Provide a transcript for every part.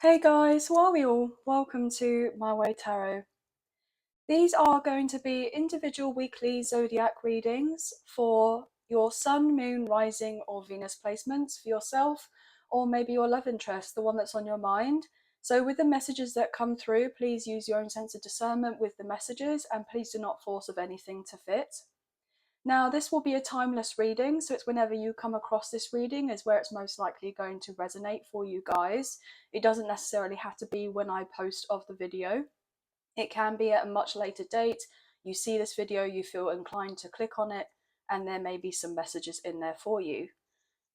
Hey guys, how are we all? Welcome to My Way Tarot. These are going to be individual weekly zodiac readings for your sun, moon, rising, or Venus placements for yourself, or maybe your love interest, the one that's on your mind. So, with the messages that come through, please use your own sense of discernment with the messages and please do not force of anything to fit. Now, this will be a timeless reading, so it's whenever you come across this reading is where it's most likely going to resonate for you guys. It doesn't necessarily have to be when I post of the video. It can be at a much later date. You see this video, you feel inclined to click on it, and there may be some messages in there for you.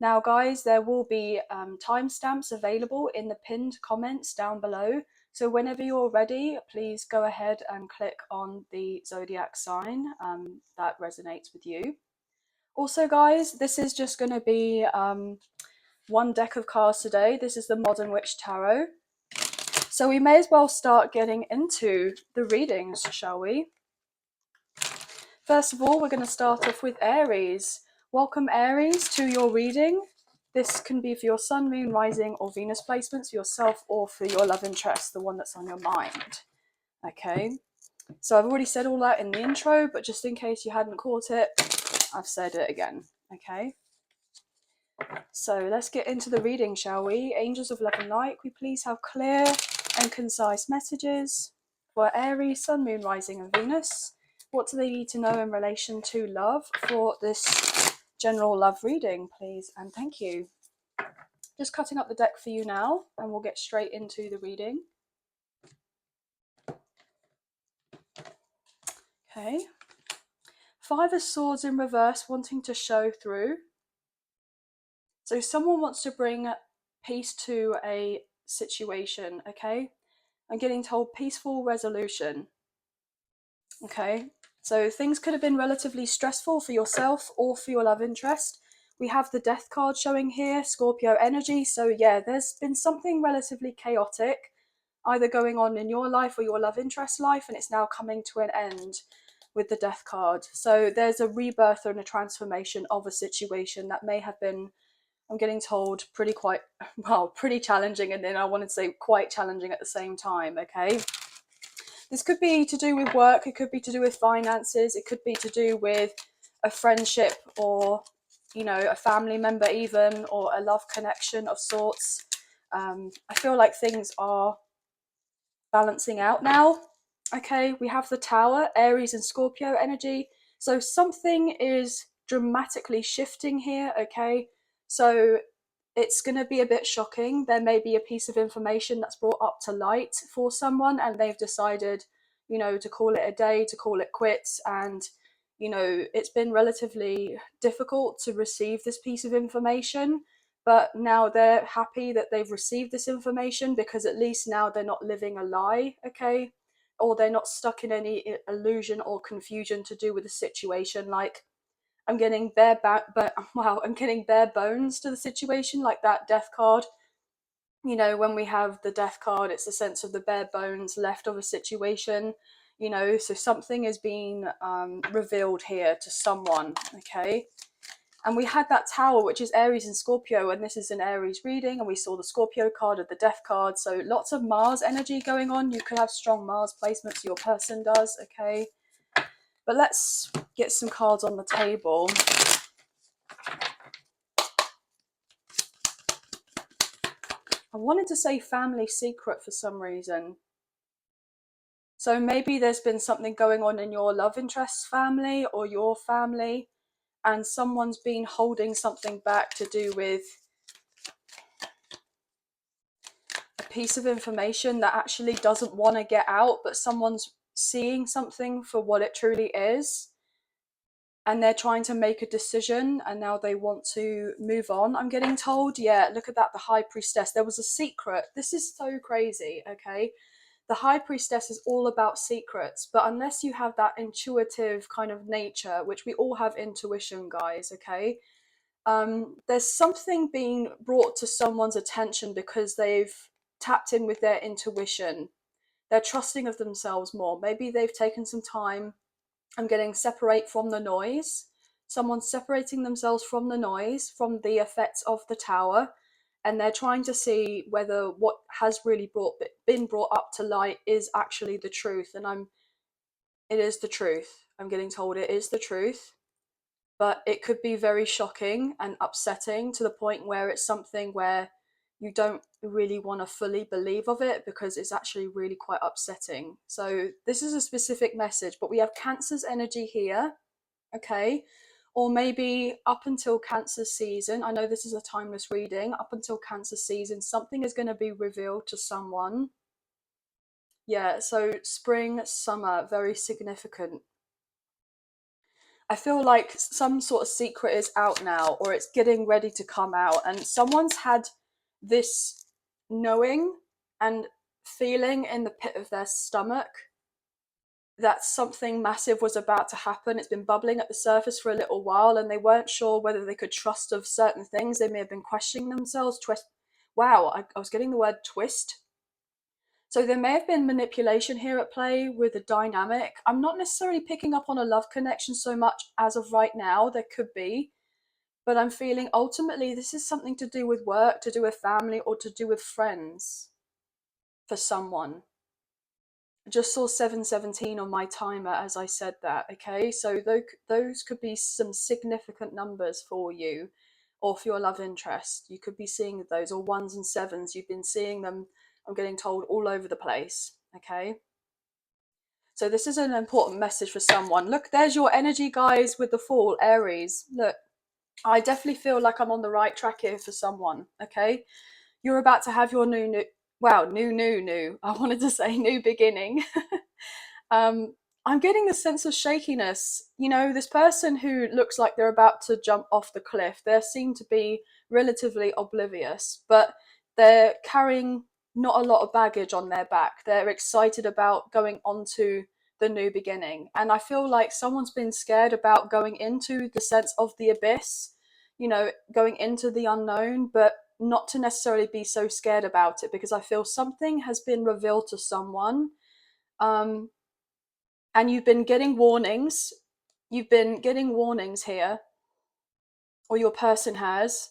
Now, guys, there will be timestamps available in the pinned comments down below. So whenever you're ready, please go ahead and click on the zodiac sign that resonates with you. Also, guys, this is just going to be one deck of cards today. This is the Modern Witch Tarot. So we may as well start getting into the readings, shall we? First of all, we're going to start off with Aries. Welcome, Aries, to your reading. This can be for your sun, moon, rising, or Venus placements for yourself or for your love interest, the one that's on your mind. Okay, so I've already said all that in the intro, but just in case you hadn't caught it, I've said it again. Okay, so let's get into the reading, shall we? Angels of love and light, we please have clear and concise messages for Aries, sun, moon, rising, and Venus. What do they need to know in relation to love for this general love reading, please? And thank you. Just cutting up the deck for you now, and we'll get straight into the reading. Okay. Five of Swords in reverse, wanting to show through. So someone wants to bring peace to a situation, okay? I'm getting told peaceful resolution. Okay, so things could have been relatively stressful for yourself or for your love interest. We have the Death card showing here, Scorpio energy. So yeah, there's been something relatively chaotic either going on in your life or your love interest life, and it's now coming to an end with the Death card. So there's a rebirth and a transformation of a situation that may have been, I'm getting told, pretty challenging, and then I wanted to say quite challenging at the same time, okay? This could be to do with work, it could be to do with finances, it could be to do with a friendship or, you know, a family member even, or a love connection of sorts. I feel like things are balancing out now. Okay, we have the Tower, Aries and Scorpio energy. So something is dramatically shifting here, okay? So it's going to be a bit shocking. There may be a piece of information that's brought up to light for someone and they've decided, you know, to call it a day, to call it quits. And, you know, it's been relatively difficult to receive this piece of information. But now they're happy that they've received this information because at least now they're not living a lie, okay? Or they're not stuck in any illusion or confusion to do with the situation. Like, I'm getting I'm getting bare bones to the situation, like that Death card. You know, when we have the Death card, it's a sense of the bare bones left of a situation. You know, so something is being revealed here to someone, okay? And we had that Tower, which is Aries and Scorpio, and this is an Aries reading, and we saw the Scorpio card of the Death card. So lots of Mars energy going on. You could have strong Mars placements, your person does, okay? But let's get some cards on the table. I wanted to say family secret for some reason. So maybe there's been something going on in your love interest family or your family, and someone's been holding something back to do with a piece of information that actually doesn't want to get out, but someone's seeing something for what it truly is. And they're trying to make a decision and now they want to move on, I'm getting told. Yeah, look at that, the High Priestess. There was a secret. This is so crazy, okay? The High Priestess is all about secrets, but unless you have that intuitive kind of nature, which we all have intuition, guys, okay? There's something being brought to someone's attention because they've tapped in with their intuition. They're trusting of themselves more. Maybe they've taken some time. I'm getting separate from the noise. Someone's separating themselves from the noise, from the effects of the Tower, and they're trying to see whether what has really been brought up to light is actually the truth. And it is the truth. I'm getting told it is the truth, but it could be very shocking and upsetting to the point where it's something where you don't really want to fully believe of it, because it's actually really quite upsetting. So this is a specific message, but we have Cancer's energy here, okay? Or maybe up until Cancer season, I know this is a timeless reading, up until Cancer season, something is going to be revealed to someone. Yeah, so spring, summer, very significant. I feel like some sort of secret is out now, or it's getting ready to come out, and someone's had this knowing and feeling in the pit of their stomach that something massive was about to happen. It's been bubbling at the surface for a little while, and they weren't sure whether they could trust of certain things. They may have been questioning themselves. Wow, I was getting the word twist. So there may have been manipulation here at play with a dynamic. I'm not necessarily picking up on a love connection so much as of right now. There could be, but I'm feeling ultimately this is something to do with work, to do with family, or to do with friends for someone. I just saw 717 on my timer as I said that, okay? So those could be some significant numbers for you, or for your love interest. You could be seeing those, or ones and sevens. You've been seeing them, I'm getting told, all over the place, okay? So this is an important message for someone. Look, there's your energy, guys, with the Fool, Aries. Look, I definitely feel like I'm on the right track here for someone, okay? You're about to have your new. I wanted to say new beginning. I'm getting the sense of shakiness. You know, this person who looks like they're about to jump off the cliff, they seem to be relatively oblivious, but they're carrying not a lot of baggage on their back. They're excited about going on to the new beginning. And I feel like someone's been scared about going into the sense of the abyss, you know, going into the unknown, but not to necessarily be so scared about it, because I feel something has been revealed to someone. And you've been getting warnings. You've been getting warnings here, or your person has,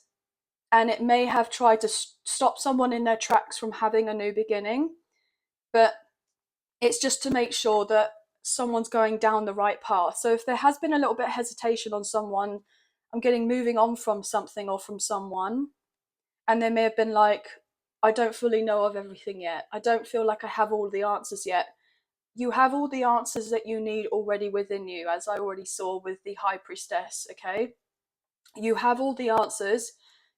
and it may have tried to stop someone in their tracks from having a new beginning, but it's just to make sure that someone's going down the right path. So if there has been a little bit of hesitation on someone, I'm getting moving on from something or from someone, and they may have been like, I don't fully know of everything yet. I don't feel like I have all the answers yet. You have all the answers that you need already within you, as I already saw with the High Priestess, okay? You have all the answers.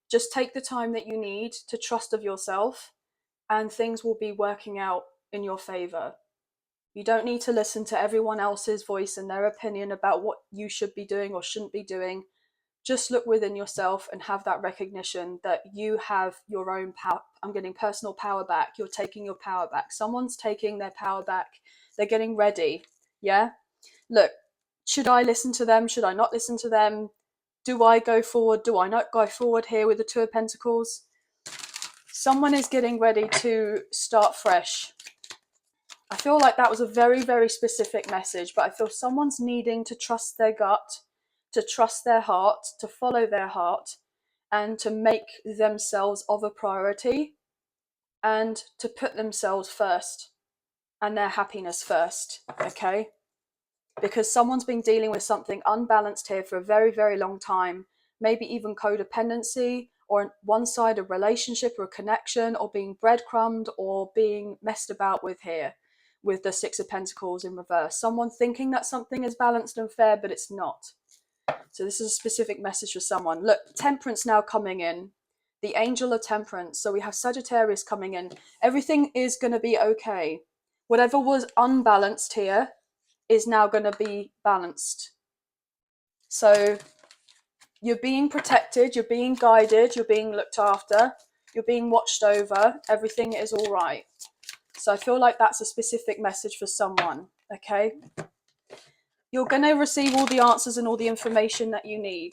Just take the time that you need to trust of yourself, and things will be working out in your favor. You don't need to listen to everyone else's voice and their opinion about what you should be doing or shouldn't be doing. Just look within yourself and have that recognition that you have your own power. I'm getting personal power back. You're taking your power back. Someone's taking their power back. They're getting ready. Yeah? Look, should I listen to them? Should I not listen to them? Do I go forward? Do I not go forward here with the Two of Pentacles? Someone is getting ready to start fresh. I feel like that was a very, very specific message, but I feel someone's needing to trust their gut, to trust their heart, to follow their heart, and to make themselves of a priority, and to put themselves first and their happiness first, okay? Because someone's been dealing with something unbalanced here for a very, very long time, maybe even codependency, or one-sided relationship or a connection, or being breadcrumbed or being messed about with here with the Six of Pentacles in reverse. Someone thinking that something is balanced and fair, but it's not. So this is a specific message for someone. Look, Temperance now coming in. The Angel of Temperance. So we have Sagittarius coming in. Everything is going to be okay. Whatever was unbalanced here is now going to be balanced. So you're being protected, you're being guided, you're being looked after, you're being watched over. Everything is all right. So I feel like that's a specific message for someone, okay? You're going to receive all the answers and all the information that you need,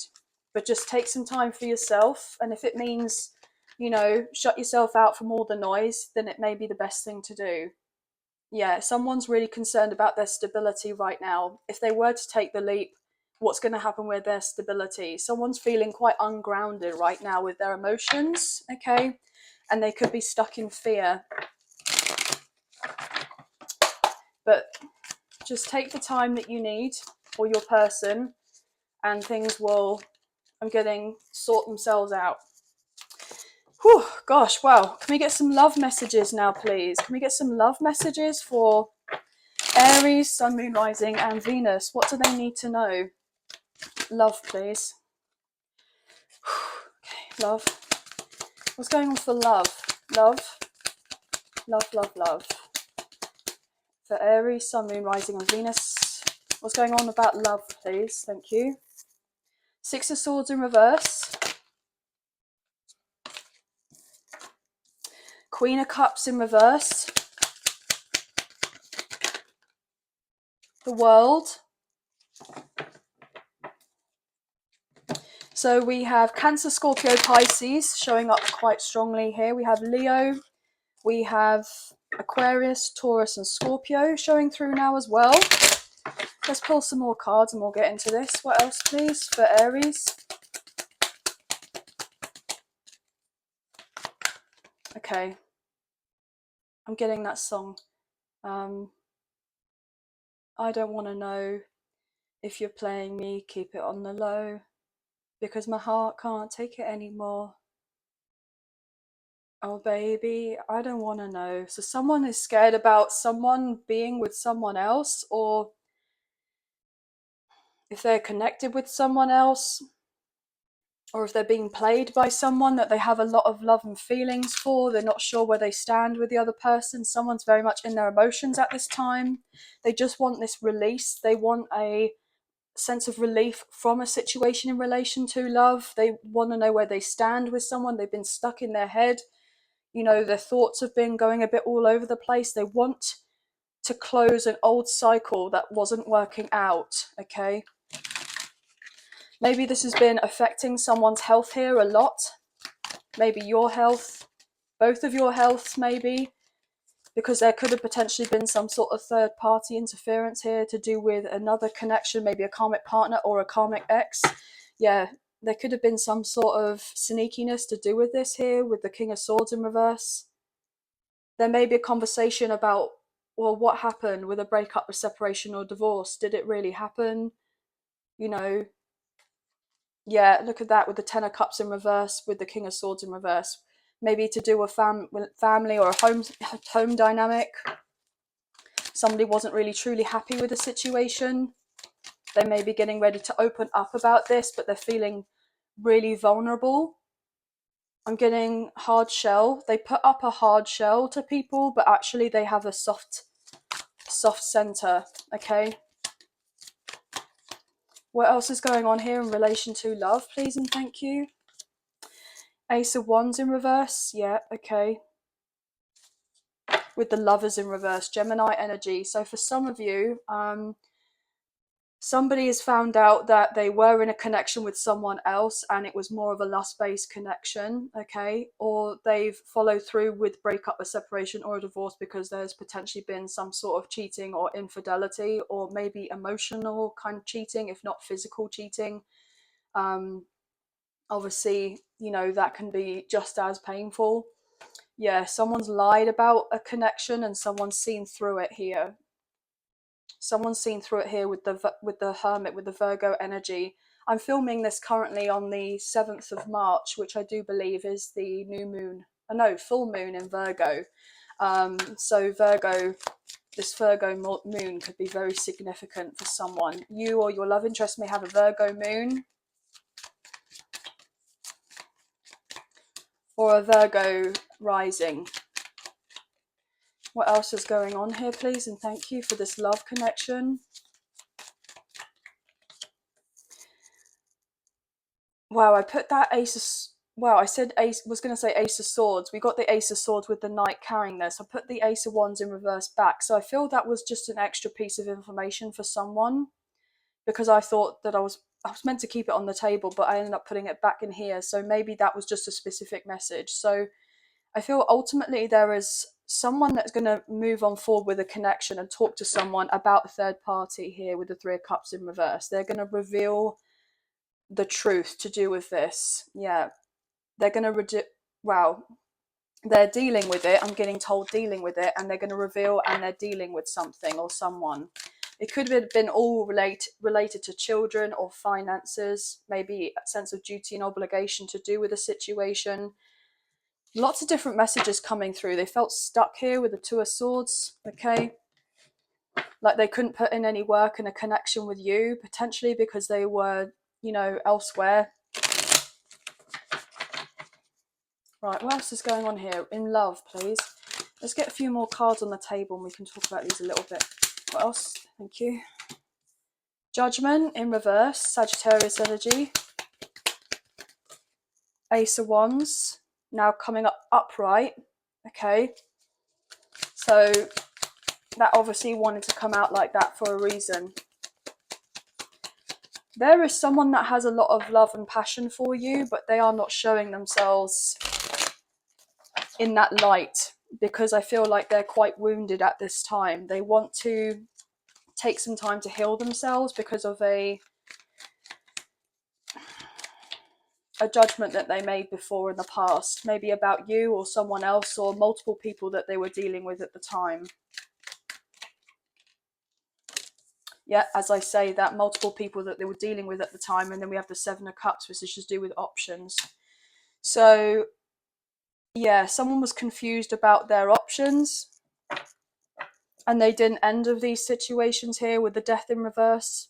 but just take some time for yourself. And if it means, you know, shut yourself out from all the noise, then it may be the best thing to do. Yeah, someone's really concerned about their stability right now. If they were to take the leap, what's going to happen with their stability. Someone's feeling quite ungrounded right now with their emotions, okay? And they could be stuck in fear. But just take the time that you need for your person, and things will, I'm getting, sort themselves out. Whew, gosh, wow. Can we get some love messages now, please? Can we get some love messages for Aries, Sun, Moon, Rising, and Venus? What do they need to know? Love, please. Okay, love. What's going on for love? Love, love, love, love. For Aries, Sun, Moon, Rising, and Venus. What's going on about love, please? Thank you. Six of Swords in reverse. Queen of Cups in reverse. The World. So we have Cancer, Scorpio, Pisces showing up quite strongly here. We have Leo. We have Aquarius, Taurus, and Scorpio showing through now as well. Let's pull some more cards and we'll get into this. What else, please, for Aries? Okay. I'm getting that song. I don't want to know if you're playing me, keep it on the low, because my heart can't take it anymore. Oh baby, I don't want to know. So someone is scared about someone being with someone else, or if they're connected with someone else, or if they're being played by someone that they have a lot of love and feelings for. They're not sure where they stand with the other person. Someone's very much in their emotions at this time. They just want this release. They want a sense of relief from a situation in relation to love. They want to know where they stand with someone. They've been stuck in their head. You know, their thoughts have been going a bit all over the place. They want to close an old cycle that wasn't working out, okay? Maybe this has been affecting someone's health here a lot. Maybe your health, both of your healths maybe, because there could have potentially been some sort of third party interference here to do with another connection, maybe a karmic partner or a karmic ex. Yeah, there could have been some sort of sneakiness to do with this here with the King of Swords in reverse. There may be a conversation about, well, what happened with a breakup, a separation, or divorce? Did it really happen? You know, yeah, look at that with the Ten of Cups in reverse, with the King of Swords in reverse. Maybe to do with family or a home dynamic. Somebody wasn't really truly happy with the situation. They may be getting ready to open up about this, but they're feeling really vulnerable. I'm getting hard shell. They put up a hard shell to people, but actually they have a soft center, okay? What else is going on here in relation to love, please and thank you? Ace of Wands in reverse, yeah, okay. With the Lovers in reverse, Gemini energy. So for some of you, somebody has found out that they were in a connection with someone else and it was more of a lust-based connection, okay? Or they've followed through with breakup, a separation, or a divorce because there's potentially been some sort of cheating or infidelity, or maybe emotional kind of cheating, if not physical cheating. Obviously, you know, that can be just as painful. Yeah, someone's lied about a connection and someone's seen through it here. Someone's seen through it here with the Hermit, with the Virgo energy. I'm filming this currently on the 7th of March, which I do believe is the new moon. No, full moon in Virgo. So Virgo, this Virgo moon could be very significant for someone. You or your love interest may have a Virgo moon, or a Virgo rising. What else is going on here, please? And thank you for this love connection. Wow, I put that ace of... Wow, I said ace, was going to say Ace of Swords. We got the Ace of Swords with the Knight carrying this. I put the Ace of Wands in reverse back. So I feel that was just an extra piece of information for someone, because I thought that I was meant to keep it on the table, but I ended up putting it back in here. So maybe that was just a specific message. So I feel ultimately there is someone that's going to move on forward with a connection and talk to someone about a third party here with the Three of Cups in reverse. They're going to reveal the truth to do with this. Yeah, they're going to they're dealing with it. I'm getting told dealing with it, and they're going to reveal, and they're dealing with something or someone. It could have been all related to children or finances, maybe a sense of duty and obligation to do with a situation. Lots of different messages coming through. They felt stuck here with the Two of Swords, okay? Like they couldn't put in any work and a connection with you, potentially because they were, elsewhere. Right, what else is going on here? In love, please. Let's get a few more cards on the table and we can talk about these a little bit. What else? Thank you. Judgment in reverse, Sagittarius energy. Ace of Wands, now coming up upright. Okay. So that obviously wanted to come out like that for a reason. There is someone that has a lot of love and passion for you, but they are not showing themselves in that light because I feel like they're quite wounded at this time. They want to take some time to heal themselves because of a judgment that they made before in the past, maybe about you or someone else or multiple people that they were dealing with at the time. Yeah, as I say, that multiple people that they were dealing with at the time, and then we have the Seven of Cups, which is to do with options. So yeah, someone was confused about their options and they didn't end of these situations here with the Death in reverse.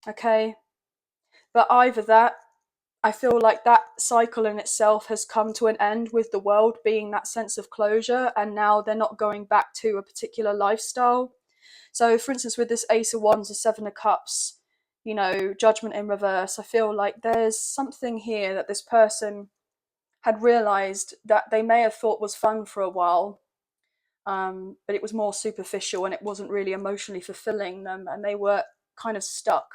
Okay, but either that, I feel like that cycle in itself has come to an end with the world being that sense of closure, and now they're not going back to a particular lifestyle. So for instance, with this Ace of Wands, the Seven of Cups, Judgment in reverse, I feel like there's something here that this person had realized that they may have thought was fun for a while, but it was more superficial and it wasn't really emotionally fulfilling them, and they were kind of stuck.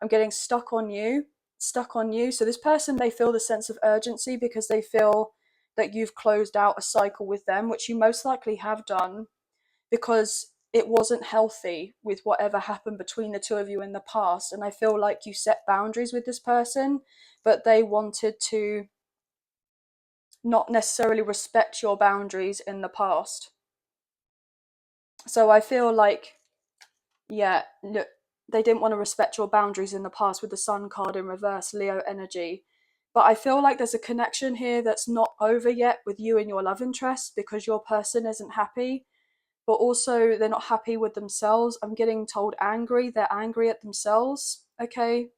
I'm getting stuck on you. So this person, they feel the sense of urgency because they feel that you've closed out a cycle with them, which you most likely have done, because it wasn't healthy with whatever happened between the two of you in the past. And I feel like you set boundaries with this person, but they wanted to not necessarily respect your boundaries in the past. So I feel like, yeah, look, they didn't want to respect your boundaries in the past with the Sun card in reverse, Leo energy. But I feel like there's a connection here that's not over yet with you and your love interest because your person isn't happy, but also they're not happy with themselves. I'm getting told angry. They're angry at themselves, okay?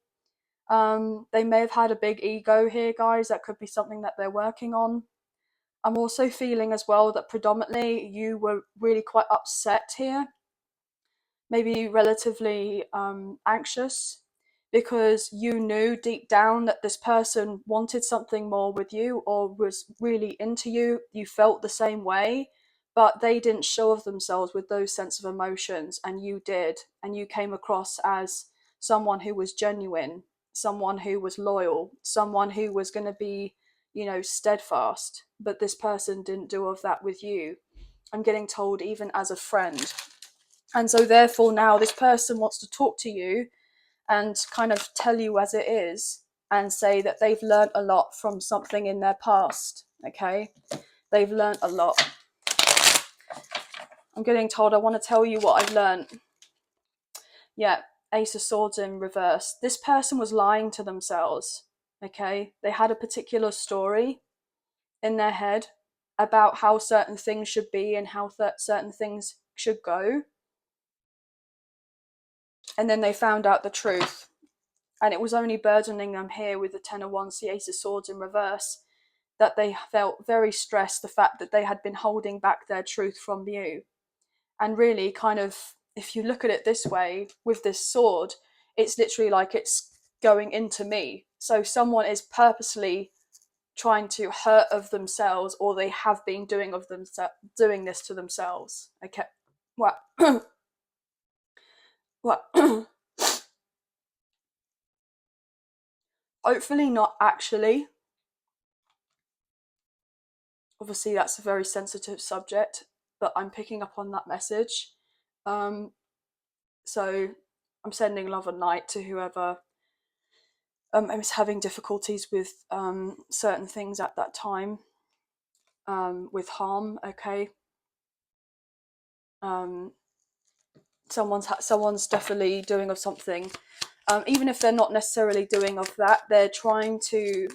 They may have had a big ego here, guys. That could be something that they're working on. I'm also feeling as well that predominantly you were really quite upset here, maybe relatively anxious, because you knew deep down that this person wanted something more with you or was really into you. You felt the same way, but they didn't show of themselves with those sense of emotions, and you did, and you came across as someone who was genuine, someone who was loyal, someone who was going to be, steadfast. But this person didn't do of that with you. I'm getting told even as a friend. And so therefore now this person wants to talk to you and kind of tell you as it is and say that they've learned a lot from something in their past. Okay, they've learned a lot. I'm getting told I want to tell you what I've learned. Yeah, Ace of Swords in reverse. This person was lying to themselves. Okay, they had a particular story in their head about how certain things should be and how certain things should go, and then they found out the truth, and it was only burdening them here with the Ten of Wands, the Ace of Swords in reverse, that they felt very stressed, the fact that they had been holding back their truth from you. And really, kind of, if you look at it this way, with this sword, it's literally like it's going into me. So someone is purposely trying to hurt of themselves, or they have been doing this to themselves. Okay, well, well, hopefully not actually. obviously that's a very sensitive subject, but I'm picking up on that message. So I'm sending love and light to whoever is having difficulties with certain things at that time, with harm. Okay. Someone's definitely doing of something, even if they're not necessarily doing of that, they're trying to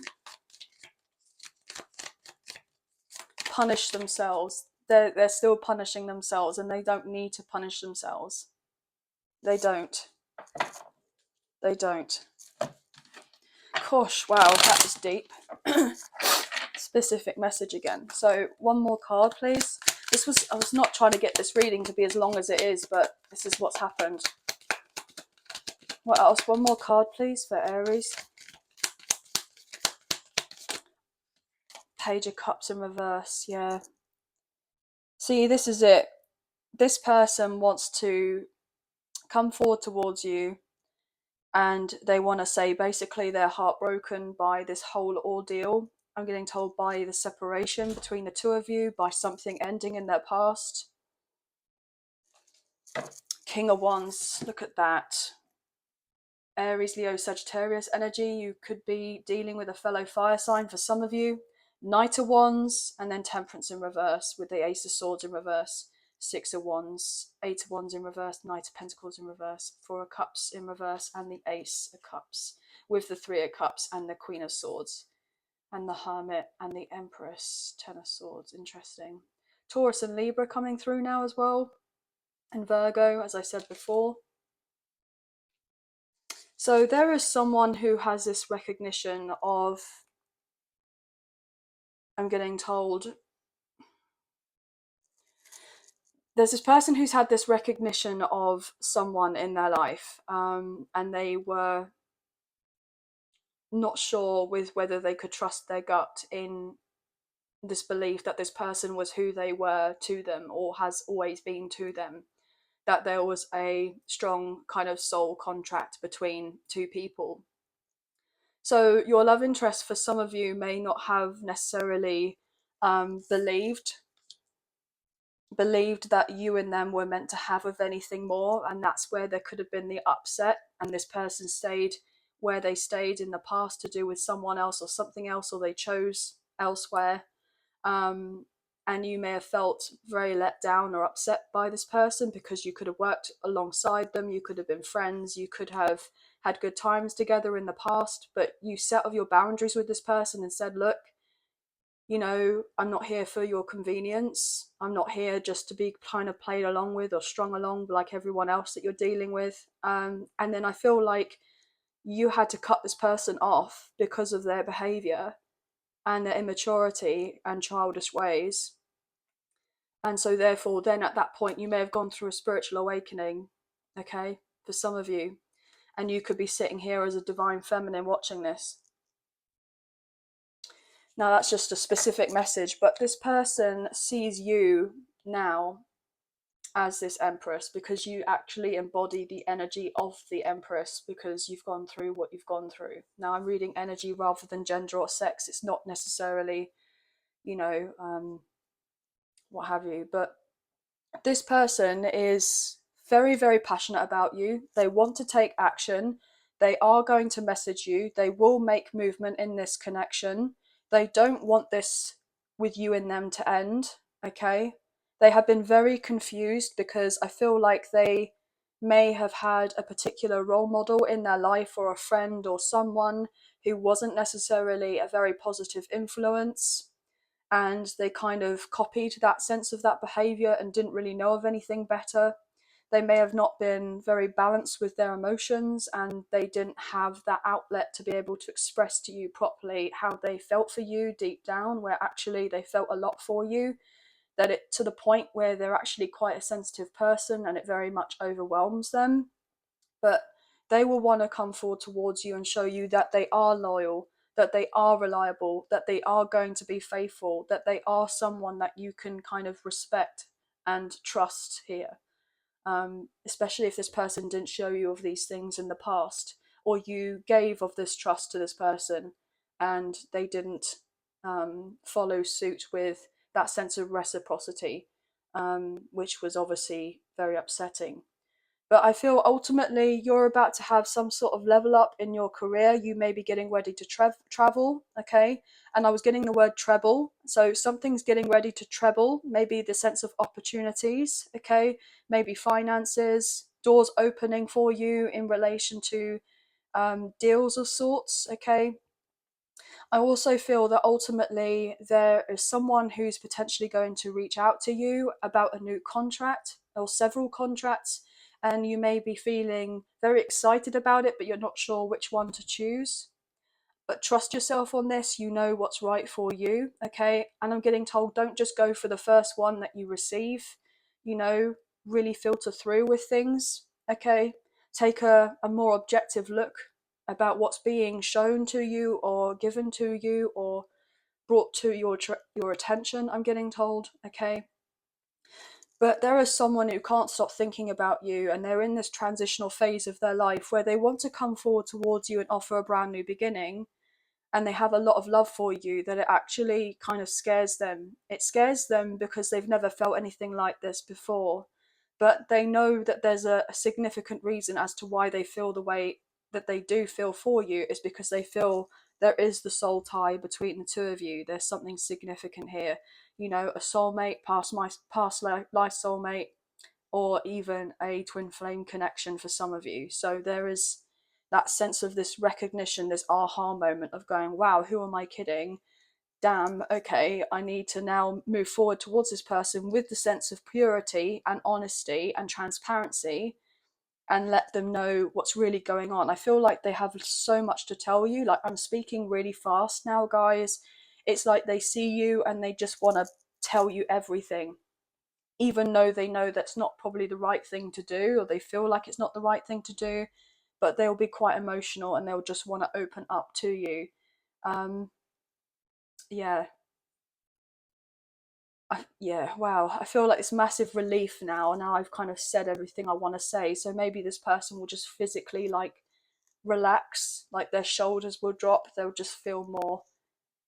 punish themselves. They're still punishing themselves, and they don't need to punish themselves. They don't. Gosh, wow, that was deep. Specific message again. So one more card, please. I was not trying to get this reading to be as long as it is, but this is what's happened. What else? One more card, please, for Aries. Page of Cups in reverse. Yeah. See, this is it. This person wants to come forward towards you, and they want to say basically they're heartbroken by this whole ordeal. I'm getting told by the separation between the two of you, by something ending in their past. King of Wands, look at that. Aries, Leo, Sagittarius energy. You could be dealing with a fellow fire sign for some of you. Knight of Wands, and then Temperance in reverse with the Ace of Swords in reverse. Six of Wands, Eight of Wands in reverse, Knight of Pentacles in reverse, Four of Cups in reverse, and the Ace of Cups with the Three of Cups and the Queen of Swords, and the Hermit and the Empress, Ten of Swords. Interesting. Taurus and Libra coming through now as well, and Virgo, as I said before. So there is someone who has this recognition of, I'm getting told, there's this person who's had this recognition of someone in their life, and they were not sure with whether they could trust their gut in this belief that this person was who they were to them, or has always been to them, that there was a strong kind of soul contract between two people. So your love interest for some of you may not have necessarily believed that you and them were meant to have of anything more, and that's where there could have been the upset, and this person stayed where they stayed in the past to do with someone else or something else, or they chose elsewhere, and you may have felt very let down or upset by this person because you could have worked alongside them, you could have been friends, you could have had good times together in the past, but you set of your boundaries with this person and said, look, you know, I'm not here for your convenience. I'm not here just to be kind of played along with or strung along like everyone else that you're dealing with. And then I feel like you had to cut this person off because of their behavior and their immaturity and childish ways. And so therefore, then at that point, you may have gone through a spiritual awakening, okay, for some of you. And you could be sitting here as a divine feminine watching this. Now, that's just a specific message, but this person sees you now as this Empress because you actually embody the energy of the Empress because you've gone through what you've gone through. Now, I'm reading energy rather than gender or sex. It's not necessarily, you know, what have you, but this person is very, very passionate about you. They want to take action. They are going to message you. They will make movement in this connection. They don't want this with you and them to end, okay? They have been very confused because I feel like they may have had a particular role model in their life, or a friend or someone who wasn't necessarily a very positive influence, and they kind of copied that sense of that behavior and didn't really know of anything better. They may have not been very balanced with their emotions, and they didn't have that outlet to be able to express to you properly how they felt for you deep down, where actually they felt a lot for you, that it to the point where they're actually quite a sensitive person and it very much overwhelms them. But they will want to come forward towards you and show you that they are loyal, that they are reliable, that they are going to be faithful, that they are someone that you can kind of respect and trust here. Especially if this person didn't show you of these things in the past, or you gave of this trust to this person and they didn't follow suit with that sense of reciprocity, which was obviously very upsetting. But I feel ultimately you're about to have some sort of level up in your career. You may be getting ready to travel, okay? And I was getting the word treble. So something's getting ready to treble, maybe the sense of opportunities, okay? Maybe finances, doors opening for you in relation to deals of sorts, okay? I also feel that ultimately there is someone who's potentially going to reach out to you about a new contract or several contracts, and you may be feeling very excited about it, but you're not sure which one to choose. But trust yourself on this, you know what's right for you, okay? And I'm getting told don't just go for the first one that you receive, you know, really filter through with things, okay? Take a more objective look about what's being shown to you or given to you or brought to your attention, I'm getting told, okay? But there is someone who can't stop thinking about you, and they're in this transitional phase of their life where they want to come forward towards you and offer a brand new beginning, and they have a lot of love for you, that it actually kind of scares them. It scares them because they've never felt anything like this before. But they know that there's a significant reason as to why they feel the way that they do feel for you, is because they feel there is the soul tie between the two of you. There's something significant here. You know, a soulmate, past life soulmate, or even a twin flame connection for some of you. So there is that sense of this recognition, this aha moment of going, wow, who am I kidding? Damn, okay, I need to now move forward towards this person with the sense of purity and honesty and transparency, and let them know what's really going on. I feel like they have so much to tell you. Like, I'm speaking really fast now, guys. It's like they see you and they just want to tell you everything, even though they know that's not probably the right thing to do, or they feel like it's not the right thing to do, but they'll be quite emotional and they'll just want to open up to you. Um, yeah. Wow. I feel like it's massive relief now. Now I've kind of said everything I want to say. So maybe this person will just physically like relax, like their shoulders will drop. They'll just feel more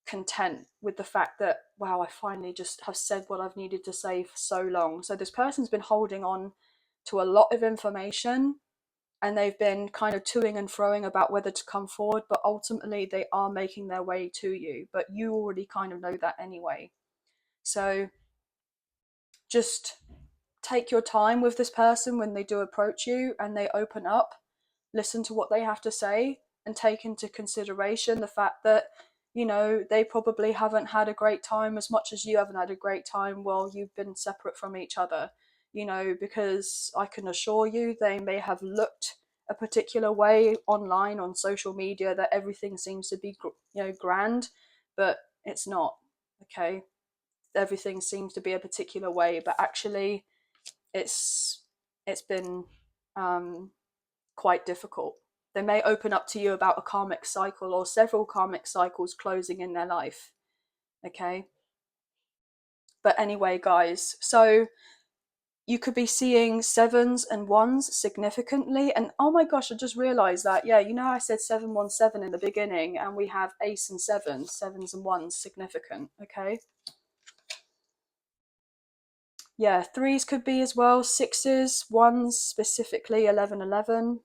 content with the fact that, wow, I finally just have said what I've needed to say for so long. So this person's been holding on to a lot of information, and they've been kind of toing and froing about whether to come forward, but ultimately they are making their way to you, but you already kind of know that anyway. So just take your time with this person when they do approach you and they open up. Listen to what they have to say and take into consideration the fact that, you know, they probably haven't had a great time as much as you haven't had a great time while you've been separate from each other, you know, because I can assure you they may have looked a particular way online on social media, that everything seems to be, you know, grand, but it's not. Okay, everything seems to be a particular way, but actually it's been quite difficult. They may open up to you about a karmic cycle or several karmic cycles closing in their life. Okay. But anyway, guys, so you could be seeing sevens and ones significantly. And oh my gosh, I just realized that, yeah, you know, I said 717 in the beginning, and we have ace and sevens and ones significant. Okay. Yeah, threes could be as well, sixes, ones, specifically 1111.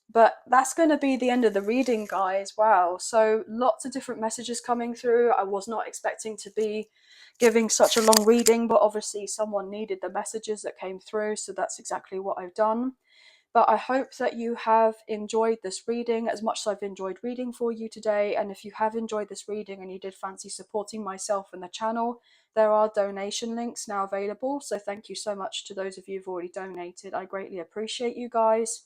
But that's going to be the end of the reading, guys. Wow. So lots of different messages coming through. I was not expecting to be giving such a long reading, but obviously someone needed the messages that came through, so that's exactly what I've done. But I hope that you have enjoyed this reading as much as I've enjoyed reading for you today. And if you have enjoyed this reading and you did fancy supporting myself and the channel, there are donation links now available. So thank you so much to those of you who've already donated. I greatly appreciate you guys.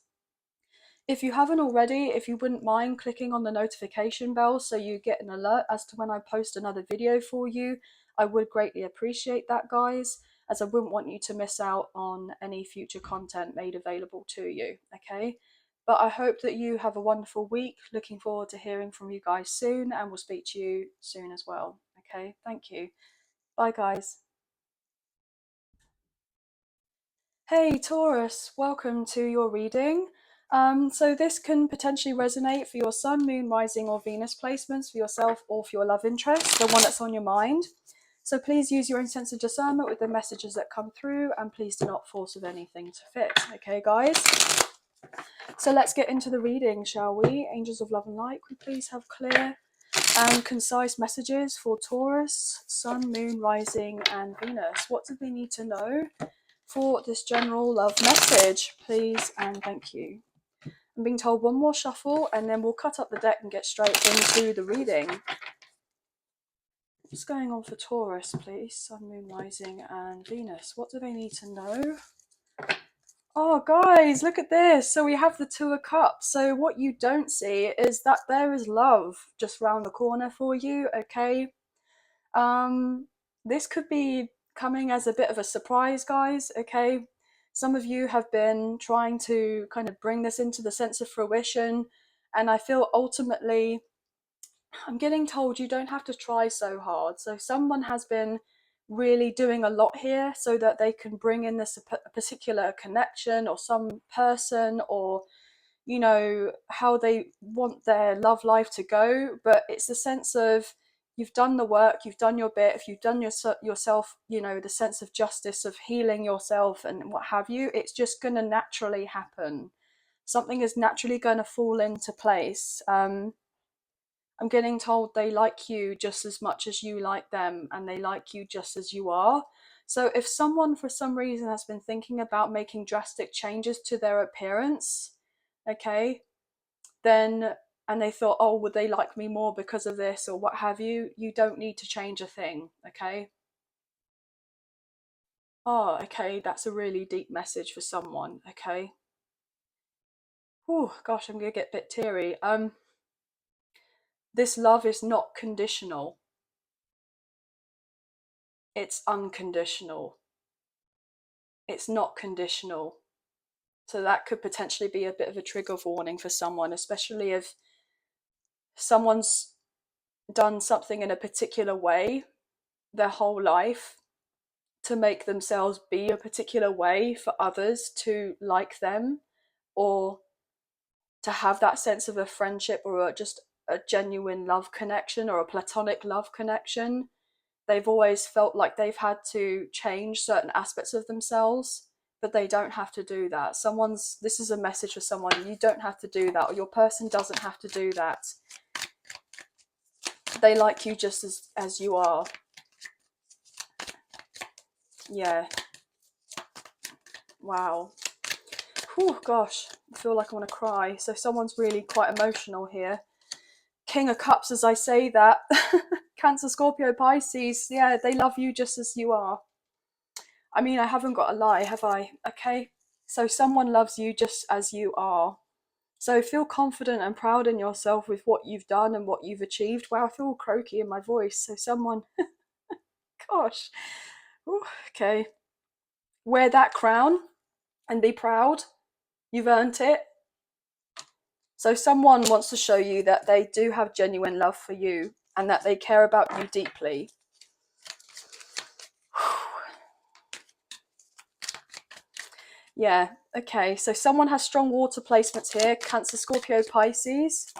If you haven't already, if you wouldn't mind clicking on the notification bell so you get an alert as to when I post another video for you, I would greatly appreciate that, guys, as I wouldn't want you to miss out on any future content made available to you, okay? But I hope that you have a wonderful week. Looking forward to hearing from you guys soon, and we'll speak to you soon as well, okay? Thank you. Bye, guys. Hey Taurus, welcome to your reading. So this can potentially resonate for your Sun, Moon, Rising or Venus placements for yourself or for your love interest, the one that's on your mind. So please use your own sense of discernment with the messages that come through, and please do not force with anything to fit. Okay, guys? So let's get into the reading, shall we? Angels of love and light, could we please have clear and concise messages for Taurus, Sun, Moon, Rising, and Venus? What do they need to know for this general love message, please and thank you? I'm being told one more shuffle and then we'll cut up the deck and get straight into the reading. What's going on for Taurus, please? Sun, Moon, Rising, and Venus. What do they need to know? Oh, guys, look at this. So we have the Two of Cups. So what you don't see is that there is love just round the corner for you, okay? This could be coming as a bit of a surprise, guys, okay? Some of you have been trying to kind of bring this into the sense of fruition, and I feel ultimately I'm getting told you don't have to try so hard. So someone has been really doing a lot here so that they can bring in this particular connection or some person, or you know how they want their love life to go. But it's the sense of you've done the work, you've done your bit. If you've done yourself, you know, the sense of justice of healing yourself and what have you, it's just going to naturally happen. Something is naturally going to fall into place. I'm getting told they like you just as much as you like them, and they like you just as you are. So if someone for some reason has been thinking about making drastic changes to their appearance, okay, then, and they thought, oh, would they like me more because of this or what have you, you don't need to change a thing, okay? Oh, okay, that's a really deep message for someone, okay? Oh, gosh, I'm gonna get a bit teary. This love is not conditional. It's unconditional. It's not conditional. So that could potentially be a bit of a trigger warning for someone, especially if someone's done something in a particular way their whole life to make themselves be a particular way for others to like them, or to have that sense of a friendship or just a genuine love connection or a platonic love connection. They've always felt like they've had to change certain aspects of themselves, but they don't have to do that. This is a message for someone. You don't have to do that, or your person doesn't have to do that. They like you just as you are. Yeah. Wow. Oh gosh, I feel like I want to cry. So someone's really quite emotional here. King of Cups, as I say that. Cancer, Scorpio, Pisces. Yeah, they love you just as you are. I mean, I haven't got a lie, have I? Okay. So someone loves you just as you are. So feel confident and proud in yourself with what you've done and what you've achieved. Wow, I feel all croaky in my voice. So someone, gosh. Ooh, okay. Wear that crown and be proud. You've earned it. So someone wants to show you that they do have genuine love for you and that they care about you deeply. Yeah, okay. So someone has strong water placements here. Cancer, Scorpio, Pisces.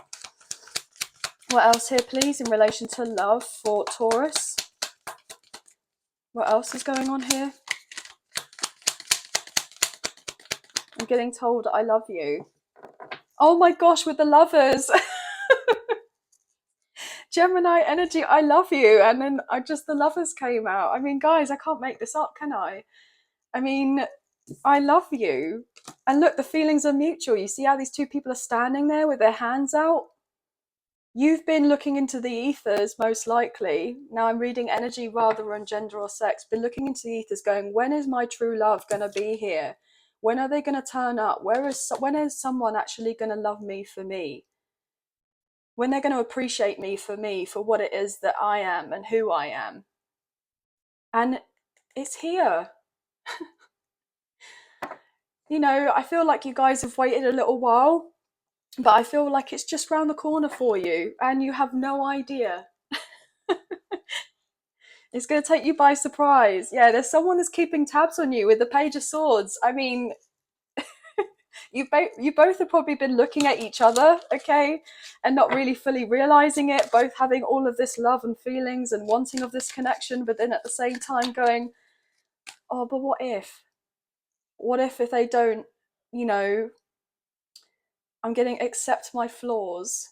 What else here, please, in relation to love for Taurus? What else is going on here? I'm getting told I love you. Oh my gosh, with the lovers. Gemini energy, I love you. And then the lovers came out. I mean, guys, I can't make this up, can I? I mean, I love you. And look, the feelings are mutual. You see how these two people are standing there with their hands out? You've been looking into the ethers, most likely. Now I'm reading energy rather than gender or sex. Been looking into the ethers going, when is my true love going to be here? When are they going to turn up? When is someone actually going to love me for me? When they're going to appreciate me for what it is that I am and who I am? And it's here. You know, I feel like you guys have waited a little while, but I feel like it's just round the corner for you and you have no idea. It's going to take you by surprise. Yeah, there's someone that's keeping tabs on you with the Page of Swords. I mean, You both have probably been looking at each other, okay, and not really fully realizing it, both having all of this love and feelings and wanting of this connection, but then at the same time going, oh, but what if they don't, you know, I'm getting accept my flaws.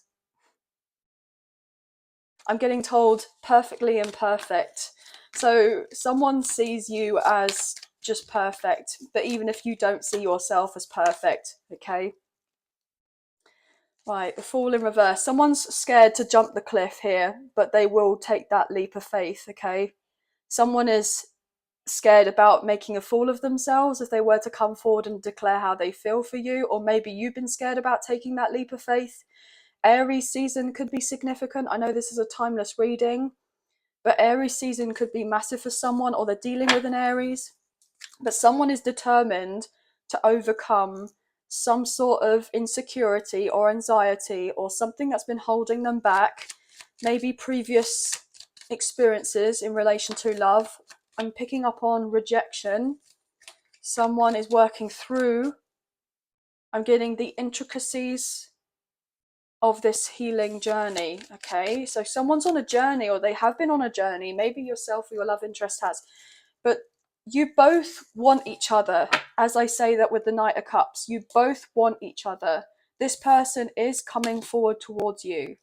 I'm getting told perfectly imperfect. So someone sees you as just perfect, but even if you don't see yourself as perfect, okay? Right, the Fool in reverse. Someone's scared to jump the cliff here, but they will take that leap of faith, okay? Someone is scared about making a fool of themselves if they were to come forward and declare how they feel for you, or maybe you've been scared about taking that leap of faith. Aries season could be significant. I know this is a timeless reading, but Aries season could be massive for someone, or they're dealing with an Aries. But someone is determined to overcome some sort of insecurity or anxiety or something that's been holding them back, maybe previous experiences in relation to love. I'm picking up on rejection. Someone is working through, I'm getting the intricacies of this healing journey, okay? So someone's on a journey, or they have been on a journey, maybe yourself or your love interest has, but you both want each other. As I say that with the Knight of Cups, you both want each other. This person is coming forward towards you.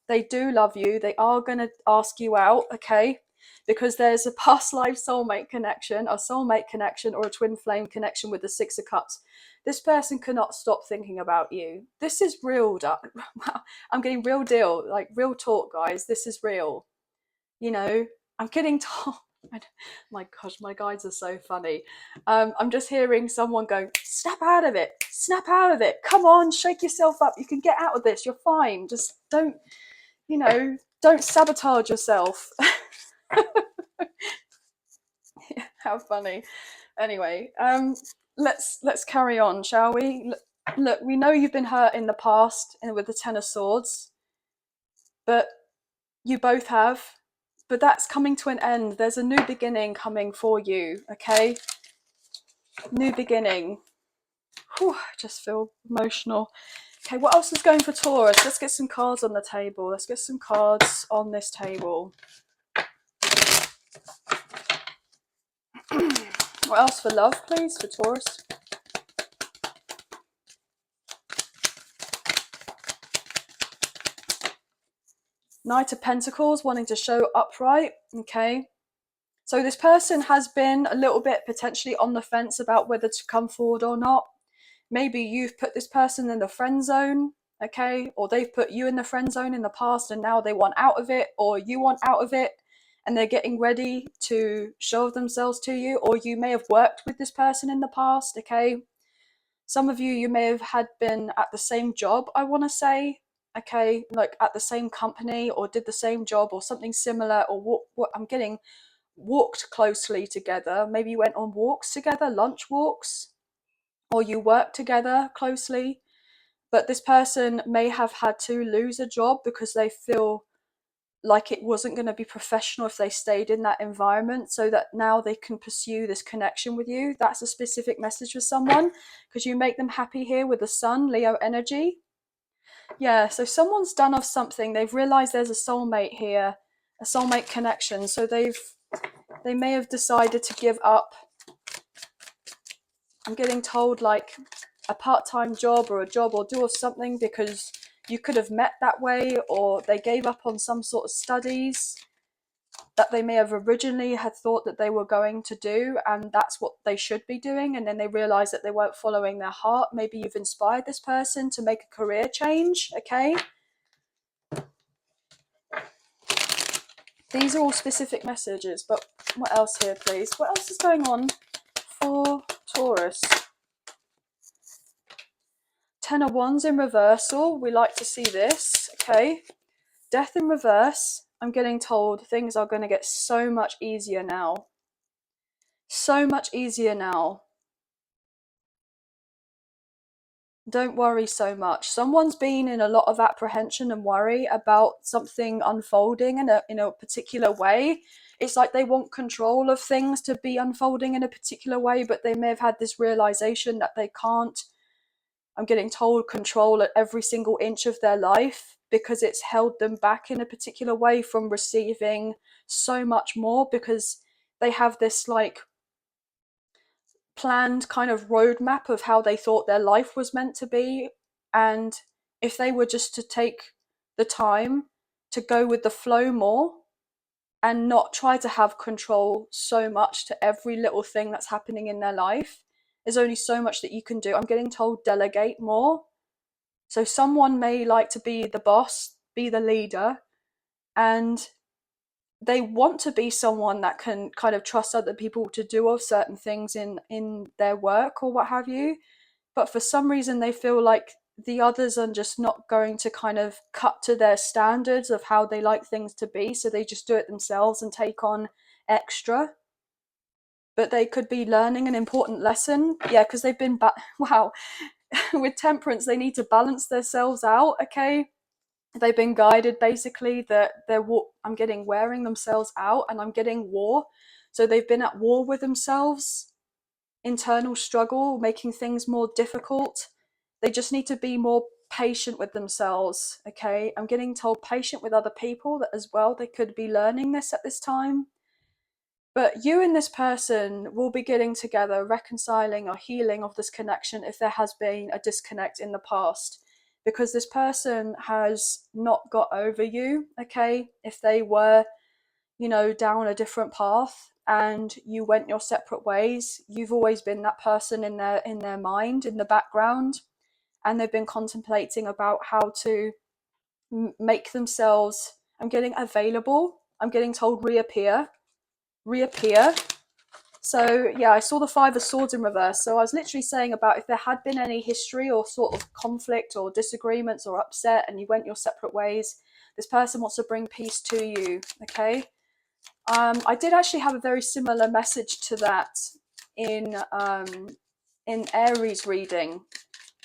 They do love you. They are going to ask you out, okay? Because there's a past life soulmate connection, or a twin flame connection with the Six of Cups. This person cannot stop thinking about you. This is real. I'm getting real deal, like real talk, guys. This is real. You know, I'm getting told. My gosh, my guides are so funny. I'm just hearing someone go, snap out of it, snap out of it. Come on, shake yourself up. You can get out of this. You're fine. Just don't, don't sabotage yourself. How funny. Anyway, let's carry on, shall we? Look, we know you've been hurt in the past and with the Ten of Swords, but you both have. But that's coming to an end. There's a new beginning coming for you, okay? New beginning. Whew, I just feel emotional. Okay, what else is going for Taurus? Let's get some cards on the table. Let's get some cards on this table. What else for love, please, for Taurus? Knight of Pentacles, wanting to show upright, okay? So this person has been a little bit potentially on the fence about whether to come forward or not. Maybe you've put this person in the friend zone, okay? Or they've put you in the friend zone in the past and now they want out of it, or you want out of it and they're getting ready to show themselves to you. Or you may have worked with this person in the past, okay? Some of you may have had been at the same job, I want to say, okay, like at the same company, or did the same job or something similar, or what I'm getting, walked closely together. Maybe you went on walks together, lunch walks, or you worked together closely. But this person may have had to lose a job because they feel like it wasn't going to be professional if they stayed in that environment, so that now they can pursue this connection with you. That's a specific message for someone, because you make them happy here with the Sun, Leo energy. Yeah, so someone's done off something. They've realized there's a soulmate here, a soulmate connection. So they may have decided to give up, I'm getting told, like a part-time job or a job or do something, because you could have met that way, or they gave up on some sort of studies that they may have originally had thought that they were going to do, and that's what they should be doing, and then they realize that they weren't following their heart. Maybe you've inspired this person to make a career change, okay? These are all specific messages, but what else here, please? What else is going on for Taurus? Ten of Wands in reversal. We like to see this, okay? Death in reverse. I'm getting told things are going to get so much easier now. So much easier now. Don't worry so much. Someone's been in a lot of apprehension and worry about something unfolding in a particular way. It's like they want control of things to be unfolding in a particular way, but they may have had this realization that they can't I'm getting told control at every single inch of their life, because it's held them back in a particular way from receiving so much more, because they have this like planned kind of roadmap of how they thought their life was meant to be. And if they were just to take the time to go with the flow more and not try to have control so much to every little thing that's happening in their life, there's only so much that you can do. I'm getting told delegate more. So someone may like to be the boss, be the leader, and they want to be someone that can kind of trust other people to do of certain things in their work or what have you. But for some reason they feel like the others are just not going to kind of cut to their standards of how they like things to be, so they just do it themselves and take on extra. But they could be learning an important lesson, yeah, because they've been wow. With temperance, they need to balance themselves out, okay? They've been guided basically that I'm getting wearing themselves out, and I'm getting war. So they've been at war with themselves, internal struggle, making things more difficult. They just need to be more patient with themselves, okay? I'm getting told patient with other people that as well. They could be learning this at this time. But you and this person will be getting together, reconciling or healing of this connection if there has been a disconnect in the past, because this person has not got over you, okay? If they were, down a different path and you went your separate ways, you've always been that person in their mind, in the background, and they've been contemplating about how to make themselves, I'm getting available, I'm getting told reappear. So yeah, I saw the Five of Swords in reverse. So I was literally saying about if there had been any history or sort of conflict or disagreements or upset and you went your separate ways, this person wants to bring peace to you, okay? I did actually have a very similar message to that in Aries reading,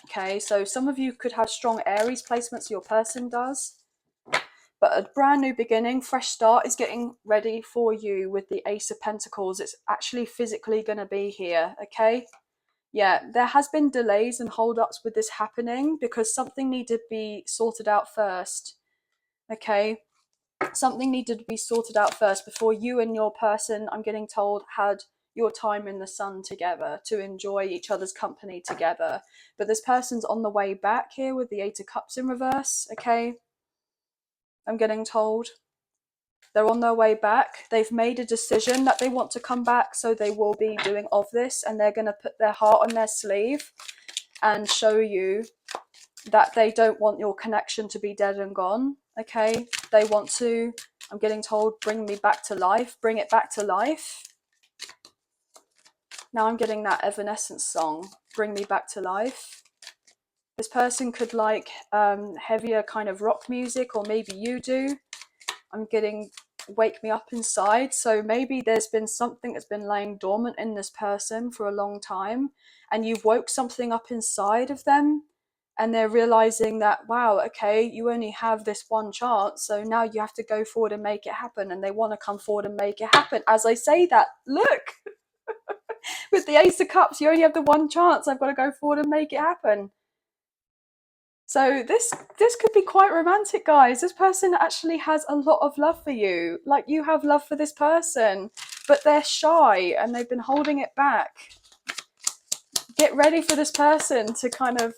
okay? So some of you could have strong Aries placements, your person does. But a brand new beginning, fresh start is getting ready for you with the Ace of Pentacles. It's actually physically going to be here, okay? Yeah, there has been delays and hold-ups with this happening because something needed to be sorted out first, okay? Something needed to be sorted out first before you and your person, I'm getting told, had your time in the sun together to enjoy each other's company together. But this person's on the way back here with the Eight of Cups in reverse, okay? I'm getting told they're on their way back. They've made a decision that they want to come back, so they will be doing of this, and they're going to put their heart on their sleeve and show you that they don't want your connection to be dead and gone, okay? They want to, I'm getting told, bring me back to life, bring it back to life. Now I'm getting that Evanescence song, Bring Me Back to Life. This person could like heavier kind of rock music, or maybe you do. I'm getting Wake Me Up Inside. So maybe there's been something that's been laying dormant in this person for a long time, and you've woke something up inside of them, and they're realizing that, wow, okay, you only have this one chance, so now you have to go forward and make it happen, and they want to come forward and make it happen. As I say that, look, with the Ace of Cups, you only have the one chance. I've got to go forward and make it happen. So this could be quite romantic, guys. This person actually has a lot of love for you. Like, you have love for this person, but they're shy and they've been holding it back. Get ready for this person to kind of,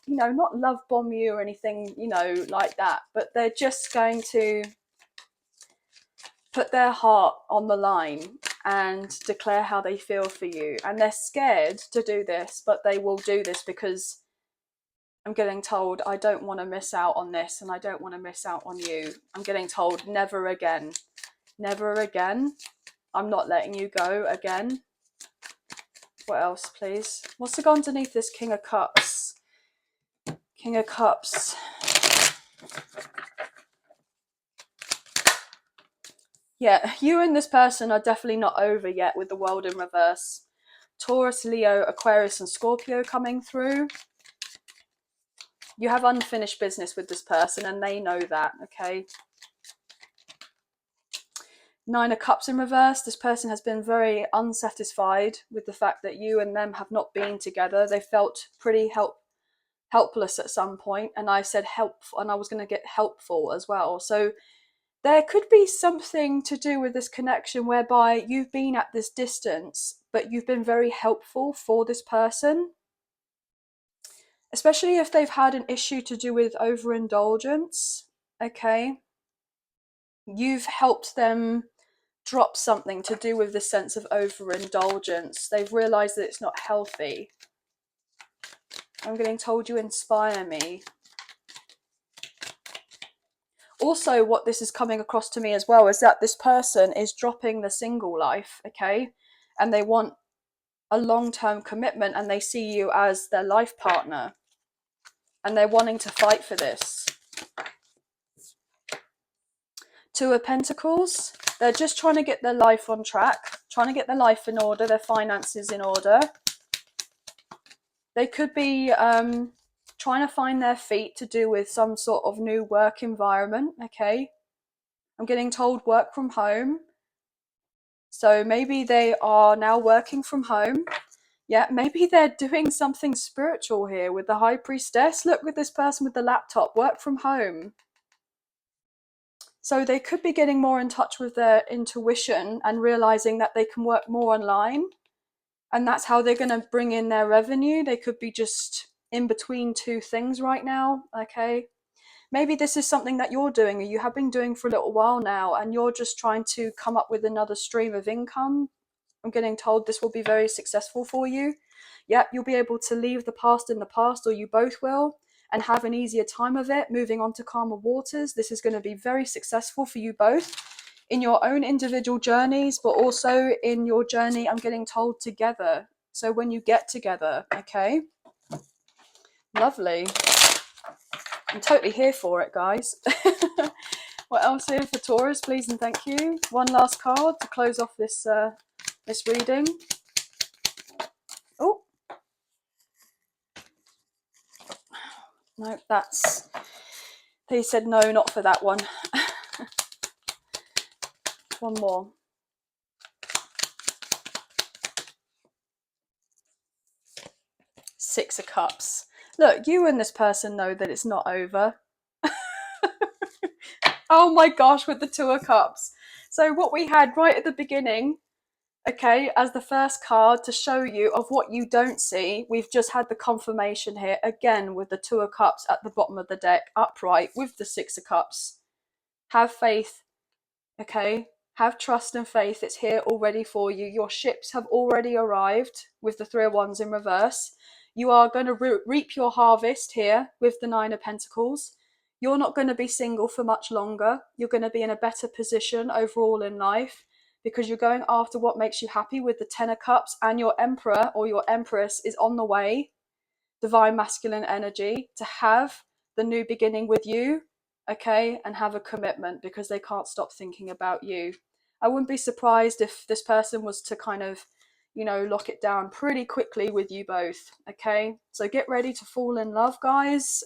not love bomb you or anything, like that, but they're just going to put their heart on the line and declare how they feel for you. And they're scared to do this, but they will do this because I'm getting told, I don't want to miss out on this, and I don't want to miss out on you. I'm getting told, never again. Never again. I'm not letting you go again. What else, please? What's to go underneath this King of Cups? King of Cups. Yeah, you and this person are definitely not over yet with the World in reverse. Taurus, Leo, Aquarius, and Scorpio coming through. You have unfinished business with this person, and they know that, okay? Nine of Cups in reverse. This person has been very unsatisfied with the fact that you and them have not been together. They felt pretty helpless at some point, and I said help, and I was going to get helpful as well. So there could be something to do with this connection whereby you've been at this distance, but you've been very helpful for this person, especially if they've had an issue to do with overindulgence. Okay, you've helped them drop something to do with the sense of overindulgence. They've realized that it's not healthy. I'm getting told you inspire me. Also, what this is coming across to me as well is that this person is dropping the single life, okay? And they want a long-term commitment, and they see you as their life partner. And they're wanting to fight for this. Two of Pentacles, they're just trying to get their life on track, trying to get their life in order, their finances in order. They could be trying to find their feet to do with some sort of new work environment, okay? I'm getting told work from home. So maybe they are now working from home. Yeah, maybe they're doing something spiritual here with the High Priestess. Look, with this person with the laptop, work from home. So they could be getting more in touch with their intuition and realizing that they can work more online. And that's how they're going to bring in their revenue. They could be just in between two things right now, okay? Maybe this is something that you're doing or you have been doing for a little while now, and you're just trying to come up with another stream of income. I'm getting told this will be very successful for you. Yep, you'll be able to leave the past in the past, or you both will, and have an easier time of it, moving on to calmer waters. This is going to be very successful for you both in your own individual journeys, but also in your journey, I'm getting told, together. So when you get together, okay? Lovely. I'm totally here for it, guys. What else here for Taurus, please and thank you. One last card to close off this this reading. Oh, no, that's... They said no, not for that one. One more. Six of Cups. Look, you and this person know that it's not over. Oh my gosh, with the Two of Cups. So what we had right at the beginning, okay, as the first card to show you of what you don't see, we've just had the confirmation here again with the Two of Cups at the bottom of the deck, upright with the Six of Cups. Have faith, okay? Have trust and faith. It's here already for you. Your ships have already arrived with the Three of Wands in reverse. You are going to reap your harvest here with the Nine of Pentacles. You're not going to be single for much longer. You're going to be in a better position overall in life because you're going after what makes you happy with the Ten of Cups, and your Emperor or your Empress is on the way, divine masculine energy, to have the new beginning with you, okay, and have a commitment because they can't stop thinking about you. I wouldn't be surprised if this person was to kind of, you know, lock it down pretty quickly with you both, okay? So get ready to fall in love, guys.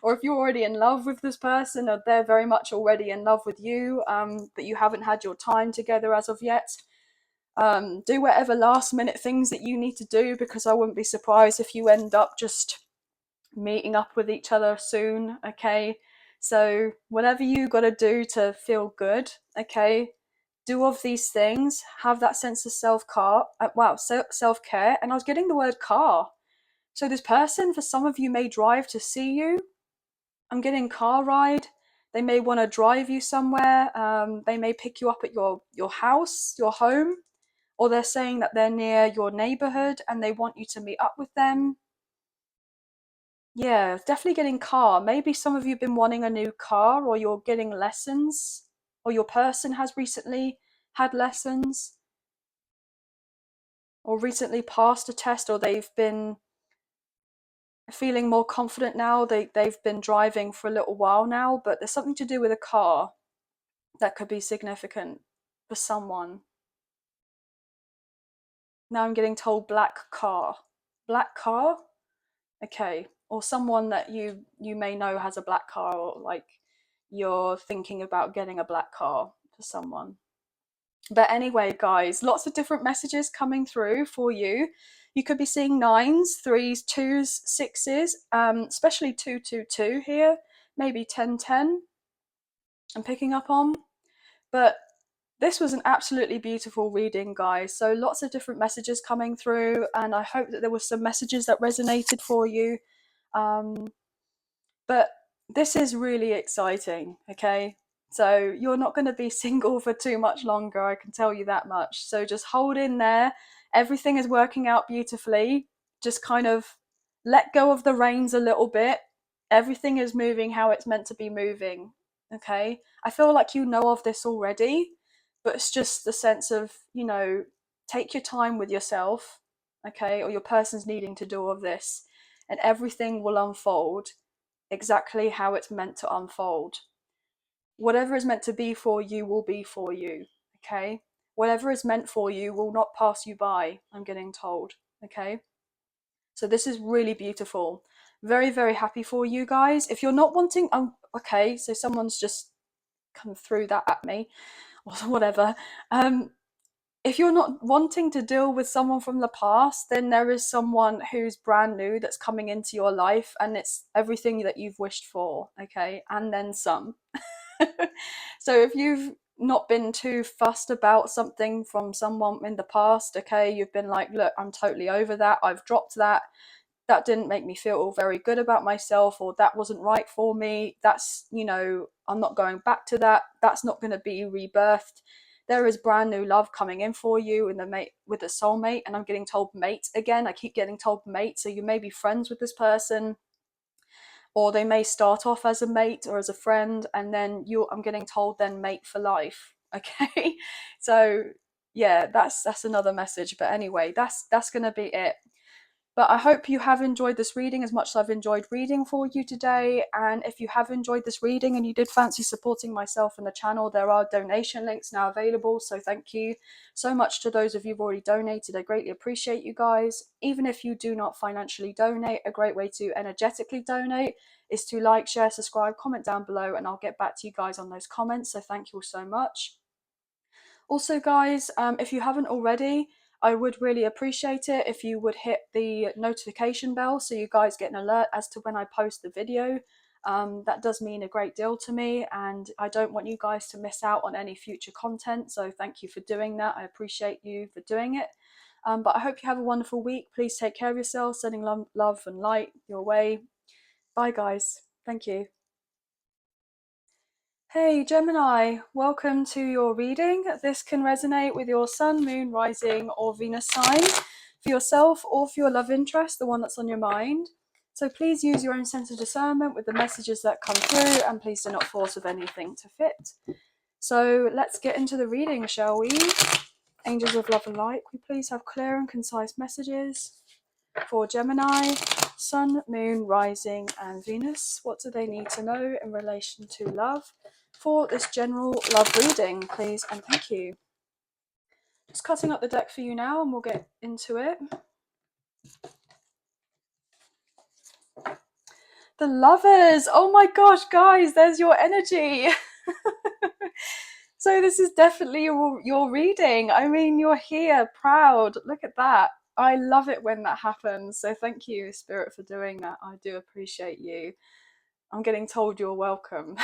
Or if you're already in love with this person, or they're very much already in love with you, but you haven't had your time together as of yet, do whatever last minute things that you need to do, because I wouldn't be surprised if you end up just meeting up with each other soon, okay? So whatever you got to do to feel good, okay, do of these things. Have that sense of self-care. Self-care. And I was getting the word car. So this person, for some of you, may drive to see you. I'm getting car ride. They may want to drive you somewhere. They may pick you up at your house, your home, or they're saying that they're near your neighborhood and they want you to meet up with them. Yeah, definitely getting car. Maybe some of you have been wanting a new car, or you're getting lessons, or your person has recently had lessons, or recently passed a test, or they've been feeling more confident now. They've been driving for a little while now, but there's something to do with a car that could be significant for someone. Now I'm getting told black car. Black car? Okay. Or someone that you may know has a black car, or like you're thinking about getting a black car for someone. But anyway, guys, lots of different messages coming through for you. You could be seeing 9s, 3s, 2s, 6s, especially 222 here, maybe 1010 I'm picking up on. But this was an absolutely beautiful reading, guys. So lots of different messages coming through, and I hope that there were some messages that resonated for you. But this is really exciting, okay? So you're not going to be single for too much longer, I can tell you that much. So just hold in there. Everything is working out beautifully. Just kind of let go of the reins a little bit. Everything is moving how it's meant to be moving, okay? I feel like you know of this already, but it's just the sense of, you know, take your time with yourself, okay? Or your person's needing to do all of this, and everything will unfold exactly how it's meant to unfold. Whatever is meant to be for you will be for you, okay? Whatever is meant for you will not pass you by, I'm getting told, okay? So this is really beautiful. Very, very happy for you guys. If you're not wanting, okay, so someone's just come through that at me, or whatever. If you're not wanting to deal with someone from the past, then there is someone who's brand new that's coming into your life, and it's everything that you've wished for, okay? And then some. So if you've not been too fussed about something from someone in the past, okay, you've been like, look, I'm totally over that, I've dropped that, that didn't make me feel very good about myself, or that wasn't right for me, that's, you know, I'm not going back to that, that's not going to be rebirthed. There is brand new love coming in for you in the mate, with a soulmate. And I'm getting told mate again, I keep getting told mate, so you may be friends with this person, or they may start off as a mate or as a friend, and then I'm getting told then mate for life, okay? So yeah, that's another message. But anyway, that's going to be it. But I hope you have enjoyed this reading as much as I've enjoyed reading for you today. And if you have enjoyed this reading and you did fancy supporting myself and the channel, there are donation links now available. So thank you so much to those of you who've already donated. I greatly appreciate you guys. Even if you do not financially donate, a great way to energetically donate is to like, share, subscribe, comment down below, and I'll get back to you guys on those comments. So thank you all so much. Also, guys, if you haven't already, I would really appreciate it if you would hit the notification bell so you guys get an alert as to when I post the video. That does mean a great deal to me, and I don't want you guys to miss out on any future content. So thank you for doing that. I appreciate you for doing it. But I hope you have a wonderful week. Please take care of yourselves, sending love and light your way. Bye, guys. Thank you. Hey Gemini, welcome to your reading. This can resonate with your sun, moon, rising, or Venus sign for yourself or for your love interest, the one that's on your mind. So please use your own sense of discernment with the messages that come through, and please do not force with anything to fit. So let's get into the reading, shall we? Angels of love and light, can we please have clear and concise messages for Gemini, sun, moon, rising, and Venus? What do they need to know in relation to love for this general love reading, please, and thank you. Just cutting up the deck for you now, and we'll get into it. The Lovers. Oh my gosh, guys, there's your energy. So this is definitely your reading. I mean, you're here, proud. Look at that. I love it when that happens. So thank you, Spirit, for doing that. I do appreciate you. I'm getting told you're welcome.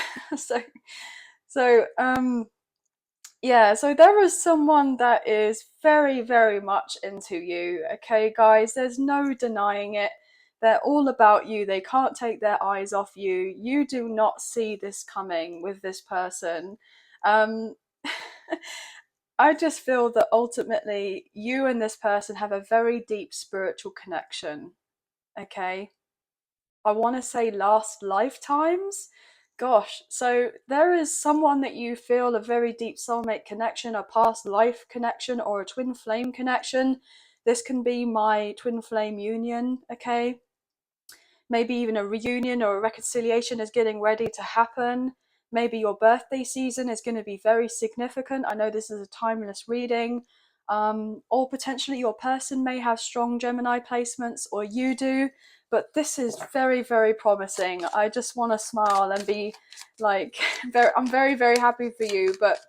Yeah, so there is someone that is very, very much into you. Okay, guys, there's no denying it. They're all about you. They can't take their eyes off you. You do not see this coming with this person. I just feel that ultimately you and this person have a very deep spiritual connection. Okay, I want to say last lifetimes. Gosh, so there is someone that you feel a very deep soulmate connection, a past life connection, or a twin flame connection. This can be my twin flame union, okay? Maybe even a reunion or a reconciliation is getting ready to happen. Maybe your birthday season is going to be very significant. I know this is a timeless reading. Or potentially your person may have strong Gemini placements, or you do. But this is very, very promising. I just want to smile and be like, I'm very, very happy for you. But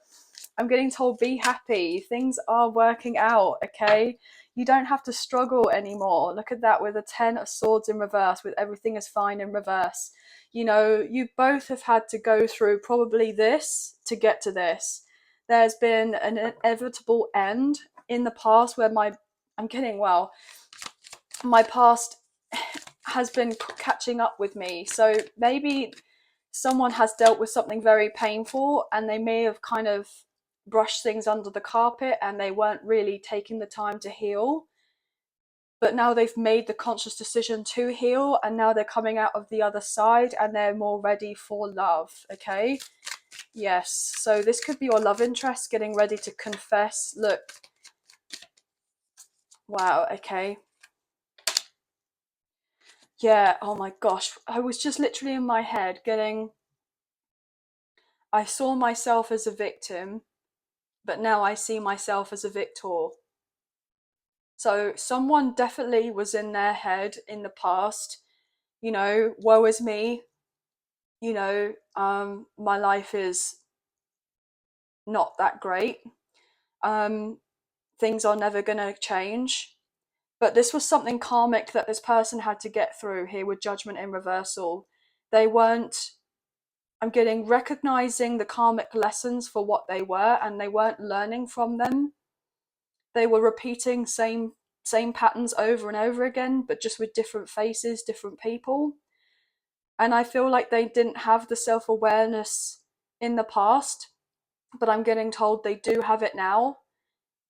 I'm getting told, be happy. Things are working out, okay? You don't have to struggle anymore. Look at that with the 10 of Swords in reverse, with everything is fine in reverse. You know, you both have had to go through probably this to get to this. There's been an inevitable end in the past where my past has been catching up with me. So maybe someone has dealt with something very painful and they may have kind of brushed things under the carpet and they weren't really taking the time to heal. But now they've made the conscious decision to heal, and now they're coming out of the other side and they're more ready for love, okay? Yes, so this could be your love interest getting ready to confess. Look, wow, okay. Yeah, oh my gosh, I was just literally in my head I saw myself as a victim, but now I see myself as a victor. So someone definitely was in their head in the past, you know, woe is me, you know, my life is not that great. Things are never going to change. But this was something karmic that this person had to get through here with judgment in reversal. They weren't, I'm getting recognizing the karmic lessons for what they were, and they weren't learning from them. They were repeating same patterns over and over again, but just with different faces, different people. And I feel like they didn't have the self-awareness in the past, but I'm getting told they do have it now.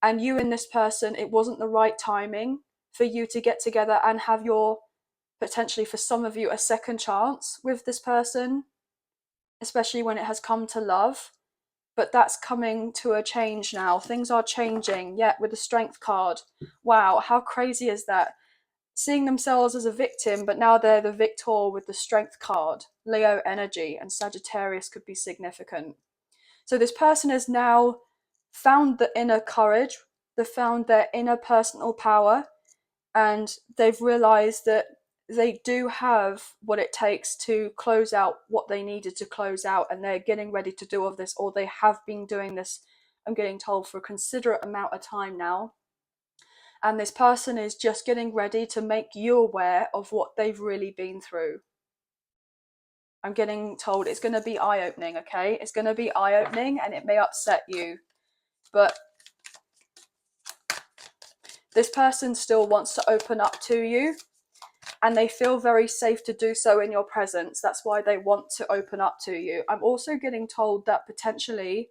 And you and this person, it wasn't the right timing for you to get together and have your, potentially for some of you, a second chance with this person, especially when it has come to love. But that's coming to a change now. Things are changing. Yeah, with the Strength card. Wow, how crazy is that? Seeing themselves as a victim, but now they're the victor with the Strength card. Leo energy, and Sagittarius could be significant. So this person has now found the inner courage, they've found their inner personal power, and they've realized that they do have what it takes to close out what they needed to close out, and they're getting ready to do all of this, or they have been doing this, I'm getting told, for a considerate amount of time now. And this person is just getting ready to make you aware of what they've really been through. I'm getting told it's going to be eye-opening, okay? It's going to be eye-opening, and it may upset you, but this person still wants to open up to you, and they feel very safe to do so in your presence. That's why they want to open up to you. I'm also getting told that potentially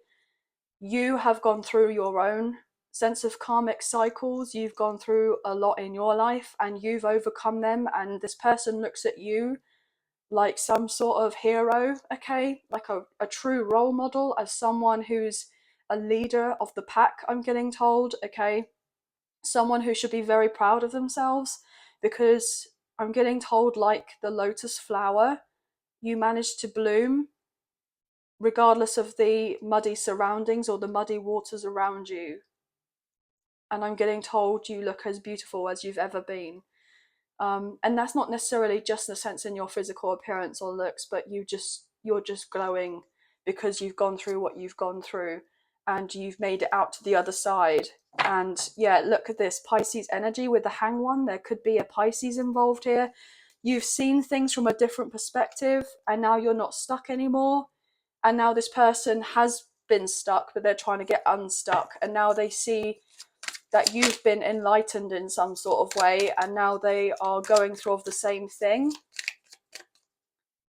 you have gone through your own sense of karmic cycles. You've gone through a lot in your life and you've overcome them, and this person looks at you like some sort of hero, okay? Like a true role model, as someone who's a leader of the pack, I'm getting told, okay? Someone who should be very proud of themselves, because I'm getting told, like the lotus flower, you managed to bloom regardless of the muddy surroundings or the muddy waters around you. And I'm getting told you look as beautiful as you've ever been. And that's not necessarily just the sense in your physical appearance or looks, but you're just glowing because you've gone through what you've gone through and you've made it out to the other side. And yeah, look at this Pisces energy with the Hanged One. There could be a Pisces involved here. You've seen things from a different perspective, and now you're not stuck anymore. And now this person has been stuck, but they're trying to get unstuck, and now they see that you've been enlightened in some sort of way, and now they are going through the same thing.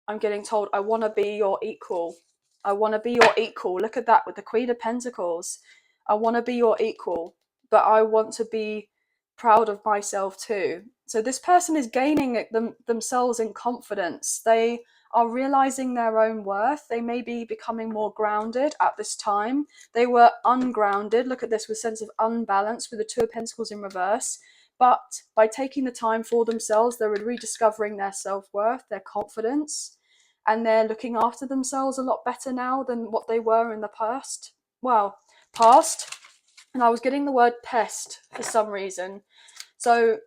I'm getting told, I want to be your equal. I want to be your equal. Look at that with the Queen of Pentacles. I want to be your equal, but I want to be proud of myself too. So this person is gaining themselves in confidence. They are realizing their own worth. They may be becoming more grounded at this time. They were ungrounded. Look at this with sense of unbalance with the Two of Pentacles in reverse. But by taking the time for themselves, they're rediscovering their self-worth, their confidence, and they're looking after themselves a lot better now than what they were in the past. Well, past. And I was getting the word pest for some reason. So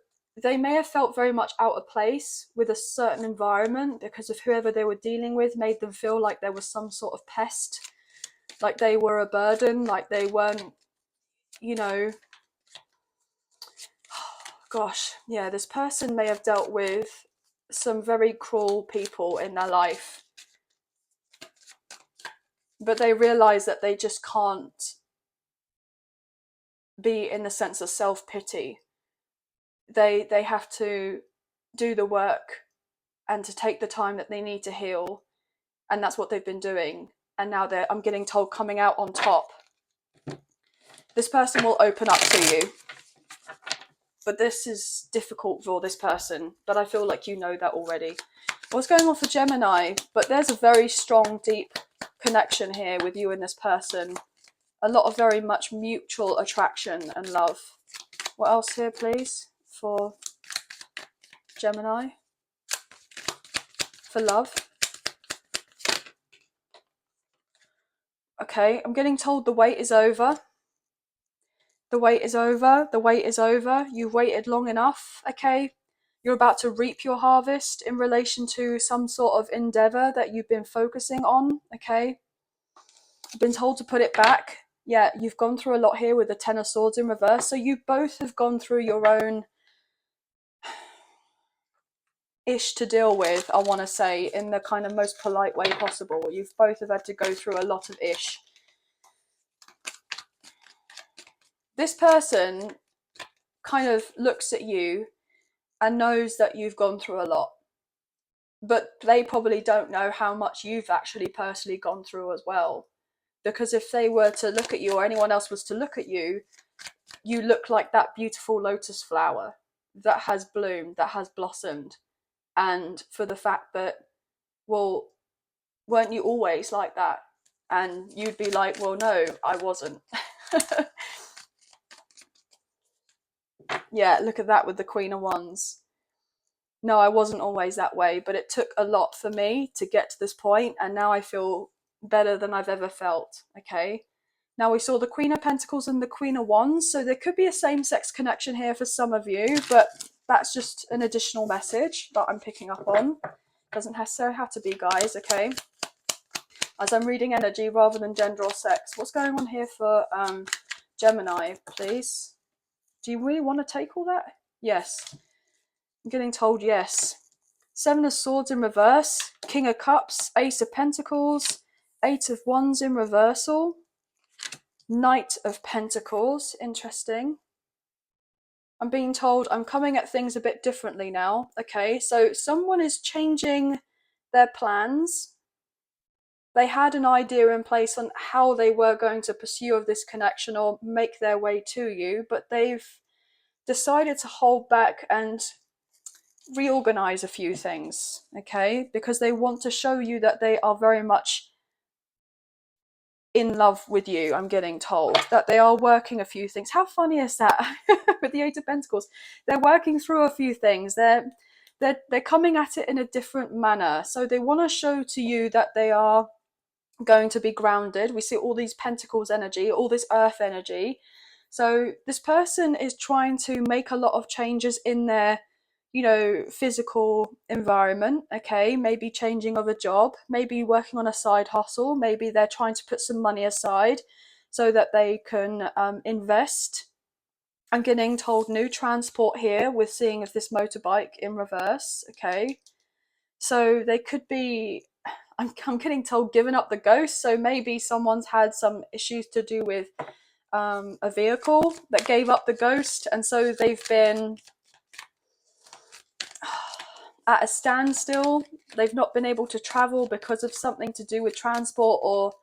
they may have felt very much out of place with a certain environment because of whoever they were dealing with made them feel like there was some sort of pest like they were a burden, like they weren't, you know, gosh, yeah, this person may have dealt with some very cruel people in their life, but they realize that they just can't be in the sense of self-pity. They have to do the work and to take the time that they need to heal, and that's what they've been doing. And now I'm getting told, coming out on top. This person will open up to you, but this is difficult for this person, but I feel like you know that already. What's going on for Gemini? But there's a very strong, deep connection here with you and this person. A lot of very much mutual attraction and love. What else here, please, for Gemini? For love. Okay, I'm getting told the wait is over. The wait is over. The wait is over. You've waited long enough, okay? You're about to reap your harvest in relation to some sort of endeavor that you've been focusing on, okay? You've been told to put it back. Yeah, you've gone through a lot here with the Ten of Swords in reverse. So you both have gone through your own ish to deal with, I want to say, in the kind of most polite way possible. You've both have had to go through a lot of ish. This person kind of looks at you and knows that you've gone through a lot, but they probably don't know how much you've actually personally gone through as well. Because if they were to look at you, or anyone else was to look at you, you look like that beautiful lotus flower that has bloomed, that has blossomed. And for the fact that, well, weren't you always like that? And you'd be like, well, no, I wasn't. Yeah, look at that with the Queen of Wands. No, I wasn't always that way, but it took a lot for me to get to this point, and now I feel better than I've ever felt, okay? Now we saw the Queen of Pentacles and the Queen of Wands, so there could be a same-sex connection here for some of you, but that's just an additional message that I'm picking up on. Doesn't necessarily have to be, guys, okay? As I'm reading energy rather than gender or sex. What's going on here for Gemini, please? Do you really want to take all that? Yes. I'm getting told yes. Seven of Swords in reverse, King of Cups, Ace of Pentacles, Eight of Wands in reversal, Knight of Pentacles, interesting. I'm being told I'm coming at things a bit differently now, okay? So someone is changing their plans. They had an idea in place on how they were going to pursue of this connection or make their way to you, but they've decided to hold back and reorganize a few things, okay? Because they want to show you that they are very much in love with you. I'm getting told that they are working a few things. How funny is that? With the Eight of Pentacles, they're working through a few things. They're coming at it in a different manner. So they want to show to you that they are going to be grounded. We see all these Pentacles energy, all this earth energy. So this person is trying to make a lot of changes in their, you know, physical environment, okay? Maybe changing of a job, maybe working on a side hustle, maybe they're trying to put some money aside so that they can invest. I'm getting told new transport here with seeing of this motorbike in reverse, okay? So they could be, I'm getting told, giving up the ghost. So maybe someone's had some issues to do with a vehicle that gave up the ghost, and so they've been at a standstill. They've not been able to travel because of something to do with transport, or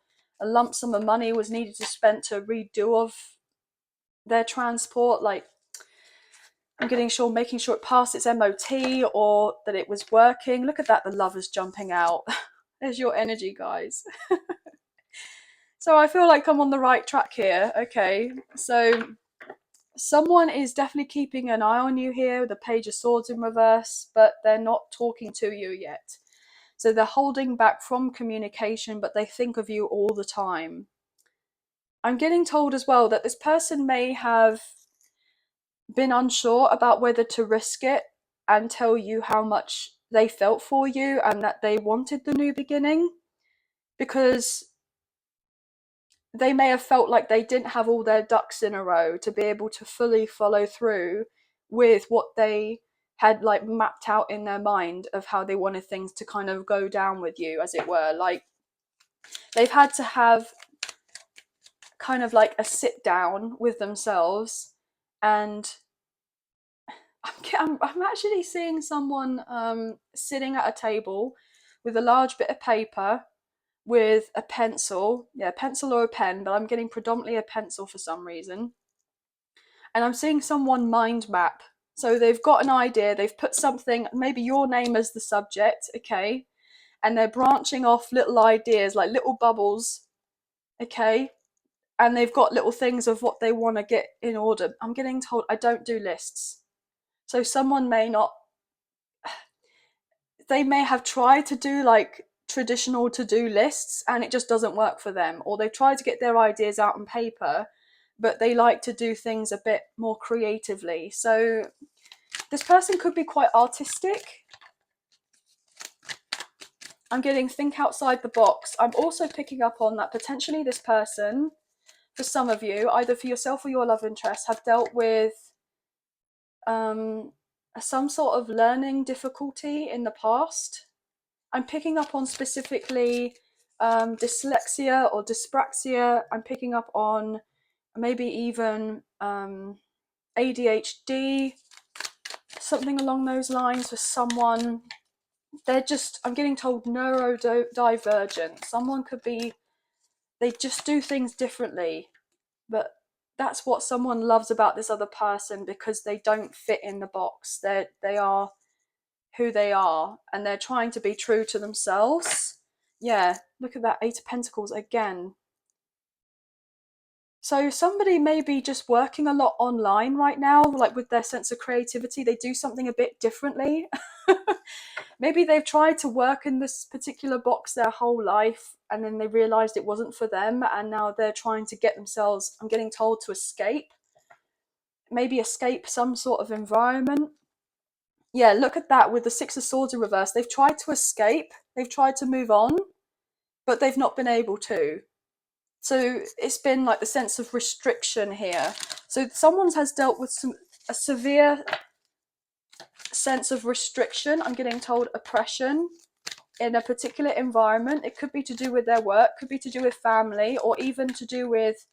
a lump sum of money was needed to spend to redo of their transport. Like, I'm getting sure, making sure it passed its MOT or that it was working. Look at that, the Lovers jumping out. There's your energy, guys. So I feel like I'm on the right track here. Okay, so someone is definitely keeping an eye on you here, the Page of Swords in reverse, but they're not talking to you yet. So they're holding back from communication, but they think of you all the time. I'm getting told as well that this person may have been unsure about whether to risk it and tell you how much they felt for you and that they wanted the new beginning, because they may have felt like they didn't have all their ducks in a row to be able to fully follow through with what they had like mapped out in their mind of how they wanted things to kind of go down with you, as it were. Like they've had to have kind of like a sit down with themselves, and I'm actually seeing someone sitting at a table with a large bit of paper with a pencil, yeah, a pencil or a pen, but I'm getting predominantly a pencil for some reason. And I'm seeing someone mind map. So they've got an idea, they've put something, maybe your name as the subject, okay, and they're branching off little ideas, like little bubbles, okay, and they've got little things of what they want to get in order. I'm getting told I don't do lists. So someone may not, they may have tried to do like traditional to-do lists and it just doesn't work for them, or they've tried to get their ideas out on paper, but they like to do things a bit more creatively. So this person could be quite artistic. I'm getting think outside the box. I'm also picking up on that potentially this person, for some of you, either for yourself or your love interest, have dealt with some sort of learning difficulty in the past. I'm picking up on specifically dyslexia or dyspraxia. I'm picking up on maybe even ADHD, something along those lines for someone. They're just, I'm getting told, neurodivergent. Someone could be, they just do things differently, but that's what someone loves about this other person, because they don't fit in the box. They are who they are, and they're trying to be true to themselves. Yeah, look at that, Eight of Pentacles again. So somebody may be just working a lot online right now, like with their sense of creativity. They do something a bit differently. Maybe they've tried to work in this particular box their whole life, and then they realized it wasn't for them, and now they're trying to get themselves, I'm getting told, to escape. Maybe escape some sort of environment. Yeah, look at that with the Six of Swords in reverse. They've tried to escape, they've tried to move on, but they've not been able to. So it's been like the sense of restriction here. So someone has dealt with a severe sense of restriction. I'm getting told oppression in a particular environment. It could be to do with their work, could be to do with family, or even to do with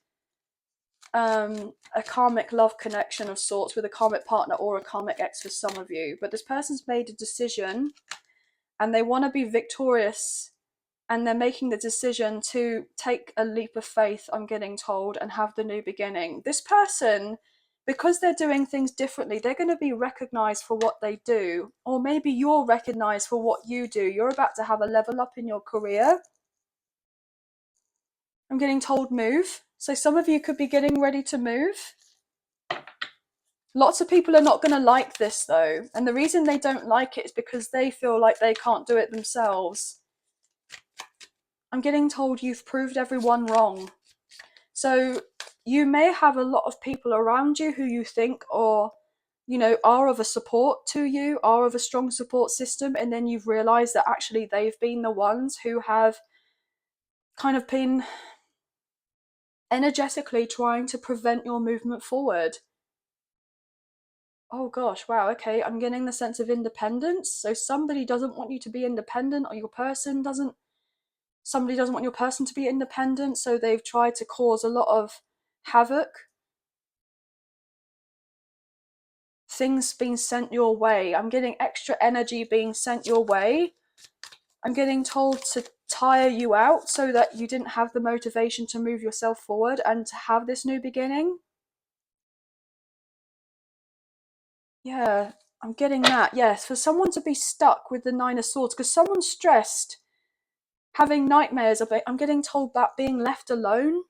a karmic love connection of sorts with a karmic partner or a karmic ex for some of you. But this person's made a decision and they want to be victorious, and they're making the decision to take a leap of faith, I'm getting told, and have the new beginning. This person, because they're doing things differently, they're going to be recognized for what they do, or maybe you're recognized for what you do. You're about to have a level up in your career. I'm getting told move. So some of you could be getting ready to move. Lots of people are not going to like this though, and the reason they don't like it is because they feel like they can't do it themselves. I'm getting told you've proved everyone wrong. So you may have a lot of people around you who you think are, you know, are of a support to you, are of a strong support system, and then you've realized that actually they've been the ones who have kind of been energetically trying to prevent your movement forward. Oh gosh, wow, okay, I'm getting the sense of independence. So somebody doesn't want you to be independent, or somebody doesn't want your person to be independent, so they've tried to cause a lot of havoc. Things being sent your way. I'm getting extra energy being sent your way. I'm getting told to tire you out so that you didn't have the motivation to move yourself forward and to have this new beginning. Yeah, I'm getting that. Yes, for someone to be stuck with the Nine of Swords, because someone's stressed, having nightmares about, I'm getting told about being left alone.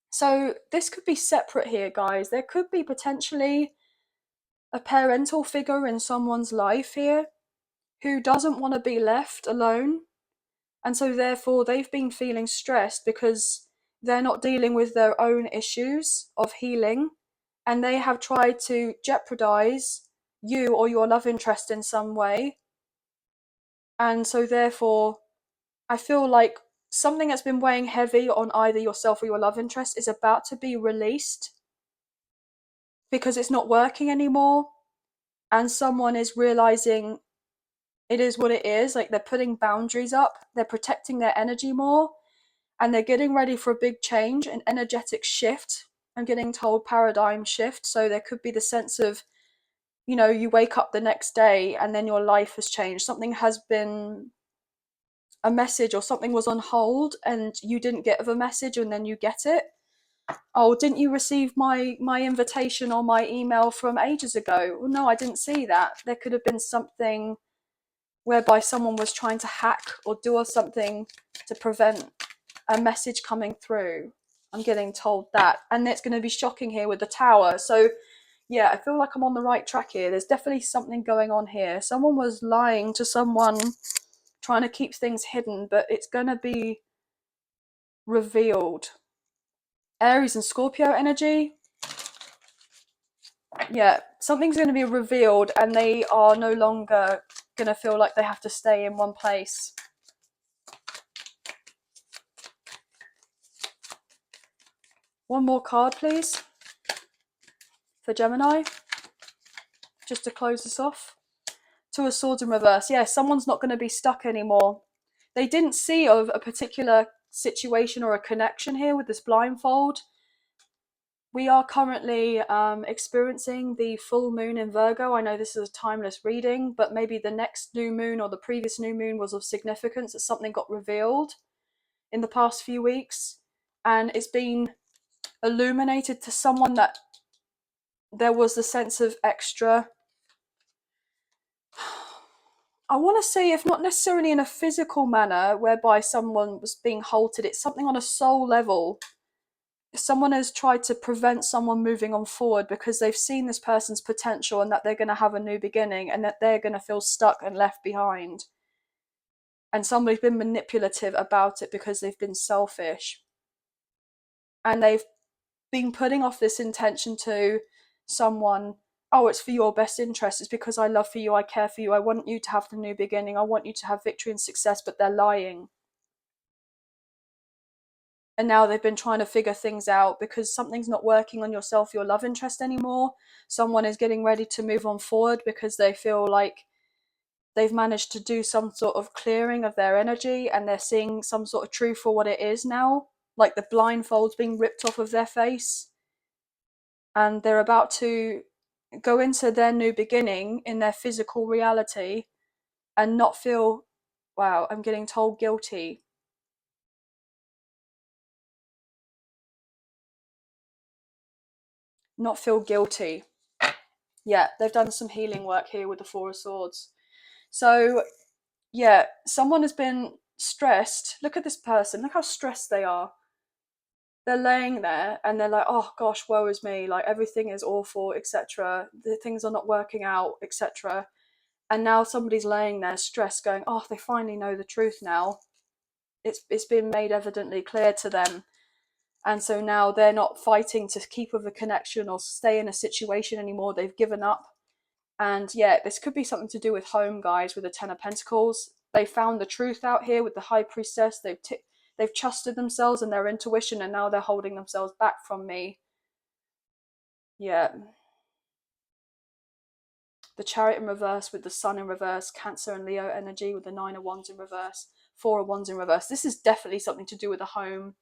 So this could be separate here, guys. There could be potentially a parental figure in someone's life here who doesn't want to be left alone. And so therefore they've been feeling stressed because they're not dealing with their own issues of healing, and they have tried to jeopardize you or your love interest in some way. And so therefore I feel like something that's been weighing heavy on either yourself or your love interest is about to be released because it's not working anymore, and someone is realizing it is what it is. Like, they're putting boundaries up, they're protecting their energy more, and they're getting ready for a big change, an energetic shift. I'm getting told paradigm shift. So there could be the sense of, you wake up the next day and then your life has changed. Something has been, a message or something was on hold and you didn't get the message, and then you get it. Oh, didn't you receive my invitation or my email from ages ago? Well, no, I didn't see that. There could have been something whereby someone was trying to hack or do something to prevent a message coming through. I'm getting told that. And it's going to be shocking here with the tower. So yeah, I feel like I'm on the right track here. There's definitely something going on here. Someone was lying to someone, trying to keep things hidden, but it's going to be revealed. Aries and Scorpio energy. Yeah, something's going to be revealed and they are no longer going to feel like they have to stay in one place. One more card, please, for Gemini, just to close this off. Two of Swords in reverse. Yeah, someone's not going to be stuck anymore. They didn't see of a particular situation or a connection here with this blindfold. We are currently experiencing the full moon in Virgo. I know this is a timeless reading, but maybe the next new moon or the previous new moon was of significance, that something got revealed in the past few weeks, and it's been illuminated to someone that there was the sense of extra, I want to say, if not necessarily in a physical manner whereby someone was being halted, it's something on a soul level. Someone has tried to prevent someone moving on forward because they've seen this person's potential and that they're going to have a new beginning, and that they're going to feel stuck and left behind. And somebody's been manipulative about it because they've been selfish. And they've been putting off this intention to someone. Oh, it's for your best interest. It's because I love for you. I care for you. I want you to have the new beginning. I want you to have victory and success, but they're lying. And now they've been trying to figure things out because something's not working on yourself, your love interest anymore. Someone is getting ready to move on forward because they feel like they've managed to do some sort of clearing of their energy, and they're seeing some sort of truth for what it is now, like the blindfold's being ripped off of their face, and they're about to go into their new beginning in their physical reality and not feel, wow, I'm getting told, guilty. Not feel guilty. Yeah, they've done some healing work here with the Four of Swords. So yeah, someone has been stressed. Look at this person. Look how stressed they are. They're laying there and they're like, oh gosh, woe is me. Like, everything is awful, etc. The things are not working out, etc. And now somebody's laying there stressed, going, oh, they finally know the truth now. It's been made evidently clear to them. And so now they're not fighting to keep with a connection or stay in a situation anymore. They've given up. And yeah, this could be something to do with home, guys, with the Ten of Pentacles. They found the truth out here with the High Priestess. They've trusted themselves and their intuition, and now they're holding themselves back from me. Yeah. The Chariot in reverse with the Sun in reverse, Cancer and Leo energy with the Nine of Wands in reverse, Four of Wands in reverse. This is definitely something to do with the home,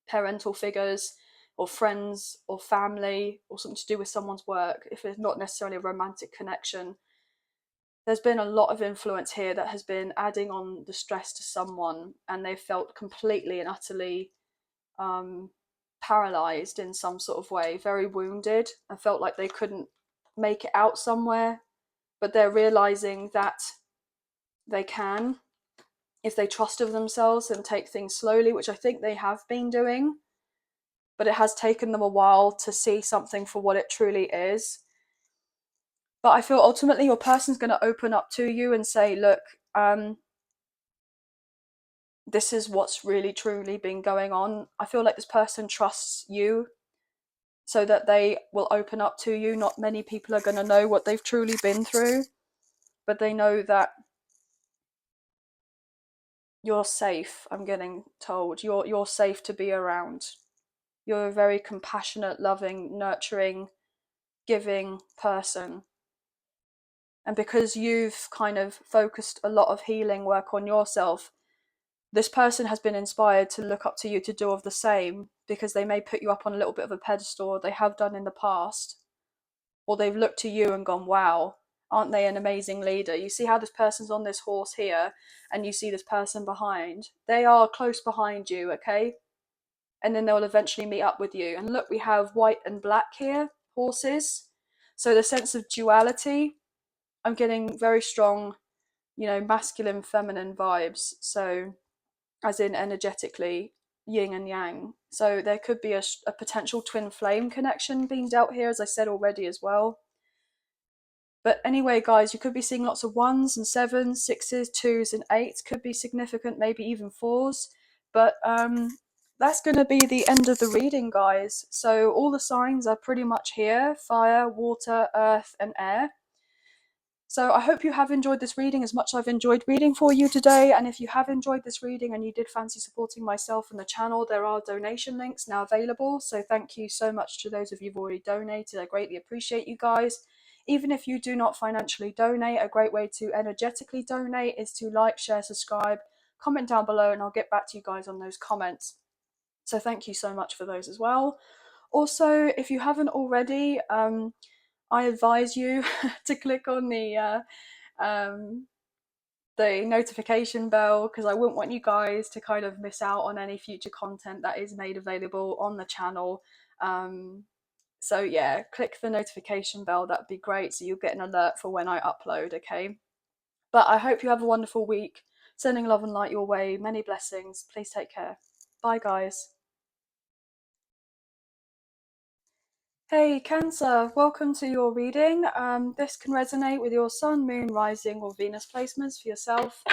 parental figures, or friends, or family, or something to do with someone's work. If it's not necessarily a romantic connection, there's been a lot of influence here that has been adding on the stress to someone, and they've felt completely and utterly paralyzed in some sort of way, very wounded, and felt like they couldn't make it out somewhere. But they're realizing that they can, if they trust of themselves and take things slowly, which I think they have been doing. But it has taken them a while to see something for what it truly is. But I feel ultimately your person's going to open up to you and say, look, this is what's really truly been going on. I feel like this person trusts you so that they will open up to you. Not many people are going to know what they've truly been through, but they know that you're safe, I'm getting told. You're safe to be around. You're a very compassionate, loving, nurturing, giving person. And because you've kind of focused a lot of healing work on yourself, this person has been inspired to look up to you to do of the same, because they may put you up on a little bit of a pedestal, they have done in the past, or they've looked to you and gone, wow, aren't they an amazing leader? You see how this person's on this horse here, and you see this person behind. They are close behind you, okay? And then they'll eventually meet up with you. And look, we have white and black here, horses. So the sense of duality, I'm getting very strong, masculine, feminine vibes. So as in energetically, yin and yang. So there could be a potential twin flame connection being dealt here, as I said already as well. But anyway, guys, you could be seeing lots of 1s and 7s, 6s, 2s and 8s. Could be significant, maybe even 4s. But that's going to be the end of the reading, guys. So all the signs are pretty much here: fire, water, earth and air. So I hope you have enjoyed this reading as much as I've enjoyed reading for you today. And if you have enjoyed this reading and you did fancy supporting myself and the channel, there are donation links now available. So thank you so much to those of you who've already donated. I greatly appreciate you guys. Even if you do not financially donate, a great way to energetically donate is to like, share, subscribe, comment down below, and I'll get back to you guys on those comments. So thank you so much for those as well. Also, if you haven't already, I advise you to click on the notification bell, because I wouldn't want you guys to kind of miss out on any future content that is made available on the channel. So yeah, click the notification bell, that'd be great, so you'll get an alert for when I upload, okay? But I hope you have a wonderful week. Sending love and light your way, many blessings. Please take care. Bye, guys. Hey Cancer, welcome to your reading. This can resonate with your Sun, Moon, Rising or Venus placements for yourself,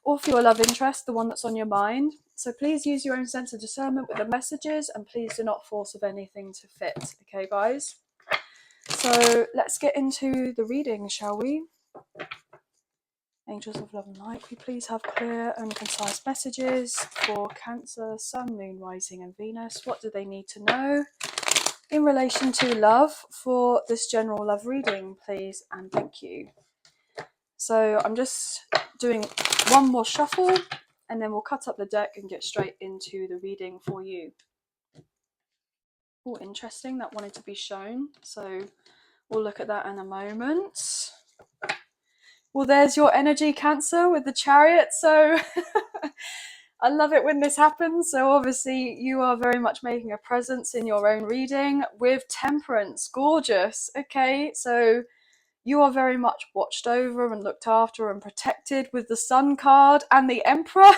or for your love interest, the one that's on your mind. So please use your own sense of discernment with the messages, and please do not force of anything to fit. Okay guys? So let's get into the reading, shall we? Angels of love and light, we please have clear and concise messages for Cancer, Sun, Moon, Rising and Venus. What do they need to know in relation to love for this general love reading, please, and thank you. So I'm just doing one more shuffle and then we'll cut up the deck and get straight into the reading for you. Oh, interesting, that wanted to be shown, so we'll look at that in a moment. Well, there's your energy, Cancer, with the Chariot. So I love it when this happens. So obviously you are very much making a presence in your own reading with Temperance. Gorgeous. Okay, so you are very much watched over and looked after and protected with the Sun card and the Emperor.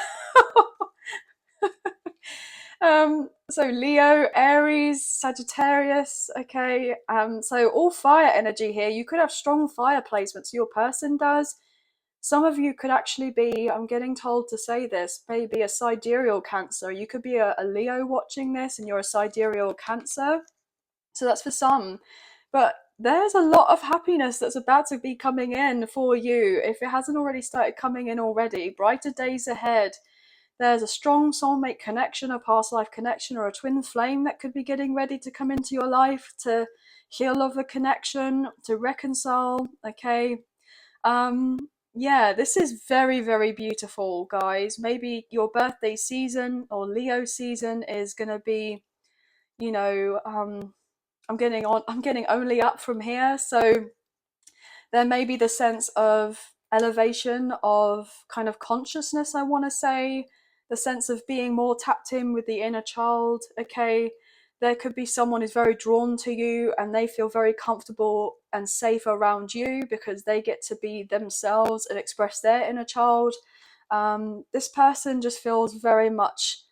So Leo, Aries, Sagittarius. Okay, so all fire energy here. You could have strong fire placements. Your person does. Some of you could actually be, I'm getting told to say this, maybe a sidereal Cancer. You could be a Leo watching this and you're a sidereal Cancer. So that's for some. But there's a lot of happiness that's about to be coming in for you. If it hasn't already started coming in already, brighter days ahead. There's a strong soulmate connection, a past life connection, or a twin flame that could be getting ready to come into your life to heal of a connection, to reconcile, okay? Yeah, this is very, very beautiful, guys. Maybe your birthday season or Leo season is going to be, I'm getting only up from here. So there may be the sense of elevation of kind of consciousness, I want to say, the sense of being more tapped in with the inner child. Okay, there could be someone who's very drawn to you and they feel very comfortable and safe around you because they get to be themselves and express their inner child. This person just feels very much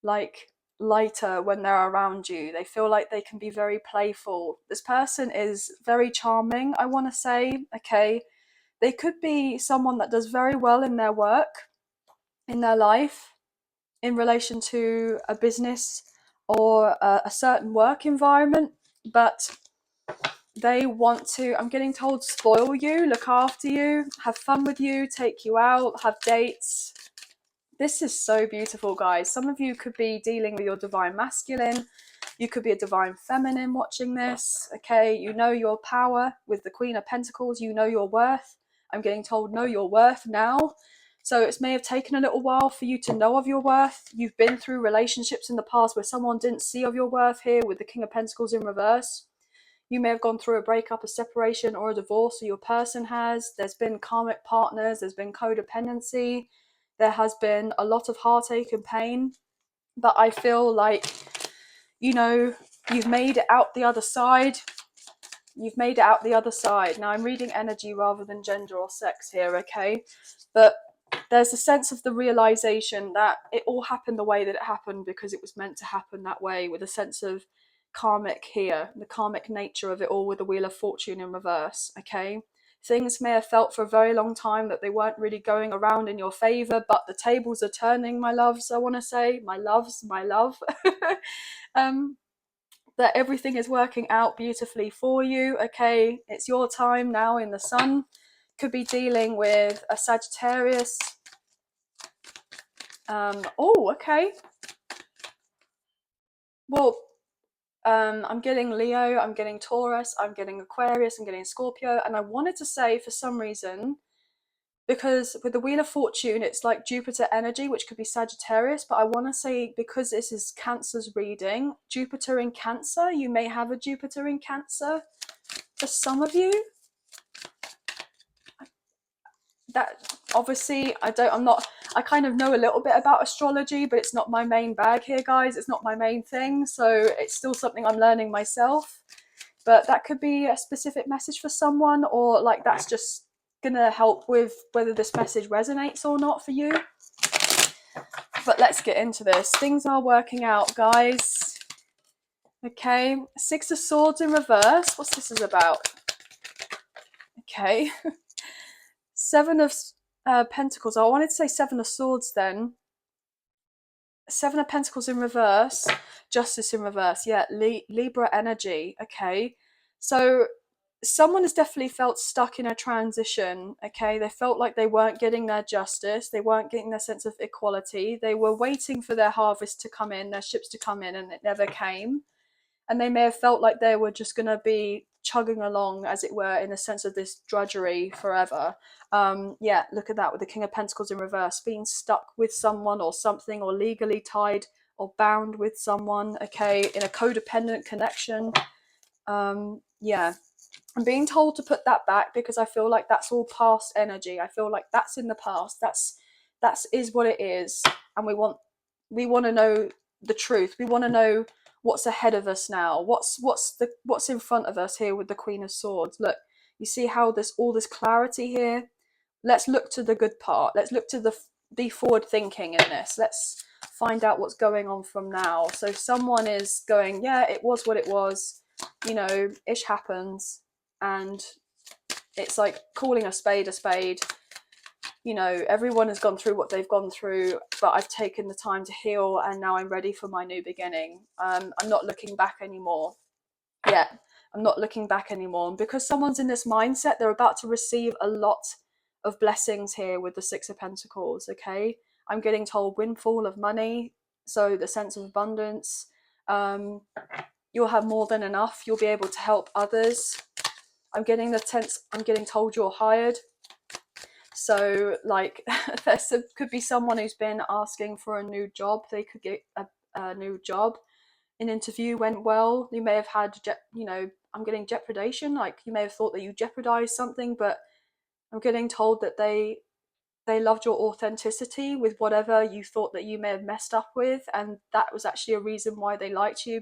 like lighter when they're around you. They feel like they can be very playful. This person is very charming, I want to say. Okay, they could be someone that does very well in their work, in their life, in relation to a business or a certain work environment, but they want to, I'm getting told, spoil you, look after you, have fun with you, take you out, have dates. This is so beautiful, guys. Some of you could be dealing with your divine masculine. You could be a divine feminine watching this, okay? You know your power with the Queen of Pentacles. You know your worth. I'm getting told know your worth now. So it may have taken a little while for you to know of your worth. You've been through relationships in the past where someone didn't see of your worth here with the King of Pentacles in reverse. You may have gone through a breakup, a separation, or a divorce, or your person has. There's been karmic partners. There's been codependency. There has been a lot of heartache and pain. But I feel like, you know, you've made it out the other side. You've made it out the other side. Now, I'm reading energy rather than gender or sex here, okay? But there's a sense of the realization that it all happened the way that it happened because it was meant to happen that way, with a sense of karmic here, the karmic nature of it all with the Wheel of Fortune in reverse, okay? Things may have felt for a very long time that they weren't really going around in your favor, but the tables are turning, my loves, I want to say. My loves, my love. That everything is working out beautifully for you, okay? It's your time now in the sun. Could be dealing with a Sagittarius. Oh, okay. Well, I'm getting Leo, I'm getting Taurus, I'm getting Aquarius, I'm getting Scorpio, and I wanted to say for some reason, because with the Wheel of Fortune, it's like Jupiter energy, which could be Sagittarius, but I want to say because this is Cancer's reading, Jupiter in Cancer, you may have a Jupiter in Cancer for some of you. That obviously I kind of know a little bit about astrology, but it's not my main bag here, guys. It's not my main thing, so it's still something I'm learning myself. But that could be a specific message for someone, or like that's just gonna help with whether this message resonates or not for you. But let's get into this. Things are working out, guys. Okay, Six of Swords in reverse. What's this is about? Okay. Seven of Pentacles. I wanted to say Seven of Swords then. Seven of Pentacles in reverse. Justice in reverse. Yeah, Libra energy. Okay. So someone has definitely felt stuck in a transition. Okay. They felt like they weren't getting their justice. They weren't getting their sense of equality. They were waiting for their harvest to come in, their ships to come in, and it never came. And they may have felt like they were just going to be chugging along, as it were, in the sense of this drudgery forever. Yeah, look at that with the King of Pentacles in reverse, being stuck with someone or something, or legally tied or bound with someone, okay, in a codependent connection. Yeah, I'm being told to put that back because I feel like that's all past energy. I feel like that's in the past. That is what it is, and we want to know the truth. We want to know what's ahead of us now. What's in front of us here with the Queen of Swords. Look, you see how there's all this clarity here. Let's look to the good part. Let's look to be forward thinking in this. Let's find out what's going on from now. So someone is going, yeah, it was what it was. You know, ish happens, and it's like calling a spade a spade. You know, everyone has gone through what they've gone through, but I've taken the time to heal, and now I'm ready for my new beginning. I'm not looking back anymore. Yeah, I'm not looking back anymore. And because someone's in this mindset, they're about to receive a lot of blessings here with the Six of Pentacles, okay? I'm getting told windfall of money, so the sense of abundance. You'll have more than enough. You'll be able to help others. I'm getting told you're hired. So like there could be someone who's been asking for a new job. They could get a new job. An interview went well. You may have had, I'm getting jeopardation. Like you may have thought that you jeopardized something, but I'm getting told that they loved your authenticity with whatever you thought that you may have messed up with, and that was actually a reason why they liked you,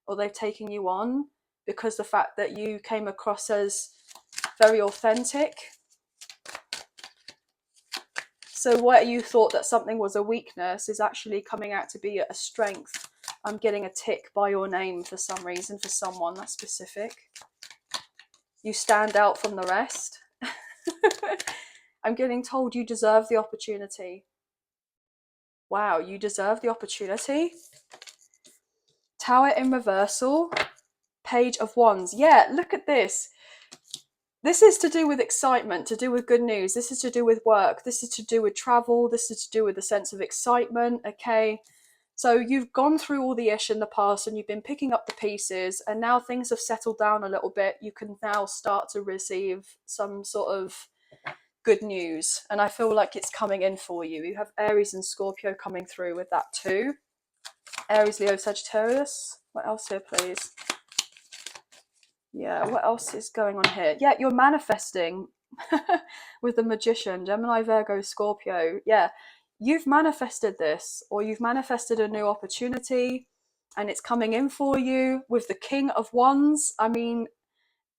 or they've taken you on, because the fact that you came across as very authentic. So what you thought that something was a weakness is actually coming out to be a strength. I'm getting a tick by your name for some reason, for someone that's specific. You stand out from the rest. I'm getting told you deserve the opportunity. Wow, you deserve the opportunity. Tower in reversal. Page of Wands. Yeah, look at this. This is to do with excitement, to do with good news. This is to do with work. This is to do with travel. This is to do with the sense of excitement, okay? So you've gone through all the ish in the past and you've been picking up the pieces, and now things have settled down a little bit. You can now start to receive some sort of good news, and I feel like it's coming in for you. You have Aries and Scorpio coming through with that too. Aries, Leo, Sagittarius. What else here, please? Yeah, what else is going on here? Yeah, you're manifesting with the Magician, Gemini, Virgo, Scorpio. Yeah, you've manifested this, or you've manifested a new opportunity, and it's coming in for you with the King of Wands. I mean,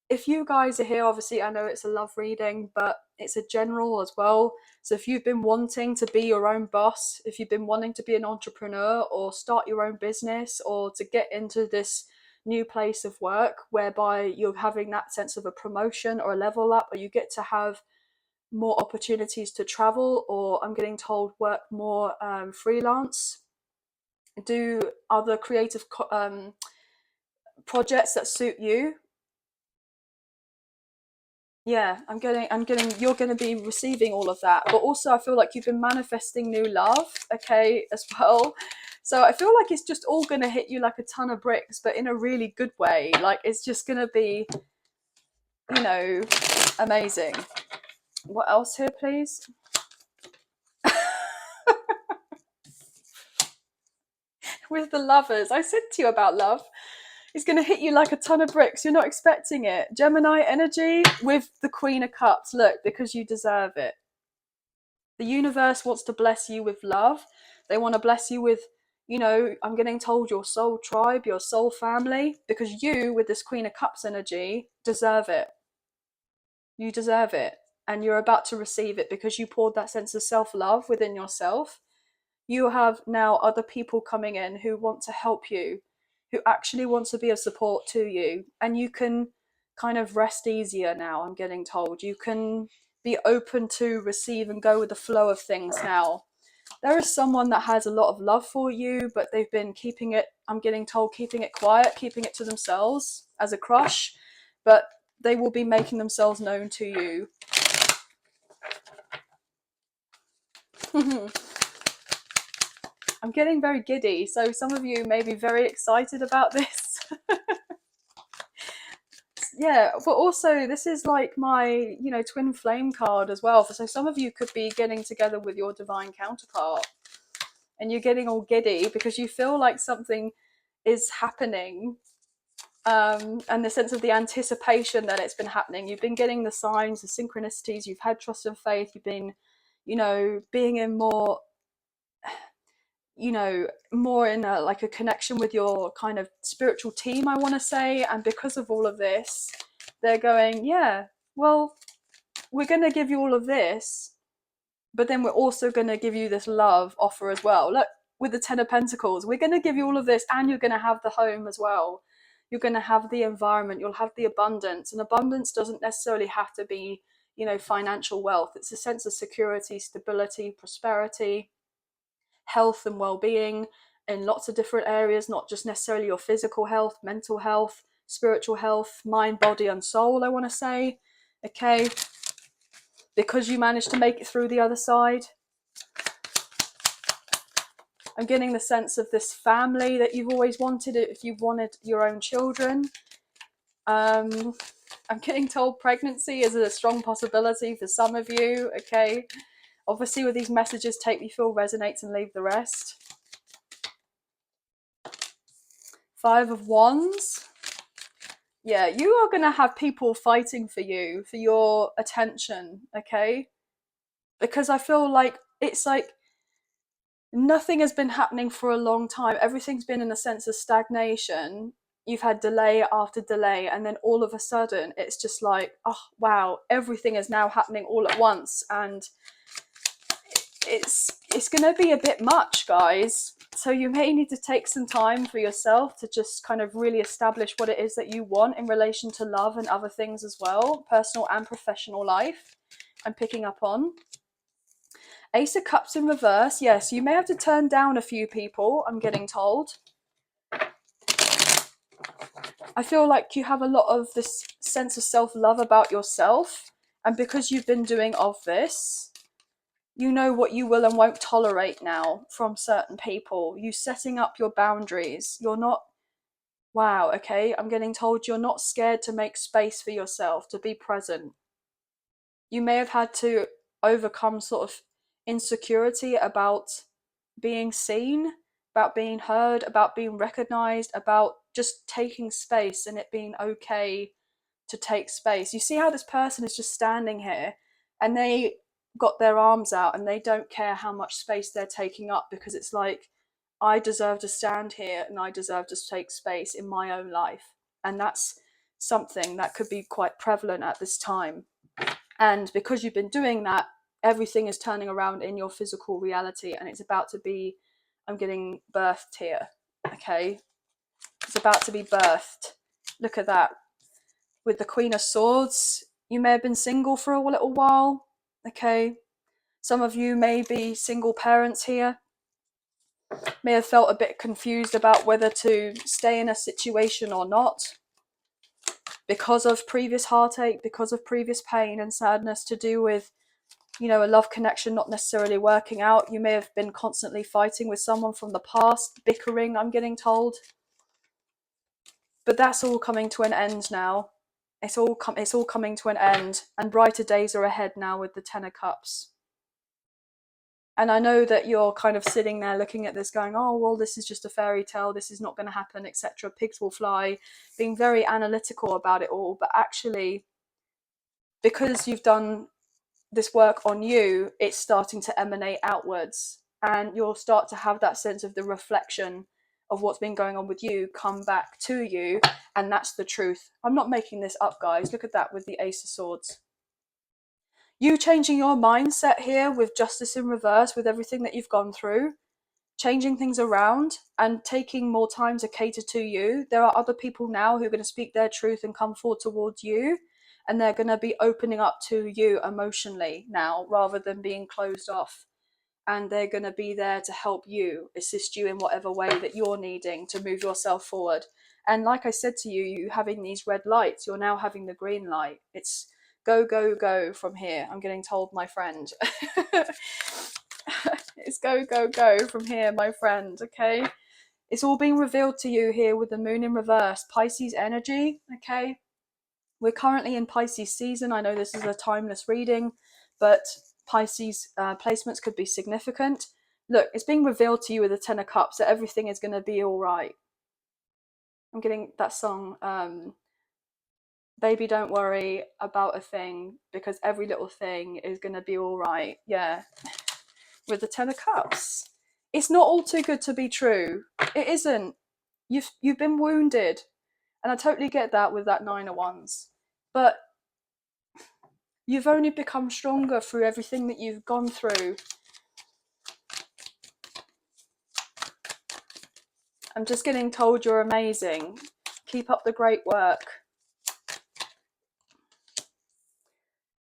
if you guys are here, obviously I know it's a love reading, but it's a general as well. So if you've been wanting to be your own boss, if you've been wanting to be an entrepreneur or start your own business, or to get into this new place of work whereby you're having that sense of a promotion or a level up, or you get to have more opportunities to travel, or I'm getting told work more freelance, do other creative projects that suit you. Yeah, I'm getting you're going to be receiving all of that. But also I feel like you've been manifesting new love, okay, as well. So I feel like it's just all going to hit you like a ton of bricks, but in a really good way. Like it's just going to be, you know, amazing. What else here, please? With the Lovers, I said to you about love. It's going to hit you like a ton of bricks. You're not expecting it. Gemini energy with the Queen of Cups. Look, because you deserve it. The universe wants to bless you with love. They want to bless you with, you know, I'm getting told your soul tribe, your soul family, because you, with this Queen of Cups energy, deserve it. You deserve it. And you're about to receive it because you poured that sense of self-love within yourself. You have now other people coming in who want to help you, who actually want to be of support to you. And you can kind of rest easier now, I'm getting told. You can be open to receive and go with the flow of things now. There is someone that has a lot of love for you, but they've been keeping it, I'm getting told, keeping it quiet, keeping it to themselves as a crush, but they will be making themselves known to you. I'm getting very giddy, so some of you may be very excited about this. Yeah, but also this is like my, you know, twin flame card as well. So some of you could be getting together with your divine counterpart and you're getting all giddy because you feel like something is happening, and the sense of the anticipation that it's been happening. You've been getting the signs, the synchronicities, you've had trust and faith, you've been, you know, being in more, you know, more in a, like a connection with your kind of spiritual team, I want to say. And because of all of this, they're going, yeah, well, we're going to give you all of this, but then we're also going to give you this love offer as well. Look, with the Ten of Pentacles, we're going to give you all of this, and you're going to have the home as well. You're going to have the environment, you'll have the abundance. And abundance doesn't necessarily have to be, you know, financial wealth. It's a sense of security, stability, prosperity, health and well-being in lots of different areas, not just necessarily your physical health, mental health, spiritual health, mind, body and soul, I want to say. Okay, because you managed to make it through the other side. I'm getting the sense of this family that you've always wanted, if you've wanted your own children. I'm getting told pregnancy is a strong possibility for some of you. Okay, obviously with these messages, take what you feel resonates and leave the rest. Five of Wands. Yeah, you are going to have people fighting for you, for your attention, okay? Because I feel like it's like nothing has been happening for a long time. Everything's been in a sense of stagnation. You've had delay after delay, and then all of a sudden it's just like, oh wow, everything is now happening all at once, and it's going to be a bit much, guys. So you may need to take some time for yourself to just kind of really establish what it is that you want in relation to love and other things as well, personal and professional life. I'm picking up on Ace of Cups in reverse. Yes, you may have to turn down a few people, I'm getting told. I feel like you have a lot of this sense of self-love about yourself, and because you've been doing of this, you know what you will and won't tolerate now from certain people. You setting up your boundaries. You're not, wow, okay, I'm getting told you're not scared to make space for yourself, to be present. You may have had to overcome sort of insecurity about being seen, about being heard, about being recognized, about just taking space and it being okay to take space. You see how this person is just standing here and they got their arms out and they don't care how much space they're taking up, because it's like, I deserve to stand here and I deserve to take space in my own life. And that's something that could be quite prevalent at this time. And because you've been doing that, everything is turning around in your physical reality, and it's about to be, I'm getting birthed here, okay? It's about to be birthed. Look at that. With the Queen of Swords, you may have been single for a little while, okay? Some of you may be single parents here, may have felt a bit confused about whether to stay in a situation or not, because of previous heartache, because of previous pain and sadness to do with, you know, a love connection not necessarily working out. You may have been constantly fighting with someone from the past, bickering, I'm getting told. But that's all coming to an end now. It's all coming to an end, and brighter days are ahead now with the Ten of Cups. And I know that you're kind of sitting there looking at this going, oh, well, this is just a fairy tale, this is not going to happen, etc. Pigs will fly, being very analytical about it all. But actually, because you've done this work on you, it's starting to emanate outwards, and you'll start to have that sense of the reflection of what's been going on with you come back to you, and that's the truth. I'm not making this up, guys. Look at that with the Ace of Swords. You changing your mindset here with justice in reverse, with everything that you've gone through, changing things around and taking more time to cater to you. There are other people now who are going to speak their truth and come forward towards you, and they're going to be opening up to you emotionally now rather than being closed off. And they're going to be there to help you, assist you in whatever way that you're needing to move yourself forward. And like I said to you, you having these red lights, you're now having the green light. It's go, go, go from here. I'm getting told, my friend. It's go, go, go from here, my friend, okay? It's all being revealed to you here with the moon in reverse. Pisces energy, okay? We're currently in Pisces season. I know this is a timeless reading, but Pisces placements could be significant. Look, it's being revealed to you with the Ten of Cups that everything is going to be all right. I'm getting that song, Baby Don't Worry About a Thing, because every little thing is going to be all right. Yeah, with the Ten of Cups. It's not all too good to be true. It isn't. You've been wounded, and I totally get that with that Nine of Wands. But you've only become stronger through everything that you've gone through. I'm just getting told you're amazing. Keep up the great work.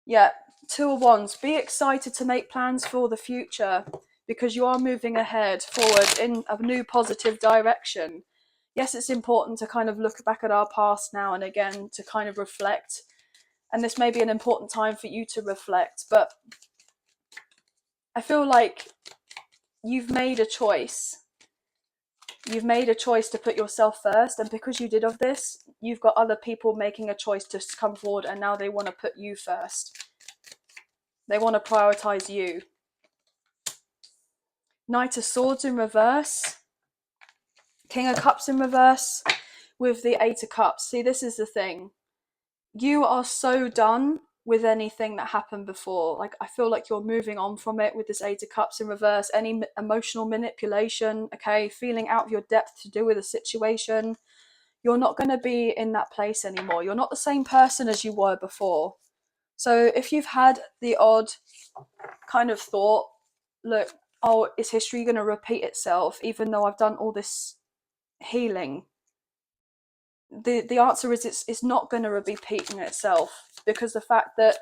Yeah, Two of Wands. Be excited to make plans for the future, because you are moving ahead forward in a new positive direction. Yes, it's important to kind of look back at our past now and again to kind of reflect. And this may be an important time for you to reflect, but I feel like you've made a choice. You've made a choice to put yourself first, and because you did of this, you've got other people making a choice to come forward, and now they want to put you first. They want to prioritize you. Knight of Swords in reverse. King of Cups in reverse with the Eight of Cups. See, this is the thing. You are so done with anything that happened before. Like, I feel like you're moving on from it with this Eight of Cups in reverse. Any emotional manipulation, okay, feeling out of your depth to do with a situation. You're not going to be in that place anymore. You're not the same person as you were before. So if you've had the odd kind of thought, look, oh, is history going to repeat itself even though I've done all this healing? The answer is it's not going to repeat in itself, because the fact that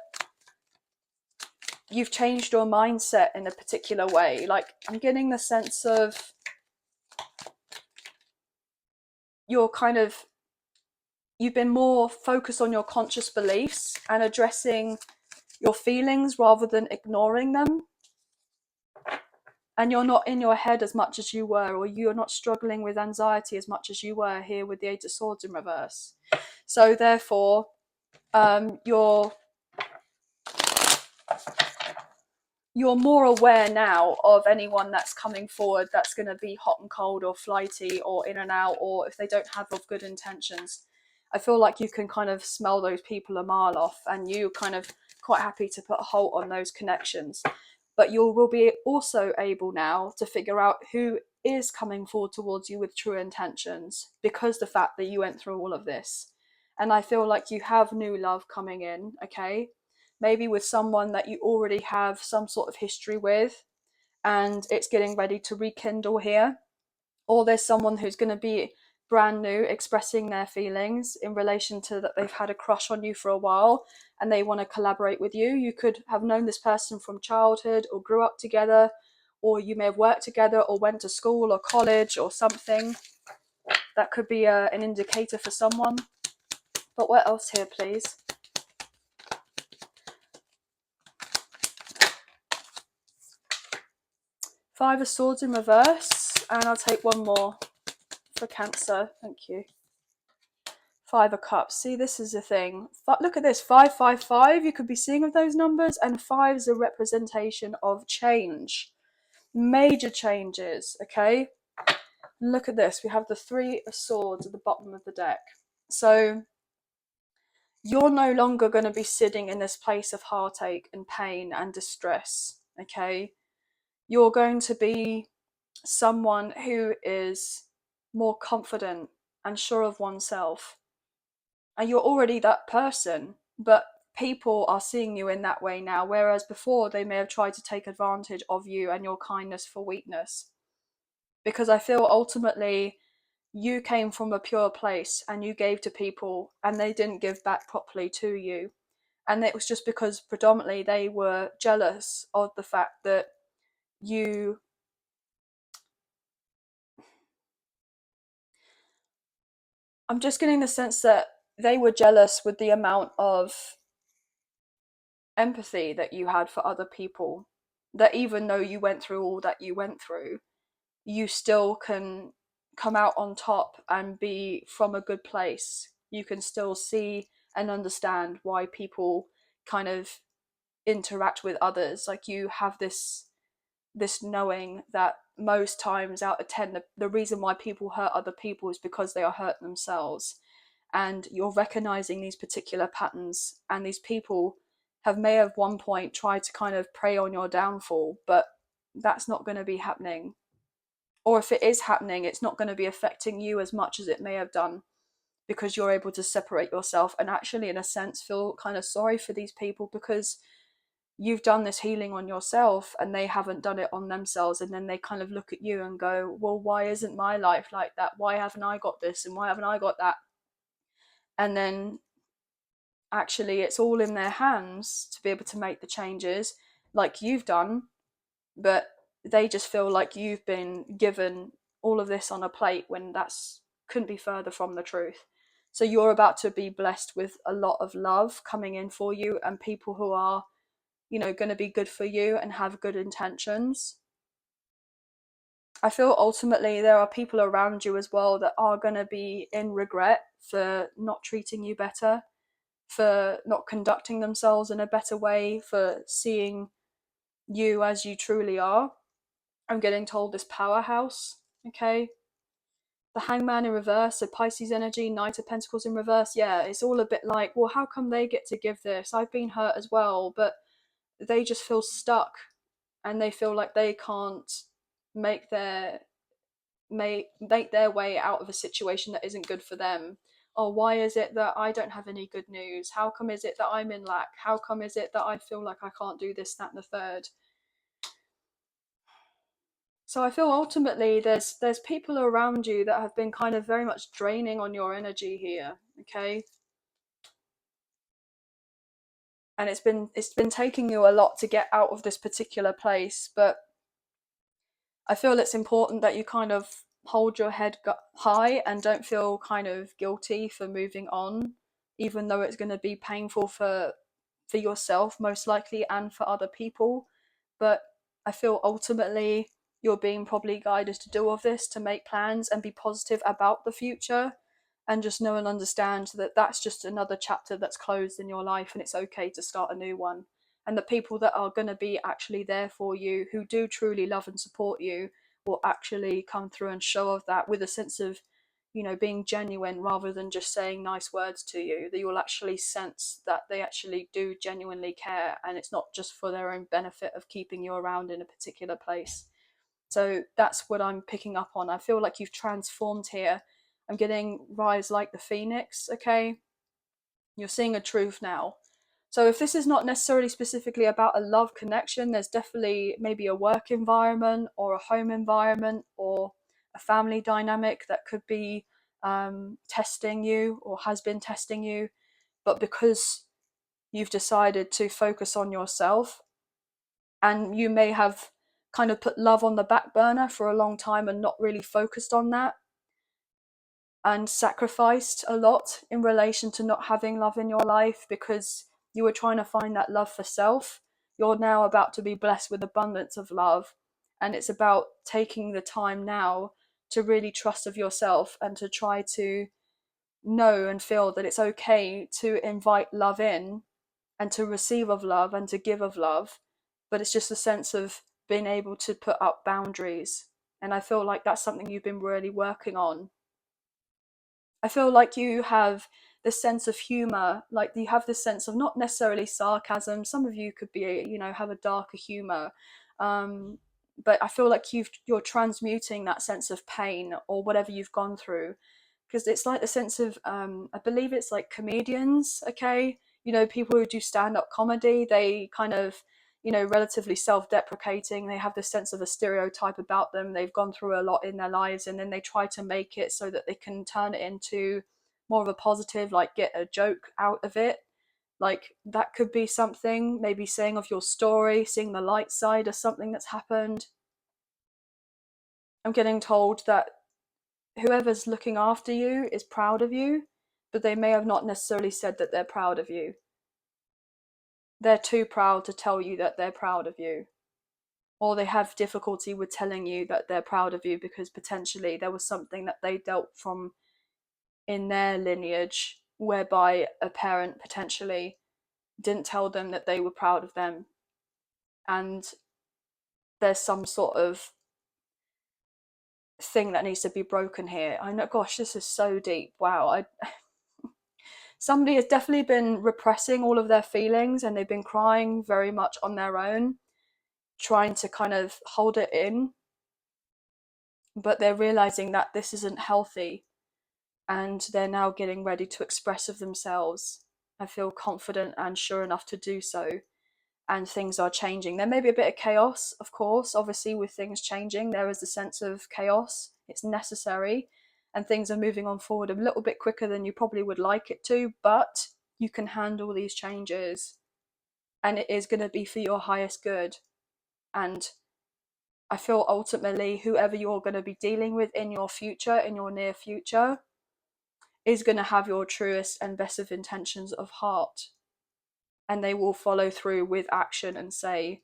you've changed your mindset in a particular way. Like, I'm getting the sense of you're kind of you've been more focused on your conscious beliefs and addressing your feelings rather than ignoring them. And you're not in your head as much as you were, or you're not struggling with anxiety as much as you were here with the Eight of Swords in reverse. So therefore, you're more aware now of anyone that's coming forward that's going to be hot and cold or flighty or in and out, or if they don't have of good intentions. I feel like you can kind of smell those people a mile off, and you're kind of quite happy to put a halt on those connections. But you will be also able now to figure out who is coming forward towards you with true intentions, because the fact that you went through all of this. And I feel like you have new love coming in, okay? Maybe with someone that you already have some sort of history with, and it's getting ready to rekindle here. Or there's someone who's going to be brand new, expressing their feelings in relation to that they've had a crush on you for a while and they want to collaborate with you. You could have known this person from childhood or grew up together, or you may have worked together or went to school or college or something. That could be an indicator for someone. But what else here, please? Five of Swords in reverse, and I'll take one more for Cancer. Thank you. Five of Cups. See, this is the thing. Look at this. 555. You could be seeing of those numbers, and 5 is a representation of change, major changes. Okay. Look at this. We have the Three of Swords at the bottom of the deck. So you're no longer going to be sitting in this place of heartache and pain and distress. Okay. You're going to be someone who is more confident and sure of oneself. And you're already that person, but people are seeing you in that way now, whereas before they may have tried to take advantage of you and your kindness for weakness. Because I feel ultimately you came from a pure place and you gave to people and they didn't give back properly to you. And it was just because predominantly they were jealous of the fact that you I'm just getting the sense that they were jealous with the amount of empathy that you had for other people, that even though you went through all that you went through, you still can come out on top and be from a good place. You can still see and understand why people kind of interact with others. Like, you have this knowing that most times out of 10 the reason why people hurt other people is because they are hurt themselves. And you're recognizing these particular patterns, and these people may have one point tried to kind of prey on your downfall, but that's not going to be happening. Or if it is happening, it's not going to be affecting you as much as it may have done, because you're able to separate yourself and actually, in a sense, feel kind of sorry for these people, because you've done this healing on yourself and they haven't done it on themselves. And then they kind of look at you and go, well, why isn't my life like that? Why haven't I got this? And why haven't I got that? And then actually it's all in their hands to be able to make the changes like you've done, but they just feel like you've been given all of this on a plate when that's couldn't be further from the truth. So you're about to be blessed with a lot of love coming in for you, and people who are, going to be good for you and have good intentions. I feel ultimately there are people around you as well that are going to be in regret for not treating you better, for not conducting themselves in a better way, for seeing you as you truly are. I'm getting told this powerhouse, okay? The Hangman in reverse, so Pisces energy, Knight of Pentacles in reverse. Yeah, it's all a bit like, well, how come they get to give this? I've been hurt as well, but they just feel stuck, and they feel like they can't make their way out of a situation that isn't good for them. Oh, why is it that I don't have any good news? How come is it that I'm in lack? How come is it that I feel like I can't do this, that, and the third? So I feel ultimately there's people around you that have been kind of very much draining on your energy here, okay? And it's been taking you a lot to get out of this particular place, but I feel it's important that you kind of hold your head high and don't feel kind of guilty for moving on, even though it's going to be painful for yourself most likely and for other people. But I feel ultimately you're being probably guided to do all of this, to make plans and be positive about the future, and just know and understand that that's just another chapter that's closed in your life, and it's okay to start a new one. And the people that are going to be actually there for you, who do truly love and support you, will actually come through and show of that with a sense of, you know, being genuine rather than just saying nice words to you. That you'll actually sense that they actually do genuinely care, and it's not just for their own benefit of keeping you around in a particular place. So that's what I'm picking up on. I feel like you've transformed here. I'm getting rise like the phoenix, okay? You're seeing a truth now. So if this is not necessarily specifically about a love connection, there's definitely maybe a work environment or a home environment or a family dynamic that could be testing you or has been testing you. But because you've decided to focus on yourself, and you may have kind of put love on the back burner for a long time and not really focused on that, and sacrificed a lot in relation to not having love in your life because you were trying to find that love for self. You're now about to be blessed with abundance of love, and it's about taking the time now to really trust of yourself and to try to know and feel that it's okay to invite love in and to receive of love and to give of love. But it's just a sense of being able to put up boundaries, and I feel like that's something you've been really working on. I feel like you have this sense of humor, like you have this sense of not necessarily sarcasm. Some of you could be, you know, have a darker humor. But I feel like you're transmuting that sense of pain or whatever you've gone through, because it's like the sense of, I believe it's like comedians, okay? You know, people who do stand-up comedy, they kind of, you know, relatively self-deprecating. They have this sense of a stereotype about them. They've gone through a lot in their lives, and then they try to make it so that they can turn it into more of a positive, like get a joke out of it. Like that could be something, maybe saying of your story, seeing the light side of something that's happened. I'm getting told that whoever's looking after you is proud of you, but they may have not necessarily said that they're proud of you. They're too proud to tell you that they're proud of you. Or they have difficulty with telling you that they're proud of you because potentially there was something that they dealt from in their lineage whereby a parent potentially didn't tell them that they were proud of them, and there's some sort of thing that needs to be broken here. I know, gosh, this is so deep. Wow. Somebody has definitely been repressing all of their feelings, and they've been crying very much on their own, trying to kind of hold it in, but they're realizing that this isn't healthy, and they're now getting ready to express of themselves. I feel confident and sure enough to do so, and things are changing. There may be a bit of chaos, of course. Obviously, with things changing, there is a sense of chaos. It's necessary, and things are moving on forward a little bit quicker than you probably would like it to, but you can handle these changes, and it is going to be for your highest good. And I feel ultimately, whoever you're going to be dealing with in your future, in your near future, is going to have your truest and best of intentions of heart, and they will follow through with action and say,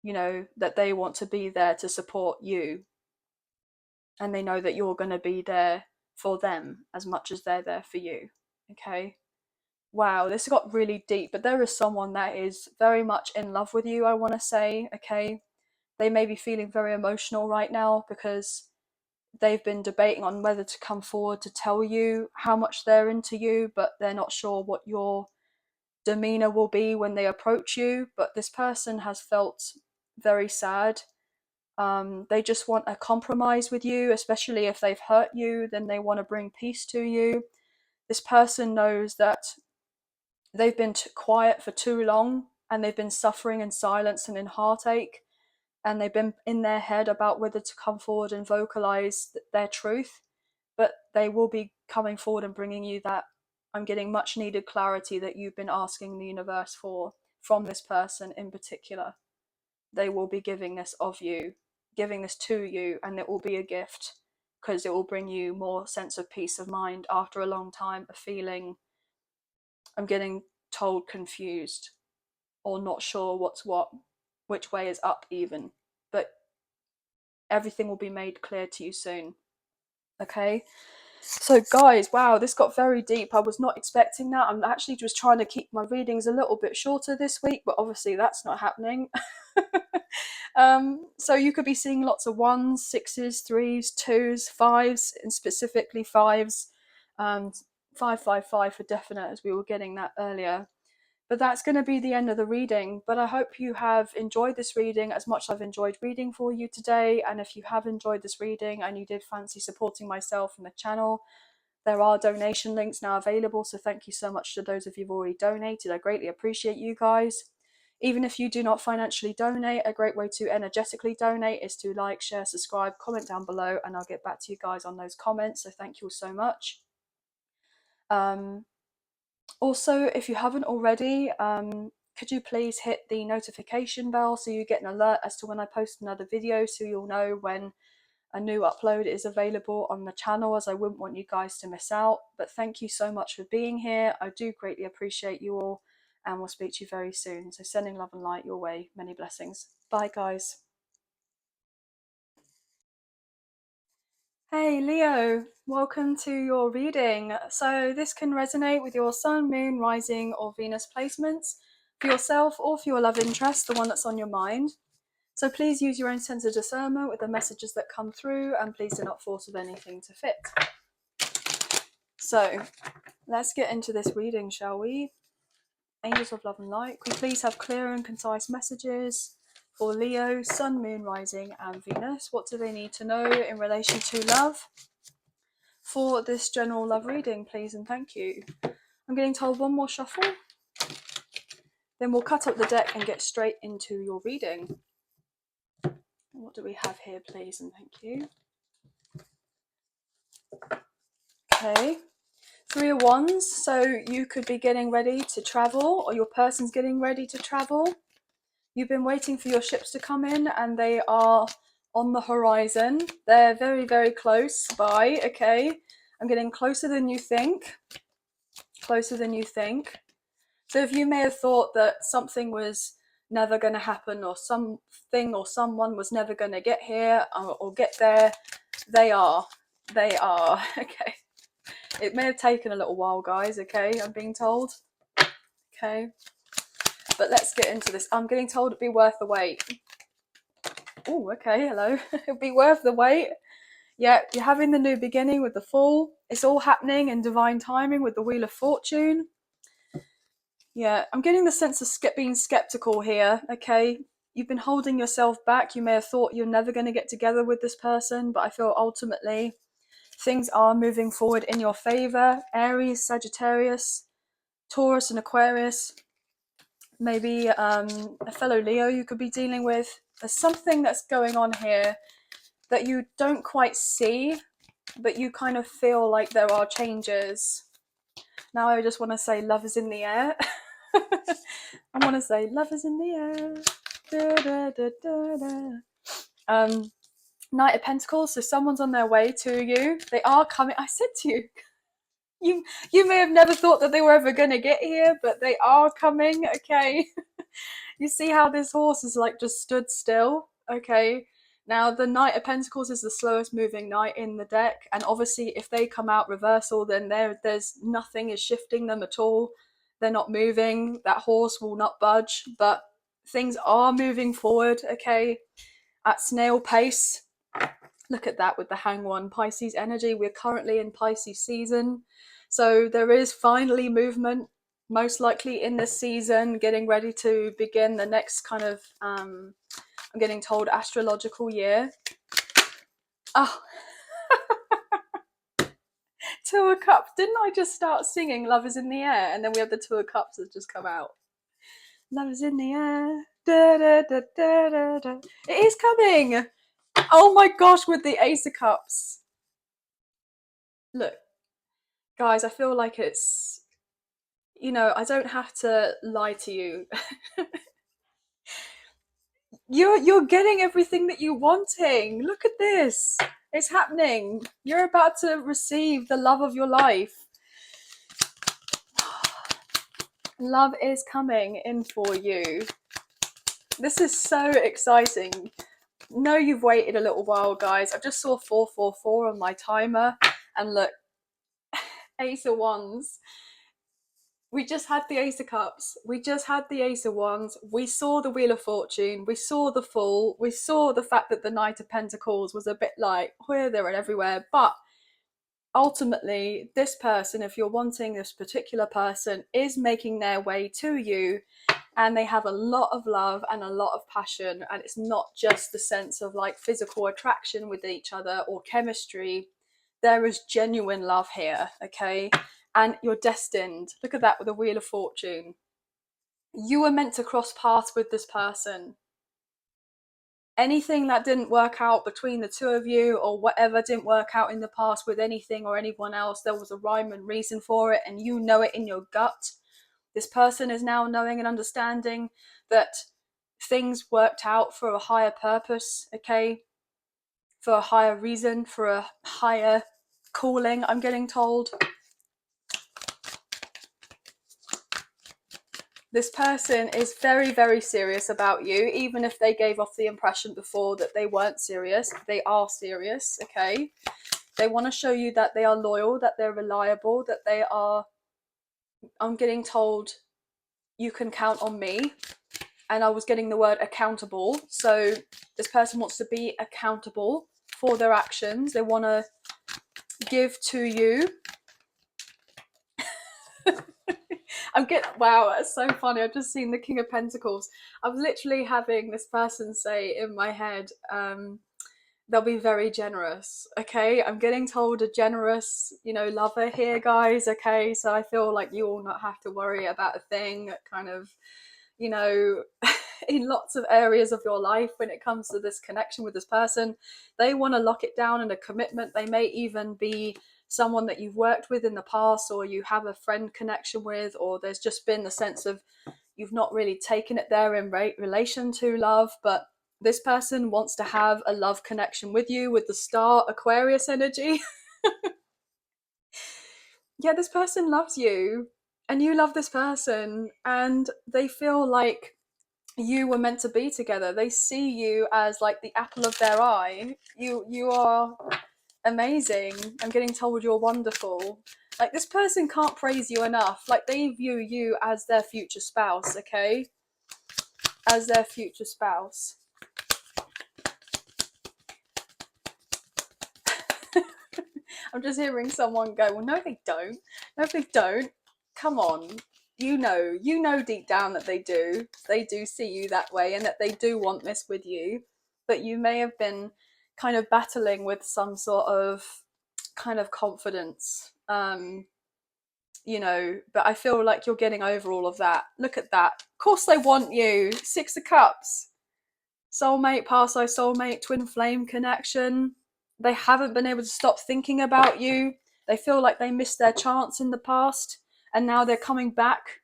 you know, that they want to be there to support you, and they know that you're going to be there for them as much as they're there for you. Okay, wow, this got really deep, but there is someone that is very much in love with you, I want to say. Okay, they may be feeling very emotional right now because they've been debating on whether to come forward to tell you how much they're into you, but they're not sure what your demeanor will be when they approach you. But this person has felt very sad. They just want a compromise with you, especially if they've hurt you, then they want to bring peace to you. This person knows that they've been quiet for too long, and they've been suffering in silence and in heartache, and they've been in their head about whether to come forward and vocalize their truth. But they will be coming forward and bringing you that, I'm getting much needed clarity that you've been asking the universe for, from this person in particular. They will be giving this of you. giving this to you, and it will be a gift because it will bring you more sense of peace of mind after a long time of feeling, I'm getting told, confused or not sure what's what, which way is up even. But everything will be made clear to you soon. Okay? So guys, wow, this got very deep. I was not expecting that. I'm actually just trying to keep my readings a little bit shorter this week, but obviously that's not happening. So you could be seeing lots of ones, sixes, threes, twos, fives, and specifically fives. 555 for definite, as we were getting that earlier. But that's going to be the end of the reading. But I hope you have enjoyed this reading as much as I've enjoyed reading for you today. And if you have enjoyed this reading and you did fancy supporting myself and the channel, there are donation links now available. So thank you so much to those of you who've already donated. I greatly appreciate you guys. Even if you do not financially donate, a great way to energetically donate is to like, share, subscribe, comment down below, and I'll get back to you guys on those comments. So thank you all so much. Also, if you haven't already, could you please hit the notification bell so you get an alert as to when I post another video, so you'll know when a new upload is available on the channel, as I wouldn't want you guys to miss out. But thank you so much for being here. I do greatly appreciate you all, and we'll speak to you very soon. So sending love and light your way. Many blessings. Bye guys. Hey Leo, welcome to your reading. So this can resonate with your sun, moon, rising or Venus placements for yourself or for your love interest, the one that's on your mind. So please use your own sense of discernment with the messages that come through, and please do not force with anything to fit. So let's get into this reading, shall we? Angels of love and light, could we please have clear and concise messages for Leo, sun, moon, rising and Venus? What do they need to know in relation to love for this general love reading, please and thank you? I'm getting told one more shuffle, then we'll cut up the deck and get straight into your reading. What do we have here, please and thank you? Okay, 3 of Wands. So you could be getting ready to travel, or your person's getting ready to travel. You've been waiting for your ships to come in, and they are on the horizon. They're very, very close by. Okay, I'm getting closer than you think. Closer than you think. So if you may have thought that something was never going to happen, or something or someone was never going to get here or get there, they are. They are. Okay. It may have taken a little while, guys. Okay, I'm being told. Okay. But let's get into this. I'm getting told it'd be worth the wait. Oh, okay, hello. It'll be worth the wait. Yeah, you're having the new beginning with the Fool. It's all happening in divine timing with the Wheel of Fortune. Yeah, I'm getting the sense of being skeptical here, okay? You've been holding yourself back. You may have thought you're never going to get together with this person, but I feel ultimately things are moving forward in your favor. Aries, Sagittarius, Taurus and Aquarius. Maybe a fellow Leo you could be dealing with. There's something that's going on here that you don't quite see, but you kind of feel like there are changes. Now I just want to say love is in the air. I want to say love is in the air. Da, da, da, da, da. Knight of Pentacles, so someone's on their way to you. They are coming. I said to you, you may have never thought that they were ever going to get here, but they are coming, okay? You see how this horse is like just stood still, okay? Now, the Knight of Pentacles is the slowest moving knight in the deck, and obviously if they come out reversal, then there's nothing is shifting them at all. They're not moving. That horse will not budge, but things are moving forward, okay, at snail pace. Look at that with the Hang One, Pisces energy. We're currently in Pisces season, so there is finally movement, most likely in this season, getting ready to begin the next kind of, I'm getting told, astrological year. Oh, Two of Cups. Didn't I just start singing Love is in the Air? And then we have the Two of Cups that just come out. Love is in the air. Da, da, da, da, da, da. It is coming. Oh my gosh, with the Ace of Cups. Look, guys, I feel like it's, you know, I don't have to lie to you. You're getting everything that you're wanting. Look at this. It's happening. You're about to receive the love of your life. Love is coming in for you. This is so exciting. No, you've waited a little while, guys. I just saw 444 on my timer, and look, Ace of Wands. We just had the Ace of Cups. We just had the Ace of Wands. We saw the Wheel of Fortune. We saw the Fool. We saw the fact that the Knight of Pentacles was a bit like here, there, and everywhere. But ultimately, this person, if you're wanting this particular person, is making their way to you, and they have a lot of love and a lot of passion. And it's not just the sense of like physical attraction with each other or chemistry. There is genuine love here, okay? And you're destined. Look at that with the Wheel of Fortune. You were meant to cross paths with this person. Anything that didn't work out between the two of you, or whatever didn't work out in the past with anything or anyone else, there was a rhyme and reason for it, and you know it in your gut. This person is now knowing and understanding that things worked out for a higher purpose, okay? For a higher reason, for a higher calling, I'm getting told. This person is very, very serious about you, even if they gave off the impression before that they weren't serious. They are serious, okay? They want to show you that they are loyal, that they're reliable, that they are, I'm getting told, you can count on me. And I was getting the word accountable. So this person wants to be accountable for their actions. They want to give to you. Wow, that's so funny. I've just seen the King of Pentacles. I was literally having this person say in my head, they'll be very generous, okay? I'm getting told a generous, lover here, guys, okay? So I feel like you will not have to worry about a thing, kind of, in lots of areas of your life when it comes to this connection with this person. They want to lock it down in a commitment. They may even be someone that you've worked with in the past, or you have a friend connection with, or there's just been the sense of you've not really taken it there in relation to love, but this person wants to have a love connection with you, with the star Aquarius energy. Yeah, this person loves you and you love this person, and they feel like you were meant to be together. They see you as like the apple of their eye. You are amazing. I'm getting told you're wonderful. Like, this person can't praise you enough. Like, they view you as their future spouse, okay? As their future spouse. I'm just hearing someone go, well, no, they don't. No, they don't. Come on. You know deep down that they do. They do see you that way, and that they do want this with you. But you may have been kind of battling with some sort of kind of confidence. But I feel like you're getting over all of that. Look at that. Of course they want you. 6 of Cups. Soulmate, past life soulmate, twin flame connection. They haven't been able to stop thinking about you. They feel like they missed their chance in the past, and now they're coming back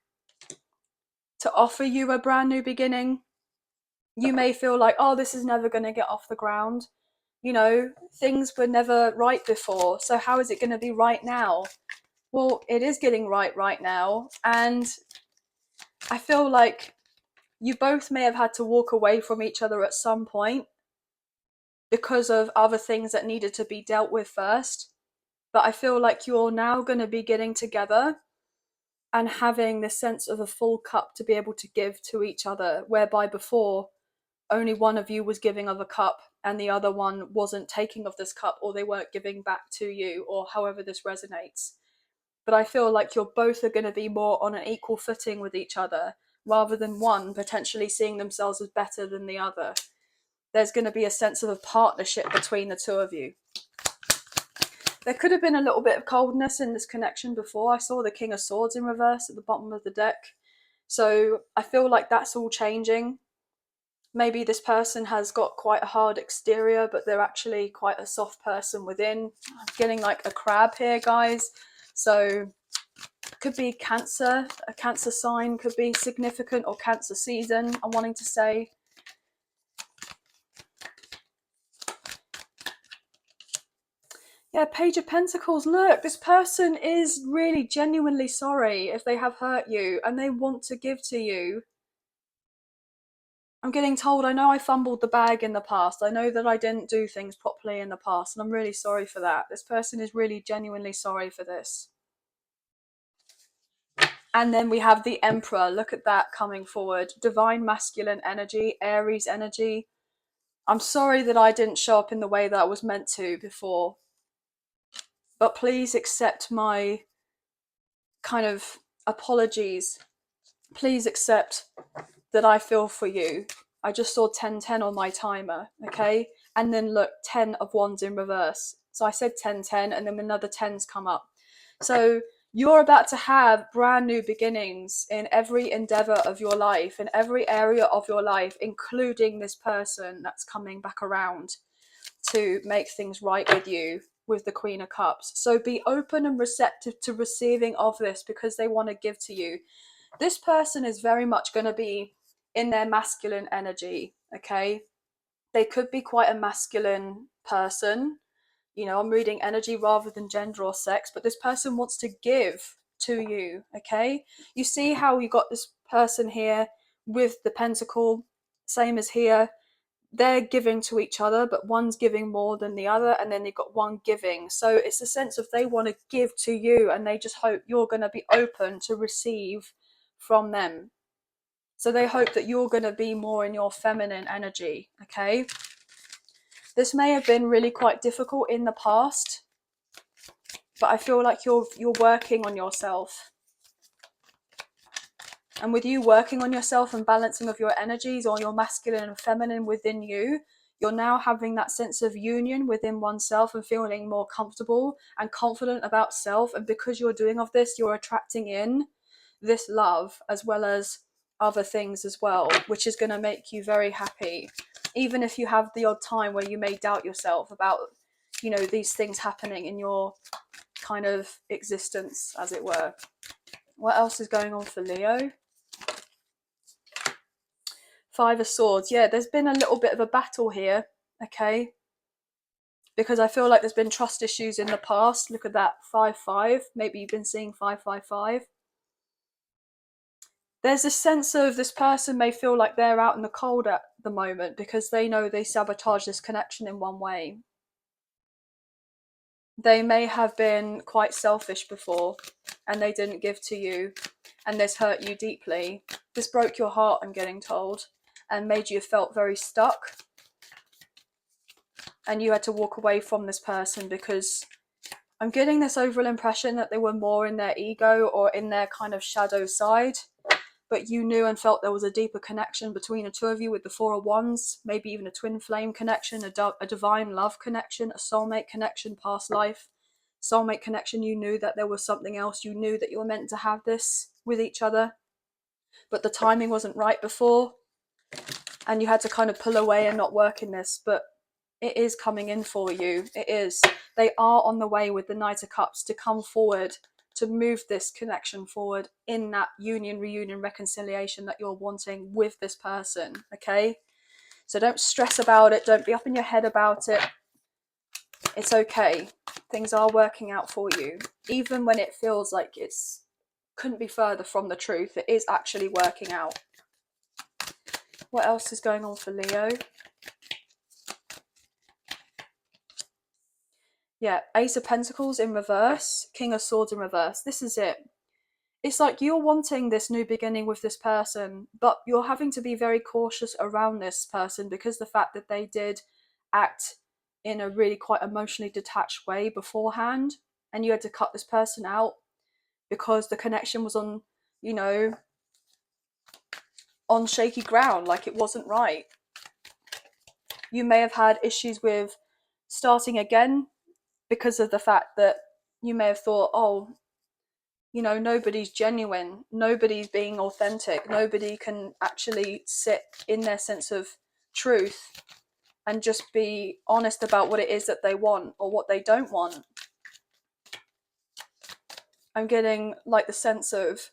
to offer you a brand new beginning. You may feel like, oh, this is never going to get off the ground. Things were never right before, so how is it going to be right now? Well, it is getting right now, and I feel like you both may have had to walk away from each other at some point because of other things that needed to be dealt with first. But I feel like you're now going to be getting together and having this sense of a full cup to be able to give to each other, whereby before only one of you was giving of a cup and the other one wasn't taking of this cup, or they weren't giving back to you, or however this resonates. But I feel like you're both are going to be more on an equal footing with each other, rather than one potentially seeing themselves as better than the other. There's going to be a sense of a partnership between the two of you. There could have been a little bit of coldness in this connection before. I saw the King of Swords in reverse at the bottom of the deck. So I feel like that's all changing. Maybe this person has got quite a hard exterior, but they're actually quite a soft person within. I'm getting like a crab here, guys. So could be Cancer, a Cancer sign could be significant, or Cancer season, I'm wanting to say. Yeah, Page of Pentacles. Look, this person is really genuinely sorry if they have hurt you and they want to give to you. I'm getting told, I know I fumbled the bag in the past. I know that I didn't do things properly in the past, and I'm really sorry for that. This person is really genuinely sorry for this. And then we have the Emperor. Look at that coming forward. Divine masculine energy, Aries energy. I'm sorry that I didn't show up in the way that I was meant to before. But please accept my kind of apologies. Please accept that I feel for you. I just saw 1010 on my timer, okay? And then look, 10 of wands in reverse. So I said 1010 and then another 10's come up. So you're about to have brand new beginnings in every endeavor of your life, in every area of your life, including this person that's coming back around to make things right with you with the Queen of Cups. So be open and receptive to receiving of this because they want to give to you. This person is very much going to be in their masculine energy, okay? They could be quite a masculine person. You know, I'm reading energy rather than gender or sex, but this person wants to give to you, okay? You see how you got this person here with the pentacle, same as here. They're giving to each other, but one's giving more than the other, and then you've got one giving. So it's a sense of they want to give to you, and they just hope you're going to be open to receive from them. So they hope that you're going to be more in your feminine energy, okay? This may have been really quite difficult in the past, but I feel like you're working on yourself. And with you working on yourself and balancing of your energies or your masculine and feminine within you, you're now having that sense of union within oneself and feeling more comfortable and confident about self. And because you're doing of this, you're attracting in this love as well as other things as well, which is going to make you very happy. Even if you have the odd time where you may doubt yourself about, you know, these things happening in your kind of existence, as it were. What else is going on for Leo? Five of Swords. Yeah, there's been a little bit of a battle here, okay? Because I feel like there's been trust issues in the past. Look at that, 5-5. Maybe you've been seeing 5-5-5. There's a sense of this person may feel like they're out in the cold at the moment because they know they sabotage this connection in one way. They may have been quite selfish before and they didn't give to you, and this hurt you deeply. This broke your heart, I'm getting told, and made you felt very stuck. And you had to walk away from this person because I'm getting this overall impression that they were more in their ego or in their kind of shadow side. But you knew and felt there was a deeper connection between the two of you with the Four of Wands, maybe even a twin flame connection, a divine love connection, a soulmate connection, past life soulmate connection. You knew that there was something else. You knew that you were meant to have this with each other, but the timing wasn't right before, and you had to kind of pull away and not work in this. But it is coming in for you. It is. They are on the way with the Knight of Cups to come forward, to move this connection forward in that union, reunion, reconciliation that you're wanting with this person, okay? So don't stress about it. Don't be up in your head about it. It's okay. Things are working out for you. Even when it feels like it's couldn't be further from the truth, it is actually working out. What else is going on for Leo? Yeah, Ace of Pentacles in reverse, King of Swords in reverse. This is it. It's like you're wanting this new beginning with this person, but you're having to be very cautious around this person because the fact that they did act in a really quite emotionally detached way beforehand, and you had to cut this person out because the connection was on, you know, on shaky ground, like it wasn't right. You may have had issues with starting again because of the fact that you may have thought, oh, you know, nobody's genuine, nobody's being authentic, nobody can actually sit in their sense of truth and just be honest about what it is that they want or what they don't want. I'm getting like the sense of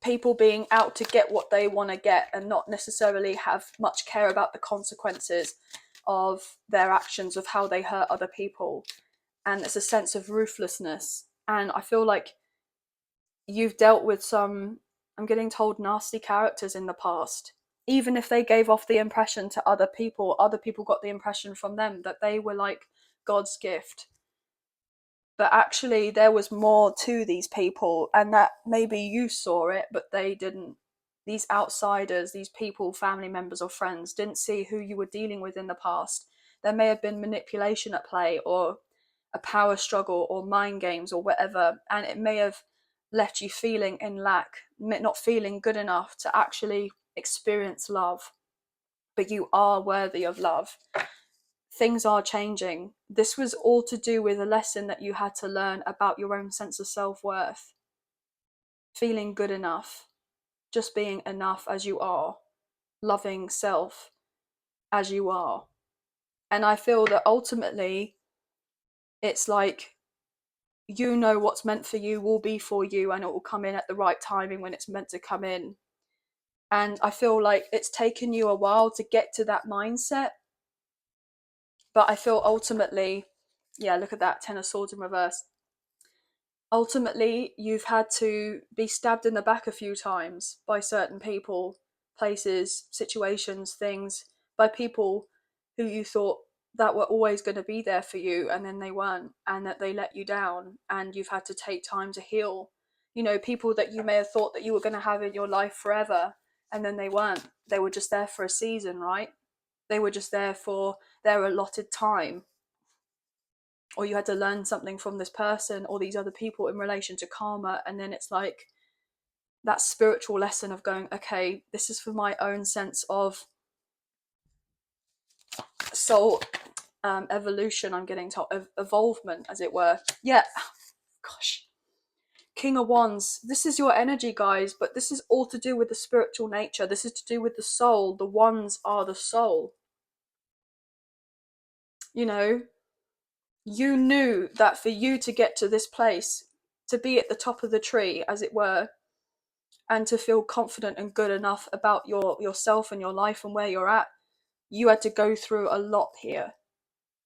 people being out to get what they want to get and not necessarily have much care about the consequences of their actions, of how they hurt other people. And it's a sense of ruthlessness. And I feel like you've dealt with some, I'm getting told, nasty characters in the past. Even if they gave off the impression to other people got the impression from them that they were like God's gift. But actually there was more to these people, and that maybe you saw it but they didn't. These outsiders, these people, family members or friends, didn't see who you were dealing with in the past. There may have been manipulation at play, or a power struggle, or mind games, or whatever, and it may have left you feeling in lack, not feeling good enough to actually experience love. But you are worthy of love. Things are changing. This was all to do with a lesson that you had to learn about your own sense of self-worth. Feeling good enough. Just being enough as you are. Loving self as you are. And I feel that ultimately it's like, you know what's meant for you will be for you, and it will come in at the right timing when it's meant to come in. And I feel like it's taken you a while to get to that mindset. But I feel ultimately, yeah, look at that, 10 of Swords in reverse. Ultimately, you've had to be stabbed in the back a few times by certain people, places, situations, things, by people who you thought that were always going to be there for you, and then they weren't, and that they let you down, and you've had to take time to heal. You know, people that you may have thought that you were going to have in your life forever, and then they weren't. They were just there for a season, right? They were just there for their allotted time. Or you had to learn something from this person or these other people in relation to karma, and then it's like that spiritual lesson of going, okay, this is for my own sense of soul evolution. I'm getting told evolvement, as it were. Yeah, gosh, King of Wands, this is your energy, guys, but this is all to do with the spiritual nature. This is to do with the soul. The wands are the soul. You know, you knew that for you to get to this place, to be at the top of the tree, as it were, and to feel confident and good enough about yourself and your life and where you're at, you had to go through a lot here.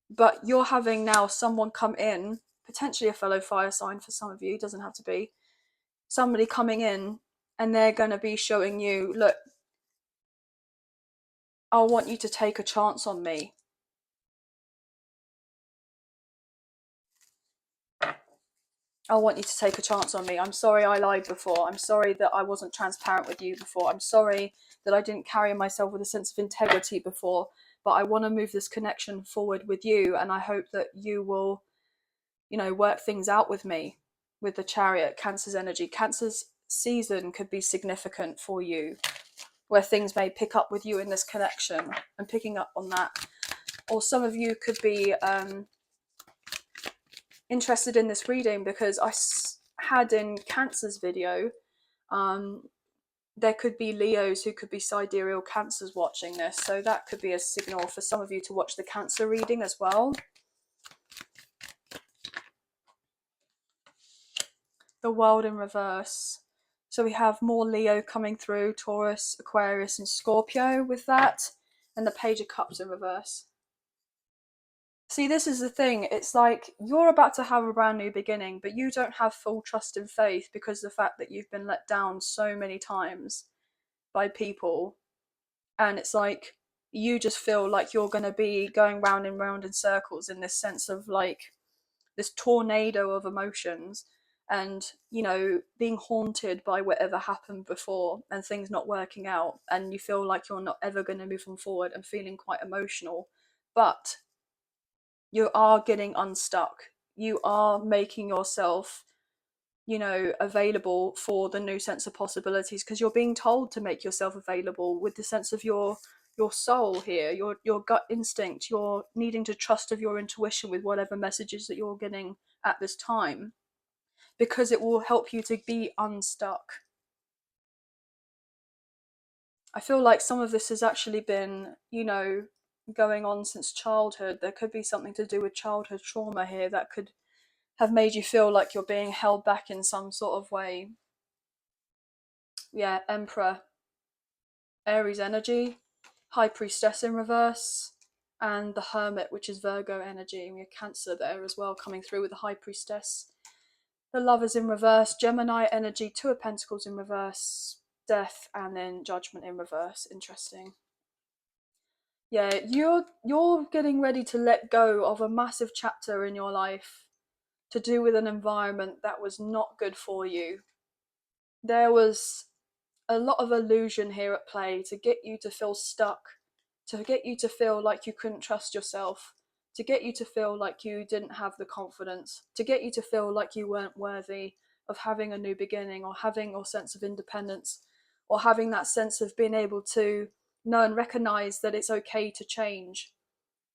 But you're having now someone come in, potentially a fellow fire sign for some of you, doesn't have to be, somebody coming in, and they're going to be showing you, look, I want you to take a chance on me. I want you to take a chance on me. I'm sorry I lied before. I'm sorry that I wasn't transparent with you before. I'm sorry that I didn't carry myself with a sense of integrity before. But I want to move this connection forward with you, and I hope that you will, you know, work things out with me. With the Chariot, Cancer's energy. Cancer's season could be significant for you, where things may pick up with you in this connection and picking up on that. Or some of you could be interested in this reading because I had in Cancer's video, there could be Leos who could be sidereal Cancers watching this, so that could be a signal for some of you to watch the Cancer reading as well. The World in reverse. So we have more Leo coming through, Taurus, Aquarius and Scorpio with that, and the Page of Cups in reverse. See, this is the thing, it's like you're about to have a brand new beginning, but you don't have full trust and faith because of the fact that you've been let down so many times by people. And it's like you just feel like you're going to be going round and round in circles in this sense of like this tornado of emotions, and, you know, being haunted by whatever happened before and things not working out, and you feel like you're not ever going to move on forward and feeling quite emotional. But you are getting unstuck. You are making yourself, you know, available for the new sense of possibilities, because you're being told to make yourself available with the sense of your soul here, your gut instinct. You're needing to trust of your intuition with whatever messages that you're getting at this time, because it will help you to be unstuck. I feel like some of this has actually been, you know, going on since childhood. There could be something to do with childhood trauma here that could have made you feel like you're being held back in some sort of way. Yeah, Emperor, Aries energy, High Priestess in reverse, and the Hermit, which is Virgo energy, and we have Cancer there as well coming through with the High Priestess. The Lovers in reverse, Gemini energy, Two of Pentacles in reverse, Death, and then Judgment in reverse. Interesting. Yeah, you're getting ready to let go of a massive chapter in your life to do with an environment that was not good for you. There was a lot of illusion here at play to get you to feel stuck, to get you to feel like you couldn't trust yourself, to get you to feel like you didn't have the confidence, to get you to feel like you weren't worthy of having a new beginning, or having your sense of independence, or having that sense of being able to know and recognize that it's okay to change.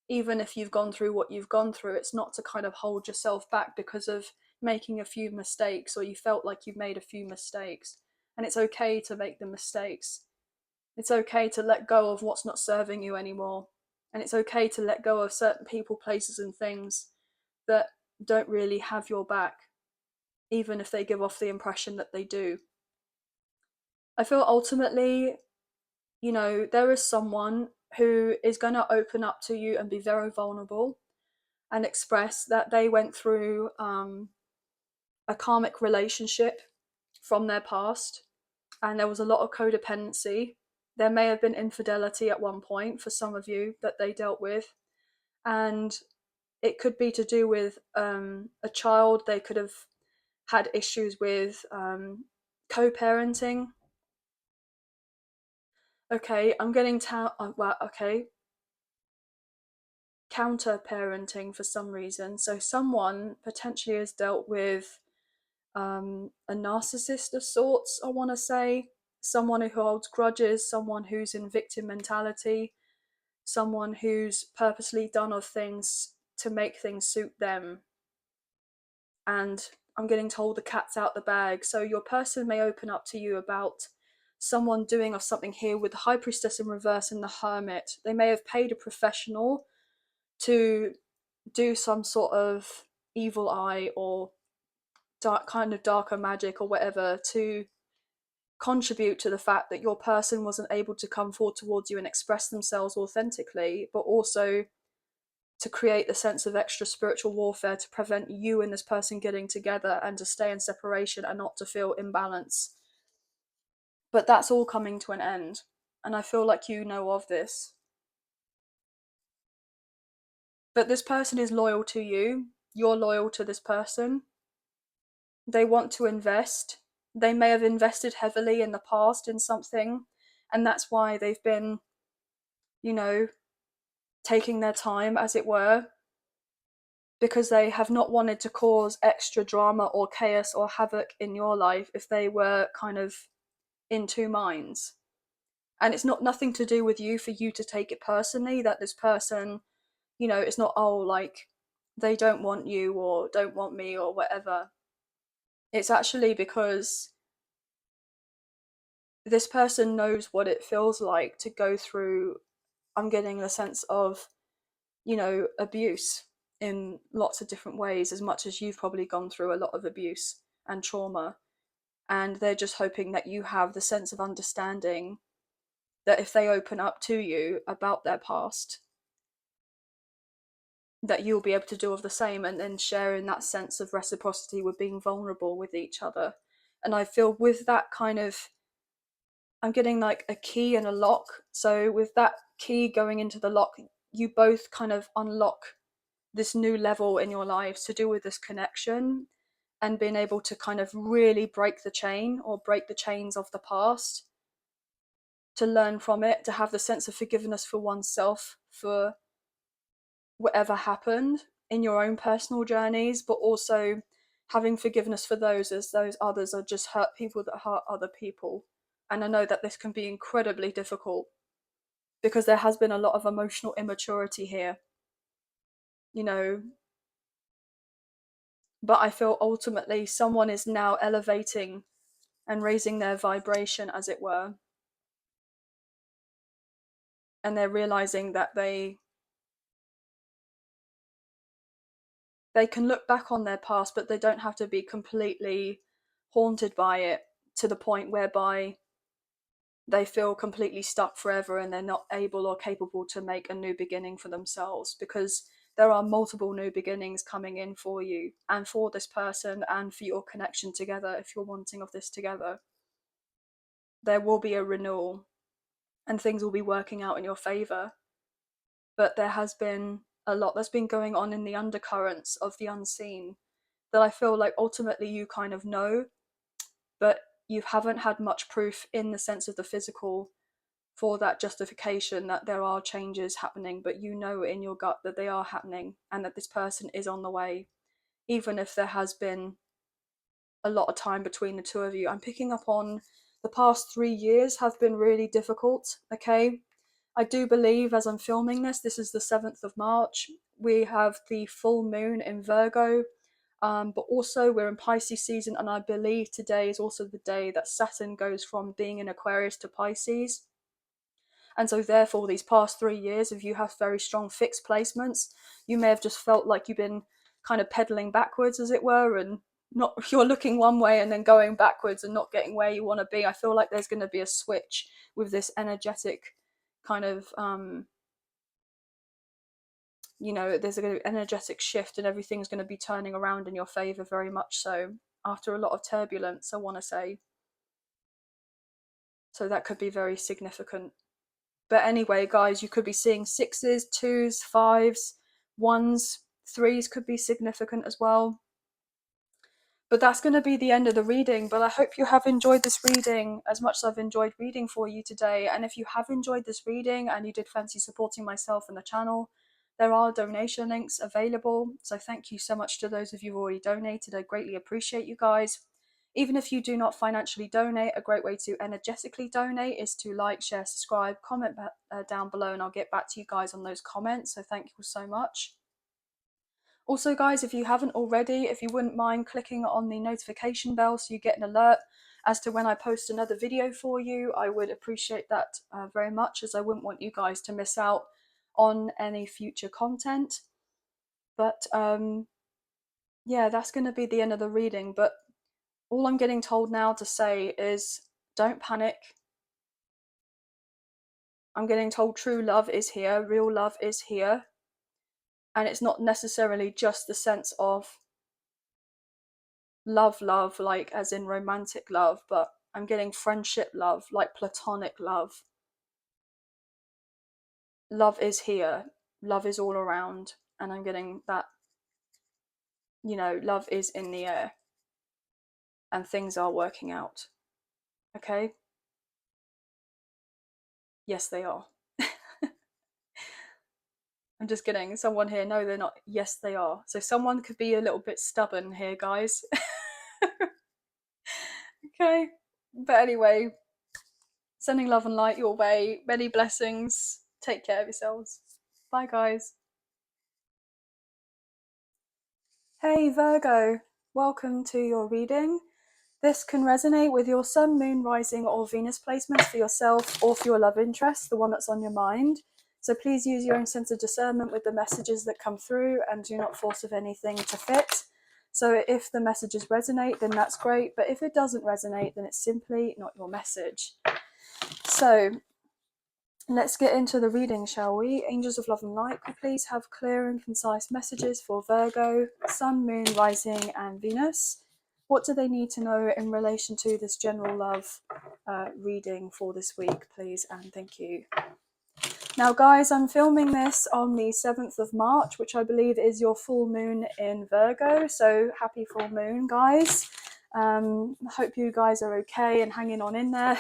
Even if you've gone through what you've gone through, it's not to kind of hold yourself back because of making a few mistakes, or you felt like you've made a few mistakes. And it's okay to make the mistakes. It's okay to let go of what's not serving you anymore. And it's okay to let go of certain people, places, and things that don't really have your back, even if they give off the impression that they do. I feel ultimately, there is someone who is going to open up to you and be very vulnerable and express that they went through a karmic relationship from their past, and there was a lot of codependency. There may have been infidelity at one point for some of you that they dealt with, and it could be to do with a child. They could have had issues with co-parenting. Okay, I'm getting counter-parenting for some reason. So someone potentially has dealt with a narcissist of sorts, I want to say. Someone who holds grudges, someone who's in victim mentality, someone who's purposely done of things to make things suit them. And I'm getting told the cat's out the bag. So your person may open up to you about someone doing of something here with the High Priestess in reverse and the Hermit. They may have paid a professional to do some sort of evil eye or darker magic or whatever to contribute to the fact that your person wasn't able to come forward towards you and express themselves authentically, but also to create the sense of extra spiritual warfare to prevent you and this person getting together and to stay in separation and not to feel imbalance. But that's all coming to an end, and I feel like you know of this. But this person is loyal to you, you're loyal to this person. They want to invest. They may have invested heavily in the past in something, and that's why they've been, taking their time, as it were, because they have not wanted to cause extra drama or chaos or havoc in your life if they were kind of in two minds. And it's not nothing to do with you for you to take it personally that this person, it's not, oh, like they don't want you or don't want me or whatever. It's actually because this person knows what it feels like to go through, I'm getting the sense of, abuse in lots of different ways, as much as you've probably gone through a lot of abuse and trauma. And they're just hoping that you have the sense of understanding that if they open up to you about their past, that you'll be able to do of the same, and then sharing that sense of reciprocity with being vulnerable with each other. And I feel with that kind of, I'm getting like a key and a lock. So with that key going into the lock, you both kind of unlock this new level in your lives to do with this connection and being able to kind of really break the chain or break the chains of the past, to learn from it, to have the sense of forgiveness for oneself for whatever happened in your own personal journeys, but also having forgiveness for those, as those others are just hurt people that hurt other people. And I know that this can be incredibly difficult because there has been a lot of emotional immaturity here, but I feel ultimately someone is now elevating and raising their vibration, as it were, and they're realizing that they can look back on their past, but they don't have to be completely haunted by it to the point whereby they feel completely stuck forever and they're not able or capable to make a new beginning for themselves, because there are multiple new beginnings coming in for you and for this person and for your connection together. If you're wanting of this together, there will be a renewal and things will be working out in your favor. But there has been a lot that's been going on in the undercurrents of the unseen that I feel like ultimately you kind of know, but you haven't had much proof in the sense of the physical for that justification that there are changes happening, but you know in your gut that they are happening and that this person is on the way, even if there has been a lot of time between the two of you. I'm picking up on the past 3 years have been really difficult, okay? I do believe, as I'm filming this, this is the 7th of March, we have the full moon in Virgo, but also we're in Pisces season, and I believe today is also the day that Saturn goes from being in Aquarius to Pisces. And so therefore these past 3 years, if you have very strong fixed placements, you may have just felt like you've been kind of pedaling backwards, as it were, and not, you're looking one way and then going backwards and not getting where you want to be. I feel like there's going to be a switch with this energetic kind of there's an energetic shift and everything's going to be turning around in your favor, very much so, after a lot of turbulence, I want to say. So that could be very significant. But anyway, guys, you could be seeing 6s, 2s, 5s, 1s, 3s could be significant as well. But that's going to be the end of the reading. But I hope you have enjoyed this reading as much as I've enjoyed reading for you today. And if you have enjoyed this reading and you did fancy supporting myself and the channel, there are donation links available. So thank you so much to those of you who already donated. I greatly appreciate you guys. Even if you do not financially donate, a great way to energetically donate is to like, share, subscribe, comment down below, and I'll get back to you guys on those comments. So thank you so much. Also, guys, if you haven't already, if you wouldn't mind clicking on the notification bell so you get an alert as to when I post another video for you, I would appreciate that very much, as I wouldn't want you guys to miss out on any future content. But yeah, that's going to be the end of the reading. But all I'm getting told now to say is don't panic. I'm getting told true love is here, real love is here. And it's not necessarily just the sense of love, like as in romantic love, but I'm getting friendship love, like platonic love. Love is here, love is all around, and I'm getting that, love is in the air and things are working out. Okay? Yes, they are. I'm just getting someone here, no, they're not. Yes, they are. So someone could be a little bit stubborn here, guys. Okay? But anyway, sending love and light your way. Many blessings. Take care of yourselves. Bye, guys. Hey, Virgo. Welcome to your reading. This can resonate with your sun, moon, rising, or Venus placements for yourself or for your love interest, the one that's on your mind. So please use your own sense of discernment with the messages that come through and do not force of anything to fit. So if the messages resonate, then that's great. But if it doesn't resonate, then it's simply not your message. So let's get into the reading, shall we? Angels of love and light, could please have clear and concise messages for Virgo, sun, moon, rising, and Venus. What do they need to know in relation to this general love reading for this week, please? And thank you. Now, guys, I'm filming this on the 7th of March, which I believe is your full moon in Virgo. So happy full moon, guys. Hope you guys are okay and hanging on in there.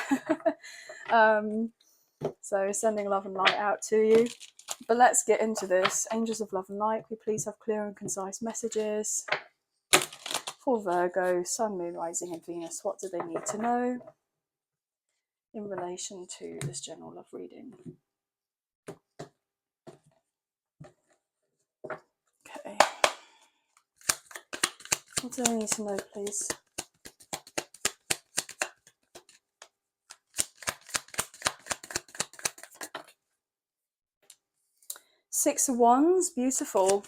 So sending love and light out to you. But let's get into this. Angels of love and light, could we please have clear and concise messages for Virgo, sun, moon, rising, and Venus? What do they need to know in relation to this general love reading? Okay. What do they need to know, please? Six of Wands, beautiful.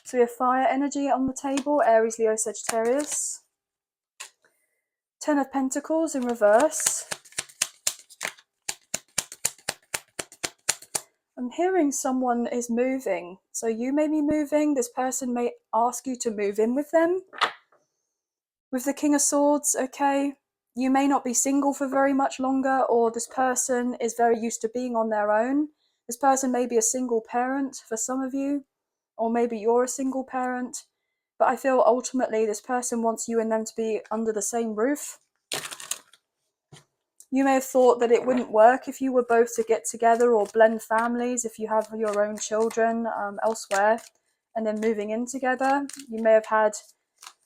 So we have fire energy on the table, Aries, Leo, Sagittarius. 10 of Pentacles in reverse. I'm hearing someone is moving. So you may be moving. This person may ask you to move in with them. With the King of Swords, okay? You may not be single for very much longer, or this person is very used to being on their own. This person may be a single parent for some of you, or maybe you're a single parent. But I feel ultimately this person wants you and them to be under the same roof. You may have thought that it wouldn't work if you were both to get together or blend families if you have your own children elsewhere and then moving in together. You may have had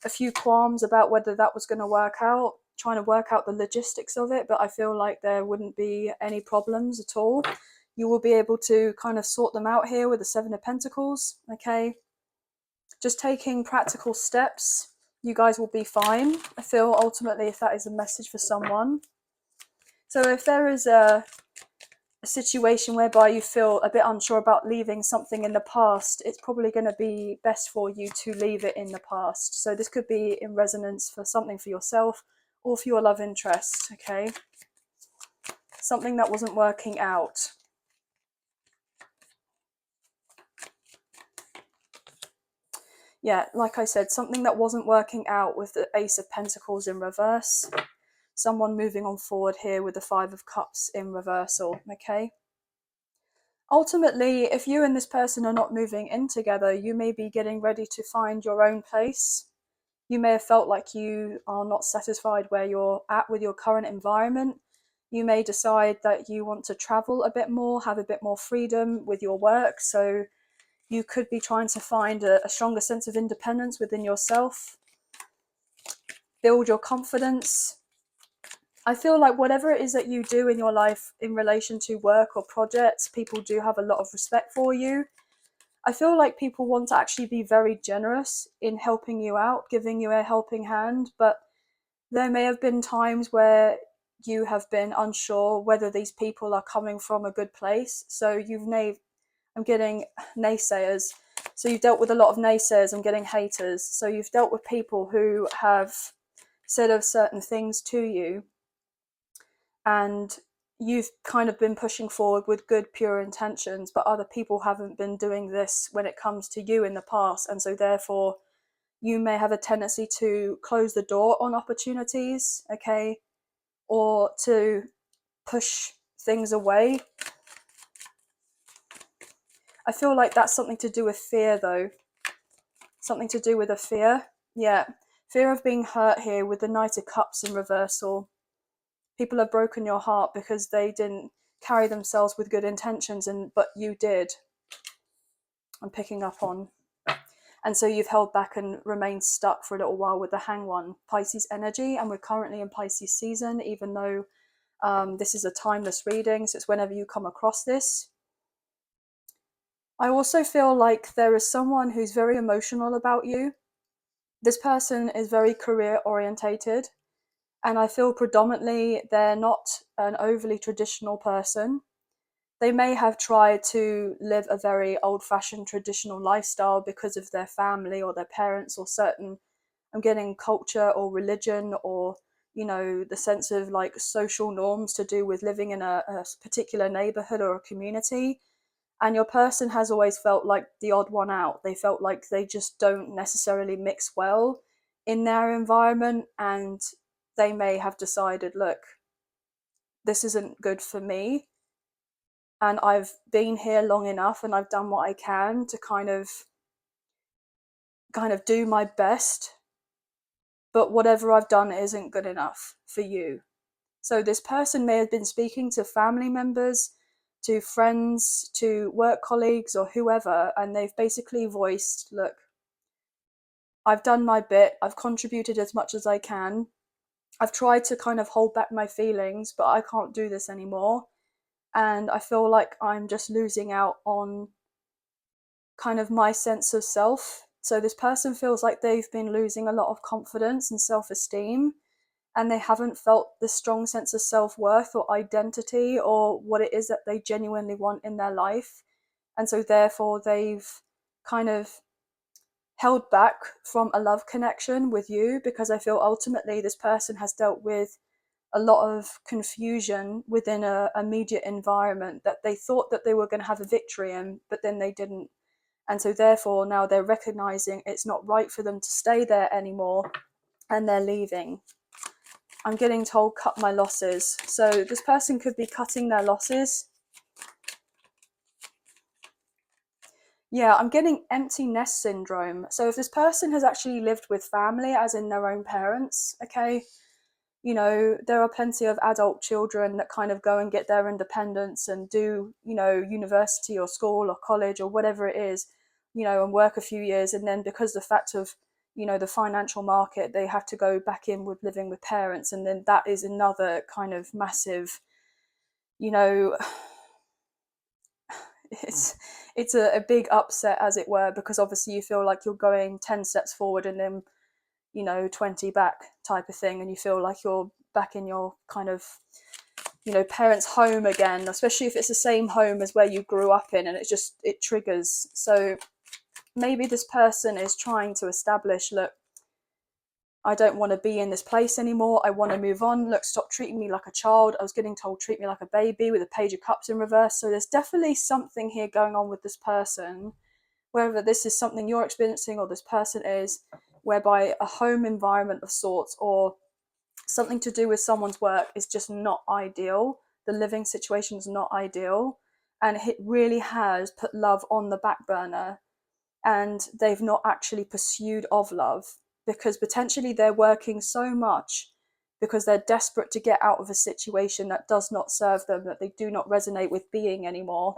a few qualms about whether that was going to work out, trying to work out the logistics of it, but I feel like there wouldn't be any problems at all. You will be able to kind of sort them out here with the Seven of Pentacles, okay? Just taking practical steps, you guys will be fine. I feel ultimately if that is a message for someone. So if there is a situation whereby you feel a bit unsure about leaving something in the past, it's probably going to be best for you to leave it in the past. So this could be in resonance for something for yourself or for your love interest, okay? Something that wasn't working out. Yeah, like I said, something that wasn't working out with the Ace of Pentacles in reverse. Someone moving on forward here with the Five of Cups in reversal, okay? Ultimately, if you and this person are not moving in together, you may be getting ready to find your own place. You may have felt like you are not satisfied where you're at with your current environment. You may decide that you want to travel a bit more, have a bit more freedom with your work. So you could be trying to find a stronger sense of independence within yourself, build your confidence. I feel like whatever it is that you do in your life in relation to work or projects, people do have a lot of respect for you. I feel like people want to actually be very generous in helping you out, giving you a helping hand, but there may have been times where you have been unsure whether these people are coming from a good place. So I'm getting naysayers. So you've dealt with a lot of naysayers. I'm getting haters. So you've dealt with people who have said of certain things to you, and you've kind of been pushing forward with good, pure intentions, but other people haven't been doing this when it comes to you in the past. And so therefore, you may have a tendency to close the door on opportunities, okay, or to push things away. I feel like that's something to do with fear, though. Something to do with a fear. Yeah, fear of being hurt here with the Knight of Cups in reversal. People have broken your heart because they didn't carry themselves with good intentions, but you did. I'm picking up on. And so you've held back and remained stuck for a little while with the Hanged One, Pisces energy, and we're currently in Pisces season, even though this is a timeless reading, so it's whenever you come across this. I also feel like there is someone who's very emotional about you. This person is very career orientated, and I feel predominantly they're not an overly traditional person. They may have tried to live a very old-fashioned traditional lifestyle because of their family or their parents or certain, I'm getting culture or religion or, you know, the sense of like social norms to do with living in a particular neighborhood or a community. And your person has always felt like the odd one out. They felt like they just don't necessarily mix well in their environment, and they may have decided, look, this isn't good for me, and I've been here long enough and I've done what I can to kind of do my best, but whatever I've done isn't good enough for you. So this person may have been speaking to family members, to friends, to work colleagues or whoever, and they've basically voiced, look, I've done my bit, I've contributed as much as I can, I've tried to kind of hold back my feelings, but I can't do this anymore. And I feel like I'm just losing out on kind of my sense of self. So this person feels like they've been losing a lot of confidence and self-esteem, and they haven't felt this strong sense of self-worth or identity or what it is that they genuinely want in their life. And so therefore they've kind of held back from a love connection with you, because I feel ultimately this person has dealt with a lot of confusion within a immediate environment that they thought that they were going to have a victory in, but then they didn't. And so therefore now they're recognizing it's not right for them to stay there anymore, and they're leaving. I'm getting told cut my losses. So this person could be cutting their losses. Yeah, I'm getting empty nest syndrome. So if this person has actually lived with family, as in their own parents, okay, you know, there are plenty of adult children that kind of go and get their independence and do, you know, university or school or college or whatever it is, you know, and work a few years. And then because the fact of, you know, the financial market, they have to go back in with living with parents. And then that is another kind of massive, you know, it's a big upset, as it were, because obviously you feel like you're going 10 steps forward and then, you know, 20 back type of thing, and you feel like you're back in your kind of, you know, parents' home again, especially if it's the same home as where you grew up in, and it triggers. So maybe this person is trying to establish, look, I don't want to be in this place anymore, I want to move on, look, stop treating me like a child. I was getting told treat me like a baby, with a page of cups in reverse. So there's definitely something here going on with this person, whether this is something you're experiencing or this person is, whereby a home environment of sorts or something to do with someone's work is just not ideal. The living situation is not ideal, and it really has put love on the back burner, and they've not actually pursued of love, because potentially they're working so much because they're desperate to get out of a situation that does not serve them, that they do not resonate with being anymore.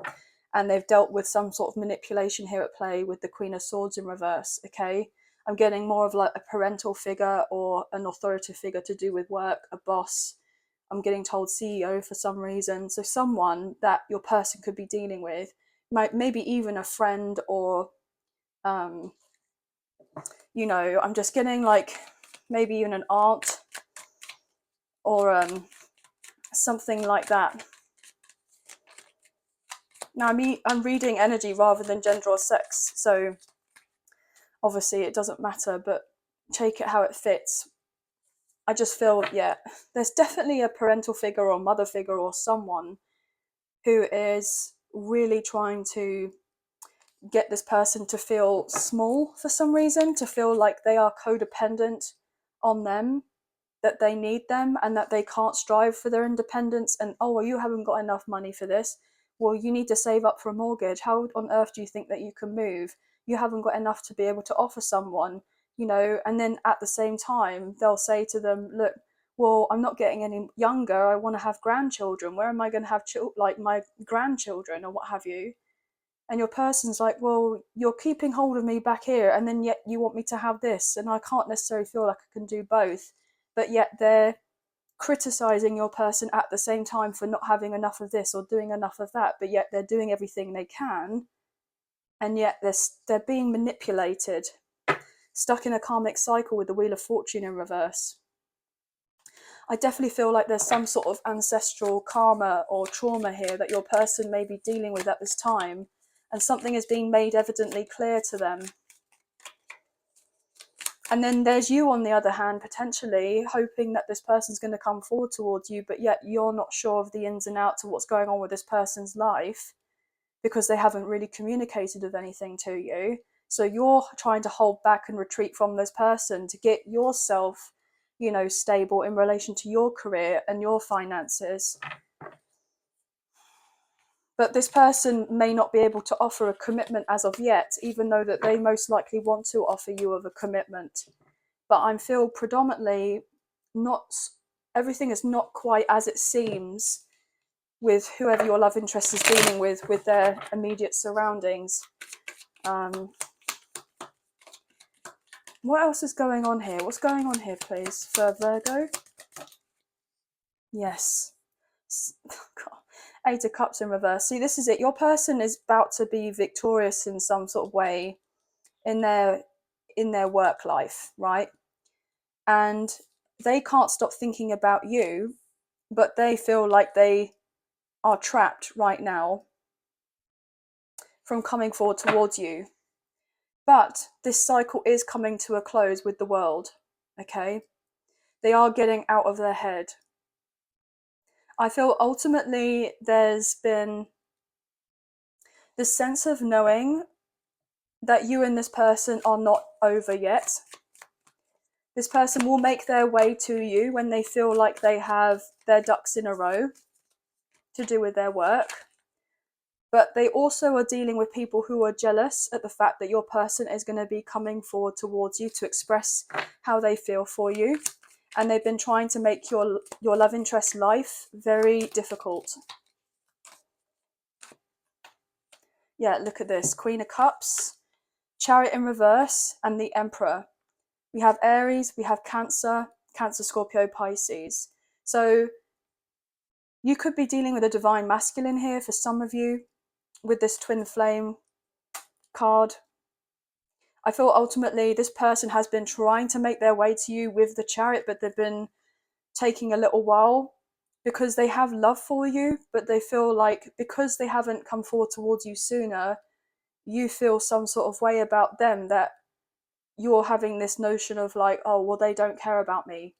And they've dealt with some sort of manipulation here at play with the Queen of Swords in reverse, okay? I'm getting more of like a parental figure or an authoritative figure to do with work, a boss. I'm getting told CEO for some reason. So someone that your person could be dealing with, maybe even a friend, or you know, I'm just getting like maybe even an aunt or something like that. Now I'm reading energy rather than gender or sex, so obviously it doesn't matter, but take it how it fits. I just feel, yeah, there's definitely a parental figure or mother figure or someone who is really trying to get this person to feel small for some reason, to feel like they are codependent on them, that they need them, and that they can't strive for their independence. And oh, well, you haven't got enough money for this. Well, you need to save up for a mortgage. How on earth do you think that you can move? You haven't got enough to be able to offer someone, you know. And then at the same time, they'll say to them, look, well, I'm not getting any younger, I want to have grandchildren. Where am I going to have like my grandchildren or what have you? And your person's like, well, you're keeping hold of me back here, and then yet you want me to have this, and I can't necessarily feel like I can do both. But yet they're criticizing your person at the same time for not having enough of this or doing enough of that, but yet they're doing everything they can, and yet they're being manipulated, stuck in a karmic cycle with the Wheel of Fortune in reverse. I definitely feel like there's some sort of ancestral karma or trauma here that your person may be dealing with at this time, and something is being made evidently clear to them. And then there's you, on the other hand, potentially hoping that this person's going to come forward towards you, but yet you're not sure of the ins and outs of what's going on with this person's life because they haven't really communicated of anything to you. So you're trying to hold back and retreat from this person to get yourself, you know, stable in relation to your career and your finances. But this person may not be able to offer a commitment as of yet, even though that they most likely want to offer you of a commitment. But I feel predominantly not, everything is not quite as it seems with whoever your love interest is dealing with their immediate surroundings. What else is going on here? What's going on here, please, for Virgo? Yes. God. Eight of Cups in reverse. See, this is it. Your person is about to be victorious in some sort of way in their work life, right? And they can't stop thinking about you, but they feel like they are trapped right now from coming forward towards you. But this cycle is coming to a close with the world, okay? They are getting out of their head. I feel ultimately there's been this sense of knowing that you and this person are not over yet. This person will make their way to you when they feel like they have their ducks in a row to do with their work. But they also are dealing with people who are jealous at the fact that your person is going to be coming forward towards you to express how they feel for you. And they've been trying to make your love interest life very difficult. Yeah, look at this. Queen of Cups, Chariot in reverse, and the Emperor. We have Aries, we have Cancer, Scorpio, Pisces. So you could be dealing with a divine masculine here for some of you with this twin flame card. I feel ultimately this person has been trying to make their way to you with the Chariot, but they've been taking a little while because they have love for you, but they feel like because they haven't come forward towards you sooner, you feel some sort of way about them, that you're having this notion of like, oh, well, they don't care about me.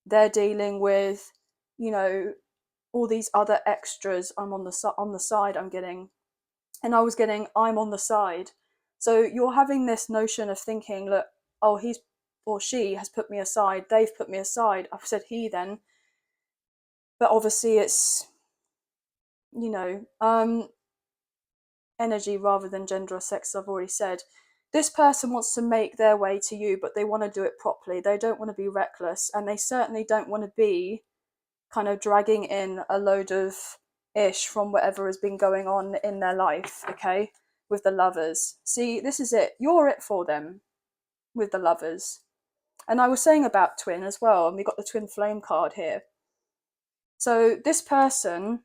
They're dealing with, you know, all these other extras. I'm on the side I'm getting, and I was getting I'm on the side. So you're having this notion of thinking, look, oh, he's or she has put me aside, they've put me aside. I've said he then, but obviously it's, you know, energy rather than gender or sex, I've already said. This person wants to make their way to you, but they want to do it properly. They don't want to be reckless, and they certainly don't want to be kind of dragging in a load of ish from whatever has been going on in their life, okay, with the Lovers. See, this is it. You're it for them with the Lovers. And I was saying about twin as well, and we got the twin flame card here. So this person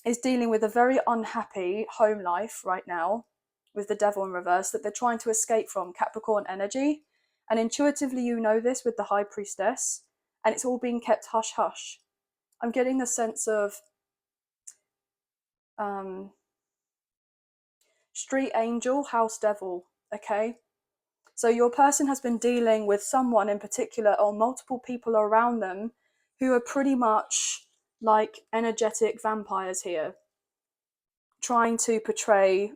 is dealing with a very unhappy home life right now with the Devil in reverse that they're trying to escape from, Capricorn energy. And intuitively you know this with the High Priestess, and it's all being kept hush hush. I'm getting the sense of street angel, house devil, okay? So your person has been dealing with someone in particular, or multiple people around them, who are pretty much like energetic vampires here, trying to portray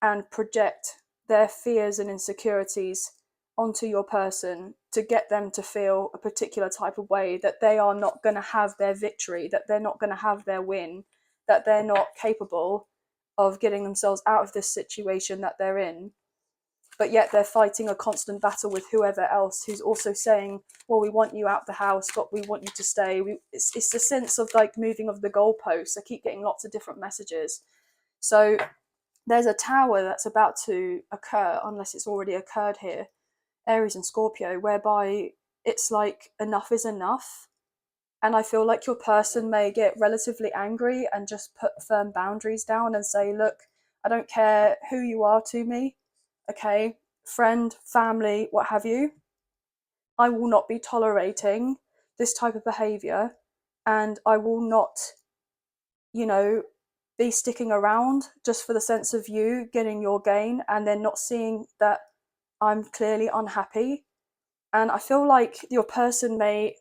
and project their fears and insecurities onto your person to get them to feel a particular type of way, that they are not going to have their victory, that they're not going to have their win, that they're not capable of getting themselves out of this situation that they're in. But yet they're fighting a constant battle with whoever else who's also saying, well, we want you out the house, but we want you to stay. It's a sense of like moving of the goalposts. I keep getting lots of different messages. So there's a tower that's about to occur, unless it's already occurred here, Aries and Scorpio, whereby it's like enough is enough. And I feel like your person may get relatively angry and just put firm boundaries down and say, look, I don't care who you are to me, okay, friend, family, what have you. I will not be tolerating this type of behaviour, and I will not, you know, be sticking around just for the sense of you getting your gain and then not seeing that I'm clearly unhappy. And I feel like your person may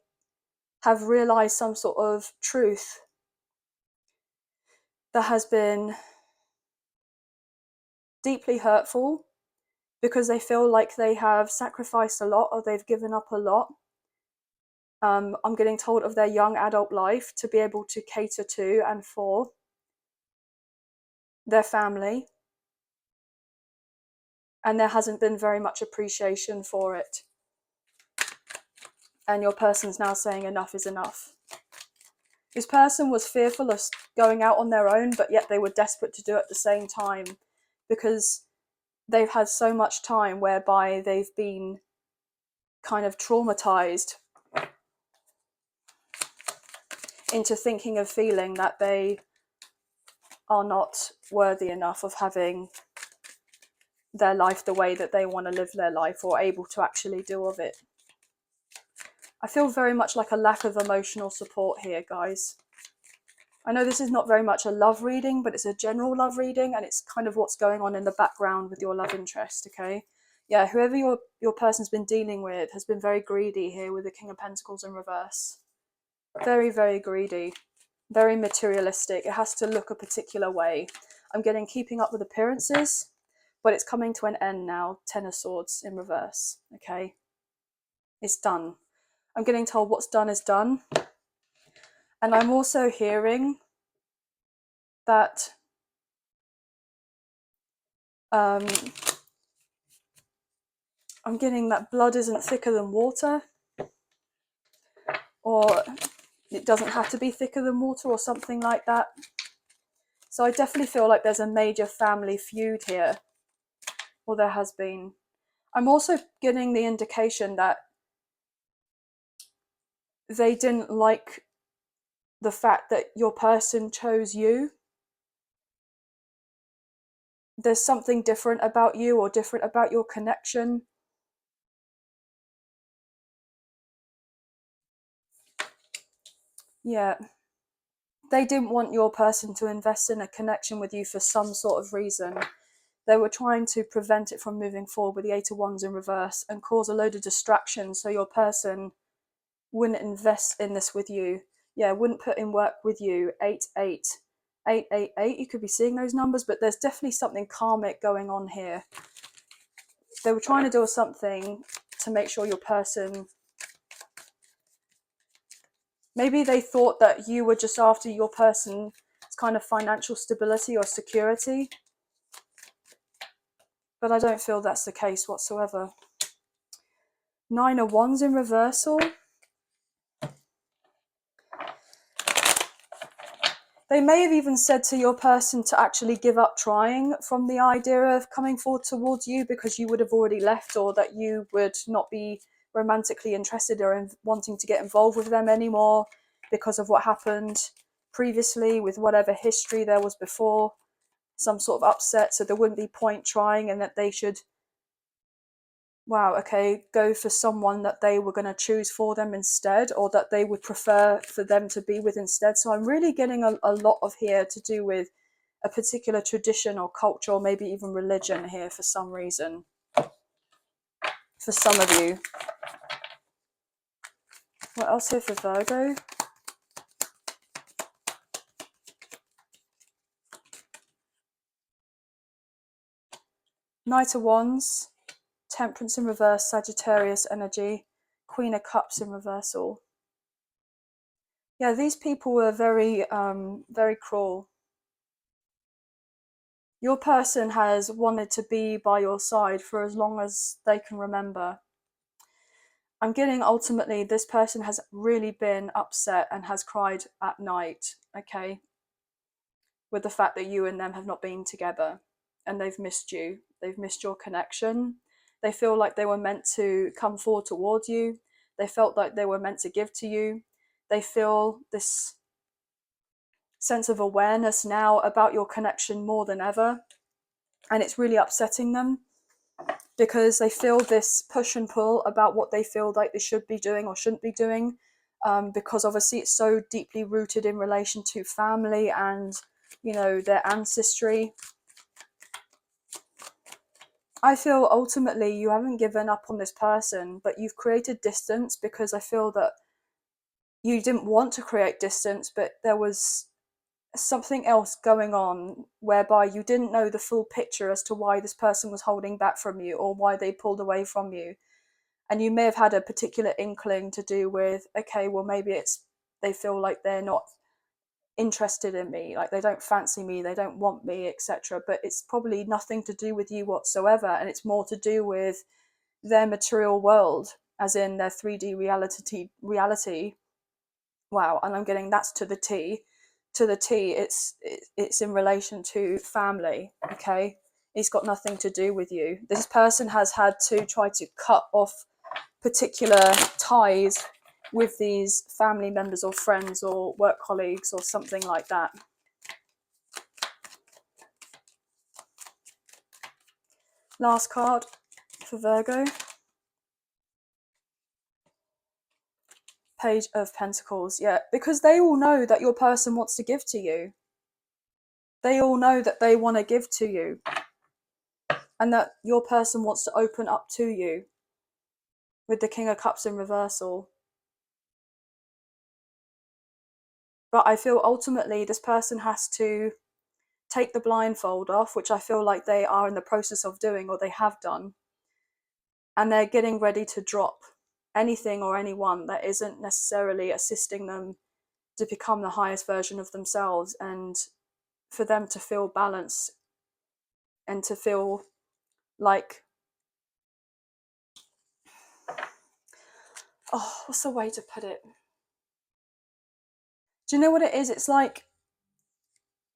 have realised some sort of truth that has been deeply hurtful, because they feel like they have sacrificed a lot or they've given up a lot. I'm getting told of their young adult life to be able to cater to and for their family, and there hasn't been very much appreciation for it. And your person's now saying enough is enough. This person was fearful of going out on their own, but yet they were desperate to do it at the same time, because they've had so much time whereby they've been kind of traumatized into thinking of feeling that they are not worthy enough of having their life the way that they want to live their life, or able to actually do of it. I feel very much like a lack of emotional support here, guys. I know this is not very much a love reading, but it's a general love reading, and it's kind of what's going on in the background with your love interest, okay? Yeah, whoever your person's been dealing with has been very greedy here with the King of Pentacles in reverse. Very, very greedy. very materialistic. It has to look a particular way. I'm getting keeping up with appearances, but it's coming to an end now. 10 of Swords in reverse. Okay, it's done. I'm getting told what's done is done. And I'm also hearing that I'm getting that blood isn't thicker than water, or it doesn't have to be thicker than water, or something like that. So I definitely feel like there's a major family feud here, or there has been. I'm also getting the indication that they didn't like the fact that your person chose you. There's something different about you, or different about your connection. Yeah. They didn't want your person to invest in a connection with you for some sort of reason. They were trying to prevent it from moving forward with the 8 of Wands in reverse and cause a load of distractions so your person wouldn't invest in this with you. Yeah, wouldn't put in work with you. 8-8. 8-8-8. You could be seeing those numbers, but there's definitely something karmic going on here. They were trying to do something to make sure your person... Maybe they thought that you were just after your person's kind of financial stability or security. But I don't feel that's the case whatsoever. 9 of Wands in reversal. They may have even said to your person to actually give up trying from the idea of coming forward towards you, because you would have already left, or that you would not be romantically interested or wanting to get involved with them anymore because of what happened previously with whatever history there was before, some sort of upset, so there wouldn't be point trying, and that they should, wow, okay, go for someone that they were going to choose for them instead, or that they would prefer for them to be with instead. So I'm really getting a lot of here to do with a particular tradition or culture, or maybe even religion here for some reason, for some of you. What else here for Virgo? Knight of Wands, Temperance in reverse, Sagittarius energy, Queen of Cups in reversal. Yeah, these people were very, very cruel. Your person has wanted to be by your side for as long as they can remember. I'm getting ultimately this person has really been upset and has cried at night, okay, with the fact that you and them have not been together, and they've missed you. They've missed your connection. They feel like they were meant to come forward towards you. They felt like they were meant to give to you. They feel this sense of awareness now about your connection more than ever, and it's really upsetting them, because they feel this push and pull about what they feel like they should be doing or shouldn't be doing, because obviously it's so deeply rooted in relation to family and, you know, their ancestry. I feel ultimately you haven't given up on this person, but you've created distance, because I feel that you didn't want to create distance, but there was something else going on whereby you didn't know the full picture as to why this person was holding back from you, or why they pulled away from you. And you may have had a particular inkling to do with, okay, well, maybe it's they feel like they're not interested in me, like they don't fancy me, they don't want me, etc. But it's probably nothing to do with you whatsoever, and it's more to do with their material world, as in their 3D reality. Wow. And I'm getting that's to the T. It's in relation to family. Okay, it's got nothing to do with you. This person has had to try to cut off particular ties with these family members or friends or work colleagues or something like that. Last card for Virgo. Page of Pentacles. Yeah, because they all know that your person wants to give to you. They all know that they want to give to you, and that your person wants to open up to you, with the King of Cups in reversal. But I feel ultimately this person has to take the blindfold off, which I feel like they are in the process of doing, or they have done, and they're getting ready to drop anything or anyone that isn't necessarily assisting them to become the highest version of themselves, and for them to feel balanced and to feel like, oh, what's the way to put it? Do you know what it is? It's like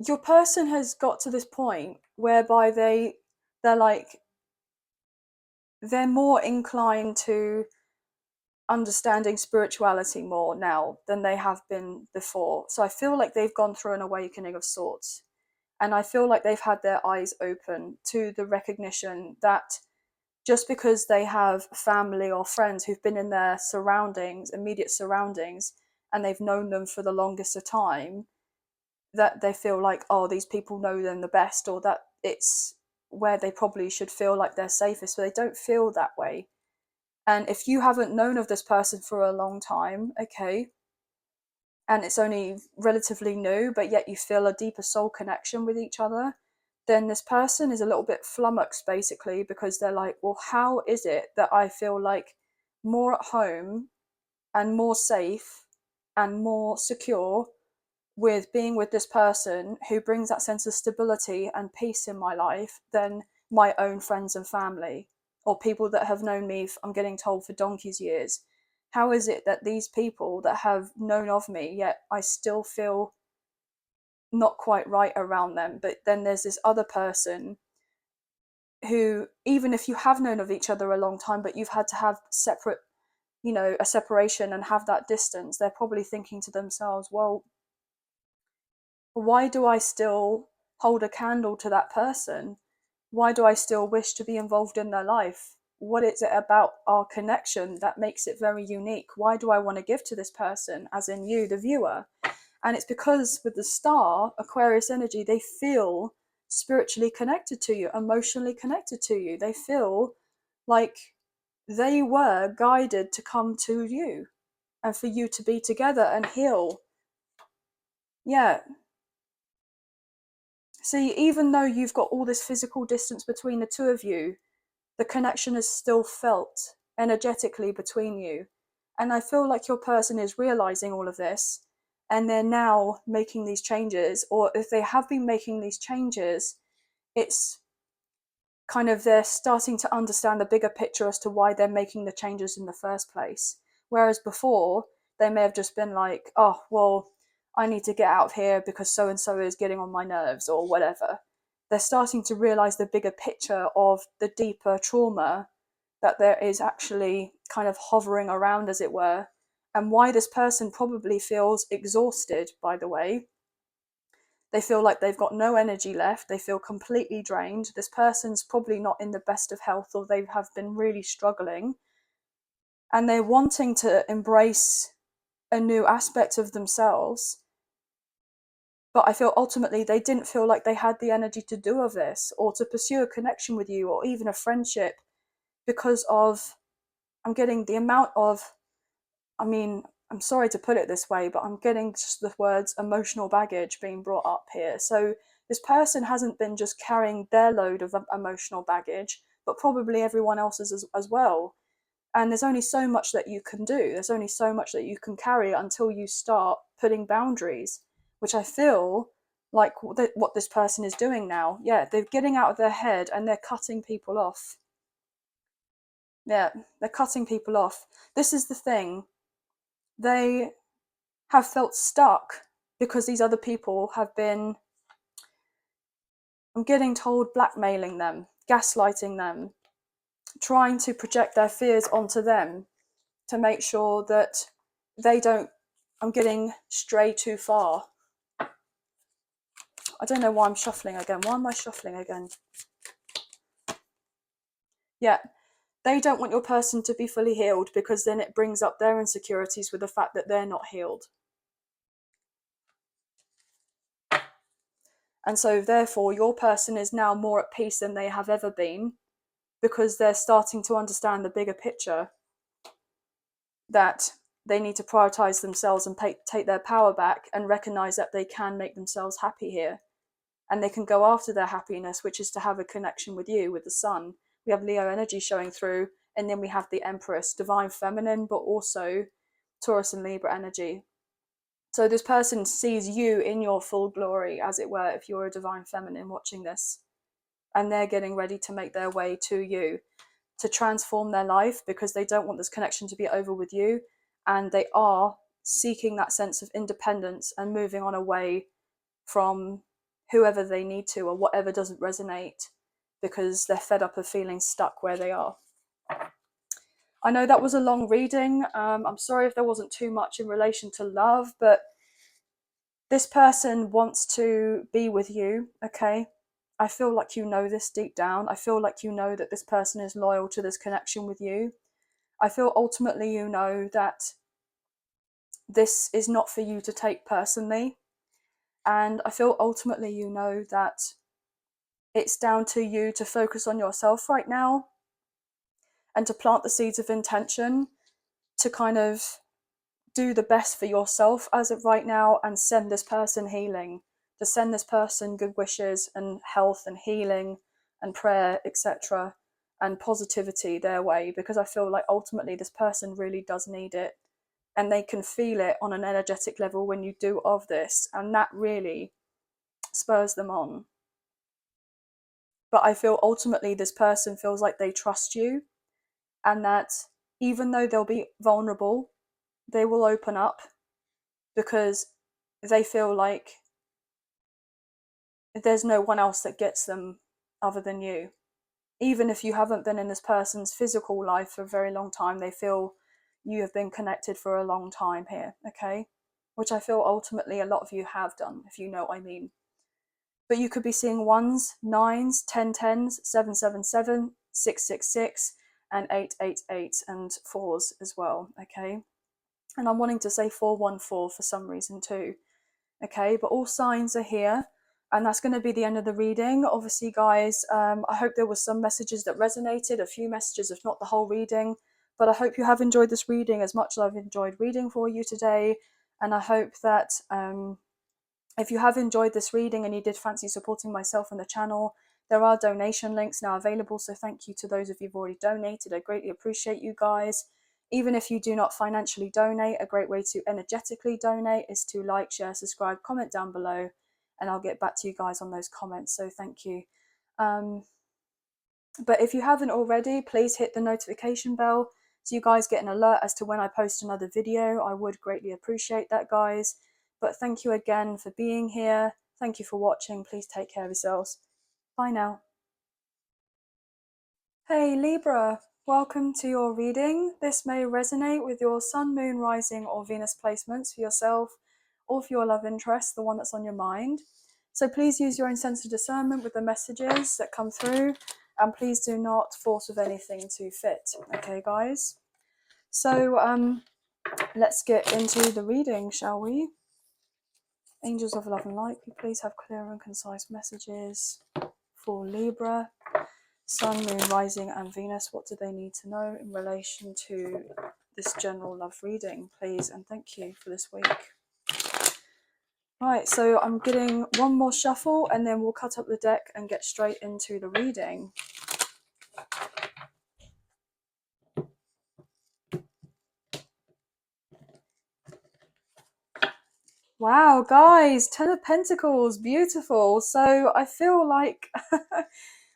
your person has got to this point whereby they're like, they're more inclined to understanding spirituality more now than they have been before. So I feel like they've gone through an awakening of sorts. And I feel like they've had their eyes open to the recognition that just because they have family or friends who've been in their surroundings, immediate surroundings, and they've known them for the longest of time, that they feel like, oh, these people know them the best, or that it's where they probably should feel like they're safest, but they don't feel that way. And if you haven't known of this person for a long time, okay, and it's only relatively new, but yet you feel a deeper soul connection with each other, then this person is a little bit flummoxed basically, because they're like, well, how is it that I feel like more at home and more safe and more secure with being with this person who brings that sense of stability and peace in my life than my own friends and family, or people that have known me, I'm getting told, for donkey's years? How is it that these people that have known of me, yet I still feel not quite right around them? But then there's this other person who, even if you have known of each other a long time, but you've had to have separate, a separation and have that distance, they're probably thinking to themselves, well, why do I still hold a candle to that person? Why do I still wish to be involved in their life? What is it about our connection that makes it very unique? Why do I want to give to this person, as in you, the viewer? And it's because with the star, Aquarius energy, they feel spiritually connected to you, emotionally connected to you. They feel like they were guided to come to you and for you to be together and heal. Yeah. See, even though you've got all this physical distance between the two of you, the connection is still felt energetically between you. And I feel like your person is realizing all of this, and they're now making these changes, or if they have been making these changes, it's kind of they're starting to understand the bigger picture as to why they're making the changes in the first place. Whereas before, they may have just been like, oh, well, I need to get out of here because so and so is getting on my nerves or whatever. They're starting to realize the bigger picture of the deeper trauma that there is actually kind of hovering around, as it were, and why this person probably feels exhausted, by the way. They feel like they've got no energy left. They feel completely drained. This person's probably not in the best of health, or they have been really struggling. And they're wanting to embrace a new aspect of themselves. But I feel ultimately they didn't feel like they had the energy to do of this, or to pursue a connection with you, or even a friendship, because of, I'm getting the amount of, I'm sorry to put it this way, but I'm getting just the words emotional baggage being brought up here. So this person hasn't been just carrying their load of emotional baggage, but probably everyone else's as well. And there's only so much that you can do. There's only so much that you can carry until you start putting boundaries, which I feel like what this person is doing now. Yeah, they're getting out of their head and they're cutting people off. Yeah, they're cutting people off. This is the thing. They have felt stuck because these other people have been, I'm getting told, blackmailing them, gaslighting them, trying to project their fears onto them to make sure that they don't, I'm getting stray too far. I don't know why I'm shuffling again. Why am I shuffling again? Yeah, they don't want your person to be fully healed, because then it brings up their insecurities with the fact that they're not healed. And so therefore your person is now more at peace than they have ever been, because they're starting to understand the bigger picture, that they need to prioritize themselves and take their power back and recognize that they can make themselves happy here. And they can go after their happiness, which is to have a connection with you, with the sun. We have Leo energy showing through, and then we have the Empress, divine feminine, but also Taurus and Libra energy. So this person sees you in your full glory, as it were, if you're a divine feminine watching this. And they're getting ready to make their way to you, to transform their life, because they don't want this connection to be over with you. And they are seeking that sense of independence and moving on away from whoever they need to, or whatever doesn't resonate, because they're fed up of feeling stuck where they are. I know that was a long reading. I'm sorry if there wasn't too much in relation to love, but this person wants to be with you, okay? I feel like you know this deep down. I feel like you know that this person is loyal to this connection with you. I feel ultimately you know that this is not for you to take personally. And I feel ultimately you know that it's down to you to focus on yourself right now and to plant the seeds of intention to kind of do the best for yourself as of right now, and send this person healing, to send this person good wishes and health and healing and prayer, etc., and positivity their way, because I feel like ultimately this person really does need it, and they can feel it on an energetic level when you do of this, and that really spurs them on. But I feel ultimately this person feels like they trust you, and that even though they'll be vulnerable, they will open up, because they feel like there's no one else that gets them other than you. Even if you haven't been in this person's physical life for a very long time, they feel you have been connected for a long time here, okay? Which I feel ultimately a lot of you have done, if you know what I mean. But you could be seeing 1s, 9s, 10s, 777, 666, and 888, and 4s as well, okay? And I'm wanting to say 414 for some reason too, okay? But all signs are here, and that's going to be the end of the reading. Obviously, guys, I hope there were some messages that resonated, a few messages, if not the whole reading. But I hope you have enjoyed this reading as much as I've enjoyed reading for you today. And I hope that if you have enjoyed this reading and you did fancy supporting myself and the channel, there are donation links now available. So thank you to those of you who've already donated. I greatly appreciate you guys. Even if you do not financially donate, a great way to energetically donate is to like, share, subscribe, comment down below, and I'll get back to you guys on those comments. So thank you. But if you haven't already, please hit the notification bell so you guys get an alert as to when I post another video. I would greatly appreciate that, guys. But thank you again for being here. Thank you for watching. Please take care of yourselves. Bye now. Hey Libra, welcome to your reading. This may resonate with your Sun, Moon, Rising or Venus placements for yourself or for your love interest, the one that's on your mind. So please use your own sense of discernment with the messages that come through, and please do not force with anything to fit. Okay, guys? So let's get into the reading, shall we? Angels of love and light, please have clear and concise messages for Libra. Sun, Moon, Rising and Venus, what do they need to know in relation to this general love reading, please? And thank you for this week. Right, so I'm getting one more shuffle and then we'll cut up the deck and get straight into the reading. Wow, guys, Ten of Pentacles, beautiful. So I feel like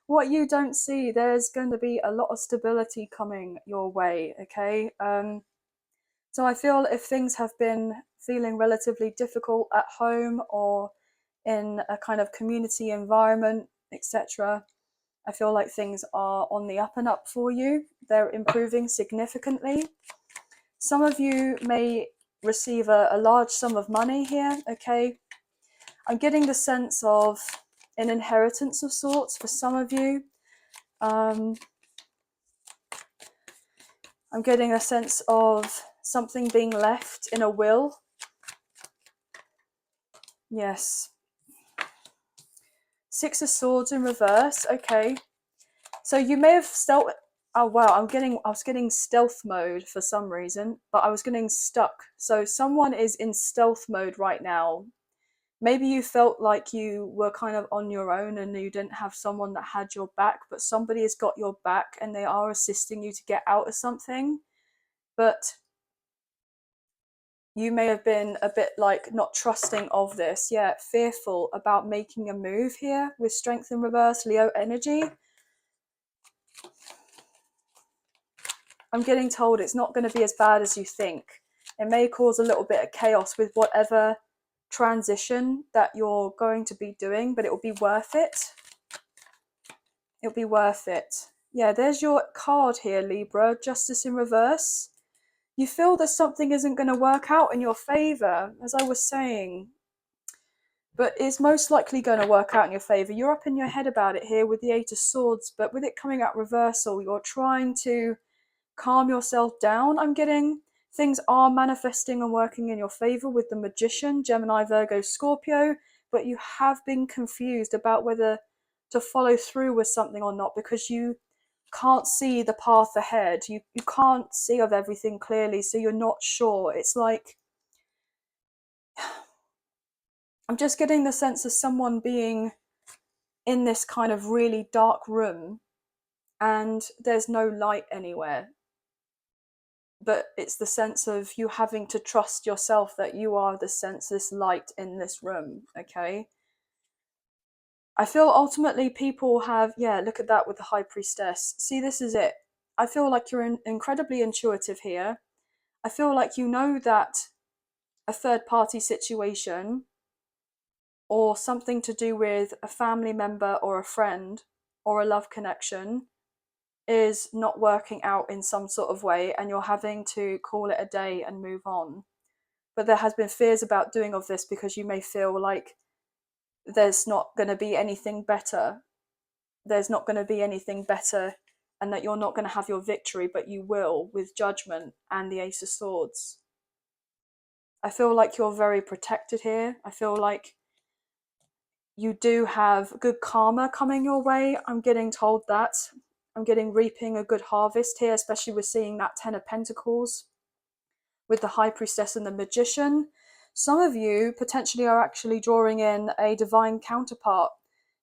what you don't see, there's going to be a lot of stability coming your way, okay? So I feel if things have been feeling relatively difficult at home or in a kind of community environment, etc., I feel like things are on the up and up for you. They're improving significantly. Some of you may receive a large sum of money here, okay? I'm getting the sense of an inheritance of sorts for some of you. I'm getting a sense of something being left in a will. Yes. Six of Swords in reverse, okay. So you may have Oh wow, I was getting stealth mode for some reason, but I was getting stuck. So someone is in stealth mode right now. Maybe you felt like you were kind of on your own and you didn't have someone that had your back, but somebody has got your back and they are assisting you to get out of something. But you may have been a bit like not trusting of this, yeah, fearful about making a move here with strength in reverse, Leo energy. I'm getting told it's not going to be as bad as you think. It may cause a little bit of chaos with whatever transition that you're going to be doing, but it will be worth it. It'll be worth it. Yeah, there's your card here, Libra, Justice in reverse. You feel that something isn't going to work out in your favor, as I was saying, but it's most likely going to work out in your favor. You're up in your head about it here with the Eight of Swords, but with it coming out reversal, you're trying to calm yourself down. I'm getting things are manifesting and working in your favor with the Magician, Gemini, Virgo, Scorpio, but you have been confused about whether to follow through with something or not because you can't see the path ahead. You can't see of everything clearly, so you're not sure. It's like I'm just getting the sense of someone being in this kind of really dark room and there's no light anywhere. But it's the sense of you having to trust yourself that you are this light in this room, okay? I feel ultimately people have, yeah, look at that with the High Priestess. See, this is it. I feel like you're incredibly intuitive here. I feel like you know that a third party situation or something to do with a family member or a friend or a love connection is not working out in some sort of way and you're having to call it a day and move on. But there has been fears about doing of this because you may feel like there's not going to be anything better. There's not going to be anything better and that you're not going to have your victory, but you will with Judgment and the Ace of Swords. I feel like you're very protected here. I feel like you do have good karma coming your way. I'm getting told that. I'm getting reaping a good harvest here, especially with seeing that Ten of Pentacles with the High Priestess and the Magician. Some of you potentially are actually drawing in a divine counterpart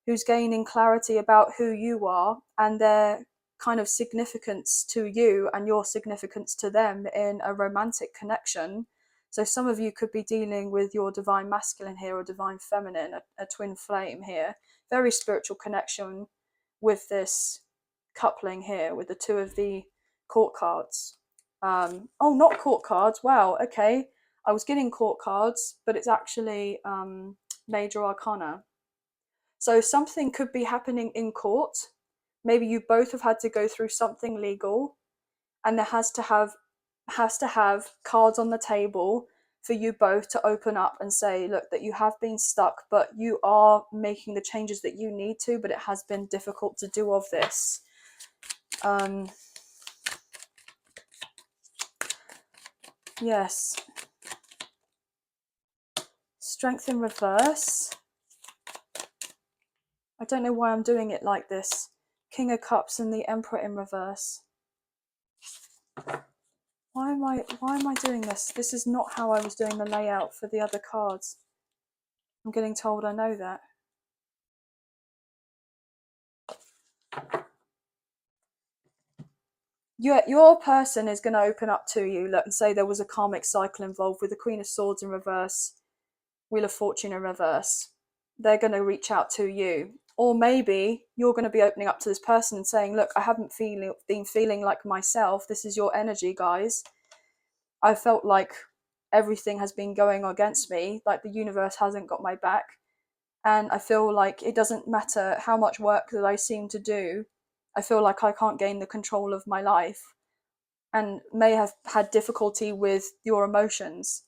who's gaining clarity about who you are and their kind of significance to you and your significance to them in a romantic connection. So some of you could be dealing with your divine masculine here or divine feminine, a twin flame here. Very spiritual connection with this coupling here with the two of the court cards. Oh, not court cards. Wow, okay. I was getting court cards, but it's actually major arcana. So something could be happening in court. Maybe you both have had to go through something legal, and there has to have cards on the table for you both to open up and say, look, that you have been stuck, but you are making the changes that you need to, but it has been difficult to do of this. Yes. Strength in reverse. I don't know why I'm doing it like this. King of Cups and the Emperor in reverse. Why am I doing this? This is not how I was doing the layout for the other cards. I'm getting told I know that. Your person is going to open up to you, look, and say there was a karmic cycle involved with the Queen of Swords in reverse, Wheel of Fortune in reverse. They're going to reach out to you. Or maybe you're going to be opening up to this person and saying, look, I haven't been feeling like myself. This is your energy, guys. I felt like everything has been going against me, like the universe hasn't got my back. And I feel like it doesn't matter how much work that I seem to do, I feel like I can't gain the control of my life and may have had difficulty with your emotions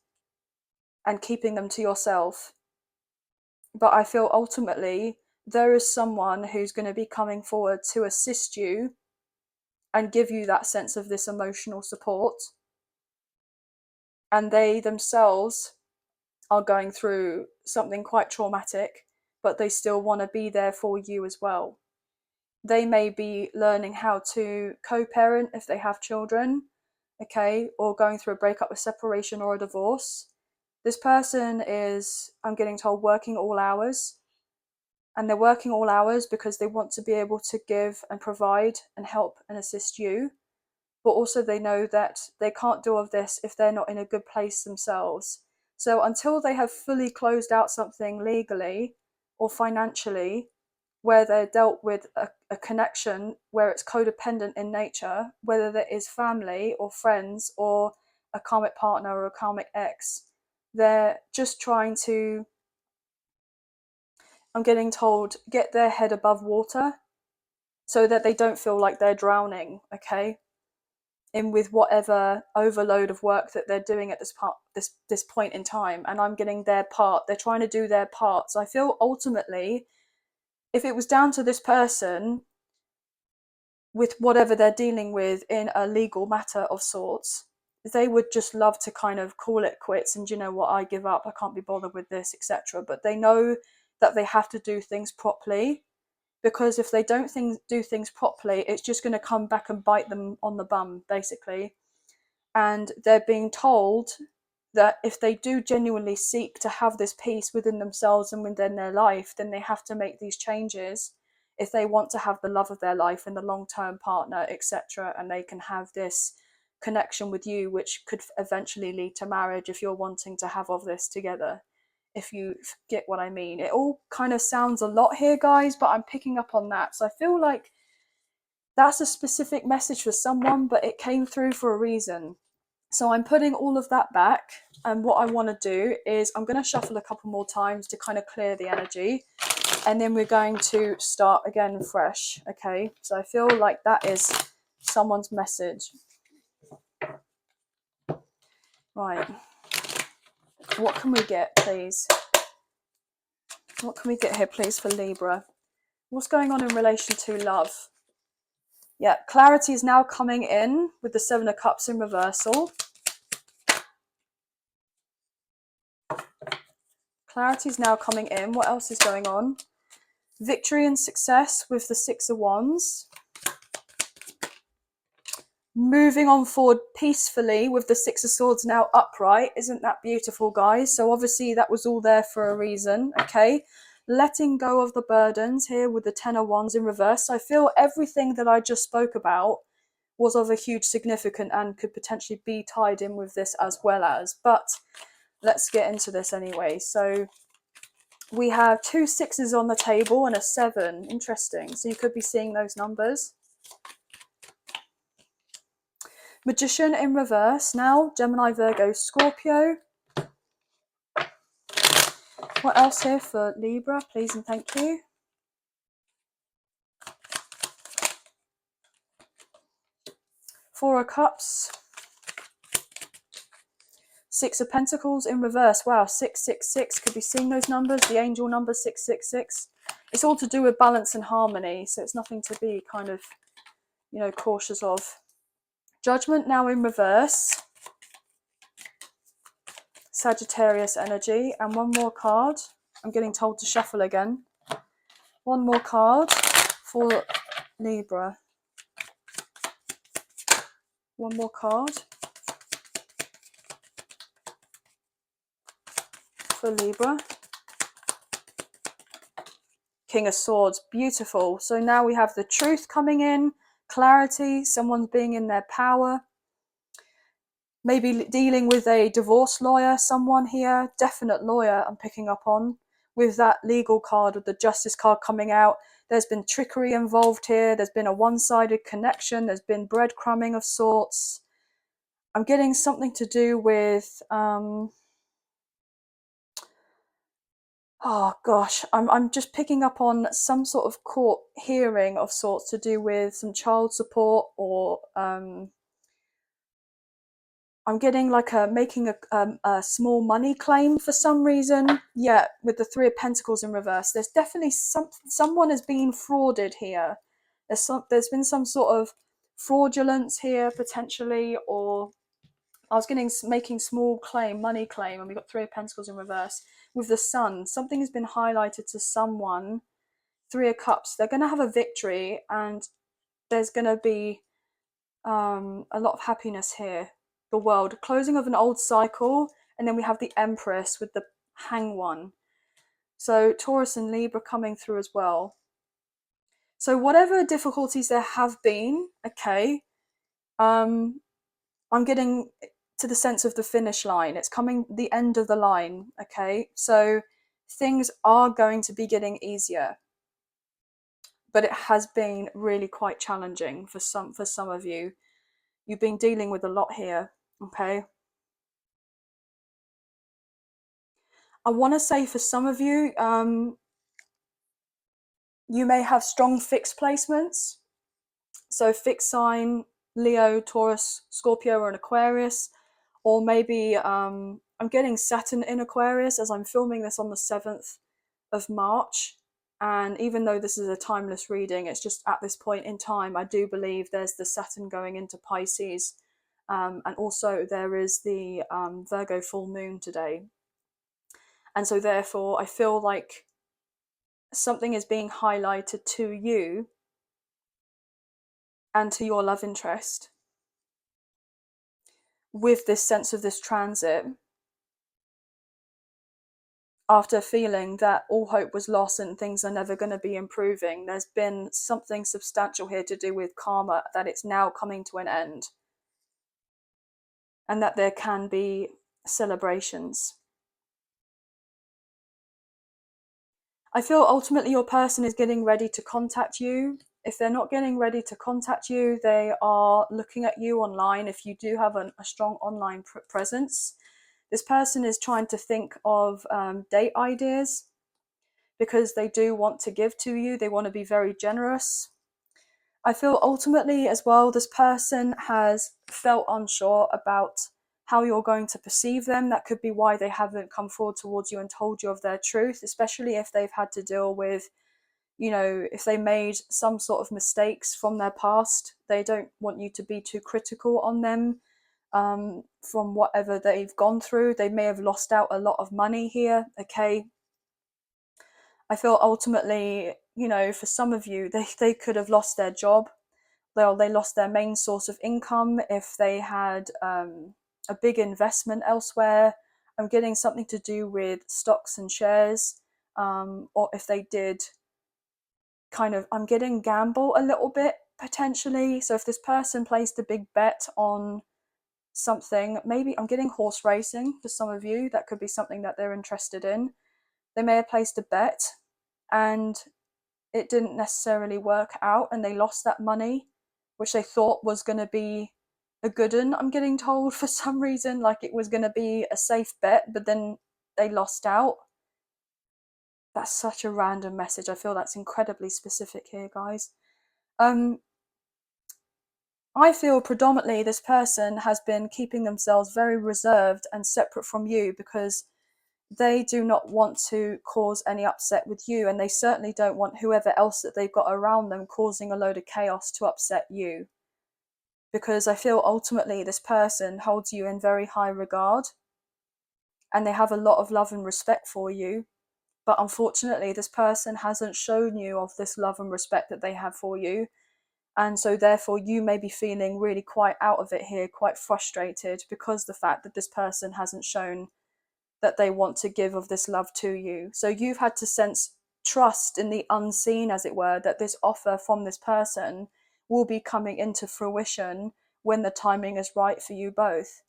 and keeping them to yourself. But I feel ultimately there is someone who's going to be coming forward to assist you and give you that sense of this emotional support. And they themselves are going through something quite traumatic, but they still want to be there for you as well. they may be learning how to co-parent if they have children, okay, or going through a breakup, a separation, or a divorce. This person is, I'm getting told, working all hours. And they're working all hours because they want to be able to give and provide and help and assist you. But also they know that they can't do all of this if they're not in a good place themselves. So until they have fully closed out something legally or financially, where they're dealt with a connection where it's codependent in nature, whether that is family or friends or a karmic partner or a karmic ex, they're just trying to, I'm getting told, get their head above water so that they don't feel like they're drowning, okay? In with whatever overload of work that they're doing at this point in time. And I'm getting their part. They're trying to do their part. So I feel ultimately, if it was down to this person with whatever they're dealing with in a legal matter of sorts, they would just love to kind of call it quits and, you know what, I give up, I can't be bothered with this, etc. But they know that they have to do things properly, because if they don't do things properly, it's just going to come back and bite them on the bum, basically. And they're being told that if they do genuinely seek to have this peace within themselves and within their life, then they have to make these changes if they want to have the love of their life and the long-term partner, etc. And they can have this connection with you, which could eventually lead to marriage if you're wanting to have all this together, if you get what I mean. It all kind of sounds a lot here, guys, but I'm picking up on that. So I feel like that's a specific message for someone, but it came through for a reason. So I'm putting all of that back, and what I want to do is I'm going to shuffle a couple more times to kind of clear the energy, and then we're going to start again fresh, okay? So I feel like that is someone's message. Right. What can we get, please? What can we get here, please, for Libra? What's going on in relation to love? Yeah, clarity is now coming in with the Seven of Cups in reversal. Clarity is now coming in. What else is going on? Victory and success with the Six of Wands. Moving on forward peacefully with the Six of Swords now upright. Isn't that beautiful, guys? So obviously that was all there for a reason, okay? Letting go of the burdens here with the Ten of Wands in reverse. I feel everything that I just spoke about was of a huge significance and could potentially be tied in with this as well as. But let's get into this anyway. So we have 2 6s on the table and a 7. Interesting. So you could be seeing those numbers. Magician in reverse now. Gemini, Virgo, Scorpio. What else here for Libra? Please and thank you. Four of Cups. 6 of Pentacles in reverse. Wow, 666. Could be seeing those numbers. The angel number 666. It's all to do with balance and harmony. So it's nothing to be kind of, you know, cautious of. Judgment now in reverse. Sagittarius energy. And one more card. I'm getting told to shuffle again. One more card for Libra. One more card for Libra. King of Swords, beautiful. So now we have the truth coming in, clarity, someone's being in their power. Maybe dealing with a divorce lawyer, someone here, definite lawyer I'm picking up on. With that legal card, with the justice card coming out, there's been trickery involved here, there's been a one-sided connection, there's been breadcrumbing of sorts. I'm getting something to do with... oh gosh, I'm just picking up on some sort of court hearing of sorts to do with some child support, or I'm getting like making a small money claim for some reason. Yeah, with the Three of Pentacles in reverse, there's definitely someone is being frauded here. There's been some sort of fraudulence here potentially, or I was making small claim, money claim, and we got Three of Pentacles in reverse with the Sun. Something has been highlighted to someone Three of Cups, they're going to have a victory, and there's going to be a lot of happiness here. The World, closing of an old cycle, and then we have the Empress with the Hang One. So Taurus and Libra coming through as well. So whatever difficulties there have been, okay, I'm getting to the sense of the finish line. It's coming the end of the line, okay? So things are going to be getting easier, but it has been really quite challenging for some of you. You've been dealing with a lot here, okay? I want to say for some of you, you may have strong fixed placements. So fixed sign, Leo, Taurus, Scorpio, or an Aquarius. Or maybe I'm getting Saturn in Aquarius as I'm filming this on the 7th of March. And even though this is a timeless reading, it's just at this point in time, I do believe there's the Saturn going into Pisces. And also there is the Virgo full moon today. And so therefore, I feel like something is being highlighted to you and to your love interest with this sense of this transit, after feeling that all hope was lost and things are never going to be improving. There's been something substantial here to do with karma, that it's now coming to an end, and that there can be celebrations. I feel ultimately your person is getting ready to contact you. If they're not getting ready to contact you, they are looking at you online. If you do have a strong online presence, this person is trying to think of date ideas, because they do want to give to you. They want to be very generous. I feel ultimately as well, this person has felt unsure about how you're going to perceive them. That could be why they haven't come forward towards you and told you of their truth, especially if they've had to deal with, if they made some sort of mistakes from their past. They don't want you to be too critical on them from whatever they've gone through. They may have lost out a lot of money here, okay? I feel ultimately, for some of you, they could have lost their job. They lost their main source of income if they had a big investment elsewhere. I'm getting something to do with stocks and shares, or if they did I'm getting gamble a little bit potentially. So if this person placed a big bet on something, maybe I'm getting horse racing for some of you. That could be something that they're interested in. They may have placed a bet and it didn't necessarily work out, and they lost that money, which they thought was going to be a good one, I'm getting told, for some reason, like it was going to be a safe bet, but then they lost out. That's such a random message. I feel that's incredibly specific here, guys. I feel predominantly this person has been keeping themselves very reserved and separate from you because they do not want to cause any upset with you, and they certainly don't want whoever else that they've got around them causing a load of chaos to upset you. Because I feel ultimately this person holds you in very high regard and they have a lot of love and respect for you. But unfortunately, this person hasn't shown you of this love and respect that they have for you. And so therefore you may be feeling really quite out of it here, quite frustrated, because the fact that this person hasn't shown that they want to give of this love to you. So you've had to sense trust in the unseen, as it were, that this offer from this person will be coming into fruition when the timing is right for you both.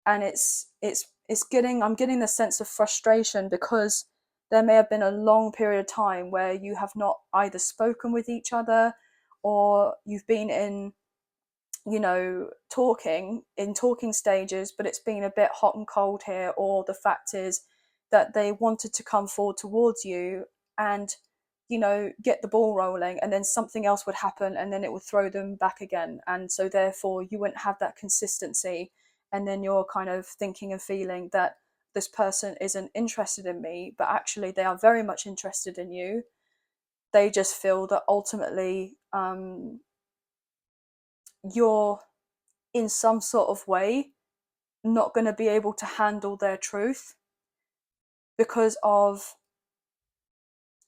And I'm getting the sense of frustration because there may have been a long period of time where you have not either spoken with each other, or you've been in talking stages, but it's been a bit hot and cold here. Or the fact is that they wanted to come forward towards you and get the ball rolling, and then something else would happen and then it would throw them back again, and so therefore you wouldn't have that consistency. And then you're kind of thinking and feeling that this person isn't interested in me, but actually they are very much interested in you. They just feel that ultimately you're in some sort of way not going to be able to handle their truth because of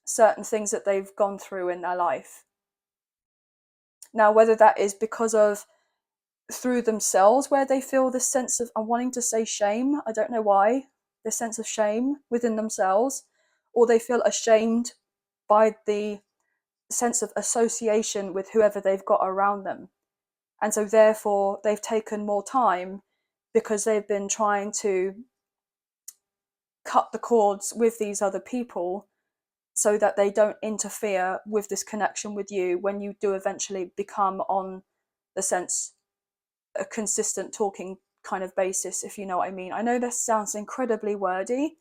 certain things that they've gone through in their life. Now, whether that is because of through themselves, where they feel this sense of, I'm wanting to say shame, I don't know why, this sense of shame within themselves, or they feel ashamed by the sense of association with whoever they've got around them. And so therefore they've taken more time because they've been trying to cut the cords with these other people so that they don't interfere with this connection with you when you do eventually become on the sense a consistent talking kind of basis, if you know what I mean. I know this sounds incredibly wordy,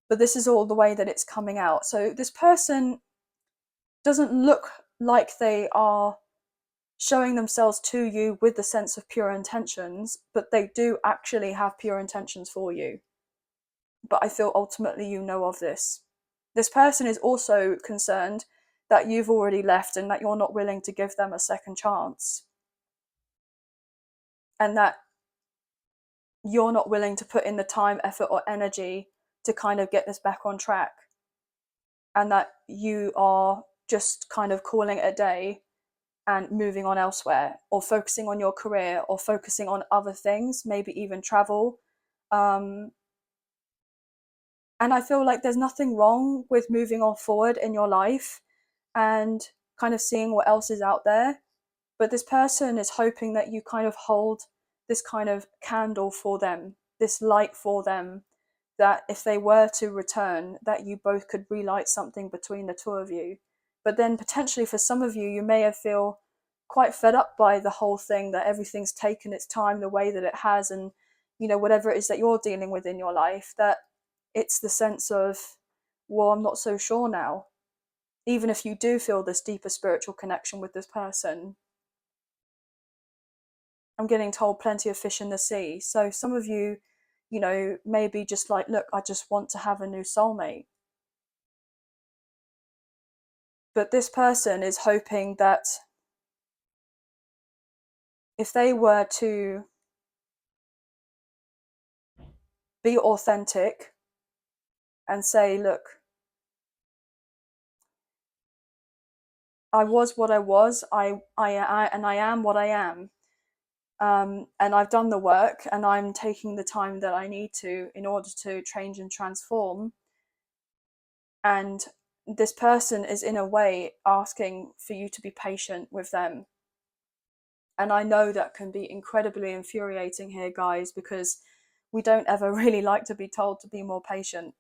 but this is all the way that it's coming out. So this person doesn't look like they are showing themselves to you with the sense of pure intentions, but they do actually have pure intentions for you. But I feel ultimately you know of this. This person is also concerned that you've already left and that you're not willing to give them a second chance. And that you're not willing to put in the time, effort, or energy to kind of get this back on track. And that you are just kind of calling it a day and moving on elsewhere, or focusing on your career, or focusing on other things, maybe even travel. And I feel like there's nothing wrong with moving on forward in your life and kind of seeing what else is out there. But this person is hoping that you kind of hold this kind of candle for them, this light for them, that if they were to return, that you both could relight something between the two of you. But then potentially for some of you, you may have feel quite fed up by the whole thing, that everything's taken its time the way that it has, and whatever it is that you're dealing with in your life, that it's the sense of, well, I'm not so sure now. Even if you do feel this deeper spiritual connection with this person, I'm getting told plenty of fish in the sea. So some of you, maybe just like, look, I just want to have a new soulmate. But this person is hoping that if they were to be authentic and say, look, I was what I was, and I am what I am. And I've done the work, and I'm taking the time that I need to in order to change and transform. And this person is in a way asking for you to be patient with them. And I know that can be incredibly infuriating here, guys, because we don't ever really like to be told to be more patient,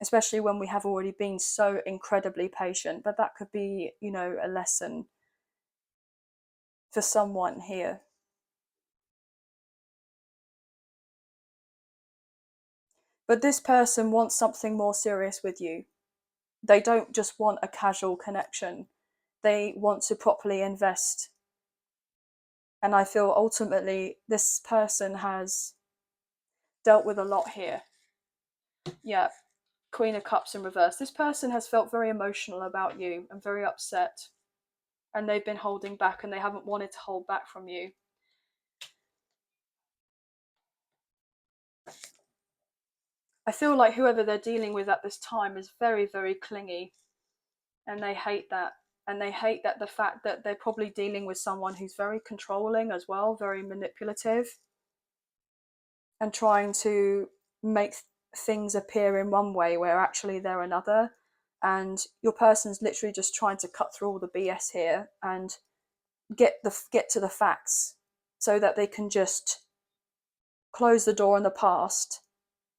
especially when we have already been so incredibly patient. But that could be, a lesson for someone here. But this person wants something more serious with you. They don't just want a casual connection. They want to properly invest. And I feel ultimately this person has dealt with a lot here. Yeah, Queen of Cups in reverse. This person has felt very emotional about you and very upset. And they've been holding back, and they haven't wanted to hold back from you. I feel like whoever they're dealing with at this time is very, very clingy. And they hate that. And they hate that the fact that they're probably dealing with someone who's very controlling as well, very manipulative, and trying to make things appear in one way where actually they're another. And your person's literally just trying to cut through all the BS here and get to the facts, so that they can just close the door on the past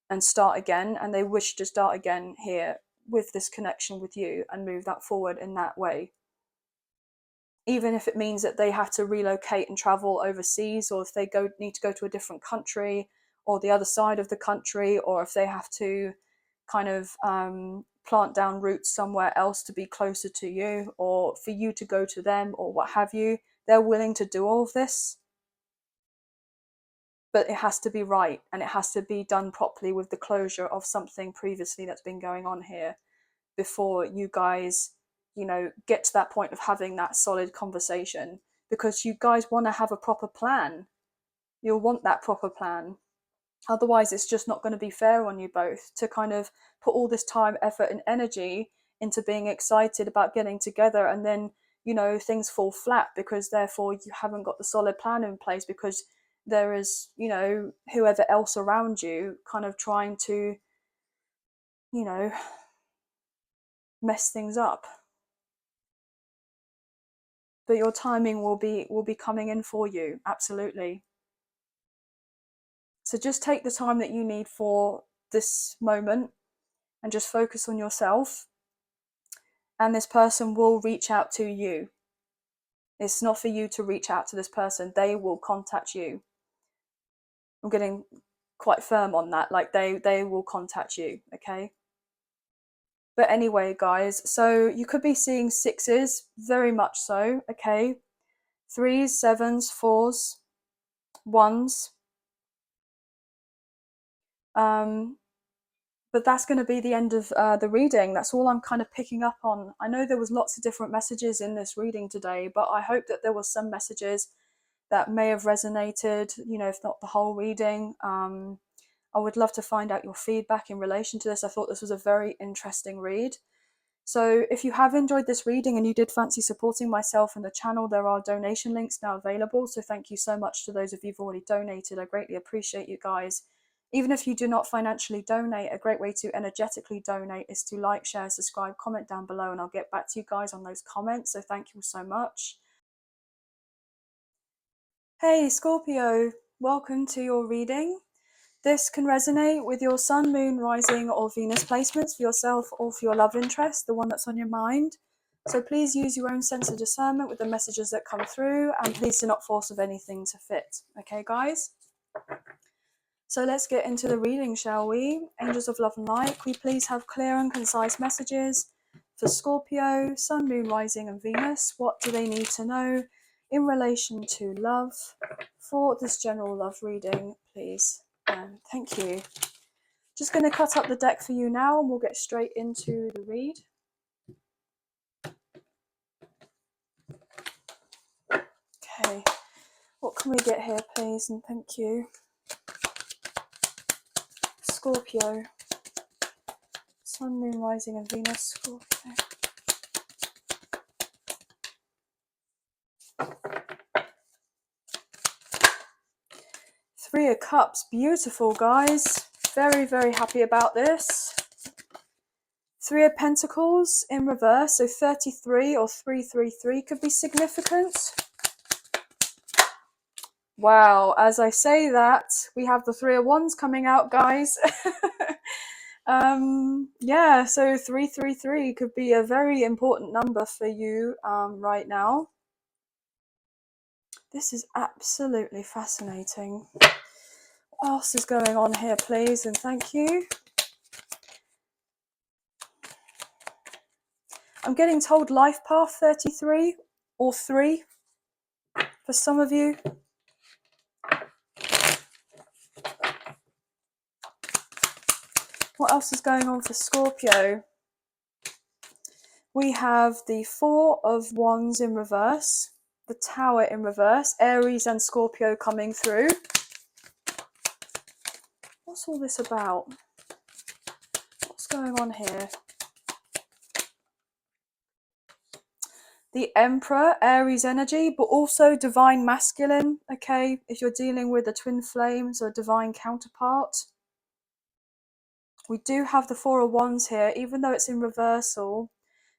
and start again. And they wish to start again here with this connection with you and move that forward in that way. Even if it means that they have to relocate and travel overseas, or if they need to go to a different country or the other side of the country, or if they have to kind of plant down roots somewhere else to be closer to you, or for you to go to them, or what have you, they're willing to do all of this. But it has to be right, and it has to be done properly with the closure of something previously that's been going on here before you guys get to that point of having that solid conversation, because you guys want to have a proper plan. You'll want that proper plan. Otherwise, it's just not going to be fair on you both to kind of put all this time, effort, and energy into being excited about getting together, and then, you know, things fall flat because therefore you haven't got the solid plan in place, because there is, you know, whoever else around you kind of trying to, you know, mess things up. But your timing will be coming in for you, absolutely. So just take the time that you need for this moment and just focus on yourself, and this person will reach out to you. It's not for you to reach out to this person, they will contact you. I'm getting quite firm on that, like they will contact you, okay? But anyway, guys, so you could be seeing sixes, very much so, okay? Threes, sevens, fours, ones. But that's going to be the end of the reading. That's all I'm kind of picking up on. I know there was lots of different messages in this reading today, but I hope that there was some messages that may have resonated, you know, if not the whole reading. I would love to find out your feedback in relation to this. I thought this was a very interesting read. So if you have enjoyed this reading and you did fancy supporting myself and the channel, there are donation links now available. So thank you so much to those of you who've already donated. I greatly appreciate you guys. Even if you do not financially donate, a great way to energetically donate is to like, share, subscribe, comment down below, and I'll get back to you guys on those comments. So thank you so much. Hey Scorpio, welcome to your reading. This can resonate with your sun, moon, rising, or Venus placements for yourself or for your love interest, the one that's on your mind. So please use your own sense of discernment with the messages that come through, and please do not force of anything to fit. Okay, guys? So let's get into the reading, shall we? Angels of love and light, can we please have clear and concise messages for Scorpio, sun, moon, rising, and Venus? What do they need to know in relation to love for this general love reading, please? Thank you. Just going to cut up the deck for you now, and we'll get straight into the read. Okay, what can we get here, please? And thank you. Scorpio, sun, moon, rising, and Venus. Scorpio. Three of Cups, beautiful, guys. Very, very happy about this. Three of Pentacles in reverse, so 33 or 333 could be significant. Wow, as I say that, we have the Three of Wands coming out, guys. Yeah, so 333 could be a very important number for you right now. This is absolutely fascinating. What else is going on here, please? And thank you. I'm getting told life path 33 or 3 for some of you. What else is going on for Scorpio? We have the Four of Wands in reverse, the Tower in reverse, Aries and Scorpio coming through. What's all this about? What's going on here? The Emperor, Aries energy, but also divine masculine, okay? If you're dealing with the twin flames or divine counterpart. We do have the Four of Wands here, even though it's in reversal.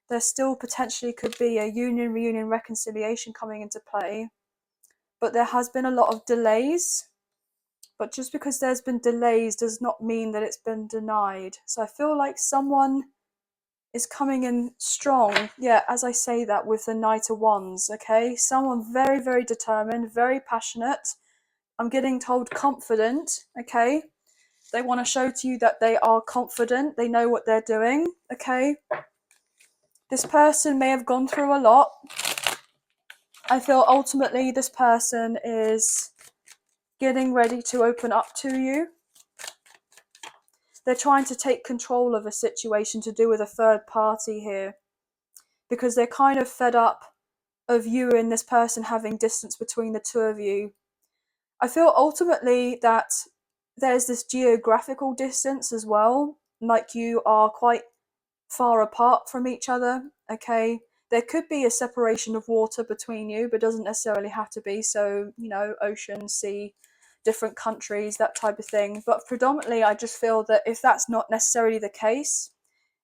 There still potentially could be a union, reunion, reconciliation coming into play. But there has been a lot of delays. But just because there's been delays does not mean that it's been denied. So I feel like someone is coming in strong. Yeah, as I say that with the Knight of Wands, okay? Someone very, very determined, very passionate. I'm getting told confident, okay? They want to show to you that they are confident. They know what they're doing, okay? This person may have gone through a lot. I feel ultimately this person is getting ready to open up to you. They're trying to take control of a situation to do with a third party here, because they're kind of fed up of you and this person having distance between the two of you. I feel ultimately that there's this geographical distance as well, like you are quite far apart from each other, okay? There could be a separation of water between you, but doesn't necessarily have to be. So, you know, ocean, sea, different countries, that type of thing. But predominantly, I just feel that if that's not necessarily the case,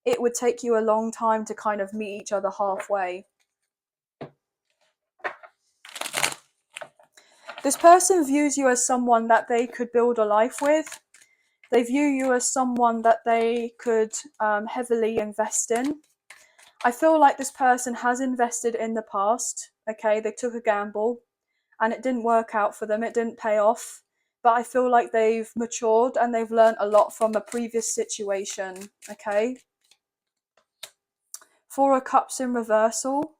it would take you a long time to kind of meet each other halfway. This person views you as someone that they could build a life with. They view you as someone that they could heavily invest in. I feel like this person has invested in the past, okay? They took a gamble and it didn't work out for them, it didn't pay off. But I feel like they've matured and they've learned a lot from a previous situation, okay? Four of Cups in reversal.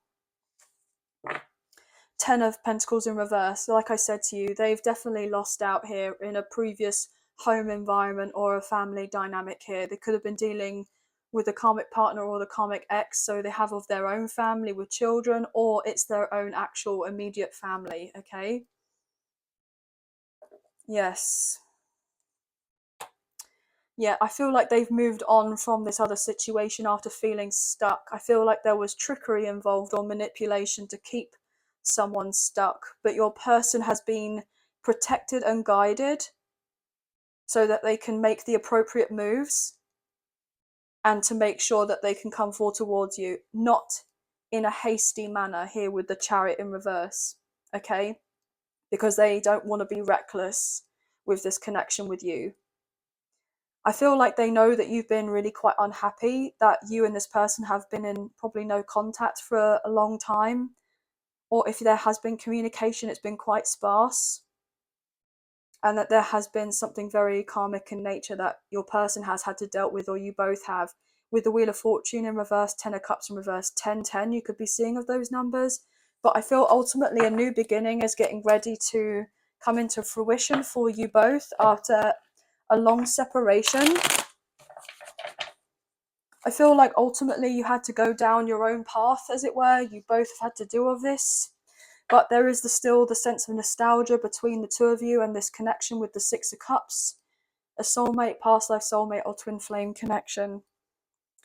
10 of Pentacles in reverse. Like I said to you, they've definitely lost out here in a previous home environment or a family dynamic here. They could have been dealing with a karmic partner or the karmic ex, so they have of their own family with children, or it's their own actual immediate family, okay? Yes. Yeah, I feel like they've moved on from this other situation after feeling stuck. I feel like there was trickery involved or manipulation to keep someone stuck, but your person has been protected and guided so that they can make the appropriate moves and to make sure that they can come forward towards you, not in a hasty manner here with the Chariot in reverse, okay? Because they don't want to be reckless with this connection with you. I feel like they know that you've been really quite unhappy, that you and this person have been in probably no contact for a long time, or if there has been communication, it's been quite sparse, and that there has been something very karmic in nature that your person has had to deal with, or you both have. With the Wheel of Fortune in reverse, 10 of Cups in reverse, 1010, you could be seeing of those numbers. But I feel ultimately a new beginning is getting ready to come into fruition for you both after a long separation. I feel like ultimately you had to go down your own path, as it were. You both have had to do of this. But there is still the sense of nostalgia between the two of you and this connection with the Six of Cups. A soulmate, past life soulmate, or twin flame connection.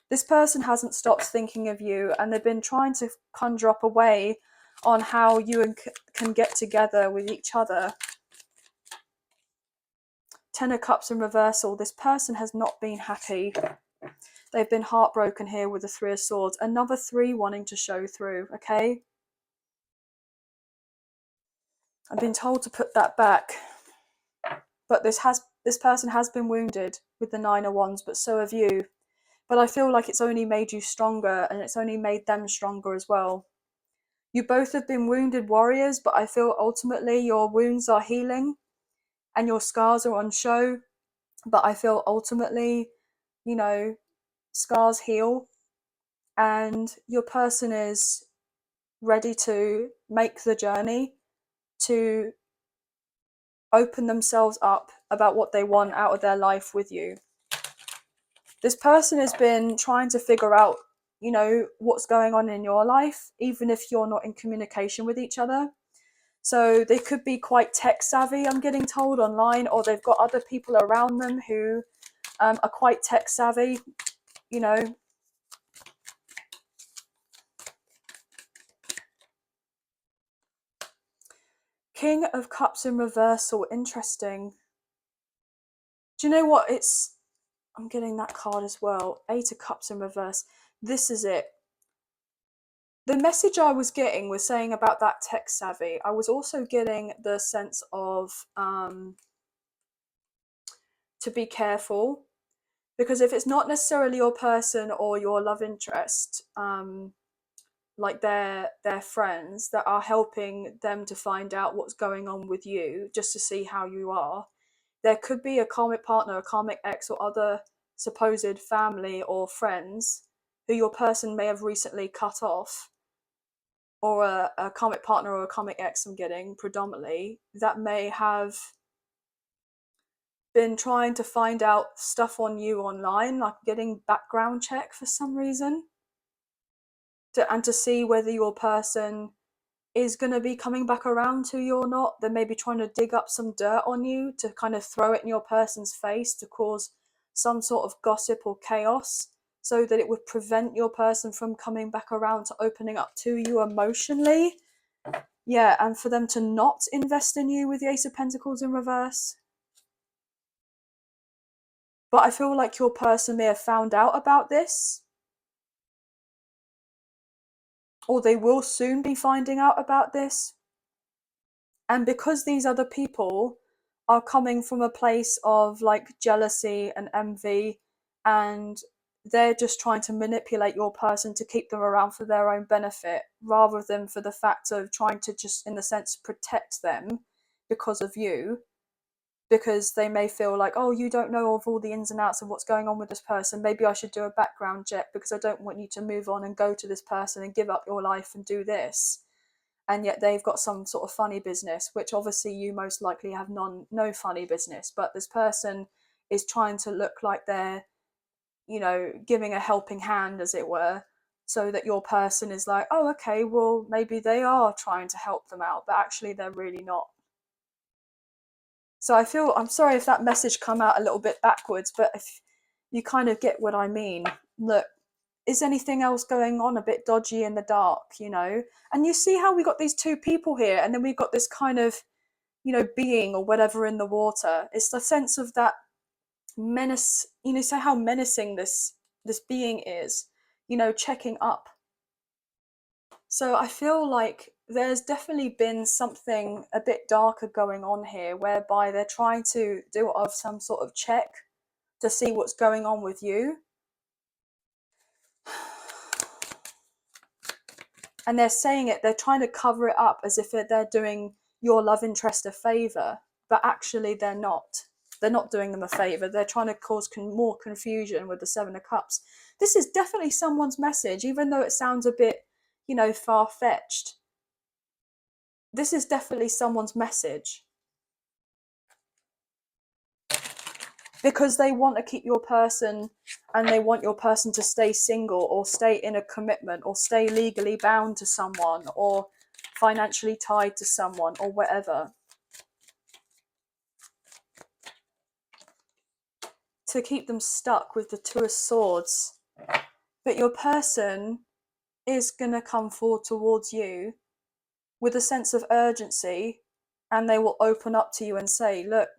This person hasn't stopped thinking of you, and they've been trying to conjure up a way on how you can get together with each other. 10 of Cups in reversal. This person has not been happy. They've been heartbroken here with the Three of Swords. Another 3 wanting to show through, okay? I've been told to put that back. But this person has been wounded with the 9 of Wands, but so have you. But I feel like it's only made you stronger, and it's only made them stronger as well. You both have been wounded warriors, but I feel ultimately your wounds are healing and your scars are on show. But I feel ultimately, you know, scars heal, and your person is ready to make the journey to open themselves up about what they want out of their life with you. This person has been trying to figure out, you know, what's going on in your life, even if you're not in communication with each other. So they could be quite tech savvy, I'm getting told, online, or they've got other people around them who are quite tech savvy, you know. King of Cups in reversal, interesting. Do you know what? I'm getting that card as well. 8 of Cups in reverse. This is it. The message I was getting was saying about that tech savvy. I was also getting the sense of to be careful, because if it's not necessarily your person or your love interest, like their friends that are helping them to find out what's going on with you, just to see how you are, there could be a karmic partner, a karmic ex, or other supposed family or friends who your person may have recently cut off, or a karmic partner or a karmic ex, I'm getting predominantly, that may have been trying to find out stuff on you online, like getting background check for some reason, and to see whether your person is going to be coming back around to you or not. They may be trying to dig up some dirt on you to kind of throw it in your person's face to cause some sort of gossip or chaos. so that it would prevent your person from coming back around to opening up to you emotionally. Yeah, and for them to not invest in you with the Ace of Pentacles in reverse. But I feel like your person may have found out about this, or they will soon be finding out about this. And because these other people are coming from a place of like jealousy and envy, and they're just trying to manipulate your person to keep them around for their own benefit, rather than for the fact of trying to just, in the sense, protect them because of you, because they may feel like, oh, you don't know of all the ins and outs of what's going on with this person, maybe I should do a background check because I don't want you to move on and go to this person and give up your life and do this. And yet they've got some sort of funny business, which obviously you most likely have no funny business, but this person is trying to look like they're, you know, giving a helping hand, as it were, so that your person is like, oh, okay, well, maybe they are trying to help them out, but actually they're really not. So I'm sorry if that message come out a little bit backwards, but if you kind of get what I mean. Look, is anything else going on a bit dodgy in the dark, you know? And you see how we got these two people here, and then we've got this kind of, you know, being or whatever in the water. It's the sense of that menace, you know, so how menacing this being is, you know, checking up. So I feel like there's definitely been something a bit darker going on here, whereby they're trying to do of some sort of check to see what's going on with you. And they're saying it, they're trying to cover it up as if they're doing your love interest a favor, but actually they're not. They're not doing them a favor. They're trying to cause more confusion with the Seven of Cups. This is definitely someone's message, even though it sounds a bit, you know, far-fetched. This is definitely someone's message. Because they want to keep your person, and they want your person to stay single or stay in a commitment or stay legally bound to someone or financially tied to someone or whatever. To keep them stuck with the Two of Swords. But your person is going to come forward towards you with a sense of urgency, and they will open up to you and say, look,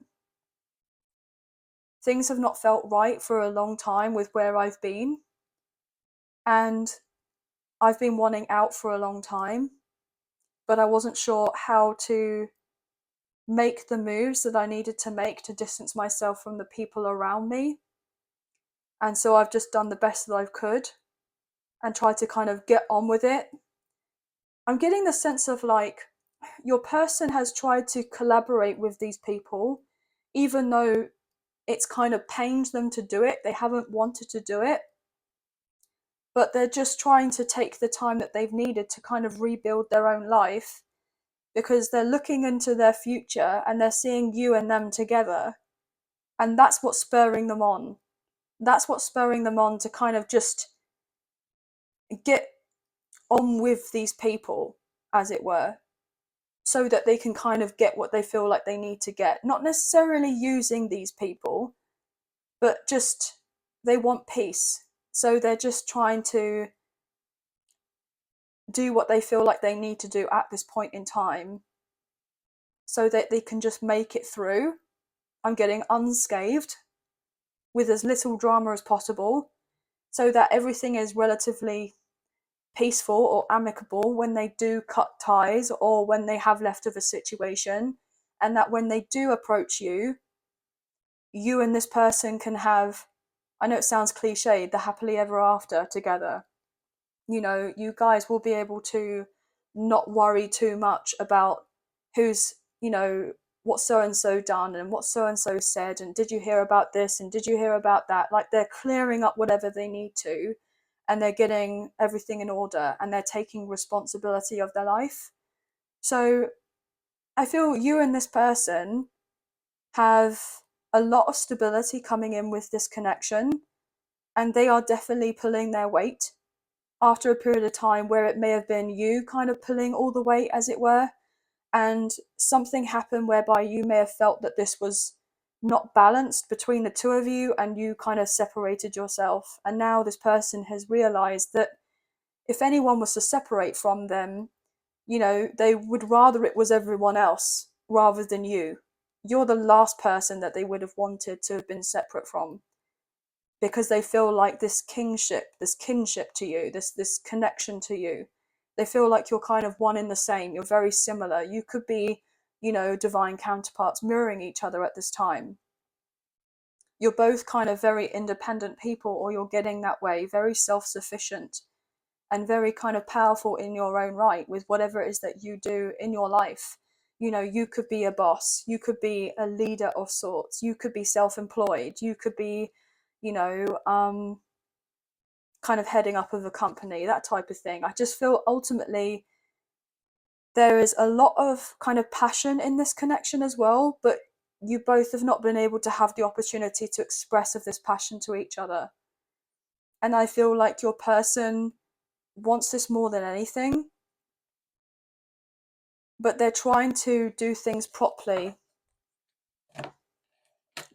things have not felt right for a long time with where I've been, and I've been wanting out for a long time, but I wasn't sure how to make the moves that I needed to make to distance myself from the people around me. And so I've just done the best that I could and tried to kind of get on with it. I'm getting the sense of like your person has tried to collaborate with these people, even though it's kind of pained them to do it. They haven't wanted to do it, but they're just trying to take the time that they've needed to kind of rebuild their own life, because they're looking into their future and they're seeing you and them together. And that's what's spurring them on. That's what's spurring them on to kind of just get on with these people, as it were, so that they can kind of get what they feel like they need to get. Not necessarily using these people, but just they want peace. So they're just trying to do what they feel like they need to do at this point in time so that they can just make it through. I'm getting unscathed with as little drama as possible, so that everything is relatively peaceful or amicable when they do cut ties or when they have left of a situation, and that when they do approach you, you and this person can have, I know it sounds cliched, the happily ever after together. You know, you guys will be able to not worry too much about who's, you know, what so-and-so done and what so-and-so said, and did you hear about this and did you hear about that. Like, they're clearing up whatever they need to, and they're getting everything in order, and they're taking responsibility of their life. So I feel you and this person have a lot of stability coming in with this connection, and they are definitely pulling their weight after a period of time where it may have been you kind of pulling all the weight, as it were, and something happened whereby you may have felt that this was not balanced between the two of you, and you kind of separated yourself. And now this person has realized that if anyone was to separate from them, you know, they would rather it was everyone else rather than you. You're the last person that they would have wanted to have been separate from, because they feel like this kinship to you, this connection to you. They feel like you're kind of one in the same. You're very similar. You could be, you know, divine counterparts mirroring each other at this time. You're both kind of very independent people, or you're getting that way, very self-sufficient and very kind of powerful in your own right with whatever it is that you do in your life. You know, you could be a boss, you could be a leader of sorts, you could be self-employed, you could be, you know, kind of heading up of a company, that type of thing. I just feel ultimately there is a lot of kind of passion in this connection as well, but you both have not been able to have the opportunity to express of this passion to each other. And I feel like your person wants this more than anything, but they're trying to do things properly.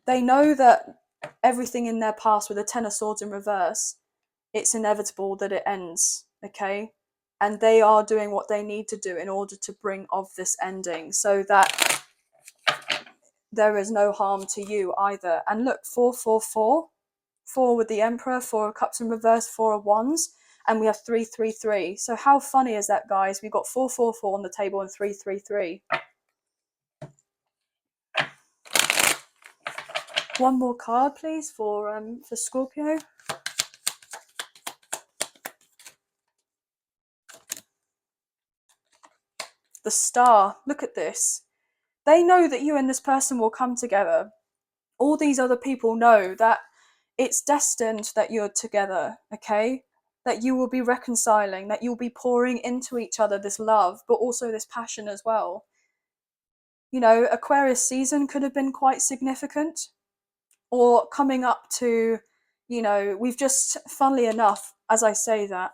They know that everything in their past, with the Ten of Swords in reverse, it's inevitable that it ends, okay? And they are doing what they need to do in order to bring of this ending, so that there is no harm to you either. And look, 444, 4 with the Emperor, 4 of Cups in reverse, 4 of Wands, and we have 333. So how funny is that, guys? We've got 444 on the table and 333. One more card, please, for Scorpio. The Star. Look at this. They know that you and this person will come together. All these other people know that it's destined that you're together, okay? That you will be reconciling, that you'll be pouring into each other this love, but also this passion as well. You know, Aquarius season could have been quite significant, or coming up to, you know, we've just, funnily enough, as I say that,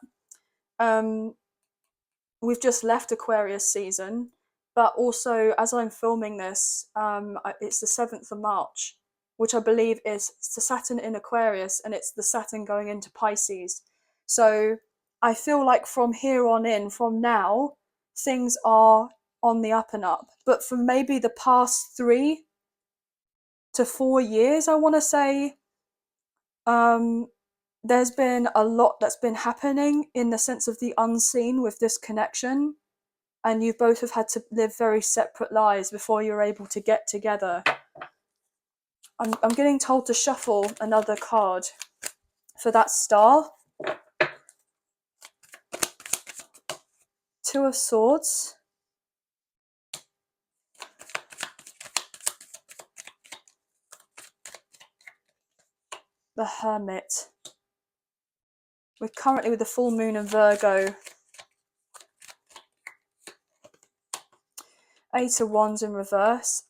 we've just left Aquarius season, but also as I'm filming this, it's the 7th of March, which I believe is the Saturn in Aquarius, and it's the Saturn going into Pisces. So I feel like from here on in, from now, things are on the up and up. But for maybe the past 3 to 4 years, I want to say, there's been a lot that's been happening in the sense of the unseen with this connection, and you both have had to live very separate lives before you're able to get together. I'm getting told to shuffle another card for that Star. 2 of Swords. The Hermit. We're currently with the full moon in Virgo. 8 of Wands in reverse.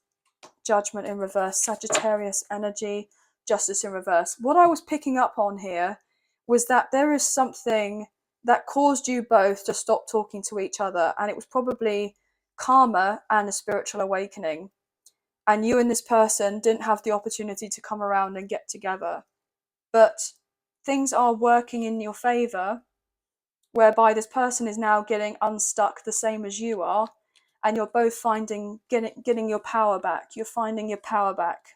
Judgment in reverse. Sagittarius energy. Justice in reverse. What I was picking up on here was that there is something that caused you both to stop talking to each other, and it was probably karma and a spiritual awakening. And you and this person didn't have the opportunity to come around and get together. But things are working in your favor, whereby this person is now getting unstuck the same as you are, and you're both finding getting your power back. You're finding your power back.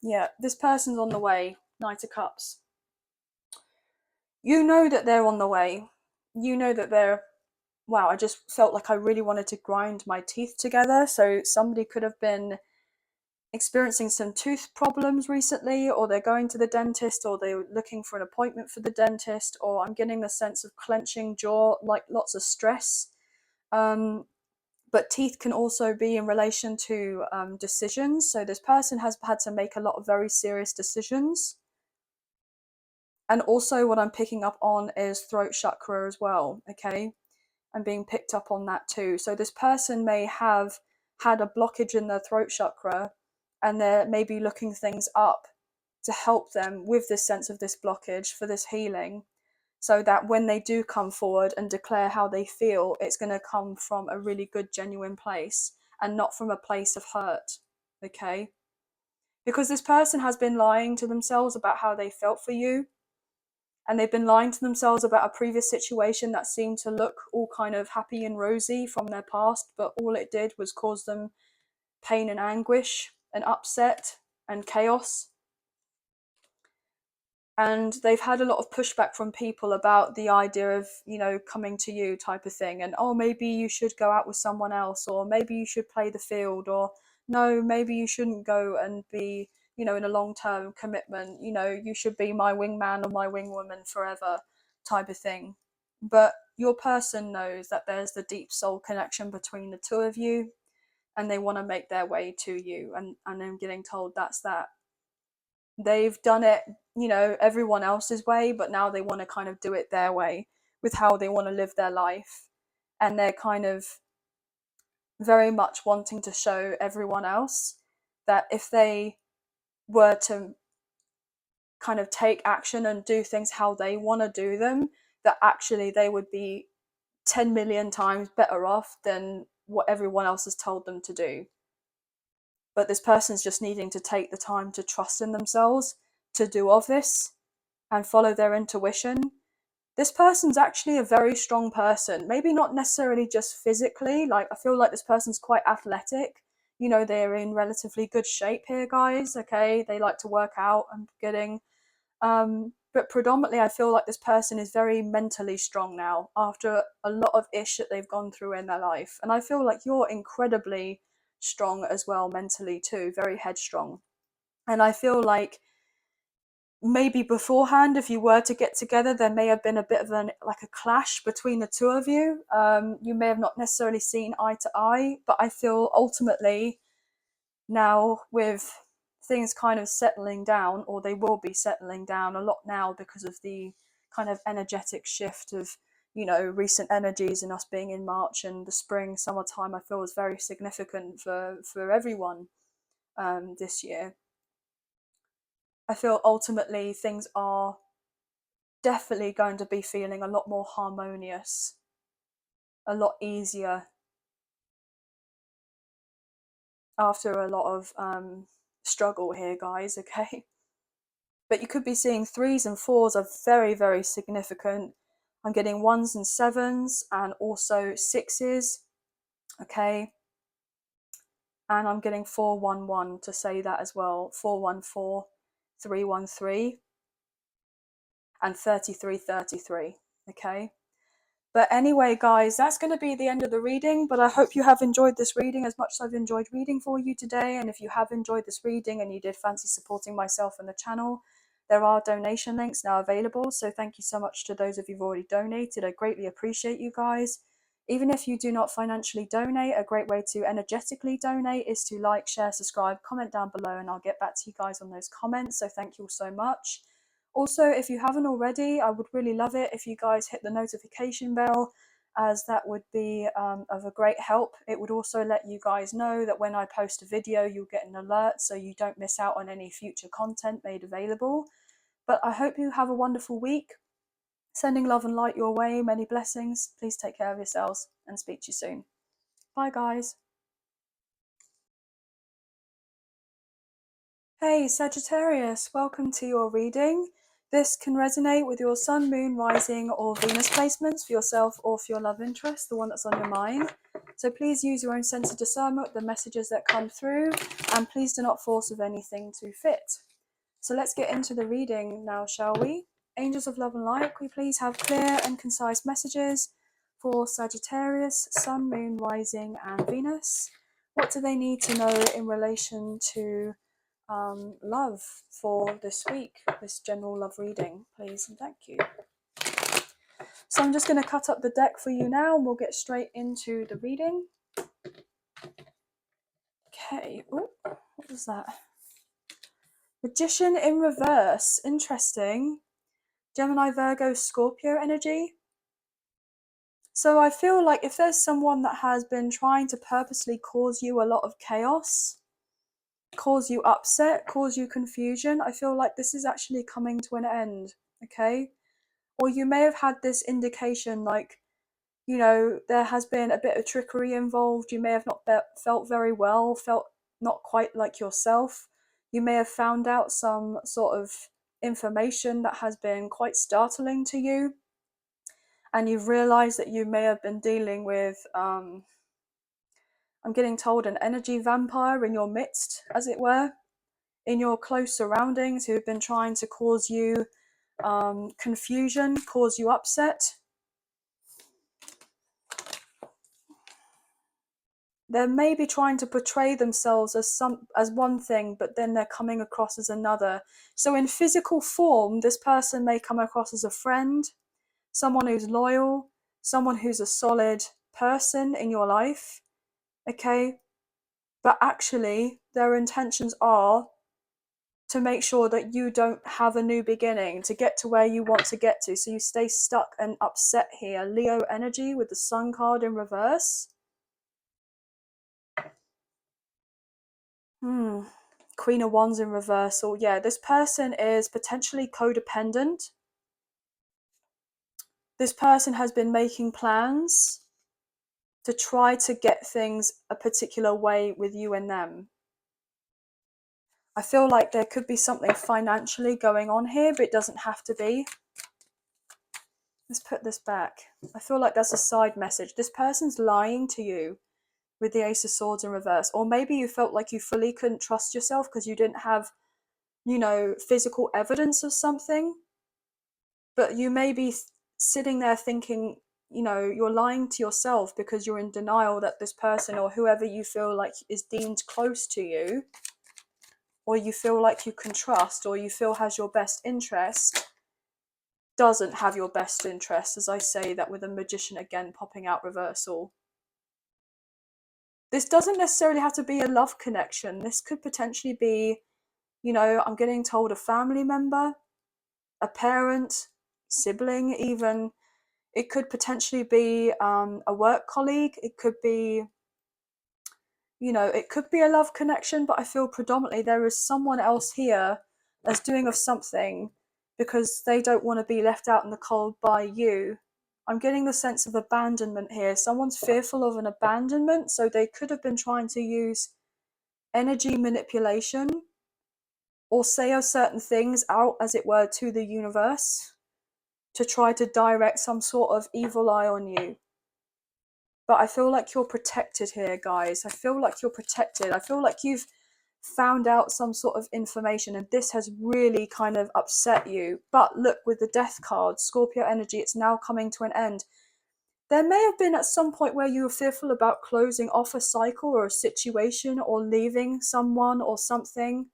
Yeah, this person's on the way. Knight of Cups. You know that they're on the way. You know that they're... Wow, I just felt like I really wanted to grind my teeth together. So somebody could have been experiencing some tooth problems recently, or they're going to the dentist, or they're looking for an appointment for the dentist, or I'm getting the sense of clenching jaw, like lots of stress. But teeth can also be in relation to decisions. So this person has had to make a lot of very serious decisions. And also what I'm picking up on is throat chakra as well, okay? I'm being picked up on that too. So this person may have had a blockage in their throat chakra, and they're maybe looking things up to help them with this sense of this blockage for this healing, so that when they do come forward and declare how they feel, it's going to come from a really good, genuine place and not from a place of hurt. Okay? Because this person has been lying to themselves about how they felt for you, and they've been lying to themselves about a previous situation that seemed to look all kind of happy and rosy from their past, but all it did was cause them pain and anguish and upset and chaos. And they've had a lot of pushback from people about the idea of, coming to you type of thing, and oh, maybe you should go out with someone else, or maybe you should play the field, or no, maybe you shouldn't go and be, in a long-term commitment, you should be my wingman or my wingwoman forever type of thing. But your person knows that there's the deep soul connection between the two of you, and they want to make their way to you, and I'm getting told that's that. They've done it, everyone else's way, but now they want to kind of do it their way with how they want to live their life. And they're kind of very much wanting to show everyone else that if they were to kind of take action and do things how they want to do them, that actually they would be 10 million times better off than what everyone else has told them to do. But this person's just needing to take the time to trust in themselves to do all this and follow their intuition. This person's actually a very strong person, maybe not necessarily just physically. Like, I feel like this person's quite athletic. They're in relatively good shape here, guys. Okay, they like to work out, I'm getting. But predominantly, I feel like this person is very mentally strong now after a lot of ish that they've gone through in their life. And I feel like you're incredibly strong as well mentally too, very headstrong. And I feel like maybe beforehand, if you were to get together, there may have been a bit of a clash between the two of you. You may have not necessarily seen eye to eye, but I feel ultimately now, with things kind of settling down, or they will be settling down a lot now because of the kind of energetic shift of recent energies and us being in March, and the spring summertime I feel is very significant for everyone this year. I feel ultimately things are definitely going to be feeling a lot more harmonious, a lot easier after a lot of struggle here, guys. Okay, but you could be seeing 3s and 4s are very, very significant. I'm getting 1s and 7s and also 6s. Okay, and I'm getting 411 to say that as well. 414, 313, and 3333. Okay. But anyway, guys, that's going to be the end of the reading, but I hope you have enjoyed this reading as much as I've enjoyed reading for you today. And if you have enjoyed this reading and you did fancy supporting myself and the channel, there are donation links now available. So thank you so much to those of you who've already donated. I greatly appreciate you guys. Even if you do not financially donate, a great way to energetically donate is to like, share, subscribe, comment down below, and I'll get back to you guys on those comments. So thank you all so much. Also, if you haven't already, I would really love it if you guys hit the notification bell, as that would be of a great help. It would also let you guys know that when I post a video, you'll get an alert so you don't miss out on any future content made available. But I hope you have a wonderful week. Sending love and light your way, many blessings. Please take care of yourselves and speak to you soon. Bye, guys. Hey Sagittarius, welcome to your reading. This can resonate with your sun, moon, rising, or Venus placements for yourself or for your love interest, the one that's on your mind. So please use your own sense of discernment with the messages that come through, and please do not force of anything to fit. So let's get into the reading now, shall we? Angels of love and light, can we please have clear and concise messages for Sagittarius, sun, moon, rising, and Venus? What do they need to know in relation to love for this week, this general love reading, please, and thank you. So I'm just going to cut up the deck for you now, and we'll get straight into the reading. Okay. Oh, what was that? Magician in reverse. Interesting. Gemini, Virgo, Scorpio energy. So I feel like if there's someone that has been trying to purposely cause you a lot of chaos, cause you upset, cause you confusion. I feel like this is actually coming to an end, okay? Or you may have had this indication like, you know, there has been a bit of trickery involved. You may have not felt very well, felt not quite like yourself. You may have found out some sort of information that has been quite startling to you. And you've realized that you may have been dealing with, I'm getting told, an energy vampire in your midst, as it were, in your close surroundings, who have been trying to cause you confusion, cause you upset. They may be trying to portray themselves as one thing, but then they're coming across as another. So in physical form, this person may come across as a friend, someone who's loyal, someone who's a solid person in your life, okay? But actually, their intentions are to make sure that you don't have a new beginning, to get to where you want to get to, so you stay stuck and upset here. Leo energy with the Sun card in reverse. Queen of Wands in reversal. Yeah, this person is potentially codependent. This person has been making plans to try to get things a particular way with you and them. I feel like there could be something financially going on here, but it doesn't have to be. Let's put this back. I feel like that's a side message. This person's lying to you with the Ace of Swords in reverse. Or maybe you felt like you fully couldn't trust yourself because you didn't have, you know, physical evidence of something. But you may be sitting there thinking, you know, you're lying to yourself because you're in denial that this person or whoever you feel like is deemed close to you, or you feel like you can trust, or you feel has your best interest, doesn't have your best interest, as I say that with a Magician again popping out reversal. This doesn't necessarily have to be a love connection. This could potentially be, you know, I'm getting told a family member, a parent, sibling even. It could potentially be a work colleague. It could be, you know, it could be a love connection, but I feel predominantly there is someone else here that's doing of something because they don't want to be left out in the cold by you. I'm getting the sense of abandonment here. Someone's fearful of an abandonment, so they could have been trying to use energy manipulation or say of certain things out, as it were, to the universe to try to direct some sort of evil eye on you. But I feel like you're protected here, guys. I feel like you're protected. I feel like you've found out some sort of information and this has really kind of upset you. But look, with the Death card, Scorpio energy, it's now coming to an end. There may have been at some point where you were fearful about closing off a cycle or a situation or leaving someone or something.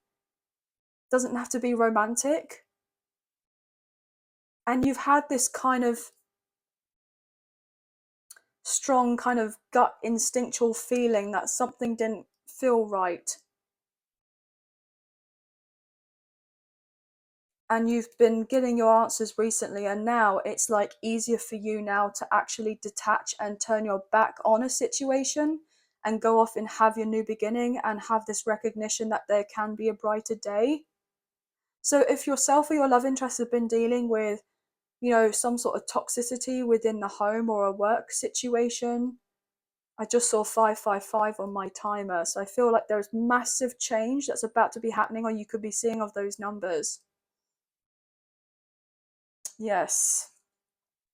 Doesn't have to be romantic. And you've had this kind of strong kind of gut instinctual feeling that something didn't feel right. And you've been getting your answers recently, and now it's like easier for you now to actually detach and turn your back on a situation and go off and have your new beginning and have this recognition that there can be a brighter day. So if yourself or your love interest have been dealing with, you know, some sort of toxicity within the home or a work situation, I just saw 555 on my timer. So I feel like there's massive change that's about to be happening, or you could be seeing of those numbers. Yes.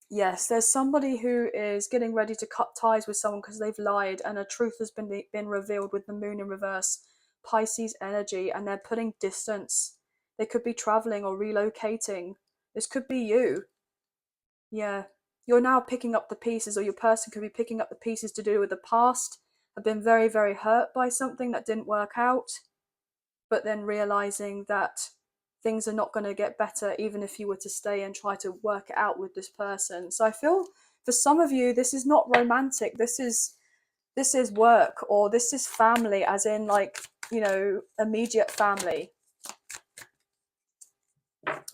Yes, there's somebody who is getting ready to cut ties with someone because they've lied and a truth has been revealed with the moon in reverse. Pisces energy, and they're putting distance. They could be traveling or relocating. This could be you. Yeah. You're now picking up the pieces, or your person could be picking up the pieces to do with the past, have been very, very hurt by something that didn't work out, but then realizing that things are not going to get better even if you were to stay and try to work it out with this person. So I feel for some of you this is not romantic. This is work, or this is family, as in like, you know, immediate family.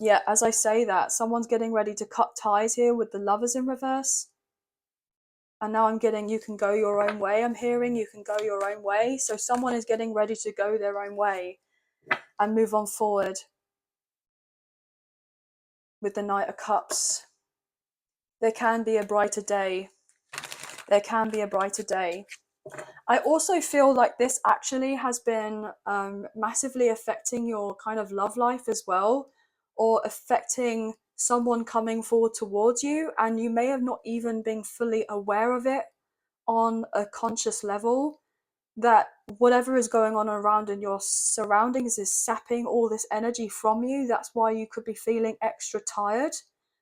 Yeah, as I say that, someone's getting ready to cut ties here with the Lovers in reverse. And now I'm getting, you can go your own way. I'm hearing you can go your own way. So someone is getting ready to go their own way and move on forward. With the Knight of Cups, there can be a brighter day. There can be a brighter day. I also feel like this actually has been massively affecting your kind of love life as well, or affecting someone coming forward towards you, and you may have not even been fully aware of it on a conscious level, that whatever is going on around in your surroundings is sapping all this energy from you. That's why you could be feeling extra tired.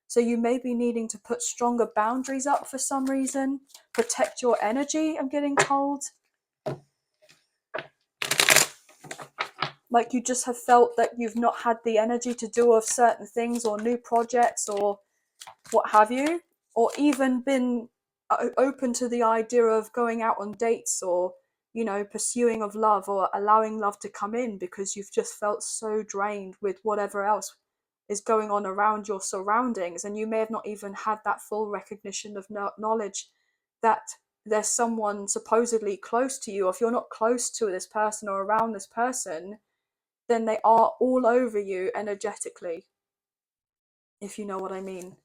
So you may be needing to put stronger boundaries up for some reason, protect your energy, I'm getting told. Like you just have felt that you've not had the energy to do of certain things or new projects or what have you, or even been open to the idea of going out on dates or, you know, pursuing of love or allowing love to come in, because you've just felt so drained with whatever else is going on around your surroundings, and you may have not even had that full recognition of knowledge that there's someone supposedly close to you. If you're not close to this person or around this person, then they are all over you energetically, if you know what I mean.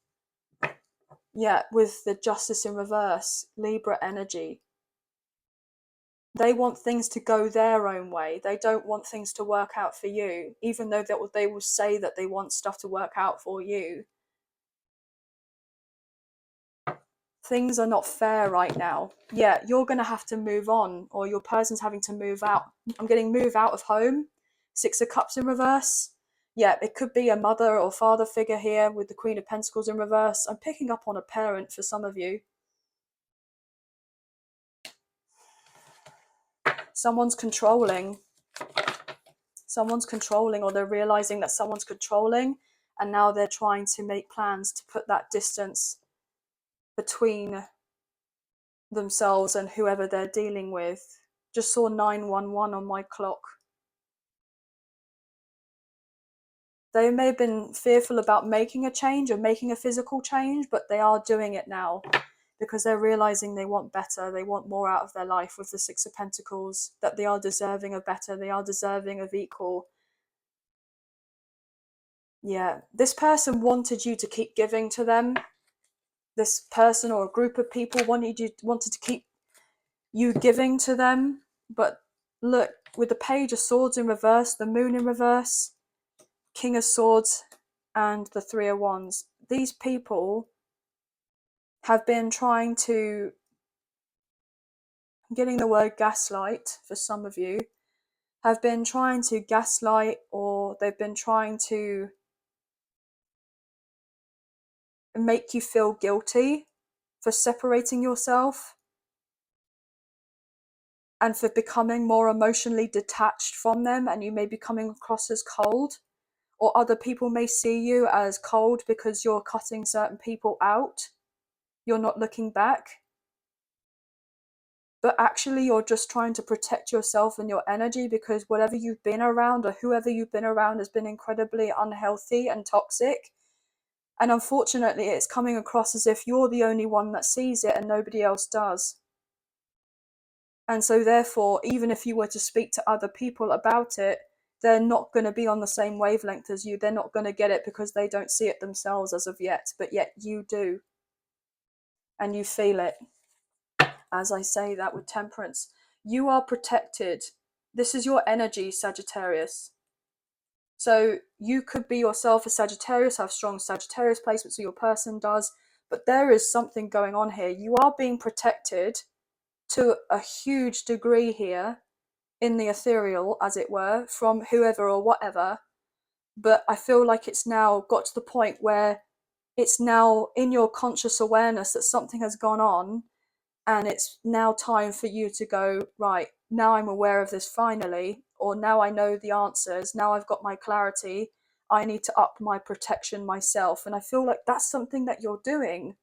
Yeah, with the Justice in reverse, Libra energy. They want things to go their own way. They don't want things to work out for you, even though they will say that they want stuff to work out for you. Things are not fair right now. Yeah, you're going to have to move on, or your person's having to move out. I'm getting move out of home. Six of Cups in reverse. Yeah, it could be a mother or father figure here with the Queen of Pentacles in reverse. I'm picking up on a parent for some of you. Someone's controlling, or they're realizing that someone's controlling, and now they're trying to make plans to put that distance between themselves and whoever they're dealing with. Just saw 911 on my clock. They may have been fearful about making a change or making a physical change, but they are doing it now because they're realizing they want better. They want more out of their life with the Six of Pentacles, that they are deserving of better. They are deserving of equal. Yeah, this person wanted you to keep giving to them. This person or a group of people wanted to keep you giving to them. But look, with the Page of Swords in reverse, the Moon in reverse, King of Swords, and the Three of Wands, these people have been trying to, I'm getting the word gaslight for some of you, have been trying to gaslight, or they've been trying to make you feel guilty for separating yourself and for becoming more emotionally detached from them, and you may be coming across as cold, or other people may see you as cold because you're cutting certain people out. You're not looking back. But actually you're just trying to protect yourself and your energy, because whatever you've been around or whoever you've been around has been incredibly unhealthy and toxic. And unfortunately it's coming across as if you're the only one that sees it and nobody else does. And so therefore, even if you were to speak to other people about it, they're not going to be on the same wavelength as you. They're not going to get it because they don't see it themselves as of yet, but yet you do. And you feel it. As I say that with Temperance, you are protected. This is your energy, Sagittarius. So you could be yourself a Sagittarius, have strong Sagittarius placements, or your person does, but there is something going on here. You are being protected to a huge degree here in the ethereal, as it were, from whoever or whatever. But I feel like it's now got to the point where it's now in your conscious awareness that something has gone on, and it's now time for you to go, right, now I'm aware of this finally, or now I know the answers, now I've got my clarity, I need to up my protection myself. And I feel like that's something that you're doing.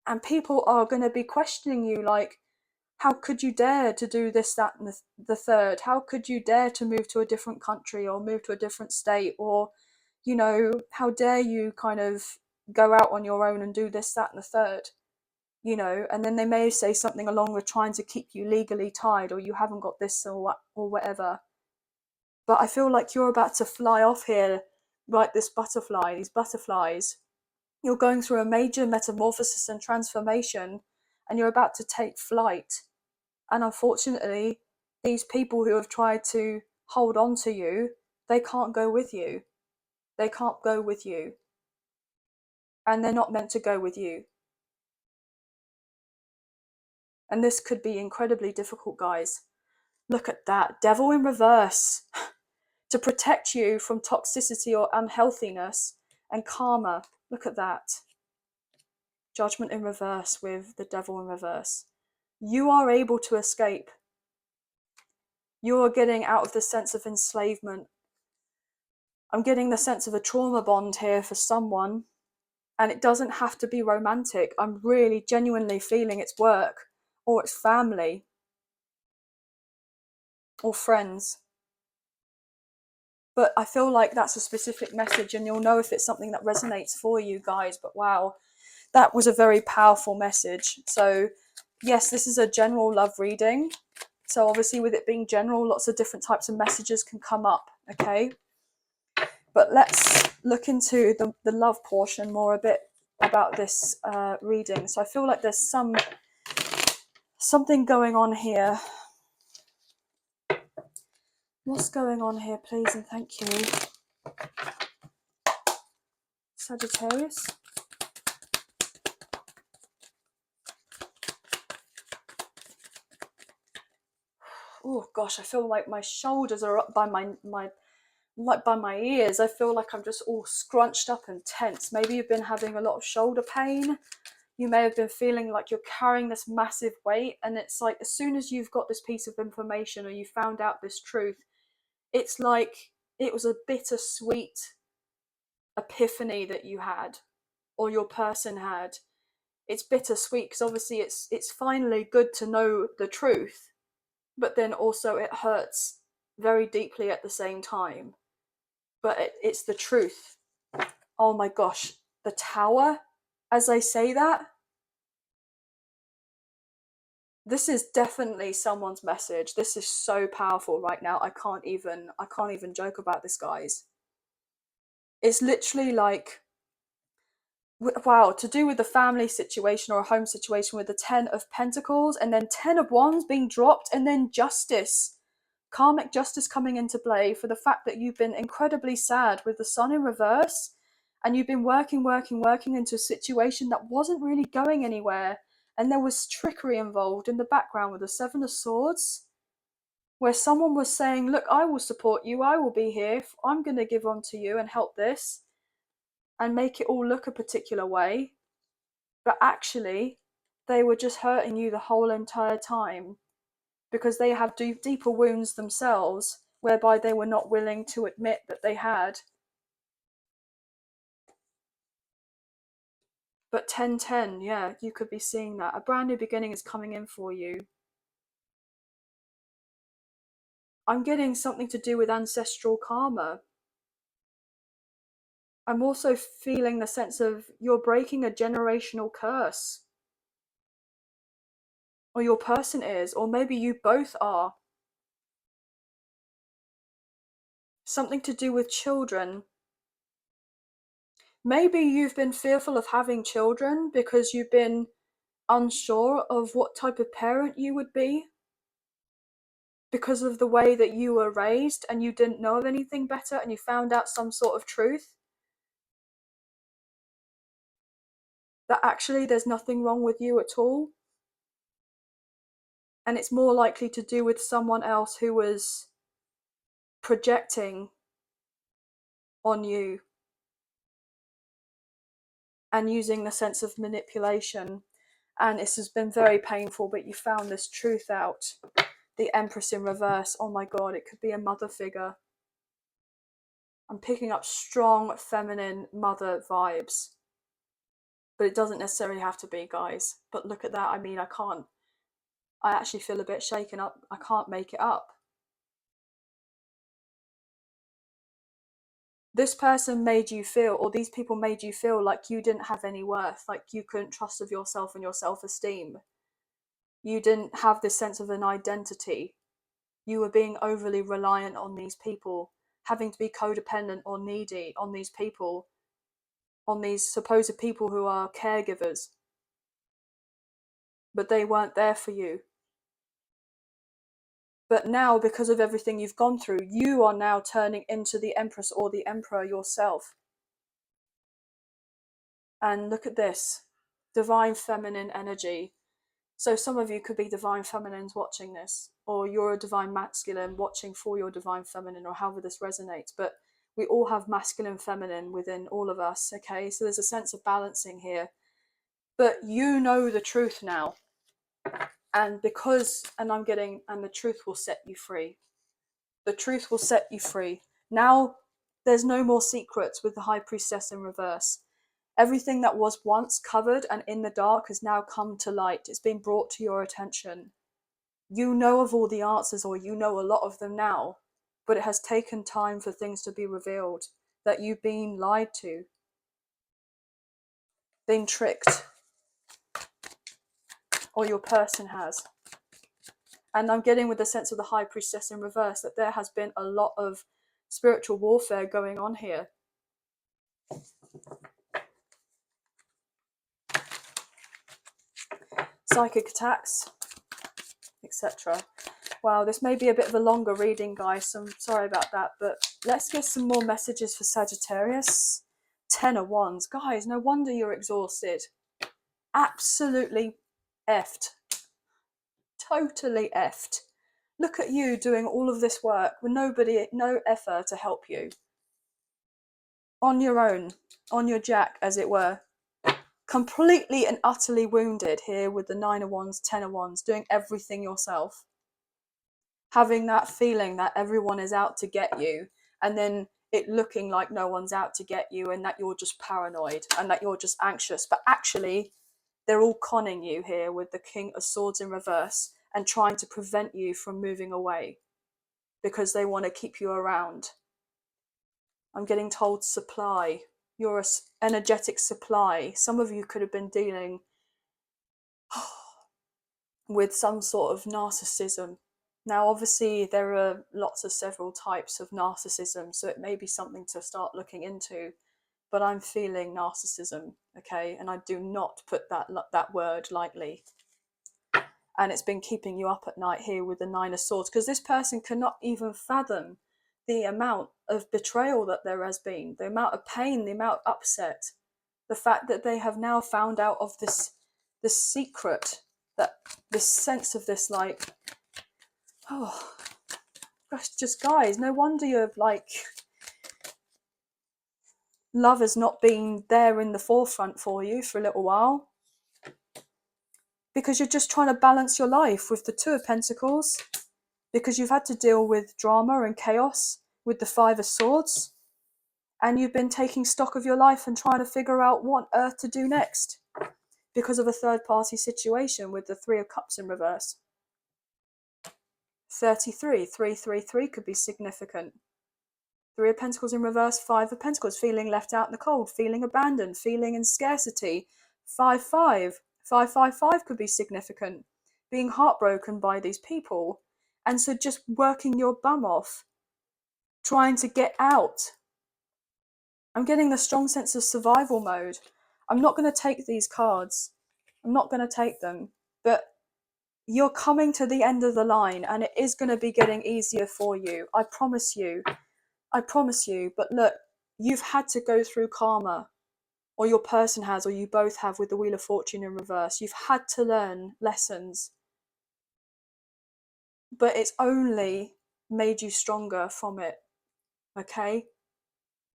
And people are going to be questioning you, like, how could you dare to do this, that, and the third? How could you dare to move to a different country or move to a different state? Or, you know, how dare you kind of go out on your own and do this, that, and the third? you know, and then they may say something along with trying to keep you legally tied, or you haven't got this, or whatever. But I feel like you're about to fly off here like this butterfly, these butterflies. You're going through a major metamorphosis and transformation, and you're about to take flight. And unfortunately, these people who have tried to hold on to you, they can't go with you. They can't go with you. And they're not meant to go with you. And this could be incredibly difficult, guys. Look at that. Devil in reverse. To protect you from toxicity or unhealthiness and karma. Look at that. Judgment in reverse with the devil in reverse. You are able to escape. You are getting out of the sense of enslavement. I'm getting the sense of a trauma bond here for someone. And it doesn't have to be romantic. I'm really genuinely feeling it's work, or it's family, or friends. But I feel like that's a specific message, and you'll know if it's something that resonates for you guys. But wow, that was a very powerful message. So yes, this is a general love reading. So obviously with it being general, lots of different types of messages can come up, okay? But let's look into the love portion more a bit about this reading. So I feel like there's something going on here. What's going on here, please and thank you? Sagittarius. Oh gosh, I feel like my shoulders are up by my like by my ears. I feel like I'm just all scrunched up and tense. Maybe you've been having a lot of shoulder pain. You may have been feeling like you're carrying this massive weight, and it's like as soon as you've got this piece of information or you found out this truth, it's like it was a bittersweet epiphany that you had, or your person had. It's bittersweet because obviously it's finally good to know the truth, but then also it hurts very deeply at the same time. But it's the truth. Oh my gosh, the tower, as I say that, this is definitely someone's message. This is so powerful right now. I can't even joke about this, guys. It's literally like, wow, to do with the family situation or a home situation with the 10 of Pentacles and then 10 of Wands being dropped, and then justice, karmic justice coming into play for the fact that you've been incredibly sad with the Sun in reverse, and you've been working into a situation that wasn't really going anywhere, and there was trickery involved in the background with the Seven of Swords, where someone was saying, look, I will support you, I will be here, I'm going to give on to you and help this and make it all look a particular way. But actually, they were just hurting you the whole entire time because they have deeper wounds themselves, whereby they were not willing to admit that they had. But 1010, yeah, you could be seeing that. A brand new beginning is coming in for you. I'm getting something to do with ancestral karma. I'm also feeling the sense of you're breaking a generational curse. Or your person is, or maybe you both are. Something to do with children. Maybe you've been fearful of having children because you've been unsure of what type of parent you would be because of the way that you were raised, and you didn't know of anything better, and you found out some sort of truth that actually there's nothing wrong with you at all, and it's more likely to do with someone else who was projecting on you and using the sense of manipulation. And this has been very painful, but you found this truth out. The Empress in reverse. Oh my god, it could be a mother figure. I'm picking up strong feminine mother vibes. But it doesn't necessarily have to be, guys. But look at that. I mean, I actually feel a bit shaken up. I can't make it up. This person made you feel, or these people made you feel like you didn't have any worth, like you couldn't trust of yourself and your self-esteem. You didn't have this sense of an identity. You were being overly reliant on these people, having to be codependent or needy on these people, on these supposed people who are caregivers. But they weren't there for you. But now, because of everything you've gone through, you are now turning into the Empress or the Emperor yourself. And look at this, divine feminine energy. So some of you could be divine feminines watching this, or you're a divine masculine watching for your divine feminine, or however this resonates. But we all have masculine feminine within all of us, okay? So there's a sense of balancing here. But you know the truth now. And the truth will set you free. The truth will set you free. Now there's no more secrets with the High Priestess in reverse. Everything that was once covered and in the dark has now come to light. It's been brought to your attention. You know of all the answers, or you know a lot of them now, but it has taken time for things to be revealed, that you've been lied to, been tricked, or your person has. And I'm getting with the sense of the High Priestess in reverse that there has been a lot of spiritual warfare going on here. Psychic attacks, etc. Wow, this may be a bit of a longer reading, guys, so I'm sorry about that, but let's get some more messages for Sagittarius. 10 of Wands. Guys, no wonder you're exhausted. Absolutely effed. Totally effed. Look at you doing all of this work with no effort to help you. On your own, on your jack, as it were. Completely and utterly wounded here with the 9 of Wands, 10 of Wands, doing everything yourself. Having that feeling that everyone is out to get you, and then it looking like no one's out to get you, and that you're just paranoid and that you're just anxious. But actually, they're all conning you here with the King of Swords in reverse and trying to prevent you from moving away because they want to keep you around. I'm getting told supply. You're an energetic supply. Some of you could have been dealing with some sort of narcissism. Now, obviously, there are several types of narcissism, so it may be something to start looking into. But I'm feeling narcissism, okay? And I do not put that word lightly. And it's been keeping you up at night here with the 9 of Swords, because this person cannot even fathom the amount of betrayal that there has been, the amount of pain, the amount of upset, the fact that they have now found out of this secret, that this sense of this, like, oh gosh, just guys, no wonder you're like, love has not been there in the forefront for you for a little while, because you're just trying to balance your life with the 2 of Pentacles, because you've had to deal with drama and chaos with the 5 of Swords, and you've been taking stock of your life and trying to figure out what on earth to do next because of a third party situation with the 3 of Cups in reverse. 33, 333 could be significant. 3 of Pentacles in reverse, 5 of Pentacles, feeling left out in the cold, feeling abandoned, feeling in scarcity. 5-5, 5-5-5 could be significant. Being heartbroken by these people, and so just working your bum off, trying to get out. I'm getting the strong sense of survival mode. I'm not going to take these cards. I'm not going to take them. But you're coming to the end of the line, and it is going to be getting easier for you. I promise you. I promise you. But look, you've had to go through karma, or your person has, or you both have with the Wheel of Fortune in reverse. You've had to learn lessons. But it's only made you stronger from it. Okay?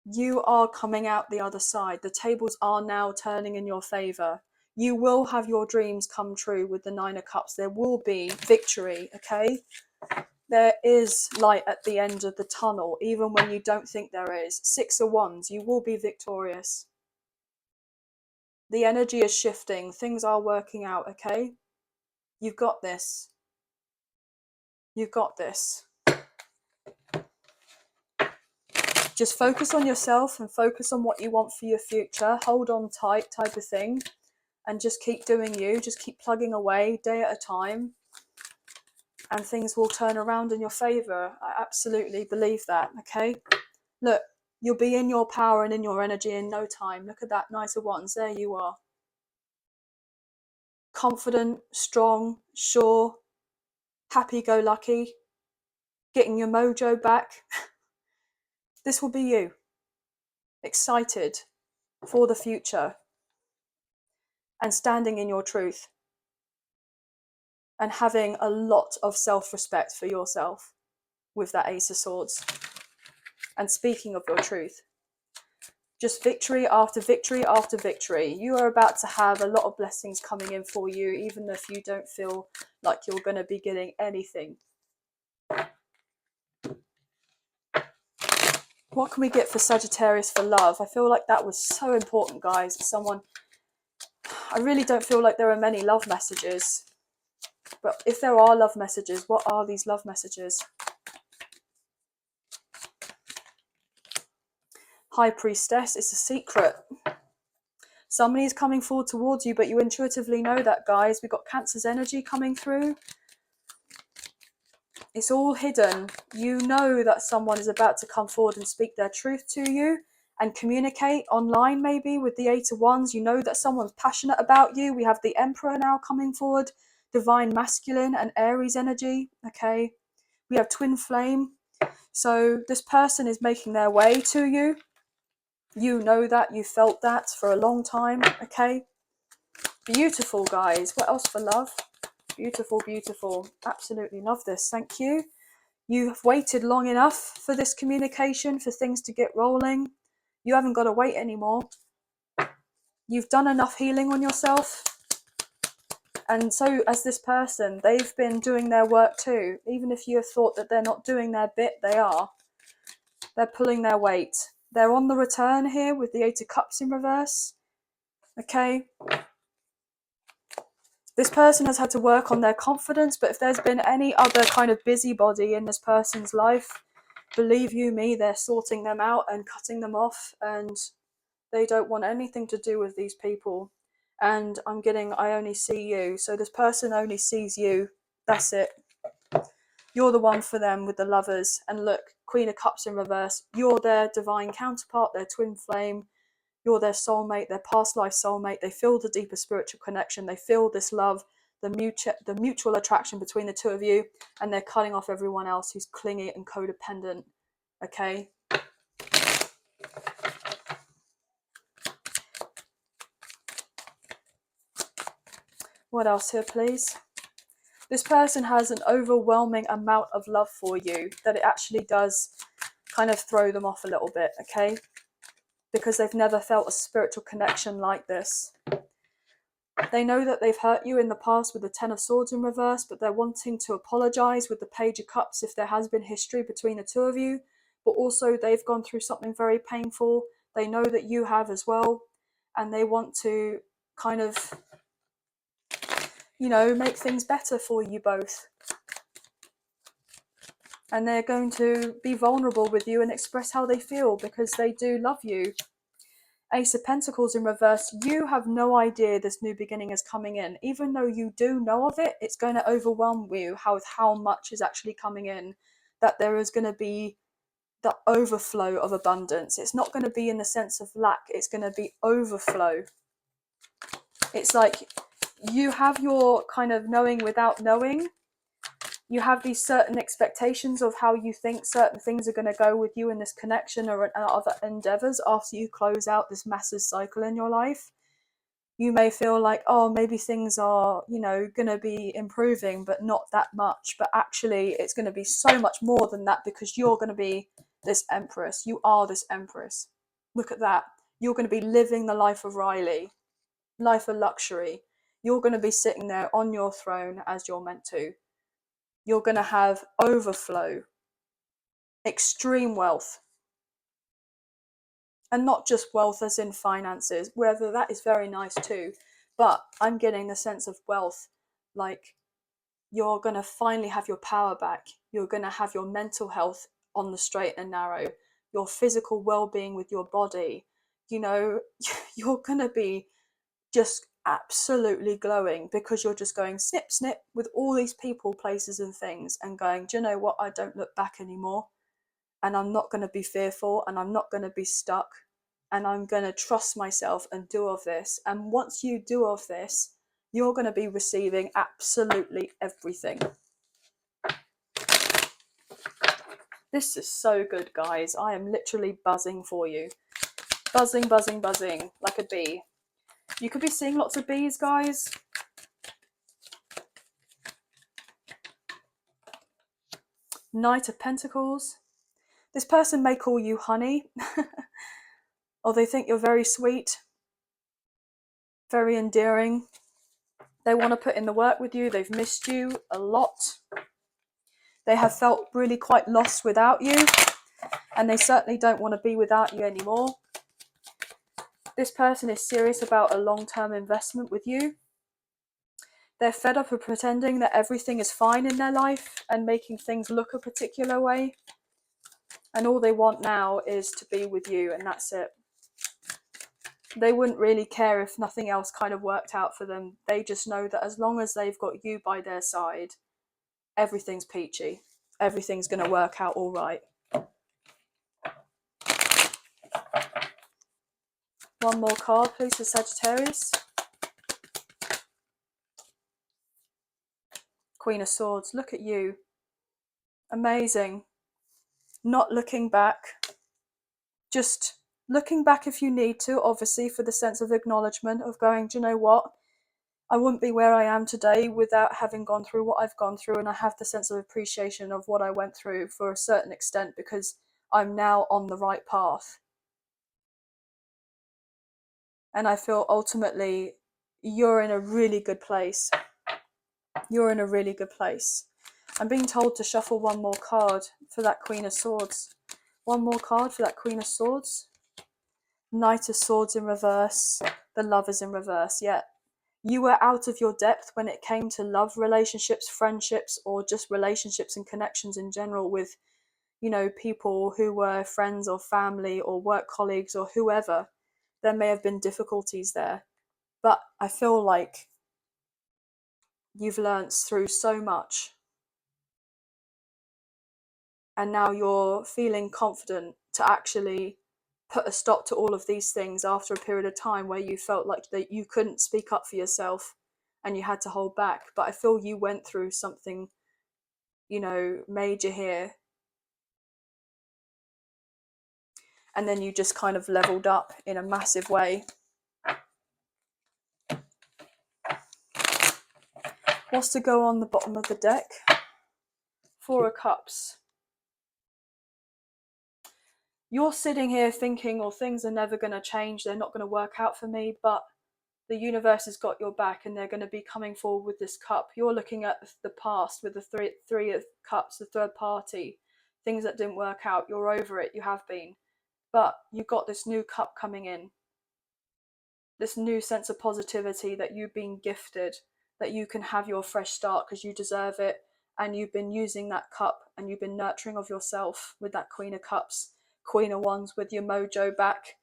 You are coming out the other side. The tables are now turning in your favour. You will have your dreams come true with the 9 of Cups. There will be victory, okay? There is light at the end of the tunnel, even when you don't think there is. 6 of Wands, you will be victorious. The energy is shifting. Things are working out, okay? You've got this. You've got this. Just focus on yourself and focus on what you want for your future. Hold on tight type of thing. And just keep doing you. Just keep plugging away day at a time. And things will turn around in your favour. I absolutely believe that, okay? Look, you'll be in your power and in your energy in no time. Look at that, Knight of Wands. There you are. Confident, strong, sure, happy-go-lucky, getting your mojo back. This will be you. Excited for the future and standing in your truth and having a lot of self-respect for yourself with that Ace of Swords. And speaking of your truth, just victory after victory after victory. You are about to have a lot of blessings coming in for you, even if you don't feel like you're going to be getting anything. What can we get for Sagittarius for love? I feel like that was so important, guys. I really don't feel like there are many love messages. But if there are love messages, what are these love messages? High Priestess, it's a secret. Somebody's coming forward towards you, but you intuitively know that, guys. We've got Cancer's energy coming through. It's all hidden. You know that someone is about to come forward and speak their truth to you and communicate online, maybe with the Eight of Wands. You know that someone's passionate about you. We have the Emperor now coming forward, Divine Masculine and Aries energy. Okay, we have Twin Flame. So this person is making their way to you. You know that. You felt that for a long time. Okay, beautiful, guys. What else for love? Beautiful, beautiful. Absolutely love this. Thank you. You've waited long enough for this communication, for things to get rolling. You haven't got to wait anymore. You've done enough healing on yourself. And so as this person, they've been doing their work too. Even if you have thought that they're not doing their bit, they are. They're pulling their weight. They're on the return here with the Eight of Cups in reverse. Okay. This person has had to work on their confidence, but if there's been any other kind of busybody in this person's life, believe you me, they're sorting them out and cutting them off, and they don't want anything to do with these people. And I'm getting, I only see you. So this person only sees you. That's it. You're the one for them with the Lovers. And look, Queen of Cups in reverse. You're their divine counterpart, their twin flame. You're their soulmate, their past life soulmate. They feel the deeper spiritual connection. They feel this love, the mutual attraction between the two of you, and they're cutting off everyone else who's clingy and codependent. Okay? What else here, please? This person has an overwhelming amount of love for you that it actually does kind of throw them off a little bit, okay? Because they've never felt a spiritual connection like this. They know that they've hurt you in the past with the Ten of Swords in reverse, but they're wanting to apologise with the Page of Cups if there has been history between the two of you. But also they've gone through something very painful. They know that you have as well. And they want to kind of, you know, make things better for you both. And they're going to be vulnerable with you and express how they feel because they do love you. Ace of Pentacles in reverse, you have no idea this new beginning is coming in. Even though you do know of it, it's going to overwhelm you with how much is actually coming in. That there is going to be the overflow of abundance. It's not going to be in the sense of lack, it's going to be overflow. It's like you have your kind of knowing without knowing. You have these certain expectations of how you think certain things are going to go with you in this connection or in other endeavors after you close out this massive cycle in your life. You may feel like, oh, maybe things are, you know, going to be improving, but not that much. But actually, it's going to be so much more than that because you're going to be this empress. You are this empress. Look at that. You're going to be living the life of Riley, life of luxury. You're going to be sitting there on your throne as you're meant to. You're going to have overflow, extreme wealth. And not just wealth as in finances, whether that is very nice too. But I'm getting the sense of wealth, like you're going to finally have your power back. You're going to have your mental health on the straight and narrow. your physical well-being with your body, you know, you're going to be just absolutely glowing, because you're just going snip snip with all these people, places and things, and going, do you know what, I don't look back anymore, and I'm not going to be fearful, and I'm not going to be stuck, and I'm going to trust myself and do of this. And once you do of this, you're going to be receiving absolutely everything. This is so good, guys. I am literally buzzing for you. Buzzing, buzzing, buzzing, like a bee. You could be seeing lots of bees, guys. Knight of Pentacles. This person may call you honey, or they think you're very sweet, very endearing. They want to put in the work with you. They've missed you a lot. They have felt really quite lost without you, and they certainly don't want to be without you anymore. This person is serious about a long-term investment with you. They're fed up of pretending that everything is fine in their life and making things look a particular way. And all they want now is to be with you, and that's it. They wouldn't really care if nothing else kind of worked out for them. They just know that as long as they've got you by their side, everything's peachy. Everything's going to work out all right. One more card, please, for Sagittarius. Queen of Swords. Look at you. Amazing. Not looking back. Just looking back if you need to, obviously, for the sense of acknowledgement of going, do you know what? I wouldn't be where I am today without having gone through what I've gone through, and I have the sense of appreciation of what I went through for a certain extent, because I'm now on the right path. And I feel ultimately you're in a really good place. You're in a really good place. I'm being told to shuffle one more card for that Queen of Swords. One more card for that Queen of Swords. Knight of Swords in reverse. The Lovers in reverse. Yeah. You were out of your depth when it came to love relationships, friendships, or just relationships and connections in general with, you know, people who were friends or family or work colleagues or whoever. There may have been difficulties there. But I feel like you've learnt through so much. And now you're feeling confident to actually put a stop to all of these things after a period of time where you felt like that you couldn't speak up for yourself and you had to hold back. But I feel you went through something, you know, major here, and then you just kind of leveled up in a massive way. What's to go on the bottom of the deck? Four of Cups. You're sitting here thinking, oh, things are never going to change, they're not going to work out for me, but the universe has got your back and they're going to be coming forward with this cup. You're looking at the past with the three of cups, the third party, things that didn't work out. You're over it, you have been. But you've got this new cup coming in, this new sense of positivity that you've been gifted, that you can have your fresh start because you deserve it. And you've been using that cup and you've been nurturing of yourself with that Queen of Cups, Queen of Wands with your mojo back.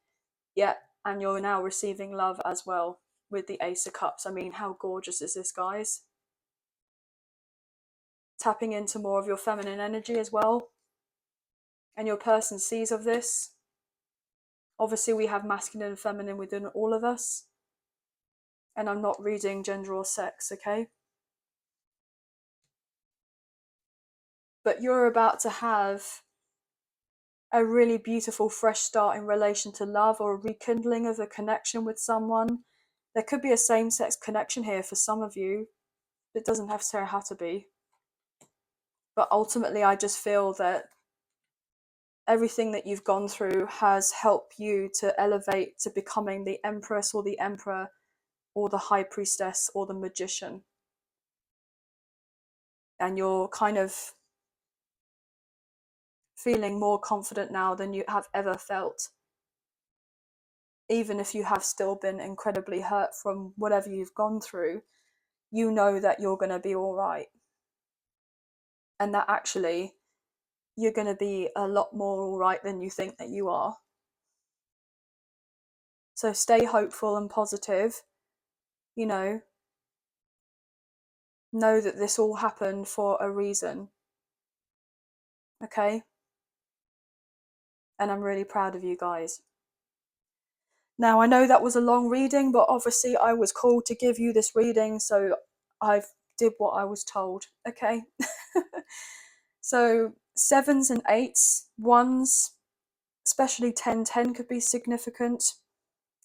Yeah, and you're now receiving love as well with the Ace of Cups. I mean, how gorgeous is this, guys? Tapping into more of your feminine energy as well. And your person sees of this. Obviously, we have masculine and feminine within all of us. And I'm not reading gender or sex, okay? But you're about to have a really beautiful fresh start in relation to love, or a rekindling of a connection with someone. There could be a same-sex connection here for some of you. It doesn't necessarily have to be. But ultimately, I just feel that everything that you've gone through has helped you to elevate to becoming the Empress or the Emperor or the High Priestess or the Magician. And you're kind of feeling more confident now than you have ever felt. Even if you have still been incredibly hurt from whatever you've gone through, you know that you're going to be all right. And that actually you're going to be a lot more all right than you think that you are. So stay hopeful and positive. You know that this all happened for a reason. Okay? And I'm really proud of you guys. Now, I know that was a long reading, but obviously I was called to give you this reading, so I did what I was told. Okay? So 7s and 8s, 1s, especially 10-10 could be significant.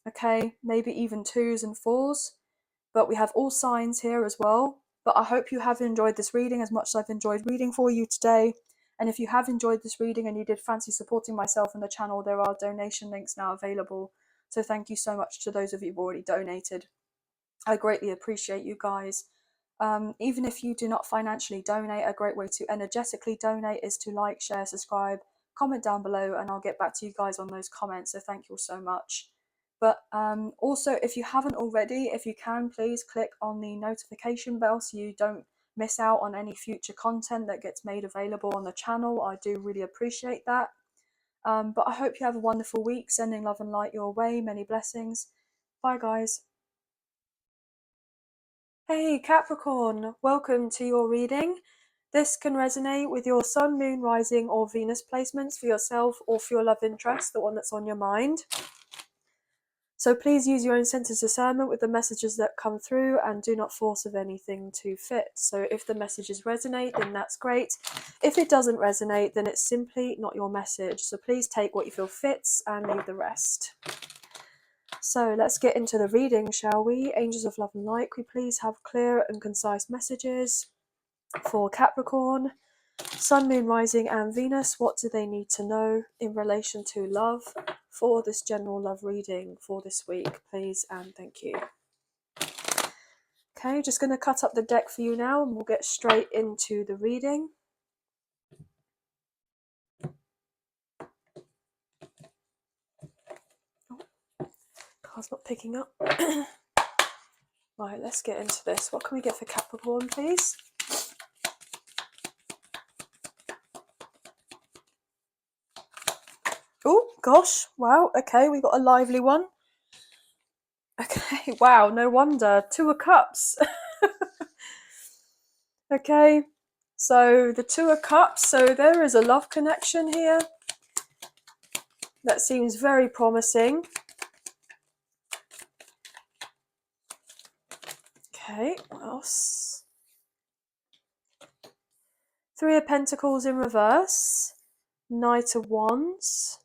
Okay? Maybe even 2s and 4s. But we have all signs here as well. But I hope you have enjoyed this reading as much as I've enjoyed reading for you today. And if you have enjoyed this reading and you did fancy supporting myself and the channel, there are donation links now available. So thank you so much to those of you who've already donated. I greatly appreciate you guys. Even if you do not financially donate, a great way to energetically donate is to like, share, subscribe, comment down below, and I'll get back to you guys on those comments. So thank you all so much. But also, if you haven't already, if you can, please click on the notification bell so you don't miss out on any future content that gets made available on the channel. I do really appreciate that. But I hope you have a wonderful week. Sending love and light your way. Many blessings. Bye, guys. Hey Capricorn, welcome to your reading. This can resonate with your Sun, Moon, Rising or Venus placements for yourself or for your love interest, the one that's on your mind. So please use your own sense of discernment with the messages that come through and do not force of anything to fit. So if the messages resonate, then that's great. If it doesn't resonate, then it's simply not your message. So please take what you feel fits and leave the rest. So let's get into the reading, shall we? Angels of love and light, could we please have clear and concise messages for Capricorn, Sun, Moon, Rising and Venus? What do they need to know in relation to love for this general love reading for this week, please? And thank you. Okay, just going to cut up the deck for you now and we'll get straight into the reading. Oh, card's not picking up. Right, let's get into this. What can we get for Capricorn, please? Oh, gosh. Wow, okay, we got a lively one. Okay, wow, no wonder. 2 of Cups. Okay, so the 2 of Cups. So there is a love connection here. That seems very promising. Okay, what else? 3 of Pentacles in reverse. Knight of Wands.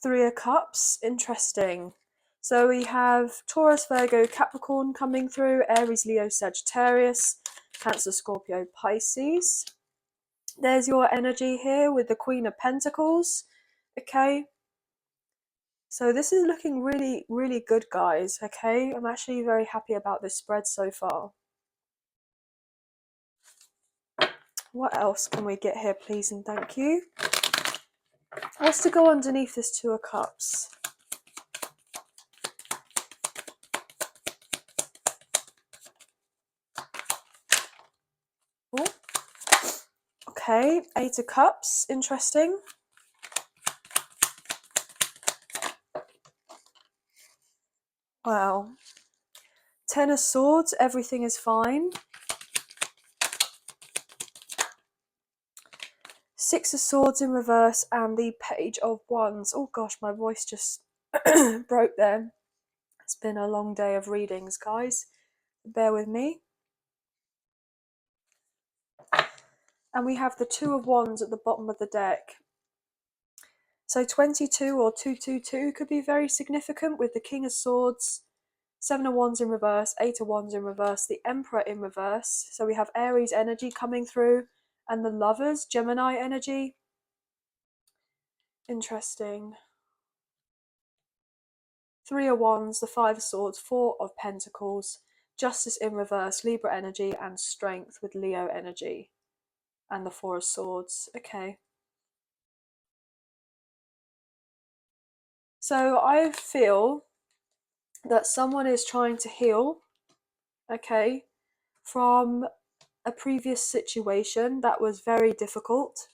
3 of Cups. Interesting. So we have Taurus, Virgo, Capricorn coming through. Aries, Leo, Sagittarius. Cancer, Scorpio, Pisces. There's your energy here with the Queen of Pentacles. Okay. So this is looking really, really good, guys. Okay. I'm actually very happy about this spread so far. What else can we get here, please and thank you? What's to go underneath this 2 of Cups? Oh. Okay, 8 of Cups. Interesting. Wow. 10 of Swords. Everything is fine. 6 of Swords in reverse and the Page of Wands. Oh gosh, my voice just broke there. It's been a long day of readings, guys. Bear with me. And we have the 2 of Wands at the bottom of the deck. So 22 or 222 could be very significant with the King of Swords, 7 of Wands in reverse, 8 of Wands in reverse, the Emperor in reverse. So we have Aries energy coming through and the Lovers, Gemini energy. Interesting. 3 of Wands, the 5 of Swords, 4 of Pentacles, Justice in reverse, Libra energy, and Strength with Leo energy. And the 4 of Swords. Okay. So I feel that someone is trying to heal, okay, from a previous situation that was very difficult.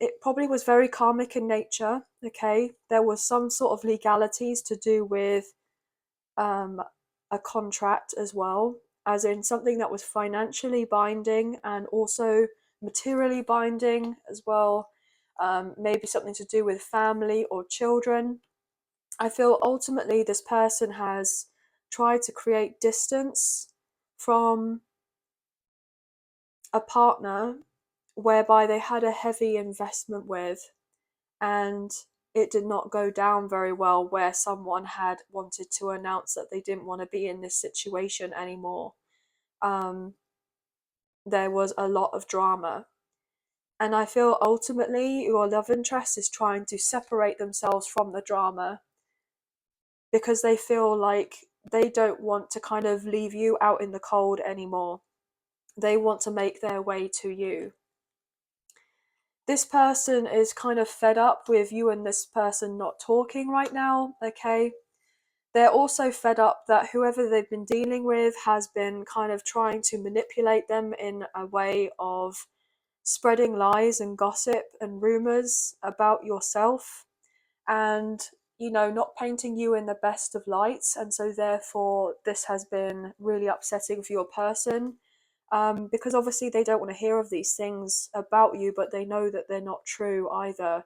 It probably was very karmic in nature. Okay, there was some sort of legalities to do with um, a contract as well, as in something that was financially binding and also materially binding as well. Maybe something to do with family or children. I feel ultimately this person has tried to create distance from a partner whereby they had a heavy investment with, and it did not go down very well, where someone had wanted to announce that they didn't want to be in this situation anymore. There was a lot of drama. And I feel ultimately your love interest is trying to separate themselves from the drama because they feel like they don't want to kind of leave you out in the cold anymore. They want to make their way to you. This person is kind of fed up with you and this person not talking right now, okay? They're also fed up that whoever they've been dealing with has been kind of trying to manipulate them in a way of spreading lies and gossip and rumors about yourself, and not painting you in the best of lights. And so therefore this has been really upsetting for your person, because obviously they don't want to hear of these things about you, but they know that they're not true either.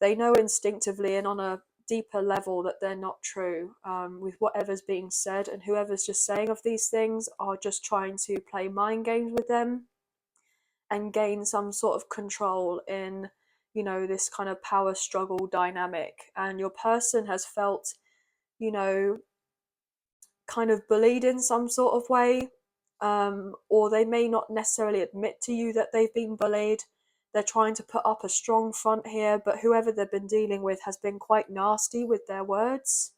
They know instinctively and on a deeper level that they're not true, with whatever's being said, and whoever's just saying of these things are just trying to play mind games with them and gain some sort of control in this kind of power struggle dynamic. And your person has felt you know kind of bullied in some sort of way, or they may not necessarily admit to you that they've been bullied. They're trying to put up a strong front here, but whoever they've been dealing with has been quite nasty with their words,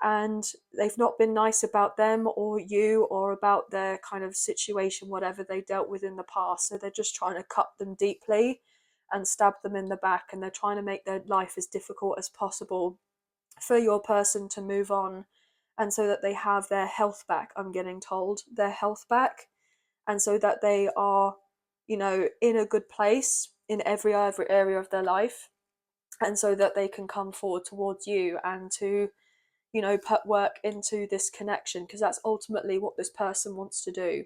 and they've not been nice about them or you or about their kind of situation, whatever they dealt with in the past. So they're just trying to cut them deeply and stab them in the back, and they're trying to make their life as difficult as possible for your person to move on, and so that they have their health back. I'm getting told their health back, and so that they are in a good place in every area of their life, and so that they can come forward towards you and to put work into this connection, because that's ultimately what this person wants to do.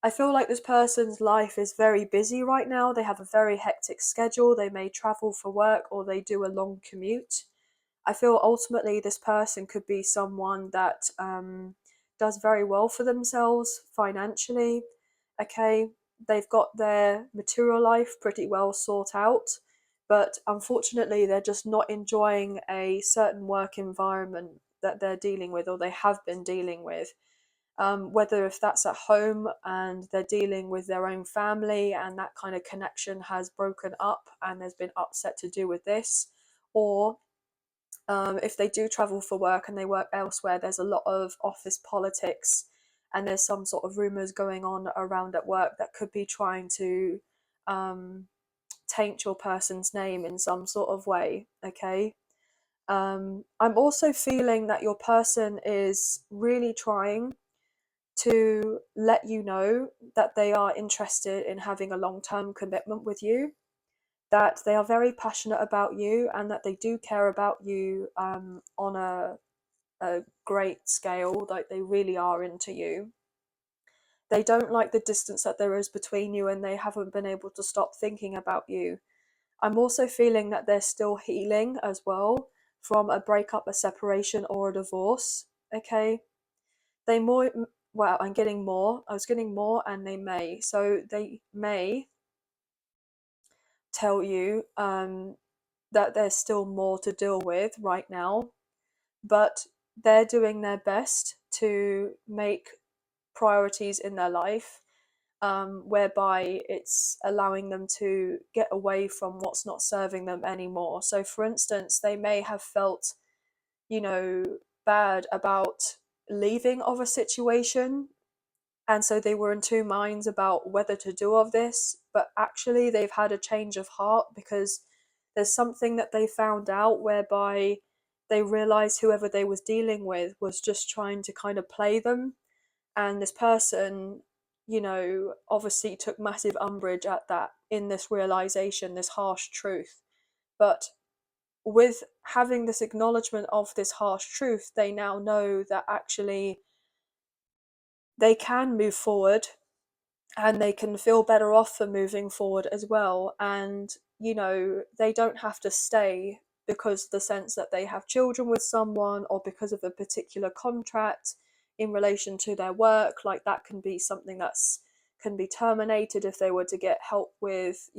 I feel like this person's life is very busy right now. They have a very hectic schedule. They may travel for work or they do a long commute. I feel ultimately this person could be someone that does very well for themselves financially. Okay, they've got their material life pretty well sought out, but unfortunately they're just not enjoying a certain work environment that they're dealing with or they have been dealing with. Whether if that's at home and they're dealing with their own family and that kind of connection has broken up and there's been upset to do with this, or if they do travel for work and they work elsewhere, there's a lot of office politics and there's some sort of rumours going on around at work that could be trying to taint your person's name in some sort of way, okay? I'm also feeling that your person is really trying to let you know that they are interested in having a long-term commitment with you, that they are very passionate about you, and that they do care about you on a great scale, like they really are into you. They don't like the distance that there is between you, and they haven't been able to stop thinking about you. I'm also feeling that they're still healing as well from a breakup, a separation, or a divorce. Okay, they more well, I'm getting more. I was getting more, and they may. So they may tell you that there's still more to deal with right now, but they're doing their best to make priorities in their life, whereby it's allowing them to get away from what's not serving them anymore. So, for instance, they may have felt, you know, bad about leaving of a situation, and so they were in two minds about whether to do of this, but actually they've had a change of heart because there's something that they found out whereby they realized whoever they was dealing with was just trying to kind of play them, and this person obviously took massive umbrage at that, in this realization, this harsh truth. But with having this acknowledgement of this harsh truth, they now know that actually they can move forward, and they can feel better off for moving forward as well. And they don't have to stay because the sense that they have children with someone, or because of a particular contract in relation to their work. Like, that can be something that's can be terminated if they were to get help with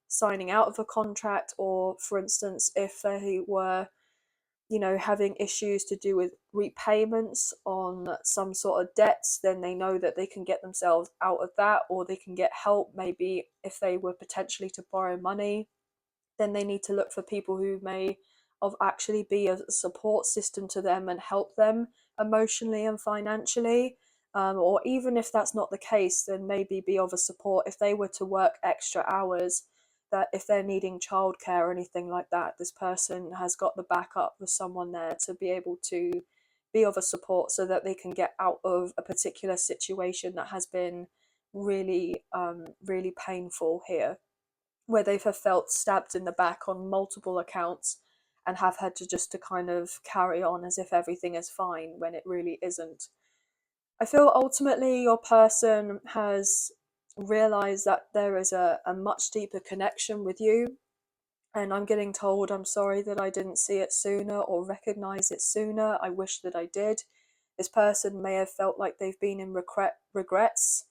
signing out of a contract, or for instance if they were having issues to do with repayments on some sort of debts, then they know that they can get themselves out of that, or they can get help. Maybe if they were potentially to borrow money, then they need to look for people who may of actually be a support system to them and help them emotionally and financially. Or even if that's not the case, then maybe be of a support if they were to work extra hours, that if they're needing childcare or anything like that, this person has got the backup of someone there to be able to be of a support, so that they can get out of a particular situation that has been really really painful here, where they've felt stabbed in the back on multiple accounts, and have had to kind of carry on as if everything is fine when it really isn't. I feel ultimately your person has realized that there is a much deeper connection with you. And I'm getting told, I'm sorry that I didn't see it sooner or recognize it sooner. I wish that I did. This person may have felt like they've been in regrets.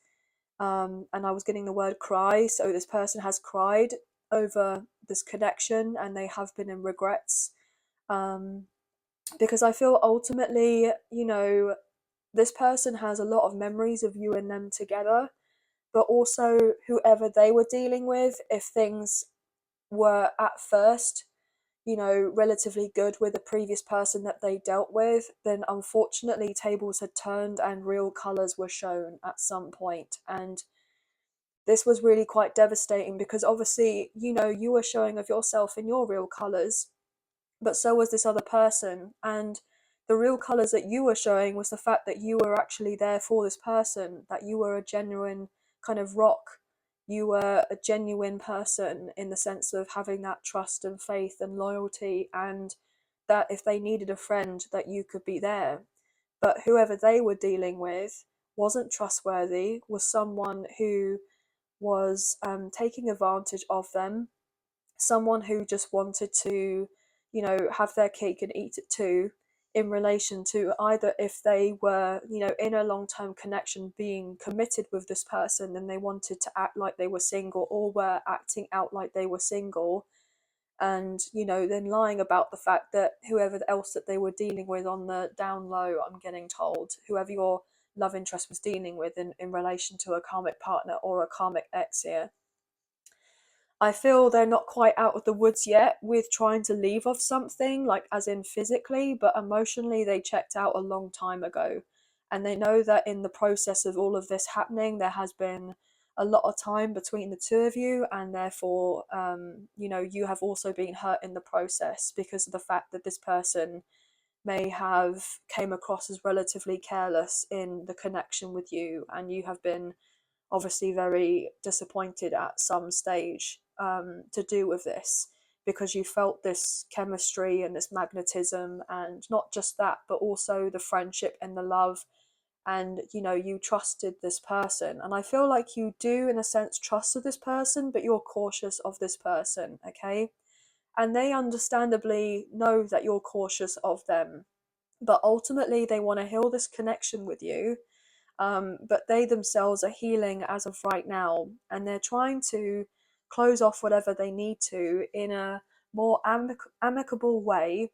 And I was getting the word cry. So this person has cried over this connection, and they have been in regrets. Because I feel ultimately, this person has a lot of memories of you and them together, but also whoever they were dealing with, if things were at first, relatively good with the previous person that they dealt with, then unfortunately tables had turned and real colours were shown at some point. And this was really quite devastating, because obviously, you were showing of yourself in your real colours, but so was this other person. And the real colours that you were showing was the fact that you were actually there for this person, that you were a genuine kind of rock. You were a genuine person in the sense of having that trust and faith and loyalty, and that if they needed a friend, that you could be there. But whoever they were dealing with wasn't trustworthy, was someone who was taking advantage of them, someone who just wanted to, have their cake and eat it too, in relation to either if they were, in a long term connection being committed with this person, then they wanted to act like they were single, or were acting out like they were single. And, then lying about the fact that whoever else that they were dealing with on the down low, I'm getting told, whoever your love interest was dealing with in relation to a karmic partner or a karmic ex here, I feel they're not quite out of the woods yet with trying to leave off something, like as in physically, but emotionally they checked out a long time ago. And they know that in the process of all of this happening, there has been a lot of time between the two of you, and therefore, you have also been hurt in the process, because of the fact that this person may have came across as relatively careless in the connection with you, and you have been obviously very disappointed at some stage to do with this, because you felt this chemistry and this magnetism, and not just that, but also the friendship and the love. And you trusted this person, and I feel like you do in a sense trusted this person, but you're cautious of this person, okay? And they understandably know that you're cautious of them, but ultimately they want to heal this connection with you. But they themselves are healing as of right now, and they're trying to close off whatever they need to in a more amicable way,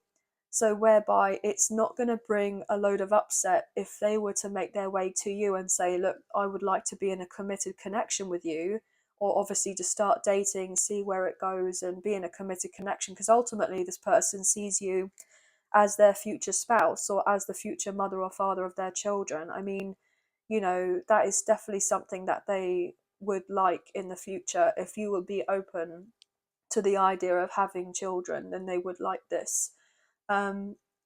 so whereby it's not going to bring a load of upset if they were to make their way to you and say, look, I would like to be in a committed connection with you, or obviously to start dating, see where it goes, and be in a committed connection, because ultimately this person sees you as their future spouse, or as the future mother or father of their children. I mean, that is definitely something that they would like in the future. If you would be open to the idea of having children, then they would like this.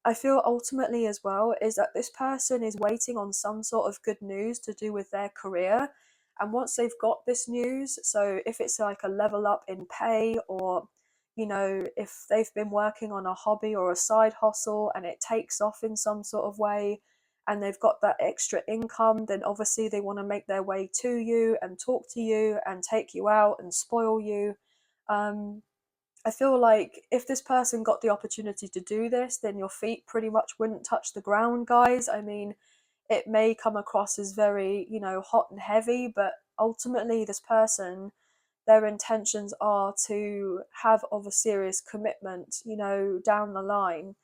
I feel ultimately as well is that this person is waiting on some sort of good news to do with their career. And once they've got this news, so if it's like a level up in pay, or, you know, if they've been working on a hobby or a side hustle and it takes off in some sort of way and they've got that extra income, then obviously they want to make their way to you and talk to you and take you out and spoil you. Um, I feel like if this person got the opportunity to do this, then your feet pretty much wouldn't touch the ground, guys. I mean, it may come across as very, you know, hot and heavy, but ultimately, this person, their intentions are to have of a serious commitment, you know, down the line.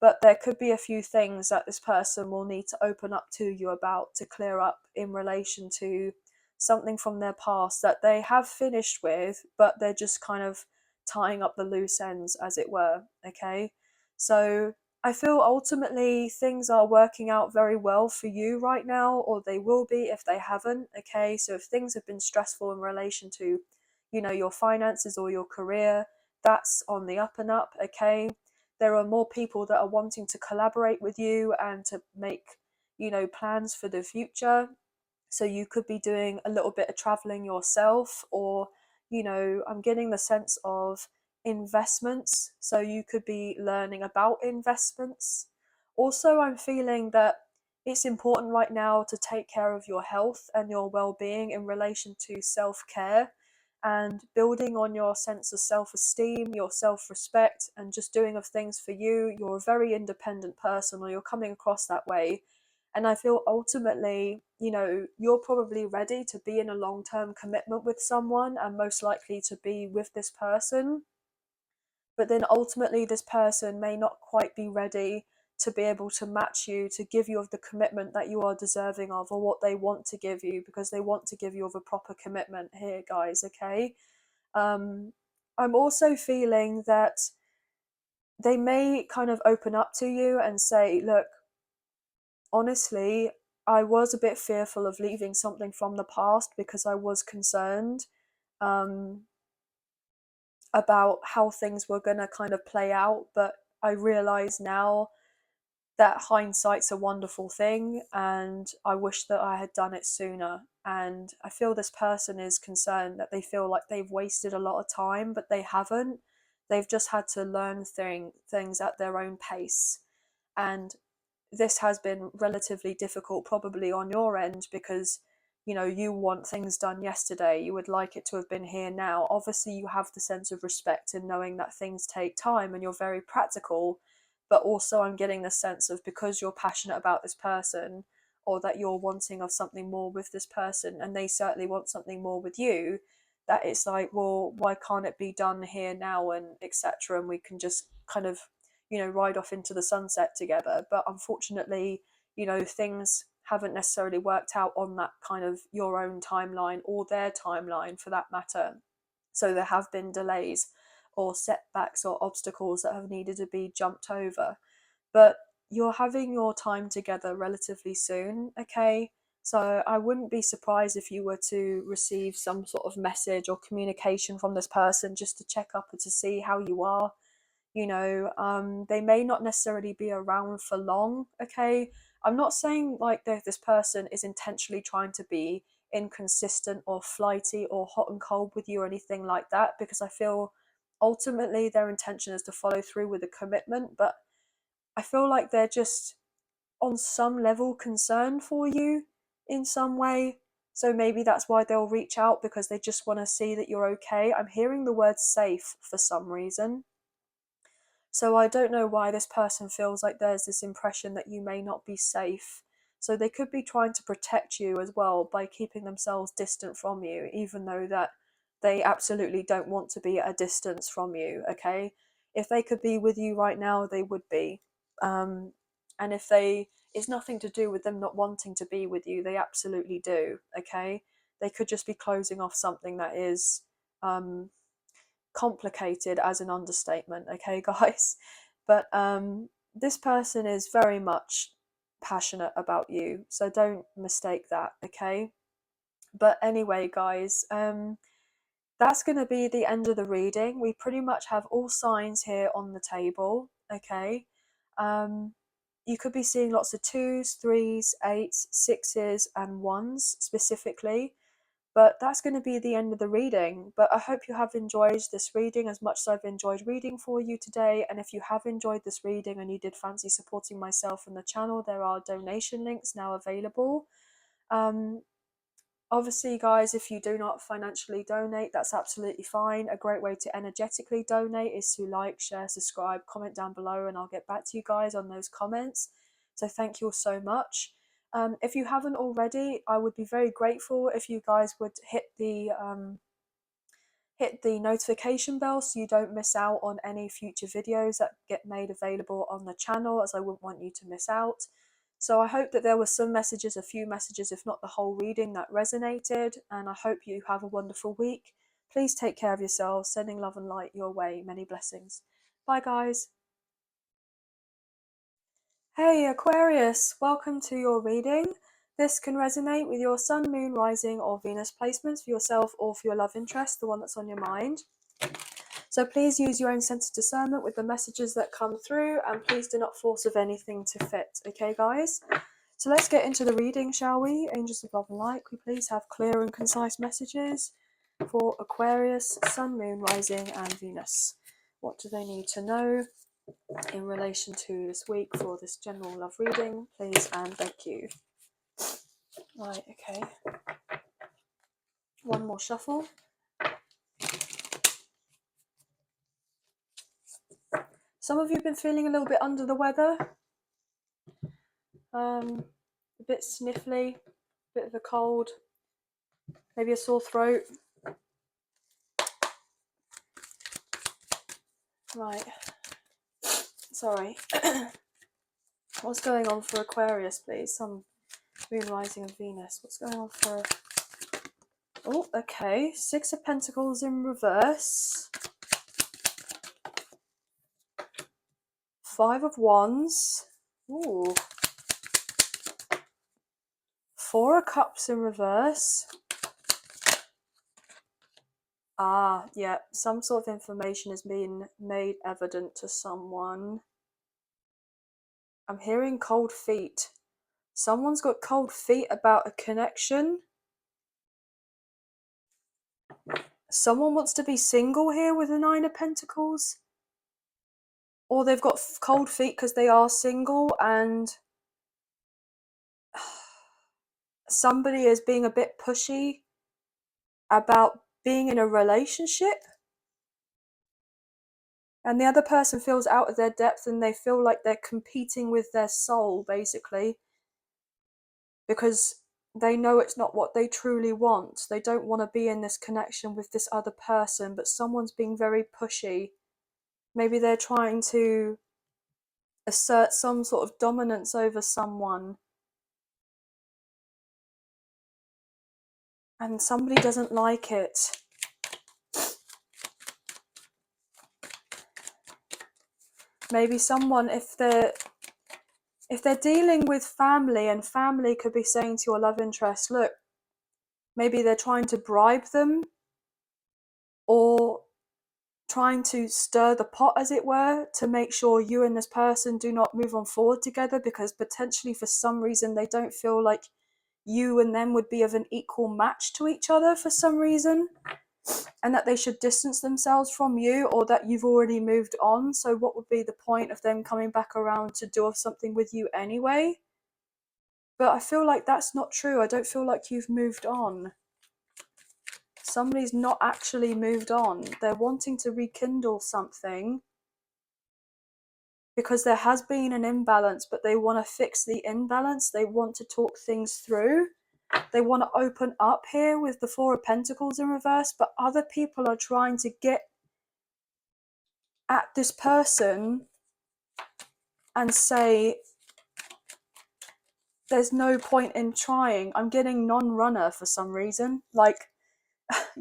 But there could be a few things that this person will need to open up to you about to clear up in relation to something from their past that they have finished with, but they're just kind of tying up the loose ends, as it were. Okay. So I feel ultimately things are working out very well for you right now, or they will be if they haven't. Okay. So if things have been stressful in relation to, you know, your finances or your career, that's on the up and up. Okay. There are more people that are wanting to collaborate with you and to make, you know, plans for the future. So you could be doing a little bit of traveling yourself, or, you know, I'm getting the sense of investments. So you could be learning about investments. Also, I'm feeling that it's important right now to take care of your health and your well-being in relation to self-care and building on your sense of self-esteem, your self-respect, and just doing of things for you. You're a very independent person, or you're coming across that way. And I feel ultimately, you know, you're probably ready to be in a long term commitment with someone and most likely to be with this person. But then ultimately, this person may not quite be ready to be able to match you, to give you of the commitment that you are deserving of, or what they want to give you, because they want to give you of a proper commitment here, guys. Okay. Um, I'm also feeling that they may kind of open up to you and say, look, honestly, I was a bit fearful of leaving something from the past because I was concerned um, about how things were going to kind of play out. But I realize now that hindsight's a wonderful thing, and I wish that I had done it sooner. And I feel this person is concerned that they feel like they've wasted a lot of time, but they haven't. They've just had to learn things at their own pace. And this has been relatively difficult probably on your end because, you know, you want things done yesterday, you would like it to have been here now. Obviously you have the sense of respect in knowing that things take time and you're very practical, but also I'm getting the sense of, because you're passionate about this person, or that you're wanting of something more with this person and they certainly want something more with you, that it's like, well, why can't it be done here now, and etc., and we can just kind of, you know, ride off into the sunset together. But unfortunately, you know, things haven't necessarily worked out on that kind of your own timeline or their timeline for that matter. So there have been delays or setbacks or obstacles that have needed to be jumped over. But you're having your time together relatively soon, okay? So I wouldn't be surprised if you were to receive some sort of message or communication from this person just to check up and to see how you are. You know, they may not necessarily be around for long. Okay, I'm not saying like that this person is intentionally trying to be inconsistent or flighty or hot and cold with you or anything like that, because I feel ultimately their intention is to follow through with a commitment. But I feel like they're just on some level concerned for you in some way. So maybe that's why they'll reach out, because they just want to see that you're okay. I'm hearing the word safe for some reason. So I don't know why this person feels like there's this impression that you may not be safe. So they could be trying to protect you as well by keeping themselves distant from you, even though that they absolutely don't want to be at a distance from you, okay? If they could be with you right now, they would be. Um, and if they, it's nothing to do with them not wanting to be with you, they absolutely do, okay? They could just be closing off something that is um, complicated as an understatement, okay, guys? But this person is very much passionate about you, so don't mistake that, okay? But anyway, guys, that's going to be the end of the reading. We pretty much have all signs here on the table, okay? You could be seeing lots of 2s, 3s, 8s, 6s and 1s specifically, but that's going to be the end of the reading. But I hope you have enjoyed this reading as much as I've enjoyed reading for you today. And if you have enjoyed this reading and you did fancy supporting myself and the channel, there are donation links now available. Obviously, guys, if you do not financially donate, that's absolutely fine. A great way to energetically donate is to like, share, subscribe, comment down below, and I'll get back to you guys on those comments. So thank you all so much. If you haven't already, I would be very grateful if you guys would hit the notification bell so you don't miss out on any future videos that get made available on the channel, as I wouldn't want you to miss out. So I hope that there were some messages, a few messages, if not the whole reading, that resonated, and I hope you have a wonderful week. Please take care of yourselves, sending love and light your way. Many blessings. Bye, guys. Hey, Aquarius, welcome to your reading. This can resonate with your Sun, Moon, Rising, or Venus placements for yourself or for your love interest, the one that's on your mind. So please use your own sense of discernment with the messages that come through, and please do not force of anything to fit. Okay, guys? So let's get into the reading, shall we? Angels of love and light, could we please have clear and concise messages for Aquarius, Sun, Moon, Rising, and Venus? What do they need to know in relation to this week for this general love reading, please and thank you. Right, okay. One more shuffle. Some of you have been feeling a little bit under the weather. A bit sniffly, a bit of a cold, maybe a sore throat. Right. Sorry. What's going on for Aquarius, please? Sun, Moon, Rising, and Venus. What's going on for... Oh, okay. 6 of Pentacles in reverse. 5 of Wands. Ooh. 4 of Cups in reverse. Ah, yeah. Some sort of information has been made evident to someone. I'm hearing cold feet. Someone's got cold feet about a connection. Someone wants to be single here with the 9 of Pentacles. Or they've got cold feet because they are single, and somebody is being a bit pushy about being in a relationship. And the other person feels out of their depth and they feel like they're competing with their soul, basically. Because they know it's not what they truly want. They don't want to be in this connection with this other person, but someone's being very pushy. Maybe they're trying to assert some sort of dominance over someone. And somebody doesn't like it. Maybe someone, if they're dealing with family, and family could be saying to your love interest, look, maybe they're trying to bribe them or trying to stir the pot, as it were, to make sure you and this person do not move on forward together, because potentially for some reason they don't feel like you and them would be of an equal match to each other for some reason, and that they should distance themselves from you, or that you've already moved on. So what would be the point of them coming back around to do something with you anyway? But I feel like that's not true. I don't feel like you've moved on. Somebody's not actually moved on. They're wanting to rekindle something because there has been an imbalance, but they want to fix the imbalance. They want to talk things through. They want to open up here with the 4 of Pentacles in reverse, but other people are trying to get at this person and say, there's no point in trying. I'm getting non-runner for some reason. Like,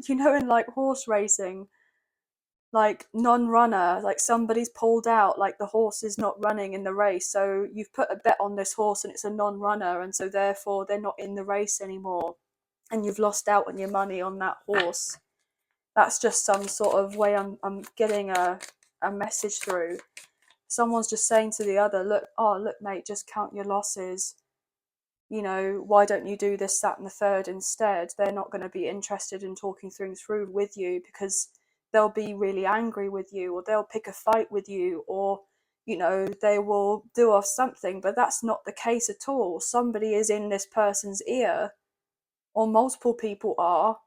you know, in like horse racing, like non-runner, like somebody's pulled out, like the horse is not running in the race, so you've put a bet on this horse and it's a non-runner, and so therefore they're not in the race anymore, and you've lost out on your money on that horse. That's just some sort of way I'm getting a message through. someone's just saying to the other, look, mate, just count your losses. You know, why don't you do this, that, and the third instead? They're not going to be interested in talking things through with you, because they'll be really angry with you, or they'll pick a fight with you, or, you know, they will do off something. But that's not the case at all. Somebody is in this person's ear, or multiple people are,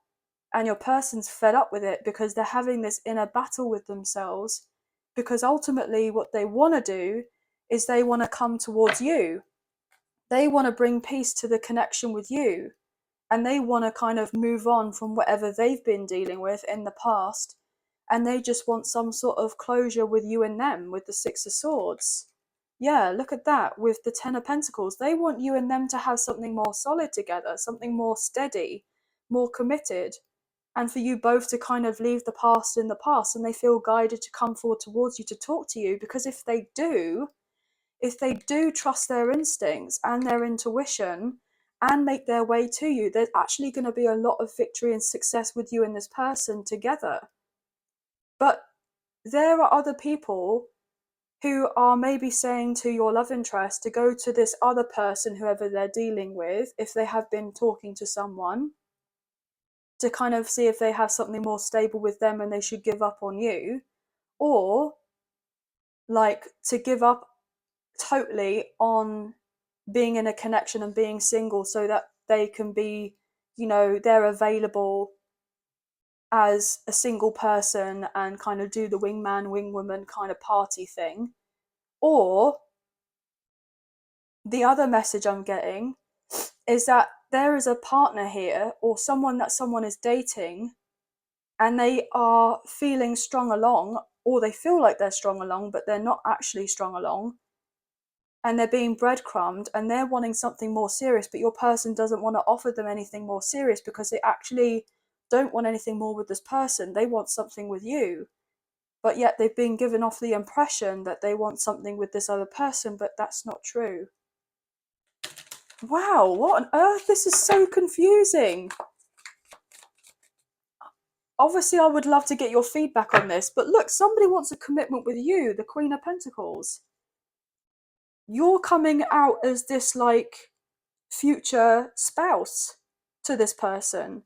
and your person's fed up with it because they're having this inner battle with themselves, because ultimately what they want to do is they want to come towards you. They want to bring peace to the connection with you, and they want to kind of move on from whatever they've been dealing with in the past, and they just want some sort of closure with you and them, with the Six of Swords. Yeah, look at that with the Ten of Pentacles. They want you and them to have something more solid together, something more steady, more committed, and for you both to kind of leave the past in the past, and they feel guided to come forward towards you to talk to you, because if they do trust their instincts and their intuition and make their way to you, there's actually going to be a lot of victory and success with you and this person together. But there are other people who are maybe saying to your love interest to go to this other person, whoever they're dealing with, if they have been talking to someone, to kind of see if they have something more stable with them and they should give up on you, or like to give up totally on being in a connection and being single, so that they can be, you know, they're available as a single person and kind of do the wingman wingwoman kind of party thing. Or the other message I'm getting is that there is a partner here, or someone that someone is dating, and they are feeling strung along, or they feel like they're strung along but they're not actually strung along, and they're being breadcrumbed, and they're wanting something more serious, but your person doesn't want to offer them anything more serious because they actually don't want anything more with this person. They want something with you, but yet they've been given off the impression that they want something with this other person, but that's not true. Wow, what on earth? This is so confusing. Obviously, I would love to get your feedback on this, but look, somebody wants a commitment with you, the Queen of Pentacles. You're coming out as this, like, future spouse to this person.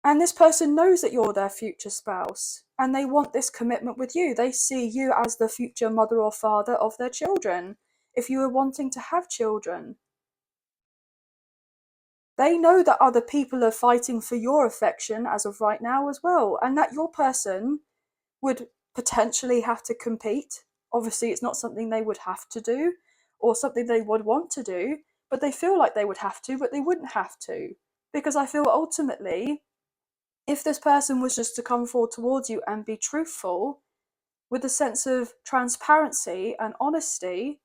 And this person knows that you're their future spouse, and they want this commitment with you. They see you as the future mother or father of their children, if you were wanting to have children. They know that other people are fighting for your affection as of right now as well, and that your person would potentially have to compete. Obviously, it's not something they would have to do, or something they would want to do, but they feel like they would have to, but they wouldn't have to. Because I feel ultimately, if this person was just to come forward towards you and be truthful, with a sense of transparency and honesty,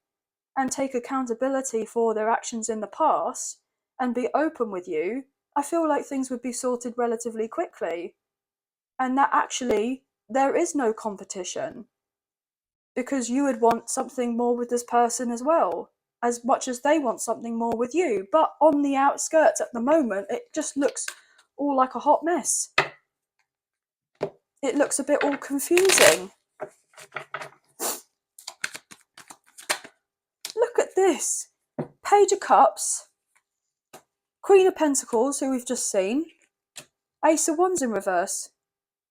and take accountability for their actions in the past, and be open with you, I feel like things would be sorted relatively quickly. And that actually, there is no competition, because you would want something more with this person as well, as much as they want something more with you. But on the outskirts at the moment, it just looks all like a hot mess. It looks a bit all confusing. Look at this. Page of Cups, Queen of Pentacles, who we've just seen, Ace of Wands in reverse.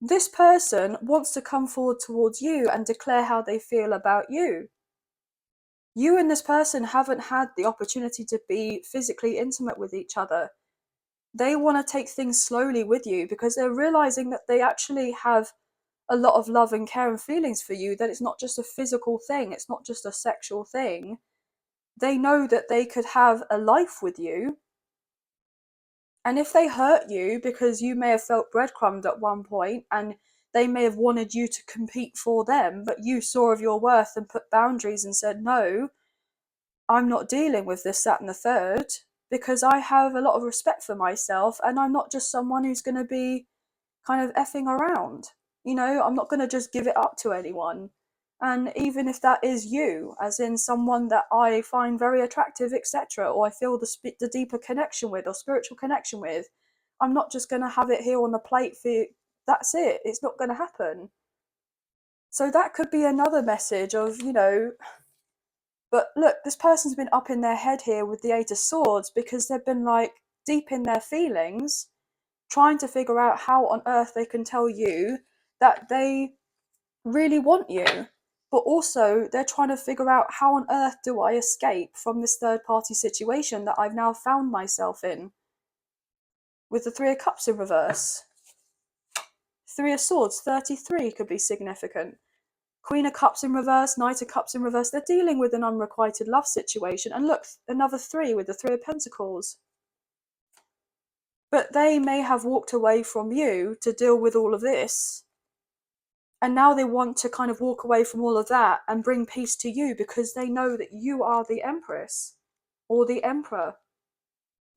This person wants to come forward towards you and declare how they feel about you. You and this person haven't had the opportunity to be physically intimate with each other. They want to take things slowly with you, because they're realizing that they actually have a lot of love and care and feelings for you, that it's not just a physical thing, it's not just a sexual thing. They know that they could have a life with you. And if they hurt you, because you may have felt breadcrumbed at one point, and they may have wanted you to compete for them, but you saw of your worth and put boundaries and said, no, I'm not dealing with this, that, and the third, because I have a lot of respect for myself, and I'm not just someone who's going to be kind of effing around. You know, I'm not going to just give it up to anyone. And even if that is you, as in someone that I find very attractive, etc., or I feel the deeper connection with, or spiritual connection with, I'm not just going to have it here on the plate for you. That's it. It's not going to happen. So that could be another message of, but look, this person's been up in their head here with the Eight of Swords because they've been like deep in their feelings, trying to figure out how on earth they can tell you that they really want you. But also, they're trying to figure out how on earth do I escape from this third party situation that I've now found myself in. With the Three of Cups in reverse. Three of Swords, 33 could be significant. Queen of Cups in reverse, Knight of Cups in reverse. They're dealing with an unrequited love situation. And look, another 3 with the Three of Pentacles. But they may have walked away from you to deal with all of this. And now they want to kind of walk away from all of that and bring peace to you because they know that you are the Empress or the Emperor.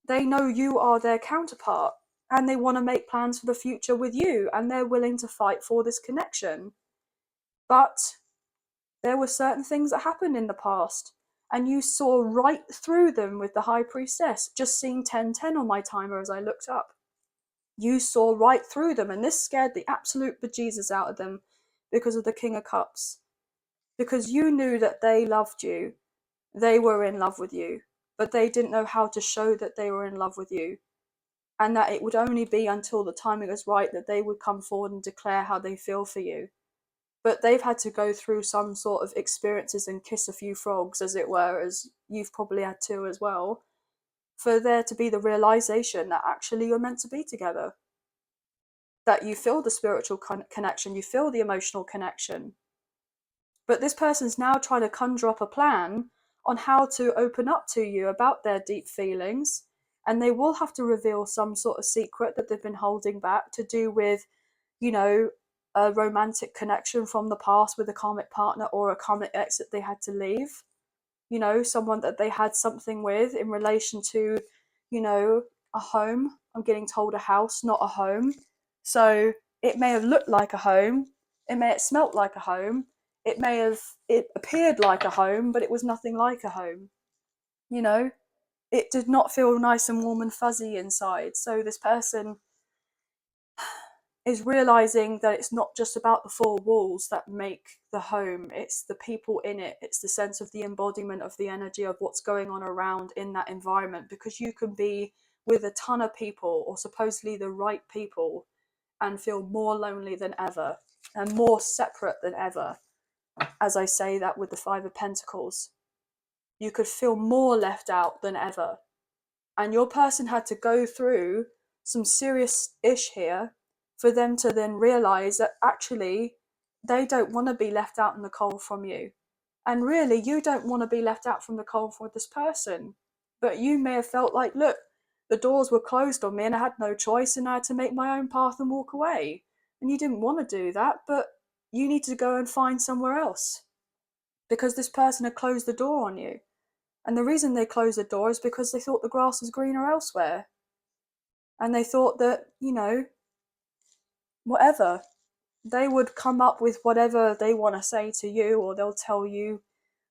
They know you are their counterpart and they want to make plans for the future with you and they're willing to fight for this connection. But there were certain things that happened in the past and you saw right through them with the High Priestess. Just seeing 1010 on my timer as I looked up. You saw right through them and this scared the absolute bejesus out of them because of the King of Cups. Because you knew that they loved you. They were in love with you. But they didn't know how to show that they were in love with you. And that it would only be until the timing was right that they would come forward and declare how they feel for you. But they've had to go through some sort of experiences and kiss a few frogs, as it were, as you've probably had to as well, for there to be the realization that actually you're meant to be together. That you feel the spiritual connection, you feel the emotional connection. But this person's now trying to conjure up a plan on how to open up to you about their deep feelings, and they will have to reveal some sort of secret that they've been holding back to do with, a romantic connection from the past with a karmic partner or a karmic ex that they had to leave. Someone that they had something with in relation to, a home. I'm getting told a house, not a home. So it may have looked like a home, it may have smelt like a home, it appeared like a home, but it was nothing like a home. It did not feel nice and warm and fuzzy inside. So this person is realizing that it's not just about the four walls that make the home, it's the people in it, it's the sense of the embodiment of the energy of what's going on around in that environment, because you can be with a ton of people or supposedly the right people and feel more lonely than ever and more separate than ever. As I say that with the Five of Pentacles, you could feel more left out than ever. And your person had to go through some serious ish here for them to then realize that actually they don't want to be left out in the cold from you. And really, you don't want to be left out from the cold for this person. But you may have felt like, look, the doors were closed on me and I had no choice and I had to make my own path and walk away. And you didn't want to do that, but you need to go and find somewhere else because this person had closed the door on you. And the reason they closed the door is because they thought the grass was greener elsewhere. And they thought that, whatever. They would come up with whatever they want to say to you, or they'll tell you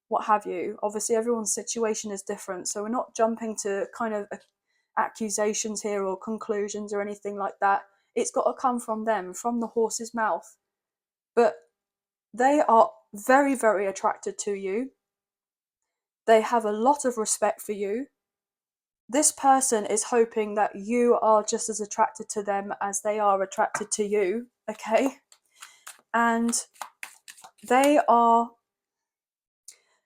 what have you. Obviously, everyone's situation is different, so we're not jumping to kind of accusations here or conclusions or anything like that. It's got to come from them, from the horse's mouth. But they are very, very attracted to you. They have a lot of respect for you. This person is hoping that you are just as attracted to them as they are attracted to you, okay? And they are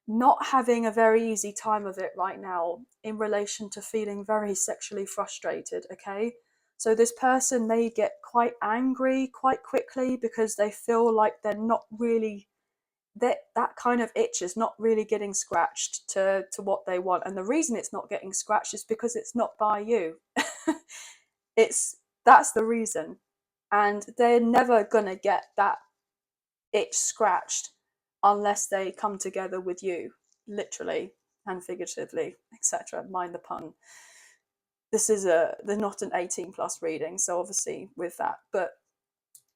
not having a very easy time of it right now in relation to feeling very sexually frustrated, okay? So this person may get quite angry quite quickly because they feel like they're not really, that kind of itch is not really getting scratched to what they want. And the reason it's not getting scratched is because it's not by you. That's the reason. And they're never gonna get that itch scratched unless they come together with you, literally and figuratively, etc. Mind the pun. They're not an 18 plus reading, so obviously with that, but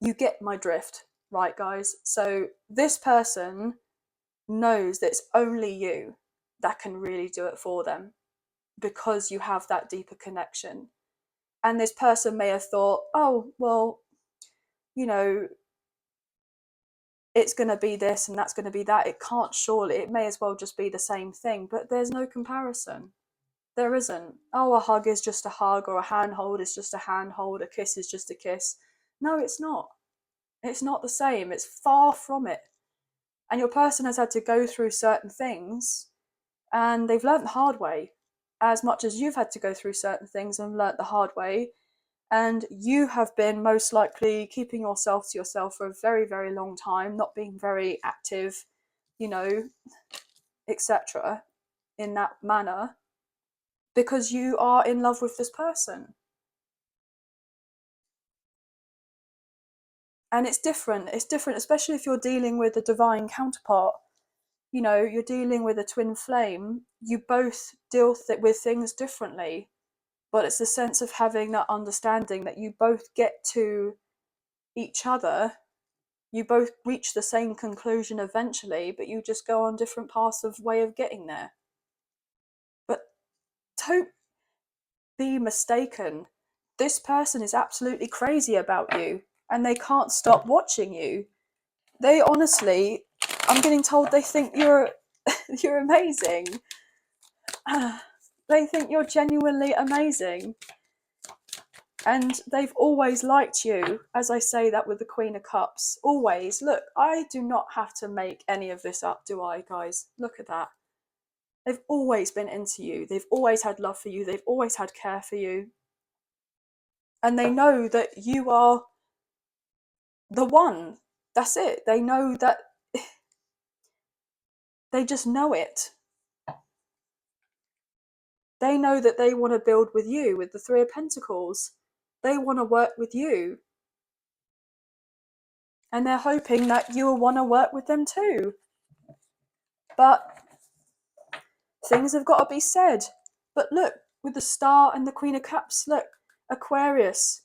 you get my drift, right, guys? So this person knows that it's only you that can really do it for them because you have that deeper connection. And this person may have thought, oh, well, it's going to be this and that's going to be that. It can't surely, it may as well just be the same thing, but there's no comparison. There isn't. Oh, a hug is just a hug, or a handhold is just a handhold, a kiss is just a kiss. No, it's not. It's not the same. It's far from it. And your person has had to go through certain things, and they've learnt the hard way, as much as you've had to go through certain things and learnt the hard way. And you have been most likely keeping yourself to yourself for a very, very long time, not being very active, etc., in that manner, because you are in love with this person. And it's different, especially if you're dealing with a divine counterpart. You're dealing with a twin flame. You both deal with things differently, but it's the sense of having that understanding that you both get to each other. You both reach the same conclusion eventually, but you just go on different paths of way of getting there. But don't be mistaken. This person is absolutely crazy about you, and they can't stop watching you. They honestly, I'm getting told they think you're amazing. They think you're genuinely amazing. And they've always liked you, as I say that with the Queen of Cups. Always. Look, I do not have to make any of this up, do I, guys? Look at that. They've always been into you. They've always had love for you. They've always had care for you. And they know that you are the one. That's it. They know that. They just know it. They know that they want to build with you, with the Three of Pentacles. They want to work with you. And they're hoping that you will want to work with them too. But things have got to be said. But look, with the Star and the Queen of Cups, look, Aquarius.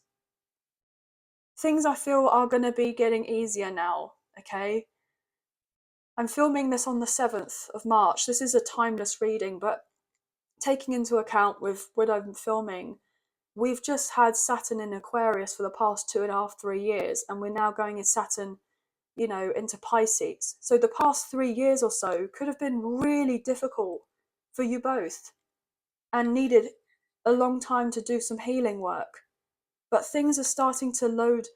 Things I feel are going to be getting easier now, okay? I'm filming this on the 7th of March. This is a timeless reading, but taking into account with what I'm filming, we've just had Saturn in Aquarius for the past 2.5, 3 years, and we're now going in Saturn, into Pisces. So the past 3 years or so could have been really difficult for you both and needed a long time to do some healing work. But things are starting to load,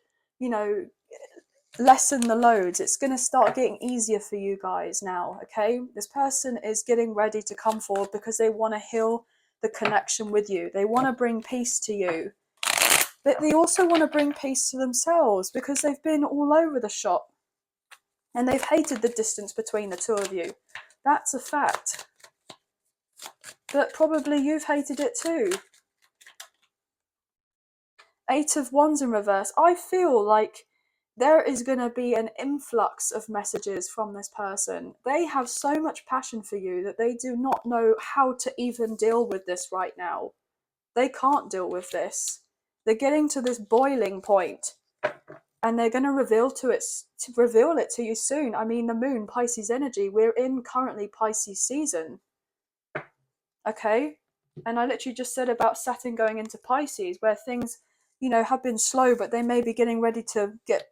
lessen the loads. It's going to start getting easier for you guys now, okay? This person is getting ready to come forward because they want to heal the connection with you. They want to bring peace to you. But they also want to bring peace to themselves because they've been all over the shop and they've hated the distance between the two of you. That's a fact. But probably you've hated it too. 8 of Wands in reverse. I feel like there is going to be an influx of messages from this person. They have so much passion for you that they do not know how to even deal with this right now. They can't deal with this. They're getting to this boiling point, and they're going to reveal it to you soon. I mean, the moon, Pisces energy, we're in currently Pisces season. Okay? And I literally just said about Saturn going into Pisces, where things, have been slow, but they may be getting ready to get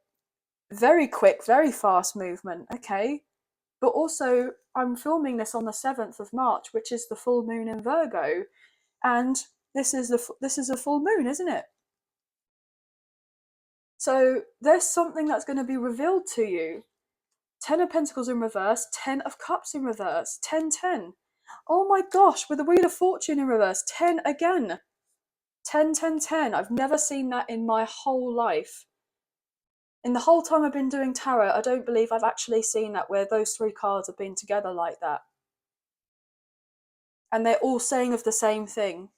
very quick, very fast movement, okay? But also, I'm filming this on the 7th of March, which is the full moon in Virgo, and this is a full moon, isn't it? So there's something that's going to be revealed to you. 10 of Pentacles in reverse, 10 of Cups in reverse, 10, 10. Oh my gosh, with the Wheel of Fortune in reverse, 10 again. 10, 10, 10. I've never seen that in my whole life. In the whole time I've been doing tarot, I don't believe I've actually seen that where those 3 cards have been together like that. And they're all saying of the same thing.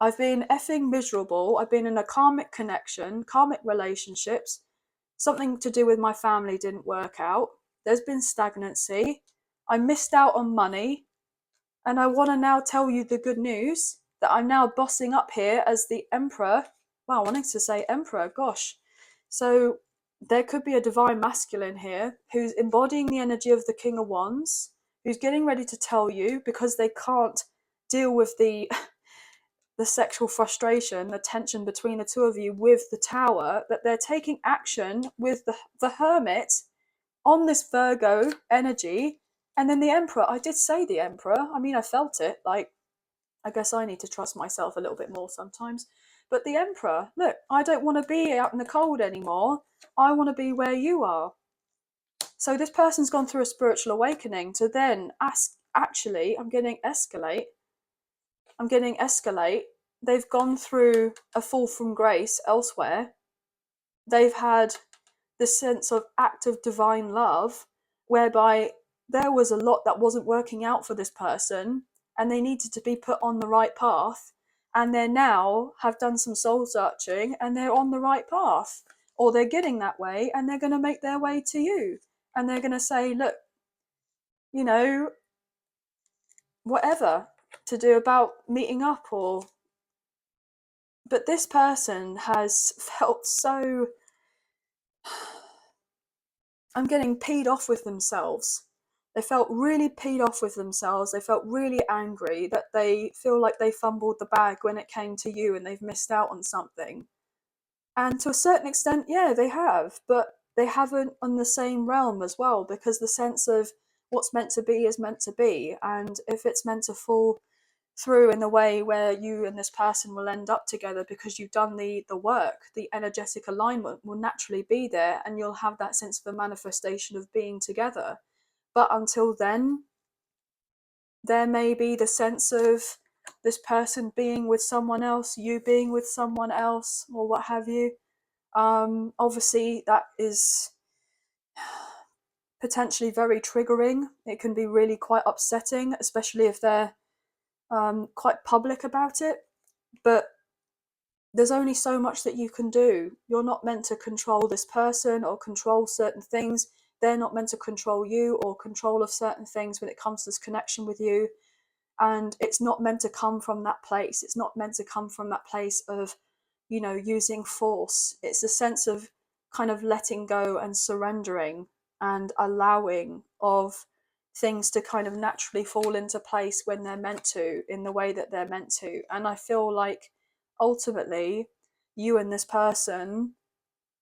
I've been effing miserable. I've been in a karmic connection, karmic relationships. Something to do with my family didn't work out. There's been stagnancy. I missed out on money. And I want to now tell you the good news that I'm now bossing up here as the Emperor. Wow, I wanted to say Emperor, gosh. So there could be a divine masculine here who's embodying the energy of the King of Wands, who's getting ready to tell you, because they can't deal with the sexual frustration, the tension between the two of you with the Tower, that they're taking action with the Hermit on this Virgo energy. And then the Emperor, I did say the Emperor. I mean, I felt it. Like, I guess I need to trust myself a little bit more sometimes. But the Emperor, look, I don't want to be out in the cold anymore. I want to be where you are. So this person's gone through a spiritual awakening to then ask, actually, I'm getting escalate. They've gone through a fall from grace elsewhere. They've had the sense of act of divine love, whereby there was a lot that wasn't working out for this person and they needed to be put on the right path. And they now have done some soul searching and they're on the right path, or they're getting that way, and they're going to make their way to you. And they're going to say, look, you know, whatever to do about meeting up, or. But this person has felt so, I'm getting peed off with themselves. They felt really peed off with themselves. They felt really angry that they feel like they fumbled the bag when it came to you and they've missed out on something. And to a certain extent, yeah, they have, but they haven't on the same realm as well, because the sense of what's meant to be is meant to be. And if it's meant to fall through in the way where you and this person will end up together because you've done the work, the energetic alignment will naturally be there, and you'll have that sense of a manifestation of being together. But until then, there may be the sense of this person being with someone else, you being with someone else, or what have you. Obviously that is potentially very triggering. It can be really quite upsetting, especially if they're quite public about it. But there's only so much that you can do. You're not meant to control this person or control certain things. They're not meant to control you or control of certain things when it comes to this connection with you. And it's not meant to come from that place. It's not meant to come from that place of, you know, using force. It's a sense of kind of letting go and surrendering and allowing of things to kind of naturally fall into place when they're meant to, in the way that they're meant to. And I feel like ultimately you and this person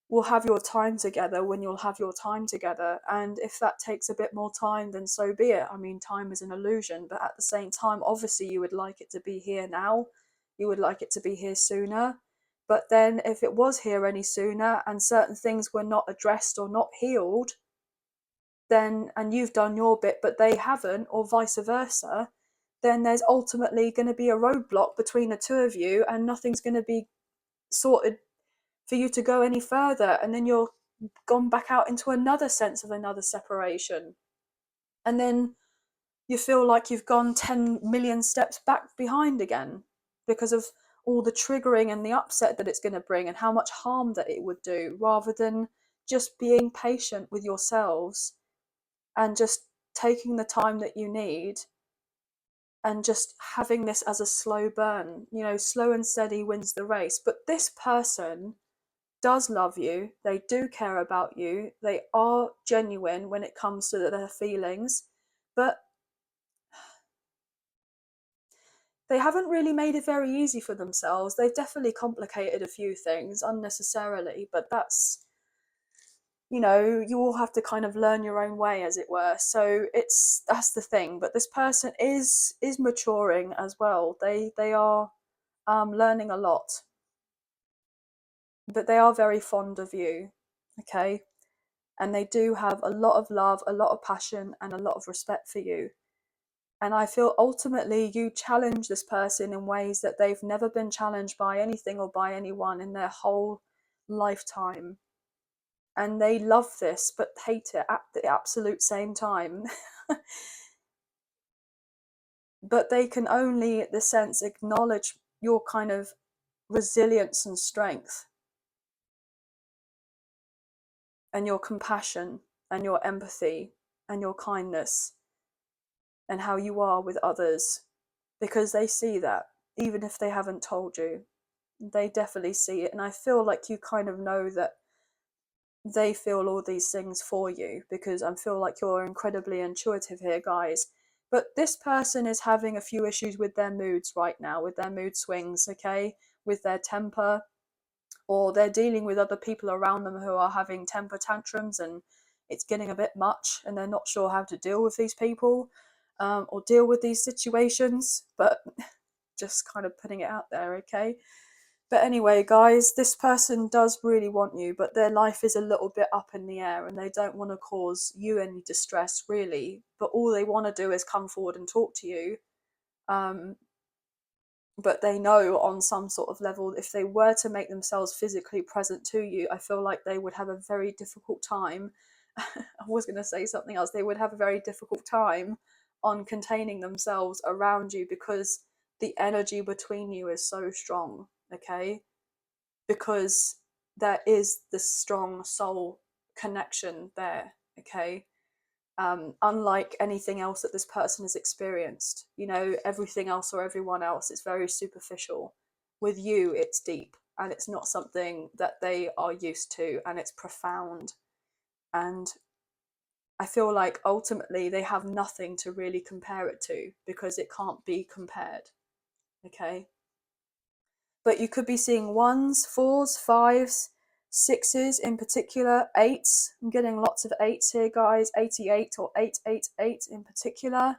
will have your time together when you'll have your time together. And if that takes a bit more time, then so be it. I mean, time is an illusion, but at the same time, obviously you would like it to be here now. You would like it to be here sooner. But then if it was here any sooner and certain things were not addressed or not healed, then, and you've done your bit but they haven't, or vice versa, then there's ultimately going to be a roadblock between the two of you, and nothing's going to be sorted for you to go any further. And then you're gone back out into another sense of another separation. And then you feel like you've gone 10 million steps back behind again because of all the triggering and the upset that it's going to bring and how much harm that it would do, rather than just being patient with yourselves and just taking the time that you need and just having this as a slow burn. You know, slow and steady wins the race. But this person does love you, they do care about you, they are genuine when it comes to their feelings, but they haven't really made it very easy for themselves. They've definitely complicated a few things unnecessarily, but that's, you know, you all have to kind of learn your own way, as it were. So that's the thing. But this person is maturing as well. They are learning a lot, but they are very fond of you, okay? And they do have a lot of love, a lot of passion, and a lot of respect for you. And I feel ultimately you challenge this person in ways that they've never been challenged by anything or by anyone in their whole lifetime. And they love this but hate it at the absolute same time. But they can only, in the sense, acknowledge your kind of resilience and strength, and your compassion, and your empathy, and your kindness, and how you are with others, because they see that, even if they haven't told you. They definitely see it. And I feel like you kind of know that they feel all these things for you, because I feel like you're incredibly intuitive here, guys. But this person is having a few issues with their moods right now, with their mood swings, okay, with their temper, or they're dealing with other people around them who are having temper tantrums and it's getting a bit much and they're not sure how to deal with these people, or deal with these situations, but just kind of putting it out there, okay? But anyway, guys, this person does really want you, but their life is a little bit up in the air and they don't want to cause you any distress, really. But all they want to do is come forward and talk to you. But they know on some sort of level, if they were to make themselves physically present to you, I feel like they would have a very difficult time. I was going to say something else. They would have a very difficult time on containing themselves around you because the energy between you is so strong, okay? Because there is this strong soul connection there, okay? Unlike anything else that this person has experienced. You know, everything else or everyone else is very superficial. With you, it's deep and it's not something that they are used to, and it's profound. And I feel like ultimately they have nothing to really compare it to because it can't be compared. Okay. But you could be seeing ones, fours, fives, sixes in particular, eights. I'm getting lots of eights here, guys. 88 or 888 in particular.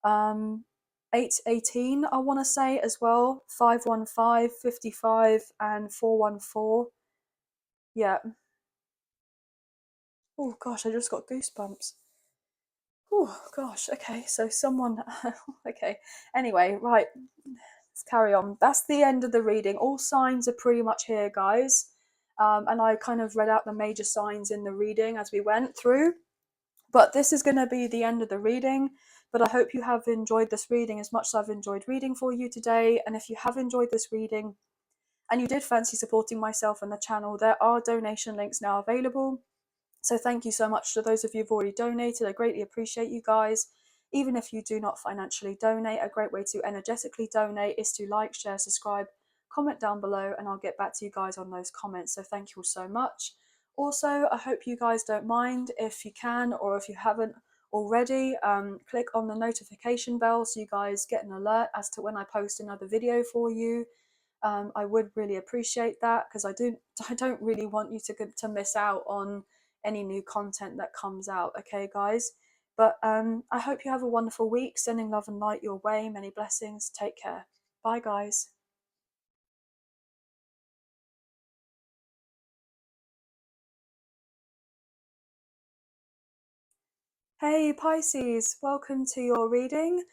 818, I want to say as well. 515, 55, and 414. Yeah. Oh gosh, I just got goosebumps. Oh gosh, okay, so someone, okay. Anyway, right, let's carry on. That's the end of the reading. All signs are pretty much here, guys. And I kind of read out the major signs in the reading as we went through. But this is going to be the end of the reading. But I hope you have enjoyed this reading as much as I've enjoyed reading for you today. And if you have enjoyed this reading and you did fancy supporting myself and the channel, there are donation links now available. So thank you so much to those of you who've already donated. I greatly appreciate you guys. Even if you do not financially donate, a great way to energetically donate is to like, share, subscribe, comment down below, and I'll get back to you guys on those comments. So thank you all so much. Also, I hope you guys don't mind if you can, or if you haven't already, click on the notification bell so you guys get an alert as to when I post another video for you. I would really appreciate that because I don't really want you to miss out on any new content that comes out, okay guys? But I hope you have a wonderful week. Sending love and light your way. Many blessings. Take care. Bye guys. Hey Pisces, welcome to your reading.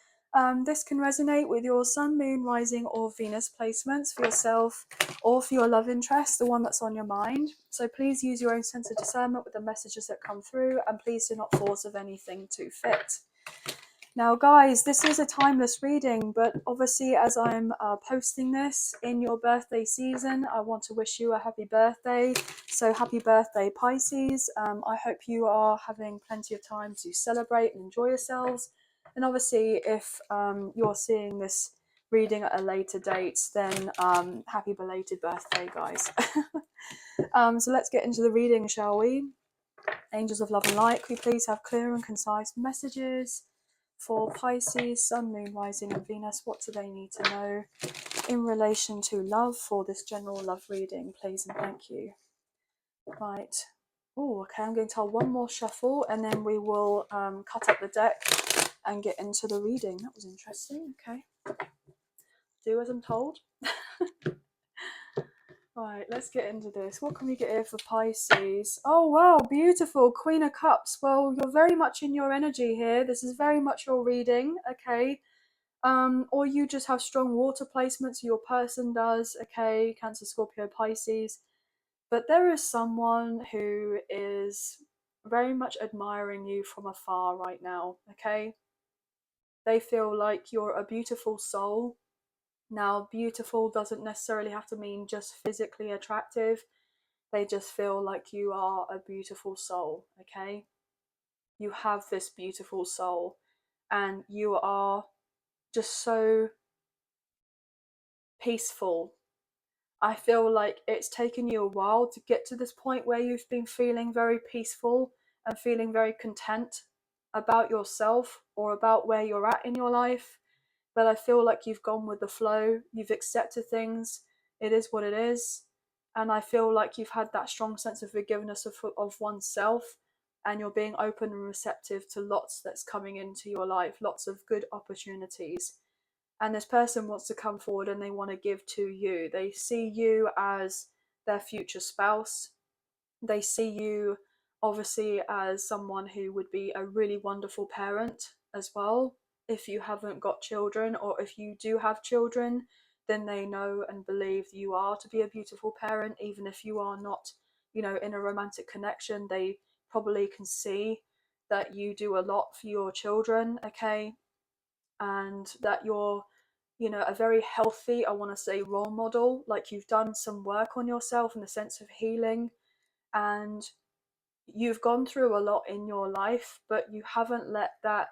This can resonate with your sun, moon, rising, or Venus placements for yourself or for your love interest, the one that's on your mind. So please use your own sense of discernment with the messages that come through, and please do not force of anything to fit. Now, guys, this is a timeless reading, but obviously, as I'm posting this in your birthday season, I want to wish you a happy birthday. So, happy birthday, Pisces. I hope you are having plenty of time to celebrate and enjoy yourselves. And obviously, if you're seeing this reading at a later date, then happy belated birthday, guys. So, let's get into the reading, shall we? Angels of love and light, could we please have clear and concise messages for Pisces, Sun, Moon, Rising and Venus? What do they need to know in relation to love for this general love reading, please and thank you. Right. Oh, okay, I'm going to tell one more shuffle and then we will cut up the deck and get into the reading. That was interesting. Okay. Do as I'm told. Right, let's get into this. What can we get here for Pisces? Oh, wow, beautiful. Queen of Cups. Well, you're very much in your energy here. This is very much your reading, okay? Or you just have strong water placements, your person does, okay? Cancer, Scorpio, Pisces. But there is someone who is very much admiring you from afar right now, okay? They feel like you're a beautiful soul. Now, beautiful doesn't necessarily have to mean just physically attractive. They just feel like you are a beautiful soul, okay? You have this beautiful soul and you are just so peaceful. I feel like it's taken you a while to get to this point where you've been feeling very peaceful and feeling very content about yourself or about where you're at in your life. But I feel like you've gone with the flow, you've accepted things, it is what it is. And I feel like you've had that strong sense of forgiveness of oneself. and you're being open and receptive to lots that's coming into your life, lots of good opportunities. And this person wants to come forward and they want to give to you. They see you as their future spouse. They see you obviously as someone who would be a really wonderful parent as well. If you haven't got children, or if you do have children, then they know and believe you are to be a beautiful parent. Even if you are not, in a romantic connection, they probably can see that you do a lot for your children, okay? And that you're, a very healthy, I want to say, role model. Like, you've done some work on yourself in the sense of healing, and you've gone through a lot in your life, but you haven't let that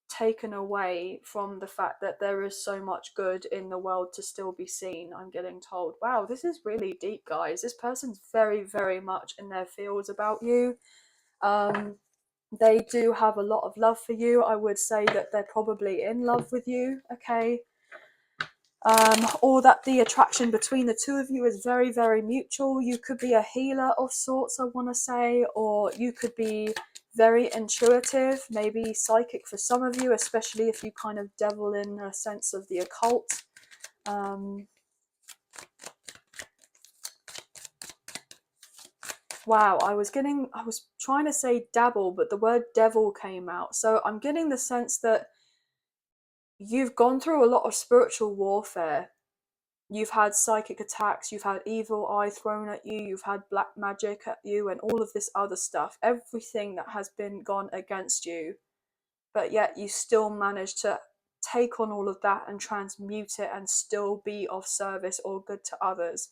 taken away from the fact that there is so much good in the world to still be seen. I'm getting told, wow, this is really deep, guys. This person's very, very much in their feels about you. They do have a lot of love for you. I would say that they're probably in love with you, okay? Or that the attraction between the two of you is very, very mutual. You could be a healer of sorts, I want to say, or you could be very intuitive, maybe psychic for some of you, especially if you kind of devil in a sense of the occult. Wow, I was trying to say dabble, but the word devil came out. So I'm getting the sense that you've gone through a lot of spiritual warfare. You've had psychic attacks, you've had evil eye thrown at you, you've had black magic at you, and all of this other stuff. Everything that has been gone against you. But yet you still managed to take on all of that and transmute it and still be of service or good to others.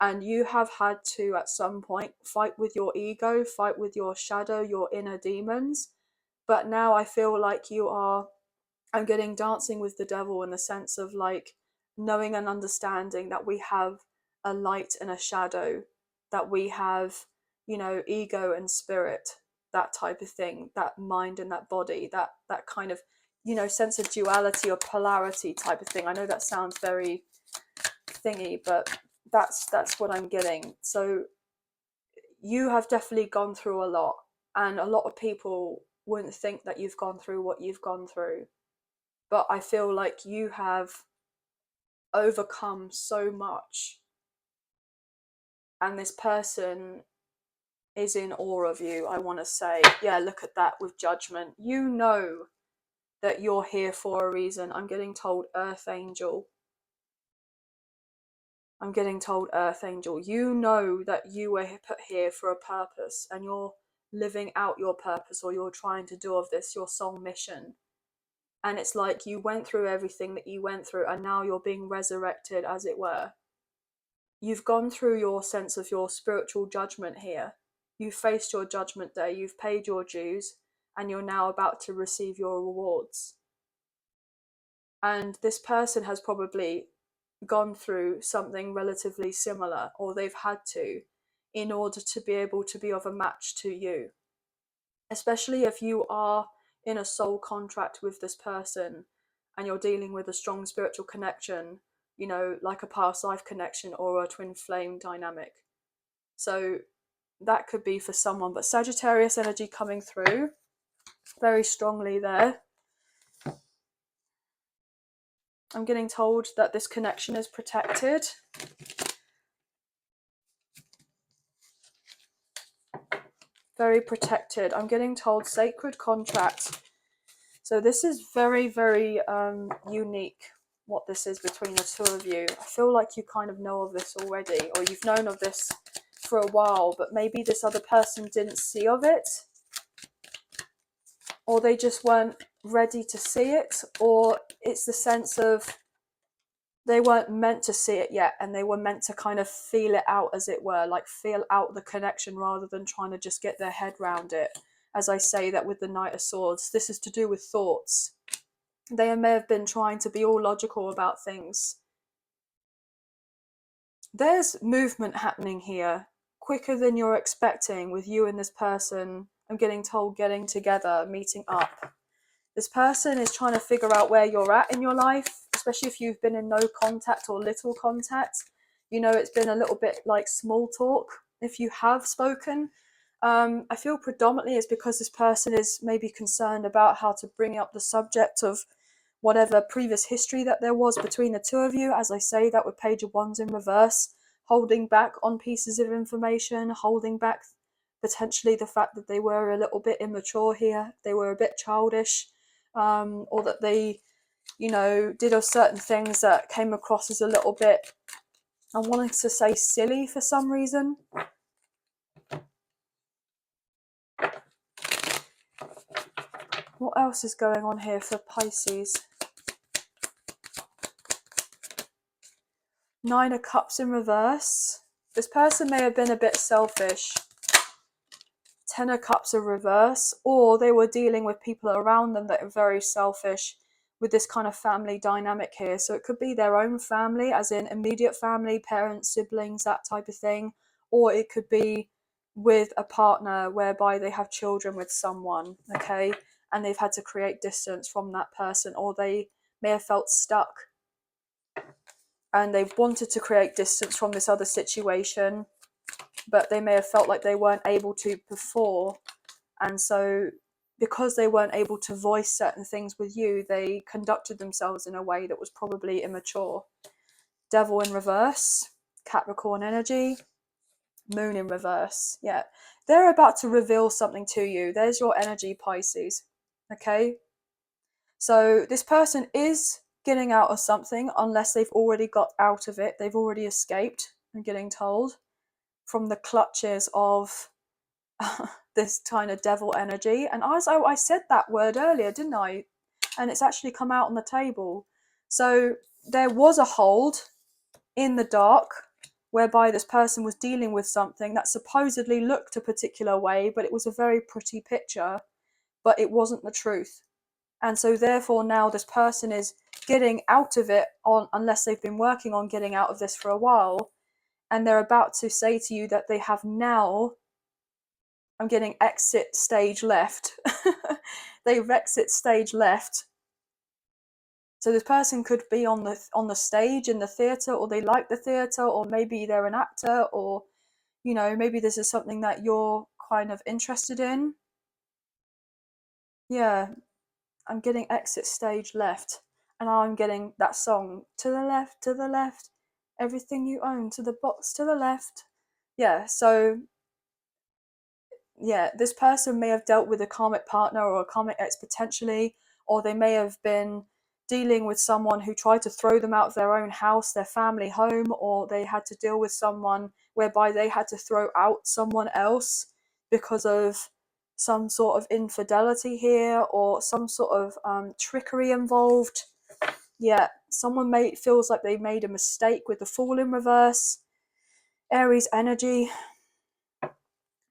And you have had to, at some point, fight with your ego, fight with your shadow, your inner demons. But now I feel like I'm getting dancing with the devil in the sense of like knowing and understanding that we have a light and a shadow, that we have, ego and spirit, that type of thing, that mind and that body, that kind of, sense of duality or polarity type of thing. I know that sounds very thingy, but that's what I'm getting. So you have definitely gone through a lot, and a lot of people wouldn't think that you've gone through what you've gone through. But I feel like you have overcome so much, and this person is in awe of you, I want to say. Yeah, look at that with judgment. You know that you're here for a reason. I'm getting told Earth Angel. I'm getting told Earth Angel. You know that you were put here for a purpose, and you're living out your purpose, or you're trying to do of this your soul mission. And it's like you went through everything that you went through, and now you're being resurrected, as it were. You've gone through your sense of your spiritual judgment here. You've faced your judgment day, you've paid your dues, and you're now about to receive your rewards. And this person has probably gone through something relatively similar, or they've had to, in order to be able to be of a match to you. Especially if you are in a soul contract with this person and you're dealing with a strong spiritual connection, like a past life connection or a twin flame dynamic. So that could be for someone, but Sagittarius energy coming through very strongly there. I'm getting told that this connection is protected. Very protected. I'm getting told sacred contract. So this is very, very unique, what this is between the two of you. I feel like you kind of know of this already, or you've known of this for a while, but maybe this other person didn't see of it, or they just weren't ready to see it, or it's the sense of they weren't meant to see it yet, and they were meant to kind of feel it out, as it were, like feel out the connection rather than trying to just get their head round it. As I say that with the Knight of Swords, this is to do with thoughts. They may have been trying to be all logical about things. There's movement happening here, quicker than you're expecting, with you and this person. I'm getting told getting together, meeting up. This person is trying to figure out where you're at in your life, especially if you've been in no contact or little contact. It's been a little bit like small talk if you have spoken. I feel predominantly it's because this person is maybe concerned about how to bring up the subject of whatever previous history that there was between the two of you. As I say, that with Page of Wands in reverse, holding back on pieces of information, holding back potentially the fact that they were a little bit immature here, they were a bit childish, or that they, did of certain things that came across as a little bit, I wanted to say silly for some reason. What else is going on here for Pisces? Nine of Cups in reverse. This person may have been a bit selfish. Ten of Cups in reverse, or they were dealing with people around them that are very selfish with this kind of family dynamic here. So it could be their own family, as in immediate family, parents, siblings, that type of thing, or it could be with a partner whereby they have children with someone, okay, and they've had to create distance from that person, or they may have felt stuck and they've wanted to create distance from this other situation, but they may have felt like they weren't able to before. And so because they weren't able to voice certain things with you, they conducted themselves in a way that was probably immature. Devil in reverse, Capricorn energy, Moon in reverse. Yeah, they're about to reveal something to you. There's your energy, Pisces. Okay, so this person is getting out of something, unless they've already got out of it. They've already escaped, I'm getting told, from the clutches of this kind of devil energy. And I said that word earlier, didn't I? And it's actually come out on the table. So there was a hold in the dark whereby this person was dealing with something that supposedly looked a particular way, but it was a very pretty picture, but it wasn't the truth. And so therefore now this person is getting out of it, unless they've been working on getting out of this for a while, and they're about to say to you that they have now, I'm getting exit stage left. They've exit stage left. So this person could be on the stage in the theatre, or they like the theatre, or maybe they're an actor, or maybe this is something that you're kind of interested in. Yeah, I'm getting exit stage left, and now I'm getting that song, to the left, everything you own, to the box to the left. Yeah, so yeah, this person may have dealt with a karmic partner or a karmic ex potentially, or they may have been dealing with someone who tried to throw them out of their own house, their family home, or they had to deal with someone whereby they had to throw out someone else because of some sort of infidelity here, or some sort of trickery involved. Yeah, someone feels like they made a mistake with the Fool in reverse. Aries energy,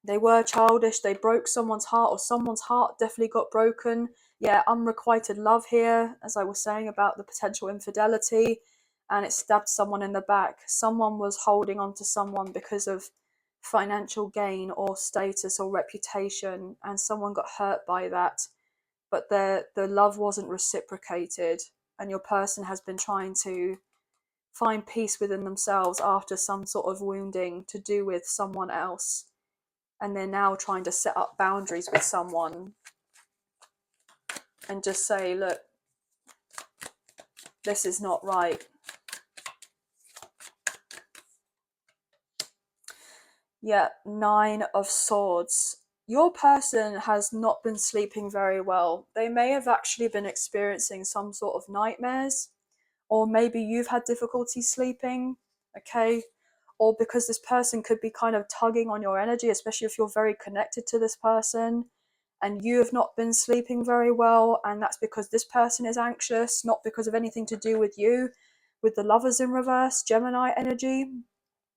they were childish, they broke someone's heart, or someone's heart definitely got broken. Yeah, unrequited love here, as I was saying about the potential infidelity, and it stabbed someone in the back. Someone was holding on to someone because of financial gain or status or reputation, and someone got hurt by that, but the love wasn't reciprocated, and your person has been trying to find peace within themselves after some sort of wounding to do with someone else, and they're now trying to set up boundaries with someone and just say, look, this is not right. Yeah, Nine of Swords. Your person has not been sleeping very well. They may have actually been experiencing some sort of nightmares, or maybe you've had difficulty sleeping, okay? Or because this person could be kind of tugging on your energy, especially if you're very connected to this person, and you have not been sleeping very well, and that's because this person is anxious, not because of anything to do with you. With the Lovers in reverse, Gemini energy.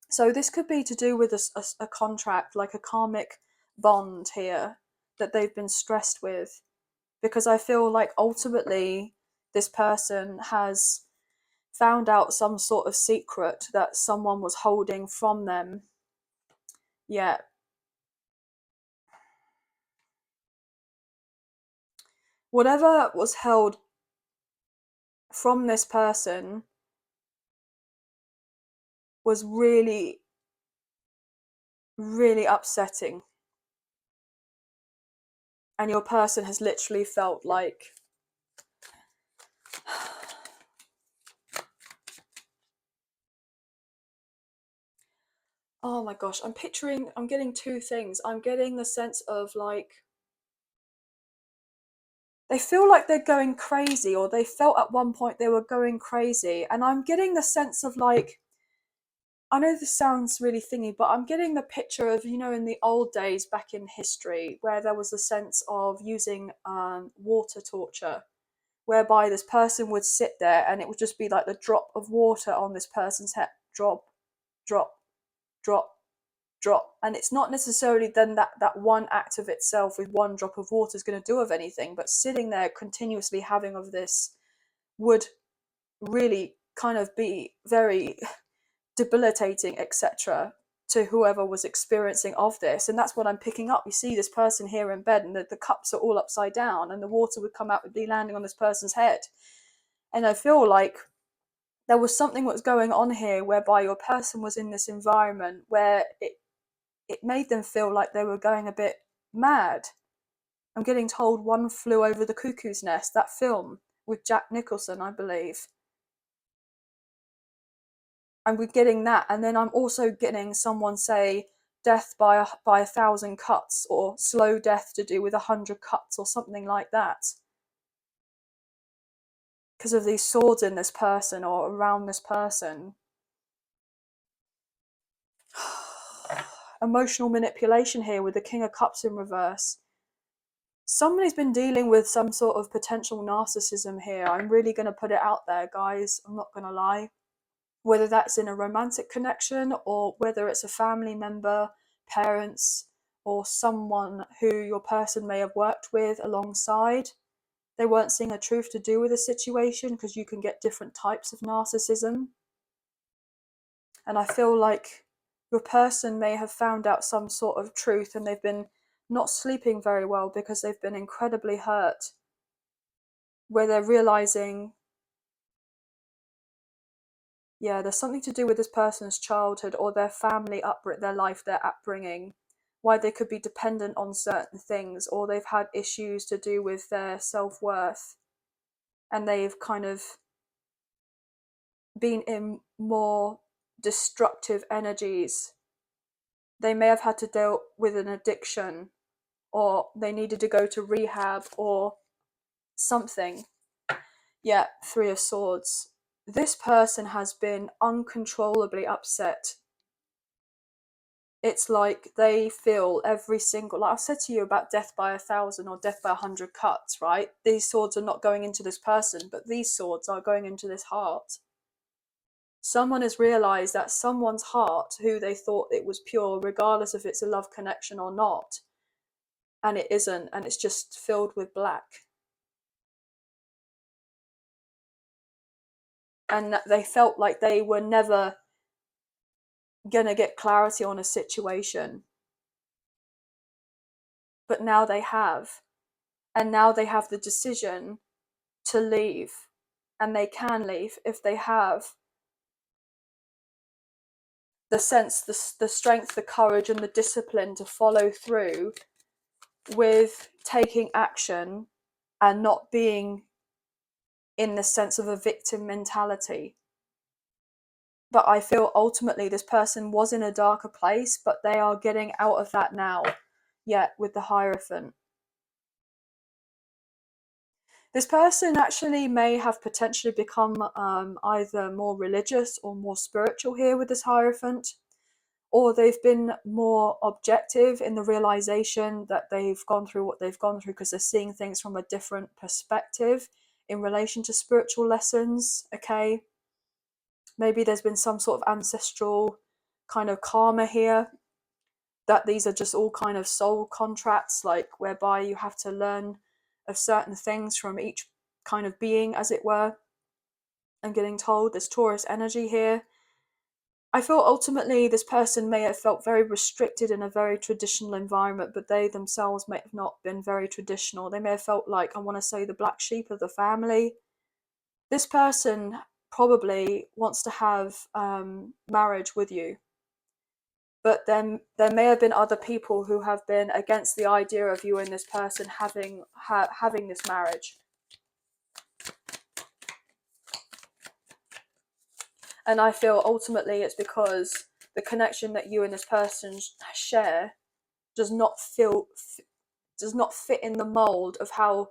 So this could be to do with a contract, like a karmic bond here, that they've been stressed with. Because I feel like ultimately this person has found out some sort of secret that someone was holding from them. Yeah. Whatever was held from this person was really, really upsetting. and your person has literally felt like oh my gosh, I'm getting two things. I'm getting the sense of like they feel like they're going crazy, or they felt at one point they were going crazy. And I'm getting the sense of like, I know this sounds really thingy, but I'm getting the picture of, you know, in the old days back in history, where there was a sense of using water torture, whereby this person would sit there and it would just be like the drop of water on this person's head, drop, drop, drop, drop. And it's not necessarily then that one act of itself with one drop of water is going to do of anything, but sitting there continuously having of this would really kind of be very debilitating, etc., to whoever was experiencing of this. And that's what I'm picking up. You see this person here in bed, and the cups are all upside down, and the water would come out, would be landing on this person's head. And I feel like there was something that was going on here whereby your person was in this environment where it made them feel like they were going a bit mad. I'm getting told One Flew Over the Cuckoo's Nest, that film with Jack Nicholson, I believe. And we're getting that, and then I'm also getting someone say death by a thousand cuts, or slow death to do with 100 cuts, or something like that, because of these swords in this person or around this person. Emotional manipulation here with the King of Cups in reverse. Somebody's been dealing with some sort of potential narcissism here. I'm really going to put it out there, guys. I'm not going to lie. Whether that's in a romantic connection, or whether it's a family member, parents, or someone who your person may have worked with alongside. They weren't seeing a truth to do with the situation, because you can get different types of narcissism. And I feel like your person may have found out some sort of truth, and they've been not sleeping very well because they've been incredibly hurt, where they're realizing, yeah, there's something to do with this person's childhood or their family their life, their upbringing, why they could be dependent on certain things, or they've had issues to do with their self-worth, and they've kind of been in more destructive energies. They may have had to deal with an addiction, or they needed to go to rehab or something. Yeah, Three of Swords. This person has been uncontrollably upset. It's like they feel every single, like I said to you about death by 1,000 or death by 100 cuts, right? These swords are not going into this person, but these swords are going into this heart. Someone has realized that someone's heart, who they thought it was pure, regardless if it's a love connection or not, and it isn't, and it's just filled with black. And that they felt like they were never gonna get clarity on a situation, but now they have. And now they have the decision to leave, and they can leave if they have the sense, the strength, the courage, and the discipline to follow through with taking action and not being in the sense of a victim mentality. But I feel ultimately this person was in a darker place, but they are getting out of that now, yet with the Hierophant. This person actually may have potentially become either more religious or more spiritual here with this Hierophant, or they've been more objective in the realization that they've gone through what they've gone through, because they're seeing things from a different perspective in relation to spiritual lessons, okay? Maybe there's been some sort of ancestral kind of karma here, that these are just all kind of soul contracts, like whereby you have to learn of certain things from each kind of being, as it were. I'm getting told there's Taurus energy here. I feel ultimately this person may have felt very restricted in a very traditional environment, but they themselves may have not been very traditional. They may have felt like, I want to say, the black sheep of the family. This person probably wants to have marriage with you. but then there may have been other people who have been against the idea of you and this person having this marriage. And I feel ultimately it's because the connection that you and this person share does not fit in the mold of how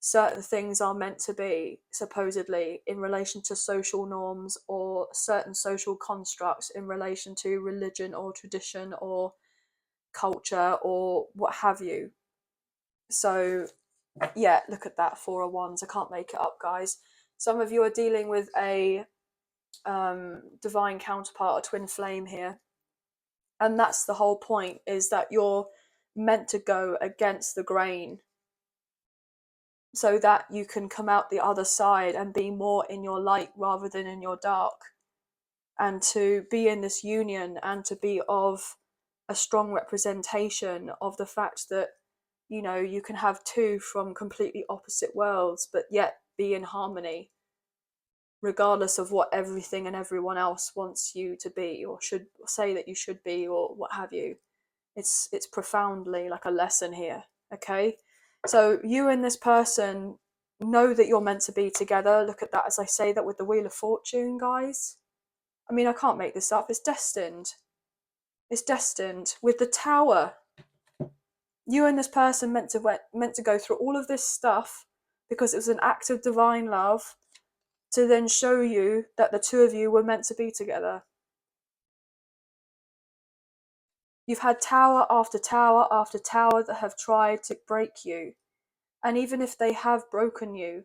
certain things are meant to be, supposedly, in relation to social norms or certain social constructs in relation to religion or tradition or culture or what have you. So yeah, look at that, 4 of Wands. I can't make it up, guys. Some of you are dealing with a divine counterpart, a twin flame here, and that's the whole point, is that you're meant to go against the grain so that you can come out the other side and be more in your light rather than in your dark, and to be in this union and to be of a strong representation of the fact that, you know, you can have two from completely opposite worlds but yet be in harmony, regardless of what everything and everyone else wants you to be or should say that you should be or what have you. It's profoundly like a lesson here, okay? So you and this person know that you're meant to be together. Look at that, as I say that with the Wheel of Fortune, guys. I mean, I can't make this up. It's destined. It's destined. With the Tower, you and this person meant to go through all of this stuff because it was an act of divine love to then show you that the two of you were meant to be together. You've had tower after tower after tower that have tried to break you. And even if they have broken you,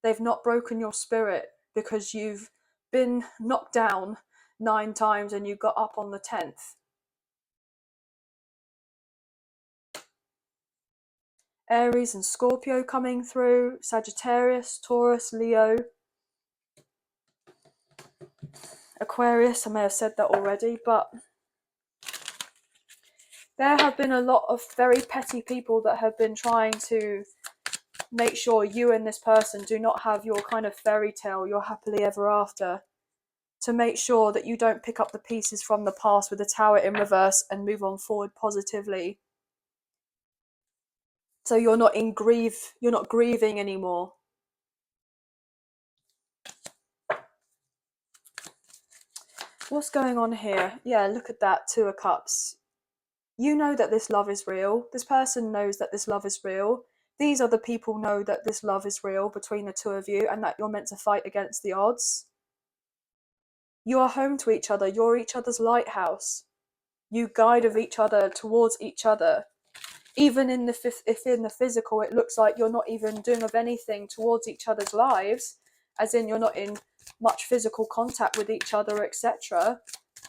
they've not broken your spirit, because you've been knocked down 9 times and you got up on the 10th. Aries and Scorpio coming through, Sagittarius, Taurus, Leo, Aquarius. I may have said that already, but there have been a lot of very petty people that have been trying to make sure you and this person do not have your kind of fairy tale, your happily ever after, to make sure that you don't pick up the pieces from the past with the Tower in reverse and move on forward positively. So you're not grieving anymore. What's going on here? Yeah, look at that, 2 of Cups. You know that this love is real. This person knows that this love is real. These other people know that this love is real between the two of you and that you're meant to fight against the odds. You are home to each other. You're each other's lighthouse. You guide of each other towards each other. Even if in the physical it looks like you're not even doing of anything towards each other's lives, as in you're not in much physical contact with each other, etc.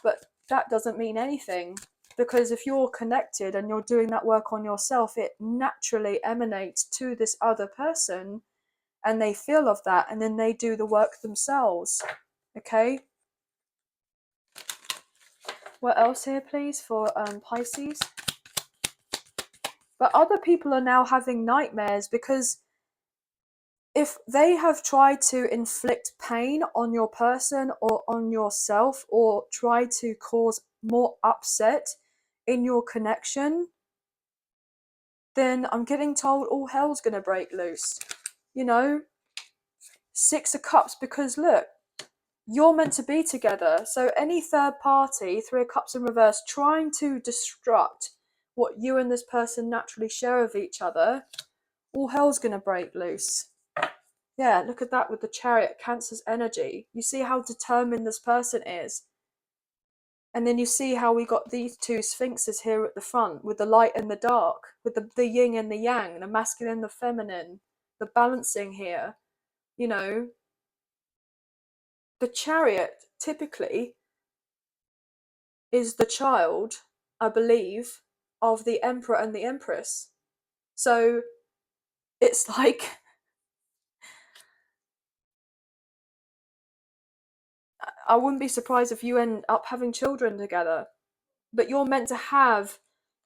But that doesn't mean anything, because if you're connected and you're doing that work on yourself, it naturally emanates to this other person and they feel of that, and then they do the work themselves. Okay? What else here, please, for Pisces? But other people are now having nightmares because if they have tried to inflict pain on your person or on yourself, or try to cause more upset in your connection, then I'm getting told all hell's going to break loose. You know, 6 of Cups, because look, you're meant to be together. So any third party, 3 of Cups in reverse, trying to destruct what you and this person naturally share of each other, all hell's going to break loose. Yeah, look at that with the Chariot, Cancer's energy. You see how determined this person is. And then you see how we got these 2 sphinxes here at the front, with the light and the dark, with the yin and the yang, the masculine and the feminine, the balancing here. You know, the Chariot typically is the child, I believe, of the Emperor and the Empress. So it's like, I wouldn't be surprised if you end up having children together. But you're meant to have,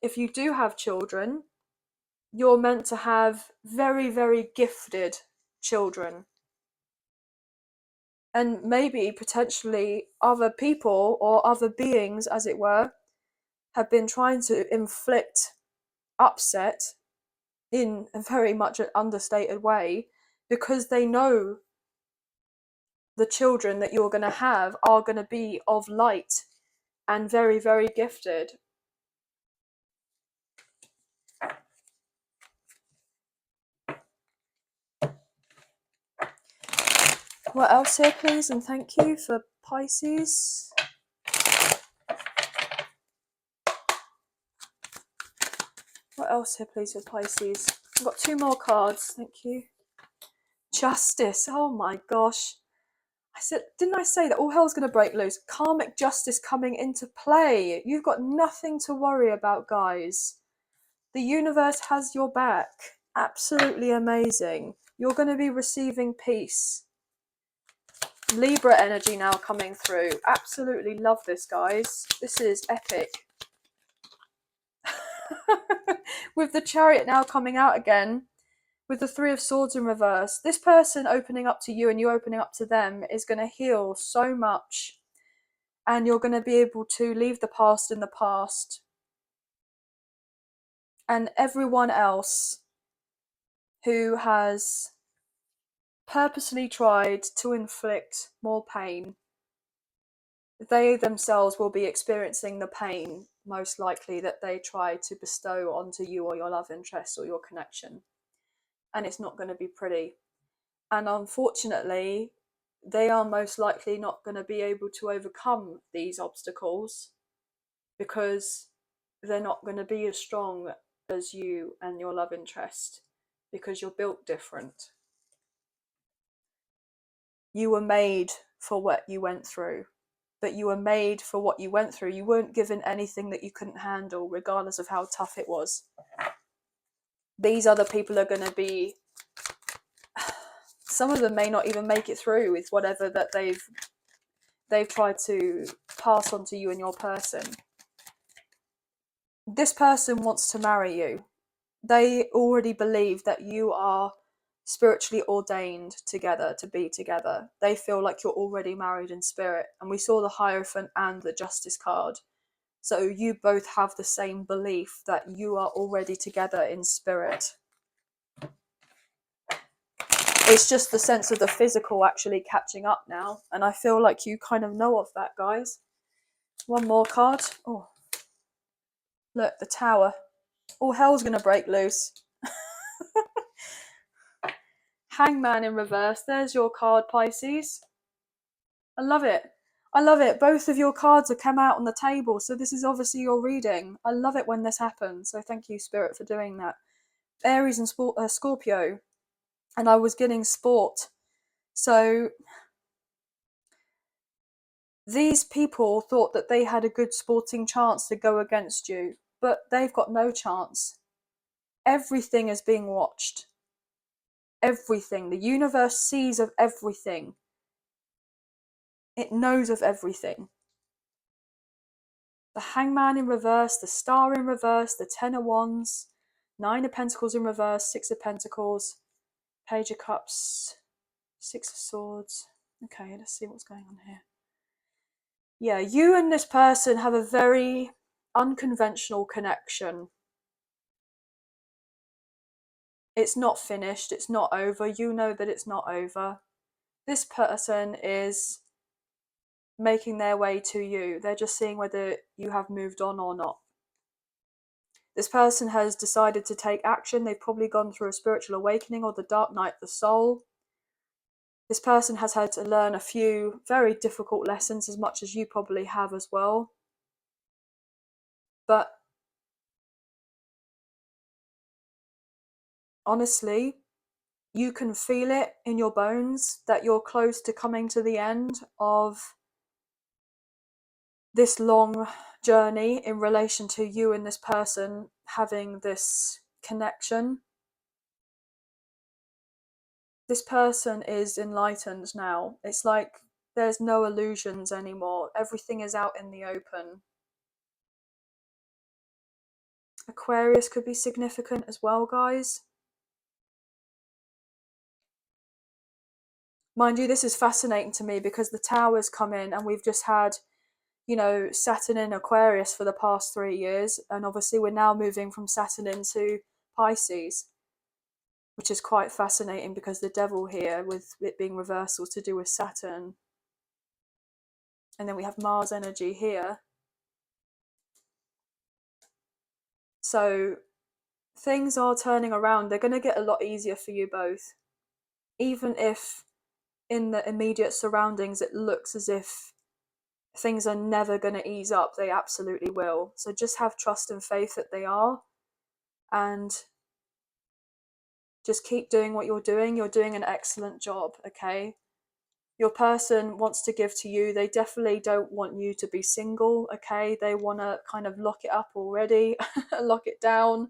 if you do have children, you're meant to have very, very gifted children. And maybe potentially other people or other beings, as it were, have been trying to inflict upset in a very much an understated way, because they know the children that you're going to have are going to be of light and very, very gifted. What else here, please? And thank you for Pisces. What else here, please, for Pisces? I've got 2 more cards. Thank you. Justice. Oh my gosh. Didn't I say that all hell's going to break loose? Karmic justice coming into play. You've got nothing to worry about, guys. The universe has your back. Absolutely amazing. You're going to be receiving peace. Libra energy now coming through. Absolutely love this, guys. This is epic. With the Chariot now coming out again, with the 3 of Swords in reverse, this person opening up to you and you opening up to them is going to heal so much, and you're going to be able to leave the past in the past. And everyone else who has purposely tried to inflict more pain, they themselves will be experiencing the pain, most likely, that they try to bestow onto you or your love interest or your connection. And it's not going to be pretty. And unfortunately, they are most likely not going to be able to overcome these obstacles, because they're not going to be as strong as you and your love interest, because you're built different. You were made for what you went through, but you were made for what you went through. You weren't given anything that you couldn't handle, regardless of how tough it was. These other people are going to be, some of them may not even make it through with whatever that they've tried to pass on to you and your person. This person wants to marry you. They already believe that you are spiritually ordained together to be together. They feel like you're already married in spirit. And we saw the Hierophant and the Justice card. So you both have the same belief that you are already together in spirit. It's just the sense of the physical actually catching up now. And I feel like you kind of know of that, guys. 1 more card. Oh, look, the Tower. All hell's going to break loose. Hangman in reverse. There's your card, Pisces. I love it. I love it. Both of your cards have come out on the table, so this is obviously your reading. I love it when this happens, so thank you, Spirit, for doing that. Aries and Scorpio, and I was getting sport. So these people thought that they had a good sporting chance to go against you, but they've got no chance. Everything is being watched. Everything. The universe sees of everything. It knows of everything. The Hangman in reverse, the Star in reverse, the 10 of Wands, 9 of Pentacles in reverse, 6 of Pentacles, Page of Cups, 6 of Swords. Okay, let's see what's going on here. Yeah, you and this person have a very unconventional connection. It's not finished, it's not over. You know that it's not over. This person is making their way to you. They're just seeing whether you have moved on or not. This person has decided to take action. They've probably gone through a spiritual awakening or the dark night of the soul. This person has had to learn a few very difficult lessons, as much as you probably have as well. But honestly, you can feel it in your bones that you're close to coming to the end of this long journey in relation to you and this person having this connection. This person is enlightened now. It's like there's no illusions anymore. Everything is out in the open. Aquarius could be significant as well, guys. Mind you, this is fascinating to me because the Tower's come in and we've just had, you know, Saturn in Aquarius for the past 3 years, and obviously we're now moving from Saturn into Pisces, which is quite fascinating because the devil here, with it being reversal, to do with Saturn. And then we have Mars energy here. So things are turning around. They're going to get a lot easier for you both. Even if in the immediate surroundings it looks as if things are never going to ease up, they absolutely will. So just have trust and faith that they are. And just keep doing what you're doing. You're doing an excellent job, okay? Your person wants to give to you. They definitely don't want you to be single, okay? They want to kind of lock it up already, lock it down.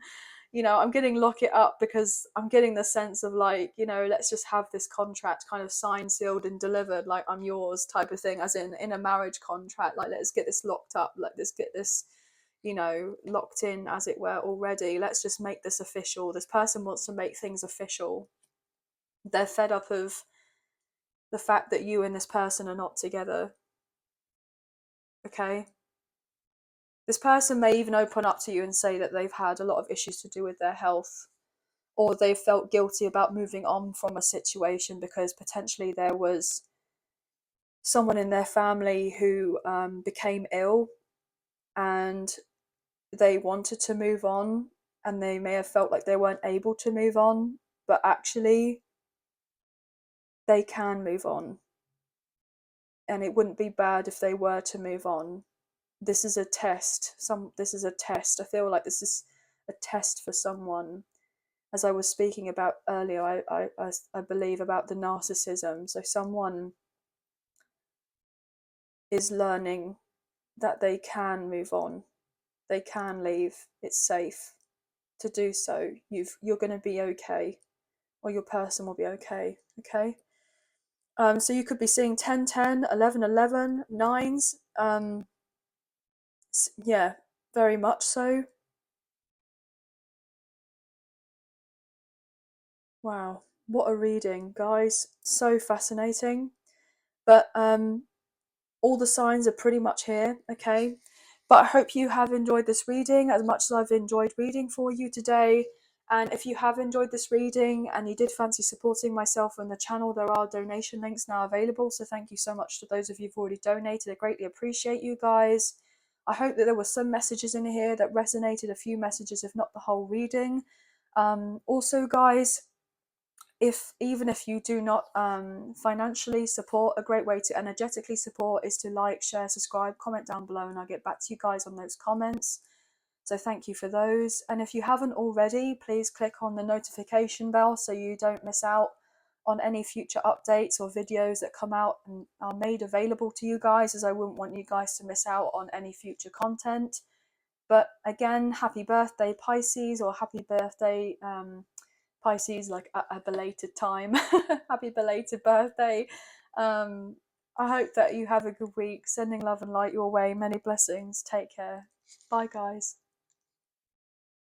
You know, I'm getting lock it up because I'm getting the sense of like, you know, let's just have this contract kind of signed, sealed and delivered, like I'm yours type of thing, as in a marriage contract. Like, let's get this locked up, like let's get this, you know, locked in, as it were, already. Let's just make this official. This person wants to make things official. They're fed up of the fact that you and this person are not together, okay? This person may even open up to you and say that they've had a lot of issues to do with their health, or they've felt guilty about moving on from a situation because potentially there was someone in their family who became ill and they wanted to move on, and they may have felt like they weren't able to move on, but actually they can move on, and it wouldn't be bad if they were to move on. This is a test. This is a test. I feel like this is a test for someone. As I was speaking about earlier, I believe about the narcissism. So someone is learning that they can move on. They can leave. It's safe to do so. You're going to be okay, or your person will be okay. Okay. So you could be seeing 10, 10, 11, 11, 9s. Yeah, very much so. Wow, what a reading, guys. So fascinating. But all the signs are pretty much here, okay? But I hope you have enjoyed this reading as much as I've enjoyed reading for you today. And if you have enjoyed this reading and you did fancy supporting myself and the channel, there are donation links now available. So thank you so much to those of you who've already donated. I greatly appreciate you guys. I hope that there were some messages in here that resonated, a few messages, if not the whole reading. Also, guys, even if you do not financially support, a great way to energetically support is to like, share, subscribe, comment down below, and I'll get back to you guys on those comments. So thank you for those. And if you haven't already, please click on the notification bell so you don't miss out on any future updates or videos that come out and are made available to you guys, as I wouldn't want you guys to miss out on any future content. But again, happy birthday Pisces, or happy birthday Pisces, like a belated time. Happy belated birthday. I hope that you have a good week. Sending love and light your way. Many blessings. Take care. Bye, guys.